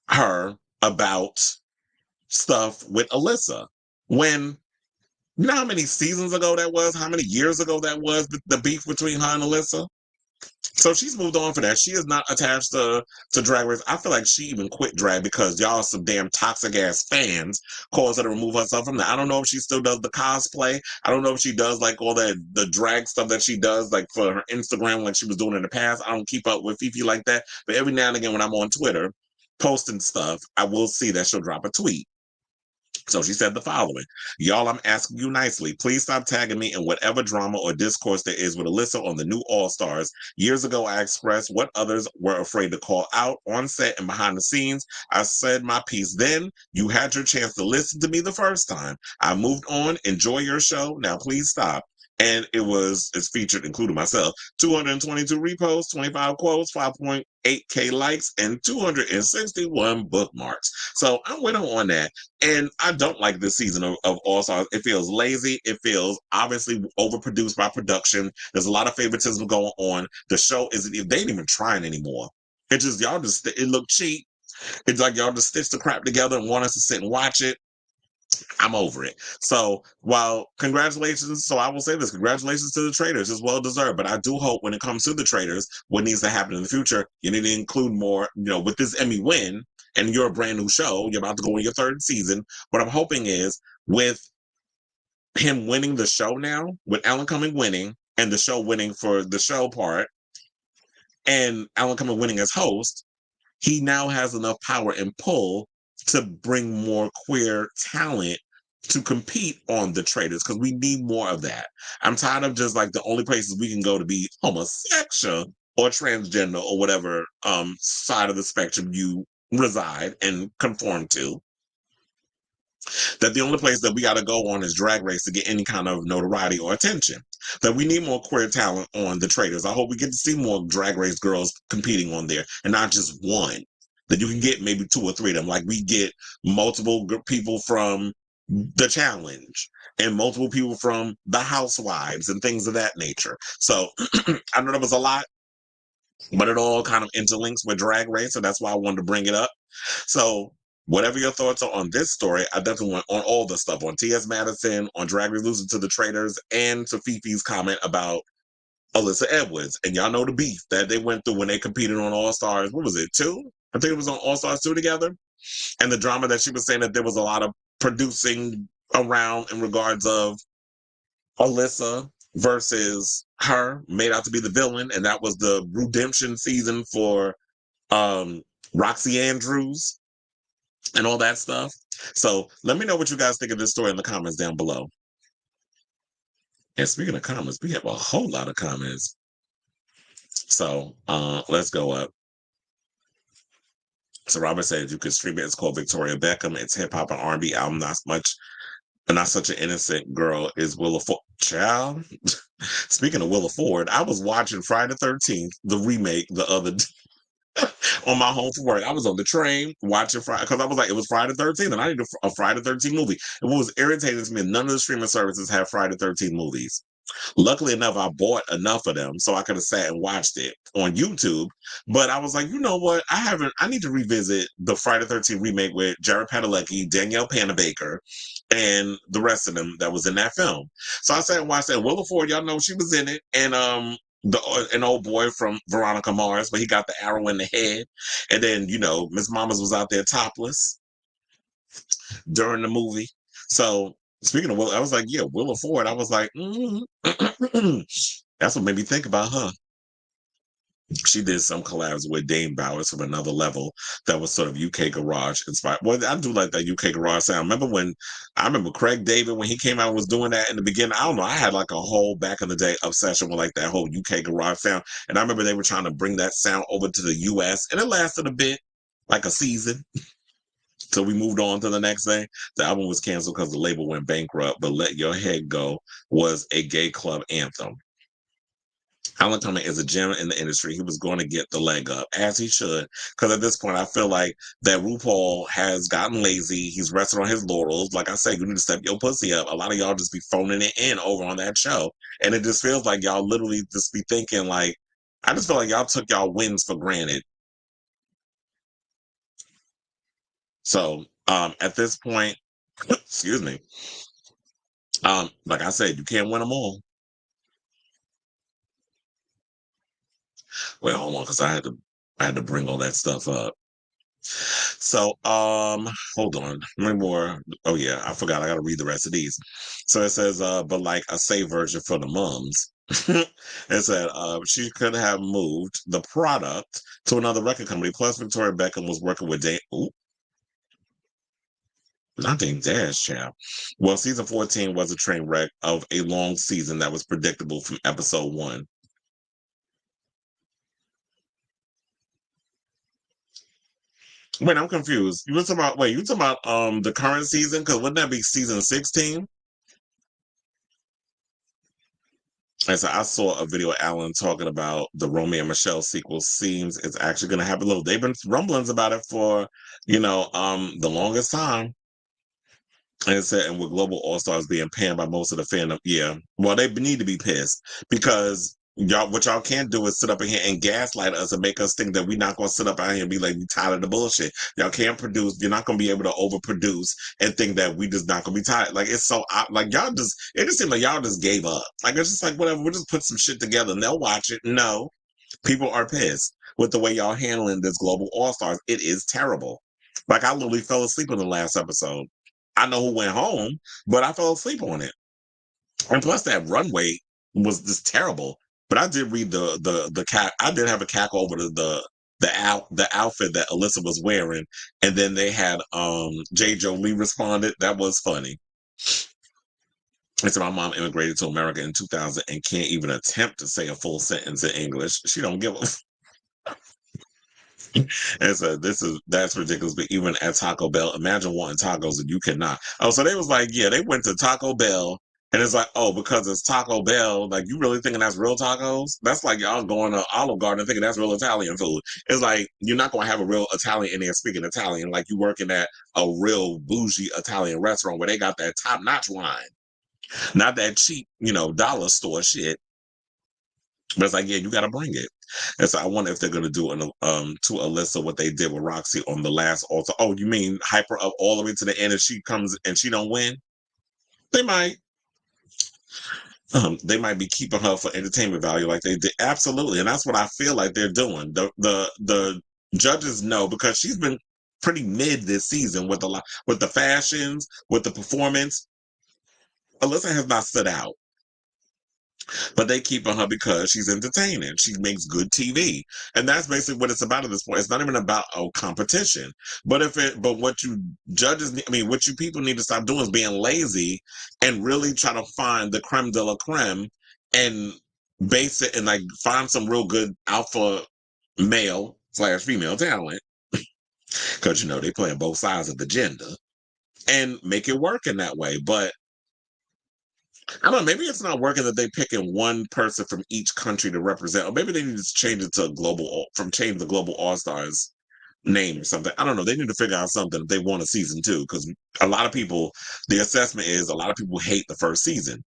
her about stuff with Alyssa. When, you know how many seasons ago that was? How many years ago that was, the beef between her and Alyssa? So she's moved on for that. She is not attached to Drag Race. I feel like she even quit drag because y'all some damn toxic ass fans caused her to remove herself from that. I don't know if she still does the cosplay. I don't know if she does like all that the drag stuff that she does like for her Instagram like she was doing in the past. I don't keep up with Fifi like that. But every now and again when I'm on Twitter posting stuff, I will see that she'll drop a tweet. So she said the following: y'all, I'm asking you nicely. Please stop tagging me in whatever drama or discourse there is with Alyssa on the new All Stars. Years ago, I expressed what others were afraid to call out on set and behind the scenes. I said my piece then. You had your chance to listen to me the first time. I moved on. Enjoy your show. Now, please stop. And it's featured, including myself, 222 reposts, 25 quotes, 5.8K likes, and 261 bookmarks. So I'm with her on that. And I don't like this season of All Stars. It feels lazy. It feels obviously overproduced by production. There's a lot of favoritism going on. The show they ain't even trying anymore. It just, it looked cheap. It's like y'all just stitched the crap together and want us to sit and watch it. I'm over it. So congratulations. So I will say this, congratulations to the traders. It's well deserved. But I do hope when it comes to the traders, what needs to happen in the future, you need to include more, with this Emmy win and you're a brand new show, you're about to go in your third season. What I'm hoping is with him winning the show now, with Alan Cumming winning and the show winning for the show part and Alan Cumming winning as host, he now has enough power and pull to bring more queer talent to compete on the traders because we need more of that. I'm tired of just like the only places we can go to be homosexual or transgender or whatever side of the spectrum you reside and conform to. That the only place that we got to go on is Drag Race to get any kind of notoriety or attention. That we need more queer talent on the traders. I hope we get to see more Drag Race girls competing on there and not just one. That you can get maybe 2 or 3 of them. Like we get multiple people from the challenge and multiple people from the housewives and things of that nature. So I know that was a lot, but it all kind of interlinks with Drag Race. So that's why I wanted to bring it up. So whatever your thoughts are on this story, I definitely want on all the stuff on T.S. Madison, on Drag Race losing to the traders, and to Fifi's comment about Alyssa Edwards. And y'all know the beef that they went through when they competed on All Stars. What was it, 2? I think it was on All Stars 2 together. And the drama that she was saying that there was a lot of producing around in regards of Alyssa versus her made out to be the villain. And that was the redemption season for Roxy Andrews and all that stuff. So let me know what you guys think of this story in the comments down below. And speaking of comments, we have a whole lot of comments. So let's go up. So Robert said you could stream it. It's called Victoria Beckham. It's hip hop and R&B album. Not such an innocent girl is Willa Ford. Child. Speaking of Willa Ford, I was watching Friday the 13th, the remake, the other day on my home from work. I was on the train watching Friday because I was like, it was Friday the 13th, and I need a Friday the 13th movie. And what was irritating to me, none of the streaming services have Friday the 13th movies. Luckily enough, I bought enough of them so I could have sat and watched it on YouTube. But I was like, you know what? I need to revisit the Friday the 13th remake with Jared Padalecki, Danielle Panabaker, and the rest of them that was in that film. So I sat and watched that. Willa Ford, y'all know she was in it. And an old boy from Veronica Mars, but he got the arrow in the head. And then, Miss Mamas was out there topless during the movie. So speaking of Willa, I was like, yeah, Willa Ford. I was like, that's what made me think about her. She did some collabs with Dame Bowers from Another Level that was sort of UK garage inspired. Well, I do like that UK garage sound. I remember Craig David when he came out and was doing that in the beginning. I don't know. I had like a whole back in the day obsession with like that whole UK garage sound. And I remember they were trying to bring that sound over to the US and it lasted a bit, like a season. So we moved on to the next thing. The album was canceled because the label went bankrupt, but Let Your Head Go was a gay club anthem. Alan Cumming is a gem in the industry. He was going to get the leg up, as he should, because at this point, I feel like that RuPaul has gotten lazy. He's resting on his laurels. Like I said, you need to step your pussy up. A lot of y'all just be phoning it in over on that show. And it just feels like y'all literally just be thinking like, I just feel like y'all took y'all wins for granted. So At this point, excuse me. Like I said, you can't win them all. Wait, hold on, because I had to bring all that stuff up. So, hold on. Many more. Oh yeah, I forgot. I gotta read the rest of these. So it says, but like a safe version for the mums. It said, she could have moved the product to another record company. Plus, Victoria Beckham was working with not Dame Dash, child. Well, season 14 was a train wreck of a long season that was predictable from episode 1. Wait, I'm confused. You talking about the current season? Because wouldn't that be season 16? And so I saw a video of Alan talking about the Romeo and Michelle sequel. Seems it's actually going to happen. Little, they've been rumblings about it for the longest time. And it said, and with Global All Stars being panned by most of the fandom, yeah. Well, they need to be pissed because what y'all can't do is sit up in here and gaslight us and make us think that we're not going to sit up out here and be like, we tired of the bullshit. Y'all can't produce. You're not going to be able to overproduce and think that we just not going to be tired. Like, it's so, like, it just seems like y'all just gave up. Like, it's just like, whatever, we'll just put some shit together and they'll watch it. No, people are pissed with the way y'all handling this Global All Stars. It is terrible. Like, I literally fell asleep in the last episode. I know who went home, but I fell asleep on it. And plus, that runway was just terrible. But I did read the cat. I did have a cackle over the outfit that Alyssa was wearing, and then they had J. Jolie responded. That was funny. It's my mom immigrated to America in 2000 and can't even attempt to say a full sentence in English. She don't give a. And so that's ridiculous. But even at Taco Bell, imagine wanting tacos and you cannot. Oh, so they was like, yeah, they went to Taco Bell, and it's like, oh, because it's Taco Bell, like you really thinking that's real tacos? That's like y'all going to Olive Garden thinking that's real Italian food. It's like you're not gonna have a real Italian in there speaking Italian, like you working at a real bougie Italian restaurant where they got that top notch wine, not that cheap, dollar store shit. But it's like, yeah, you got to bring it. And so I wonder if they're going to do to Alyssa what they did with Roxy on the last altar. Oh, you mean hyper up all the way to the end and she comes and she don't win? They might. They might be keeping her for entertainment value like they did. Absolutely. And that's what I feel like they're doing. The judges know because she's been pretty mid this season with with the fashions, with the performance. Alyssa has not stood out. But they keep on her because she's entertaining. She makes good TV. And that's basically what it's about at this point. It's not even about competition. But what you what you people need to stop doing is being lazy and really try to find the creme de la creme and base it and like find some real good alpha male/female talent. Because they play on both sides of the gender and make it work in that way. But I don't know, maybe it's not working that they picking one person from each country to represent, or maybe they need to change it to change the Global All Stars name or something. I don't know. They need to figure out something if they want a season 2, because a lot of people, the assessment is a lot of people hate the first season.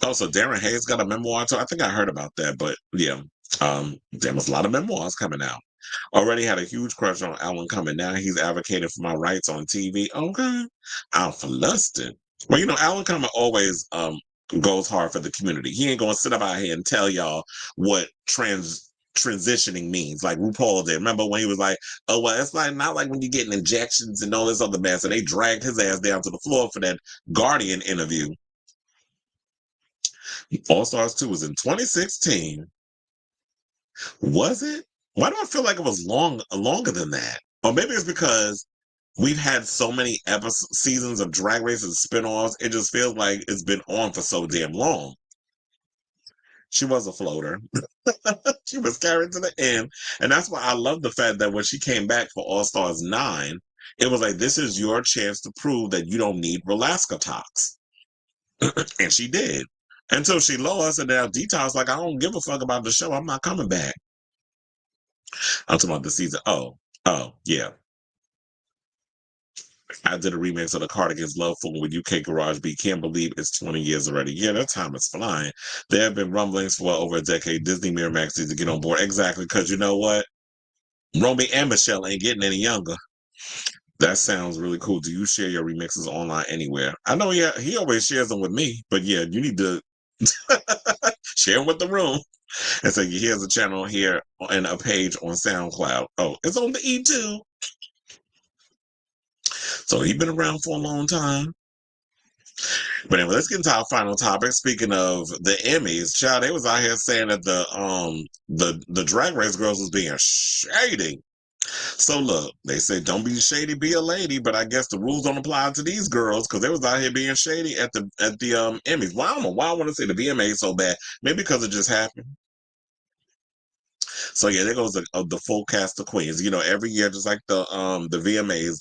Also, Darren Hayes got a memoir too. I think I heard about that, but yeah, there was a lot of memoirs coming out. Already had a huge crush on Alan Cumming. Now he's advocating for my rights on TV. Okay, I'm flustered. Well, Alan Cumming always goes hard for the community. He ain't gonna sit up out here and tell y'all what transitioning means, like RuPaul did. Remember when he was like, "Oh well, it's like not like when you're getting injections and all this other mess," and they dragged his ass down to the floor for that Guardian interview. All Stars 2 was in 2016. Was it? Why do I feel like it was longer than that? Or maybe it's because we've had so many seasons of Drag Race and spinoffs. It just feels like it's been on for so damn long. She was a floater. She was carried to the end. And that's why I love the fact that when she came back for All Stars 9, it was like, this is your chance to prove that you don't need Relaska Tox. And she did. Until she lost, and now Detox like, I don't give a fuck about the show. I'm not coming back. I'm talking about the season. Oh, yeah. I did a remix of the Cardigans Love Phone with UK Garage Beat. Can't believe it's 20 years already. Yeah, that time is flying. There have been rumblings for over a decade. Disney Miramax needs to get on board. Exactly, because you know what? Romy and Michelle ain't getting any younger. That sounds really cool. Do you share your remixes online anywhere? I know, yeah, he always shares them with me, but yeah, you need to share them with the room. And so here's a channel here and a page on SoundCloud. Oh, it's on the E2. So he's been around for a long time. But anyway, let's get into our final topic. Speaking of the Emmys, child, they was out here saying that the Drag Race girls was being shady. So look, they say don't be shady, be a lady. But I guess the rules don't apply to these girls because they was out here being shady at the Emmys. Well, I don't know why I want to say the VMAs so bad. Maybe because it just happened. So yeah, there goes the full cast of queens. You know, every year, just like the VMAs,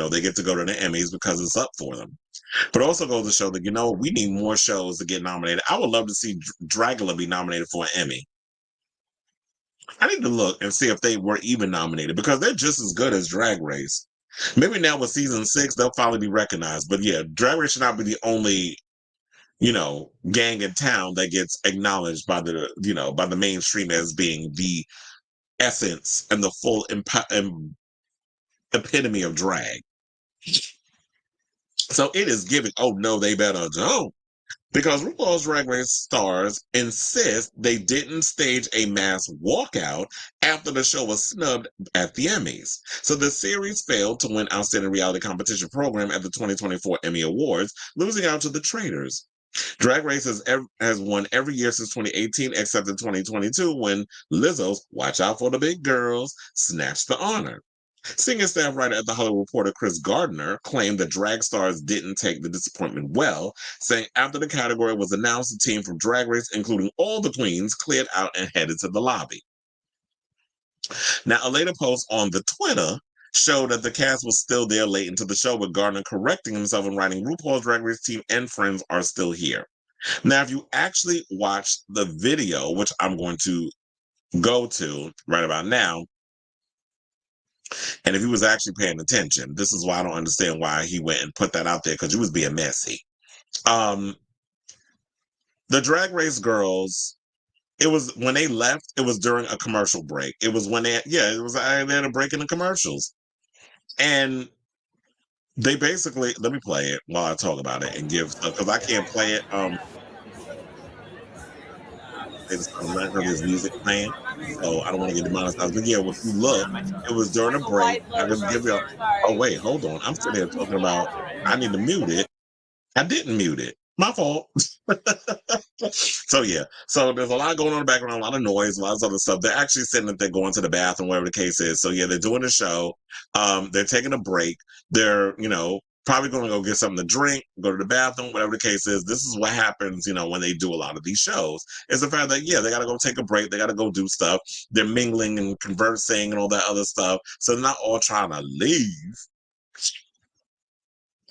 they get to go to the Emmys because it's up for them. But it also goes to show that we need more shows to get nominated. I would love to see Dragula be nominated for an Emmy. I need to look and see if they were even nominated because they're just as good as Drag Race. Maybe now with season 6, they'll finally be recognized. But yeah, Drag Race should not be the only gang in town that gets acknowledged by the mainstream as being the essence and the full epitome of drag. So it is giving, oh no, they better don't. Because RuPaul's Drag Race stars insist they didn't stage a mass walkout after the show was snubbed at the Emmys. So the series failed to win Outstanding Reality Competition Program at the 2024 Emmy Awards, losing out to The Traitors. Drag Race has won every year since 2018, except in 2022 when Lizzo's Watch Out for the Big Girls snatched the honor. Senior staff writer at The Hollywood Reporter Chris Gardner claimed that drag stars didn't take the disappointment well, saying after the category was announced, the team from Drag Race, including all the queens, cleared out and headed to the lobby. Now, a later post on the Twitter showed that the cast was still there late into the show, with Gardner correcting himself and writing, RuPaul's Drag Race team and friends are still here. Now, if you actually watch the video, which I'm going to go to right about now, and if he was actually paying attention, this is why I don't understand why he went and put that out there, because he was being messy. The Drag Race girls, it was when they left, it was during a commercial break. It was when they had a break in the commercials. And they basically, let me play it while I talk about it and give stuff, because I can't play it. It's there's music playing, so I don't want to get demonetized. But yeah, if you look, it was during a break. I can give you. Oh wait, hold on. I'm sitting here talking about. I need to mute it. I didn't mute it. My fault. So yeah, so there's a lot going on in the background, a lot of noise, a lot of other stuff. They're actually saying that they're going to the bathroom, whatever the case is. So yeah, they're doing the show. They're taking a break. They're probably going to go get something to drink, go to the bathroom, whatever the case is. This is what happens, when they do a lot of these shows. It's the fact that they got to go take a break, they got to go do stuff. They're mingling and conversing and all that other stuff. So they're not all trying to leave.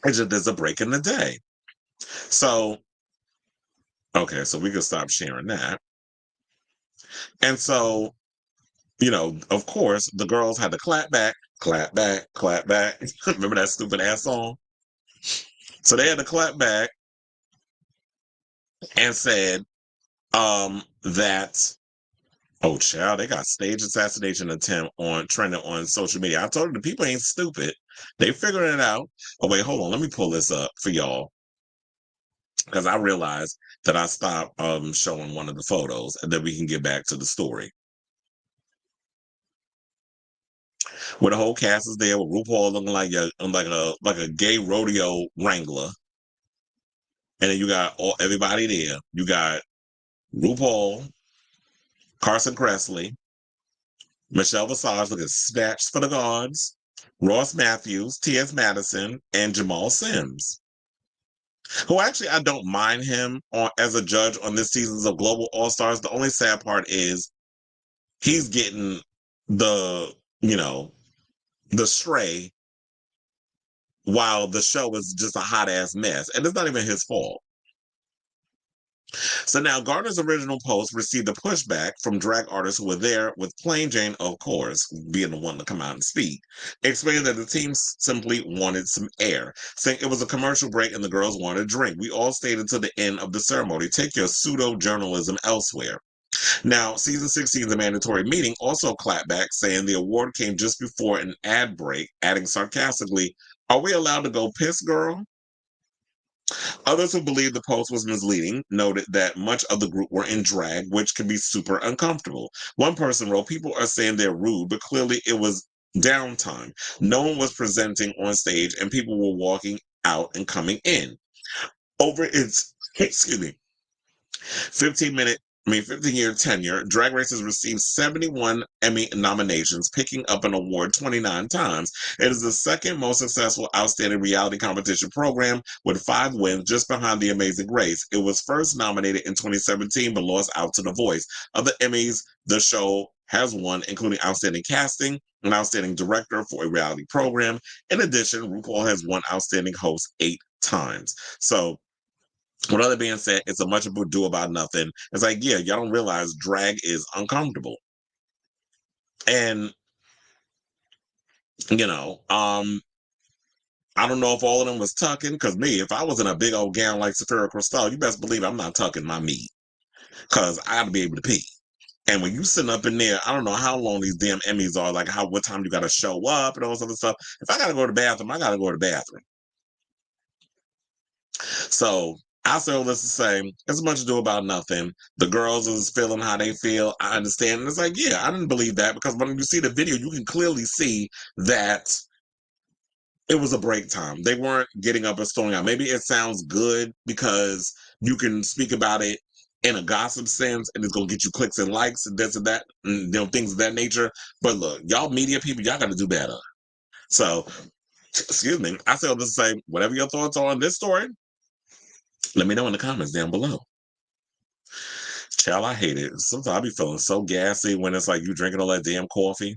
It's just there's a break in the day. So, okay, so we can stop sharing that. And so, of course, the girls had to clap back, clap back, clap back. Remember that stupid ass song? So they had to clap back and said that, oh, child, they got stage assassination attempt trending on social media. I told you the people ain't stupid. They figuring it out. Oh, wait, hold on. Let me pull this up for y'all, because I realized that I stopped showing one of the photos, and then we can get back to the story. Where the whole cast is there, with RuPaul looking like a gay rodeo wrangler, and then you got everybody there. You got RuPaul, Carson Kressley, Michelle Visage looking snatched for the gods, Ross Matthews, T.S. Madison, and Jamal Sims, who actually I don't mind him as a judge on this season's of Global All Stars. The only sad part is he's getting the stray while the show is just a hot ass mess, and it's not even his fault. So now Gardner's original post received a pushback from drag artists who were there, with Plain Jane, of course, being the one to come out and speak, explaining that the team simply wanted some air, saying it was a commercial break and the girls wanted a drink. We all stayed until the end of the ceremony. Take your pseudo-journalism elsewhere. Now, season 16's mandatory meeting also clapped back, saying the award came just before an ad break, adding sarcastically, "Are we allowed to go piss, girl?" Others who believed the post was misleading noted that much of the group were in drag, which can be super uncomfortable. One person wrote, "People are saying they're rude, but clearly it was downtime. No one was presenting on stage, and people were walking out and coming in." Over its, excuse me, 15-year tenure, Drag Race has received 71 Emmy nominations, picking up an award 29 times. It is the second most successful outstanding reality competition program with 5 wins, just behind The Amazing Race. It was first nominated in 2017 but lost out to The Voice. Of the Emmys the show has won, including Outstanding Casting and Outstanding Director for a Reality Program. In addition, RuPaul has won Outstanding Host 8 times. So, with all that being said, it's a much ado about nothing. It's like, yeah, y'all don't realize drag is uncomfortable. And, you know, I don't know if all of them was tucking, because me, if I was in a big old gown like Safira Cristal, you best believe I'm not tucking my meat, because I got to be able to pee. And when you sitting up in there, I don't know how long these damn Emmys are, like what time you got to show up and all this other stuff. If I got to go to the bathroom, I got to go to the bathroom. So I say all this to say, it's much ado about nothing. The girls is feeling how they feel. I understand. And it's like, yeah, I didn't believe that, because when you see the video, you can clearly see that it was a break time. They weren't getting up and storming out. Maybe it sounds good because you can speak about it in a gossip sense, and it's gonna get you clicks and likes and this and that, and things of that nature. But look, y'all media people, y'all got to do better. So, excuse me. I say all this to say, whatever your thoughts are on this story, let me know in the comments down below. Child, I hate it. Sometimes I be feeling so gassy when it's like you drinking all that damn coffee.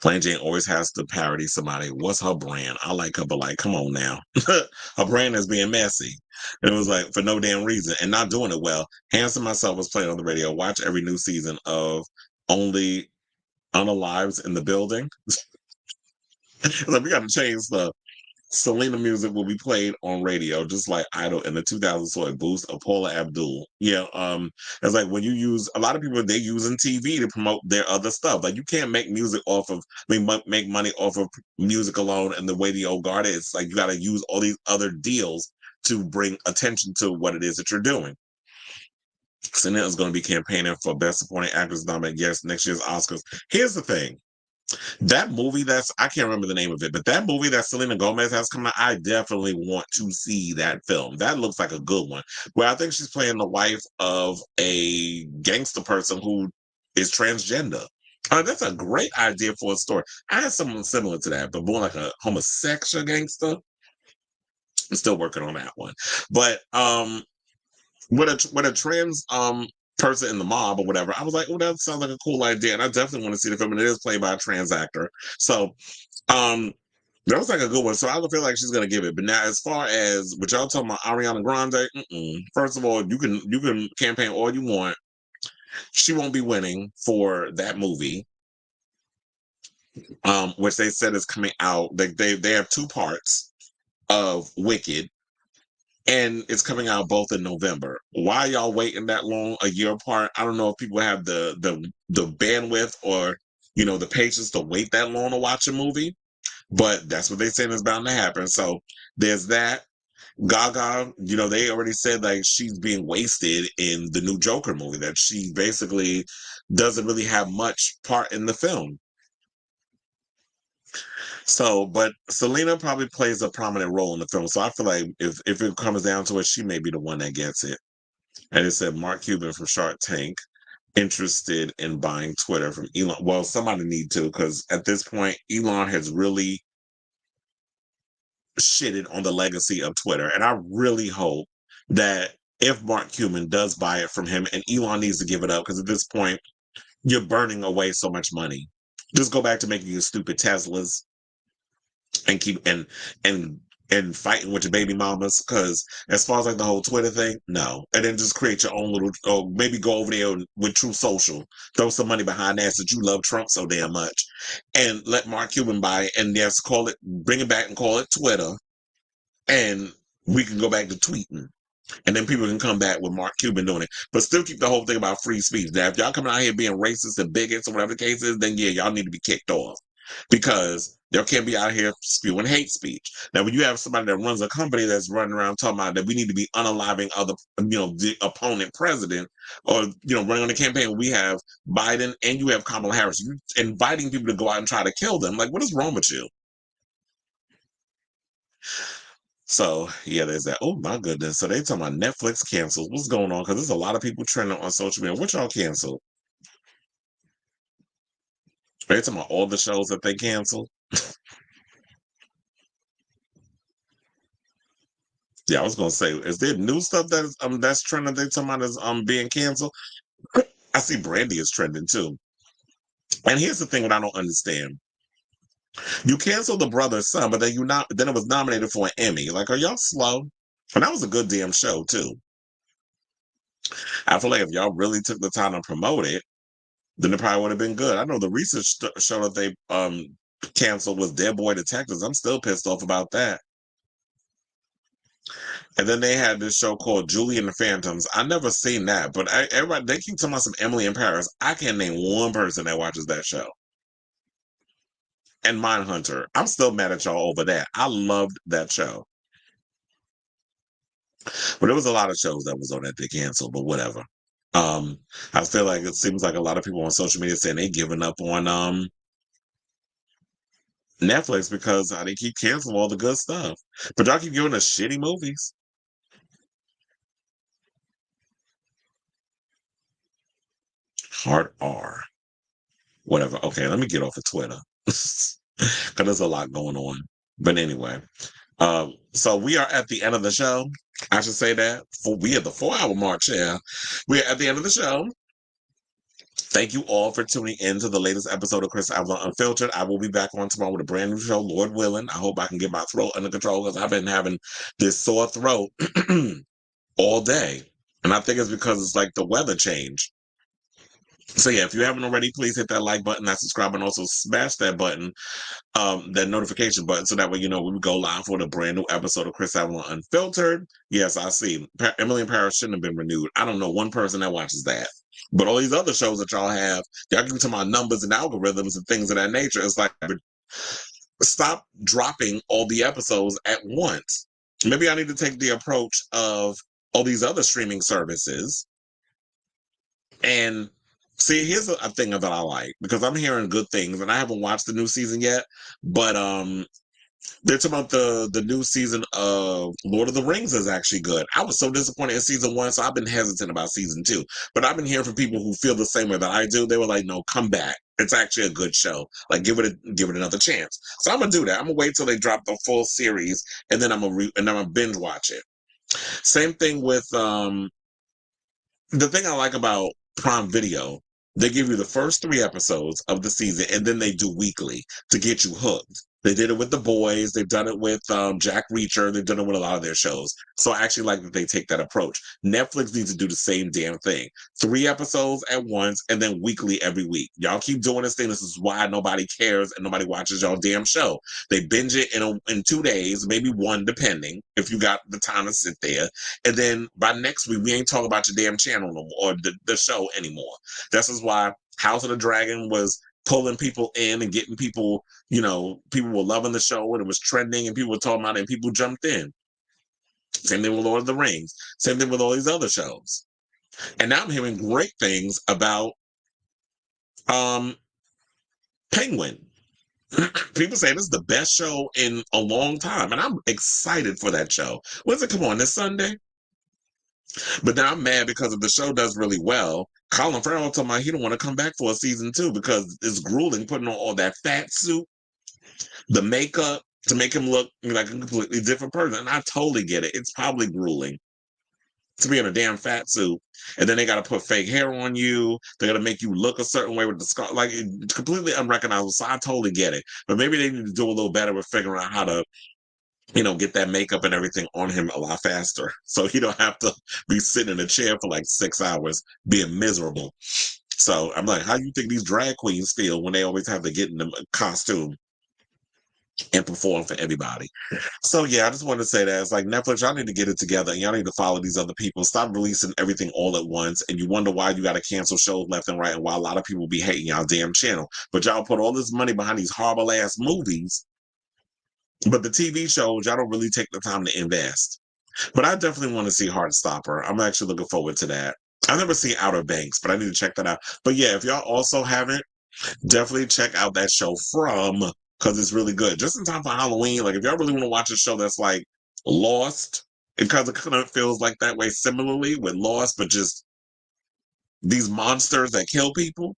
Plain Jane always has to parody somebody. What's her brand? I like her, but like, come on now. Her brand is being messy. It was like for no damn reason and not doing it well. Hanson myself was playing on the radio. Watch every new season of Only Unalives in the Building. Like, we got to change stuff. Selena music will be played on radio, just like Idol in the 2000s Soy Boost of Paula Abdul. Yeah, it's like when you use a lot of people, they using TV to promote their other stuff. Like you can't make music off of, make money off of music alone. And the way the old guard is, like you got to use all these other deals to bring attention to what it is that you're doing. Selena is going to be campaigning for Best Supporting Actress nominated, yes, next year's Oscars. Here's the thing. That movie I can't remember the name of it, but that movie that Selena Gomez has come out, I definitely want to see that film. That looks like a good one. Where I think she's playing the wife of a gangster person who is transgender. That's a great idea for a story. I had something similar to that, but more like a homosexual gangster. I'm still working on that one. But with a trans person in the mob or whatever, I was like, oh, that sounds like a cool idea, and I definitely want to see the film. And it is played by a trans actor, so that was like a good one. So I don't feel like she's gonna give it. But now, as far as what y'all talking about, Ariana Grande, first of all, you can campaign all you want. She won't be winning for that movie, which they said is coming out. They have 2 parts of Wicked. And it's coming out both in November. Why y'all waiting that long, a year apart? I don't know if people have the bandwidth or the patience to wait that long to watch a movie, but that's what they saying is bound to happen. So there's that. Gaga, they already said like she's being wasted in the new Joker movie, that she basically doesn't really have much part in the film. So, but Selena probably plays a prominent role in the film. So I feel like if it comes down to it, she may be the one that gets it. And it said Mark Cuban from Shark Tank interested in buying Twitter from Elon. Well, somebody need to, because at this point, Elon has really shitted on the legacy of Twitter. And I really hope that if Mark Cuban does buy it from him, and Elon needs to give it up, because at this point, you're burning away so much money. Just go back to making your stupid Teslas and keep and fighting with your baby mamas, because as far as like the whole Twitter thing, no. And then just create your own little, or maybe go over there with True Social, throw some money behind that since you love Trump so damn much, and let Mark Cuban buy it, and yes, bring it back and call it Twitter, and we can go back to tweeting. And then people can come back with Mark Cuban doing it, but still keep the whole thing about free speech. Now, if y'all coming out here being racist and bigots or whatever the case is, then yeah, y'all need to be kicked off because y'all can't be out here spewing hate speech. Now, when you have somebody that runs a company that's running around talking about that we need to be unaliving other, the opponent president or, running on the campaign, we have Biden and you have Kamala Harris. You inviting people to go out and try to kill them. Like, what is wrong with you? So yeah, there's that. Oh my goodness. So they talking about Netflix canceled. What's going on? Because there's a lot of people trending on social media. What y'all canceled? They talking about all the shows that they canceled. Yeah, I was gonna say, is there new stuff that's trending? They talking about is being canceled. I see Brandy is trending too. And here's the thing: what I don't understand. You canceled the brother's son, but then it was nominated for an Emmy. Like, are y'all slow? And that was a good damn show too. I feel like if y'all really took the time to promote it, then it probably would have been good. I know the recent show that they canceled was Dead Boy Detectives. I'm still pissed off about that. And then they had this show called Julie and the Phantoms. I never seen that, but everybody they keep talking about some Emily in Paris. I can't name one person that watches that show. And Mindhunter. I'm still mad at y'all over that. I loved that show. But there was a lot of shows that was on that they canceled, but whatever. I feel like it seems like a lot of people on social media saying they giving up on Netflix because they keep canceling all the good stuff. But y'all keep giving us shitty movies. Hard R. Whatever. Okay, let me get off of Twitter. Because there's a lot going on. But anyway. So we are at the end of the show. I should say that. We at the 4-hour mark, yeah. We're at the end of the show. Thank you all for tuning in to the latest episode of Chris Avalon Unfiltered. I will be back on tomorrow with a brand new show, Lord willing. I hope I can get my throat under control because I've been having this sore throat all day. And I think it's because it's like the weather change. So yeah, if you haven't already, please hit that like button, that subscribe, and also smash that button, that notification button, so that way you know when we go live for the brand new episode of Chris Avalon Unfiltered. Yes, I see. Emily in Paris shouldn't have been renewed. I don't know one person that watches that. But all these other shows that y'all have, y'all give to my numbers and algorithms and things of that nature. It's like, stop dropping all the episodes at once. Maybe I need to take the approach of all these other streaming services. And see, here's a thing that I like, because I'm hearing good things, and I haven't watched the new season yet, but they're talking about the new season of Lord of the Rings is actually good. I was so disappointed in season 1, so I've been hesitant about season 2. But I've been hearing from people who feel the same way that I do. They were like, "No, come back. It's actually a good show. Like, give it another chance." So I'm gonna do that. I'm gonna wait till they drop the full series, and then I'm gonna binge watch it. Same thing with the thing I like about Prime Video. They give you the first 3 episodes of the season, and then they do weekly to get you hooked. They did it with The Boys. They've done it with Jack Reacher. They've done it with a lot of their shows. So I actually like that they take that approach. Netflix needs to do the same damn thing. 3 episodes at once, and then weekly every week. Y'all keep doing this thing. This is why nobody cares and nobody watches y'all damn show. They binge it in 2 days, maybe 1, depending, if you got the time to sit there. And then by next week, we ain't talking about your damn channel no more, or the show anymore. This is why House of the Dragon was pulling people in and getting people, people were loving the show and it was trending and people were talking about it and people jumped in. Same thing with Lord of the Rings. Same thing with all these other shows. And now I'm hearing great things about Penguin. People say this is the best show in a long time, and I'm excited for that show. When's it come on? This Sunday? But now I'm mad because if the show does really well, Colin Farrell told me he don't want to come back for a season 2 because it's grueling putting on all that fat suit, the makeup to make him look like a completely different person. And I totally get it. It's probably grueling to be in a damn fat suit. And then they got to put fake hair on you. They got to make you look a certain way with the scar. Like, it's completely unrecognizable. So I totally get it. But maybe they need to do a little better with figuring out how to get that makeup and everything on him a lot faster. So he don't have to be sitting in a chair for like 6 hours being miserable. So I'm like, how do you think these drag queens feel when they always have to get in the costume? and perform for everybody. So yeah, I just wanted to say that it's like Netflix, y'all need to get it together and y'all need to follow these other people. Stop releasing everything all at once. And you wonder why you got to cancel shows left and right and why a lot of people be hating y'all damn channel. But y'all put all this money behind these horrible ass movies. But the TV shows, y'all don't really take the time to invest. But I definitely want to see Heartstopper. I'm actually looking forward to that. I've never seen Outer Banks, but I need to check that out. But yeah, if y'all also haven't, definitely check out that show From, because it's really good. Just in time for Halloween. Like, if y'all really want to watch a show that's like Lost, because it kind of feels like that way similarly with Lost, but just these monsters that kill people.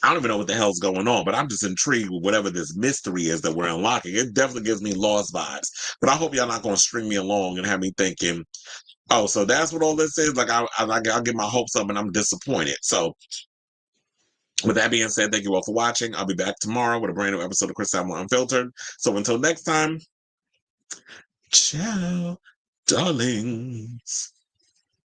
I don't even know what the hell's going on, but I'm just intrigued with whatever this mystery is that we're unlocking. It definitely gives me Lost vibes. But I hope y'all not going to string me along and have me thinking, oh, so that's what all this is? Like, I'll get my hopes up and I'm disappointed. So, with that being said, thank you all for watching. I'll be back tomorrow with a brand new episode of Chris Samuel Unfiltered. So, until next time, ciao, darlings.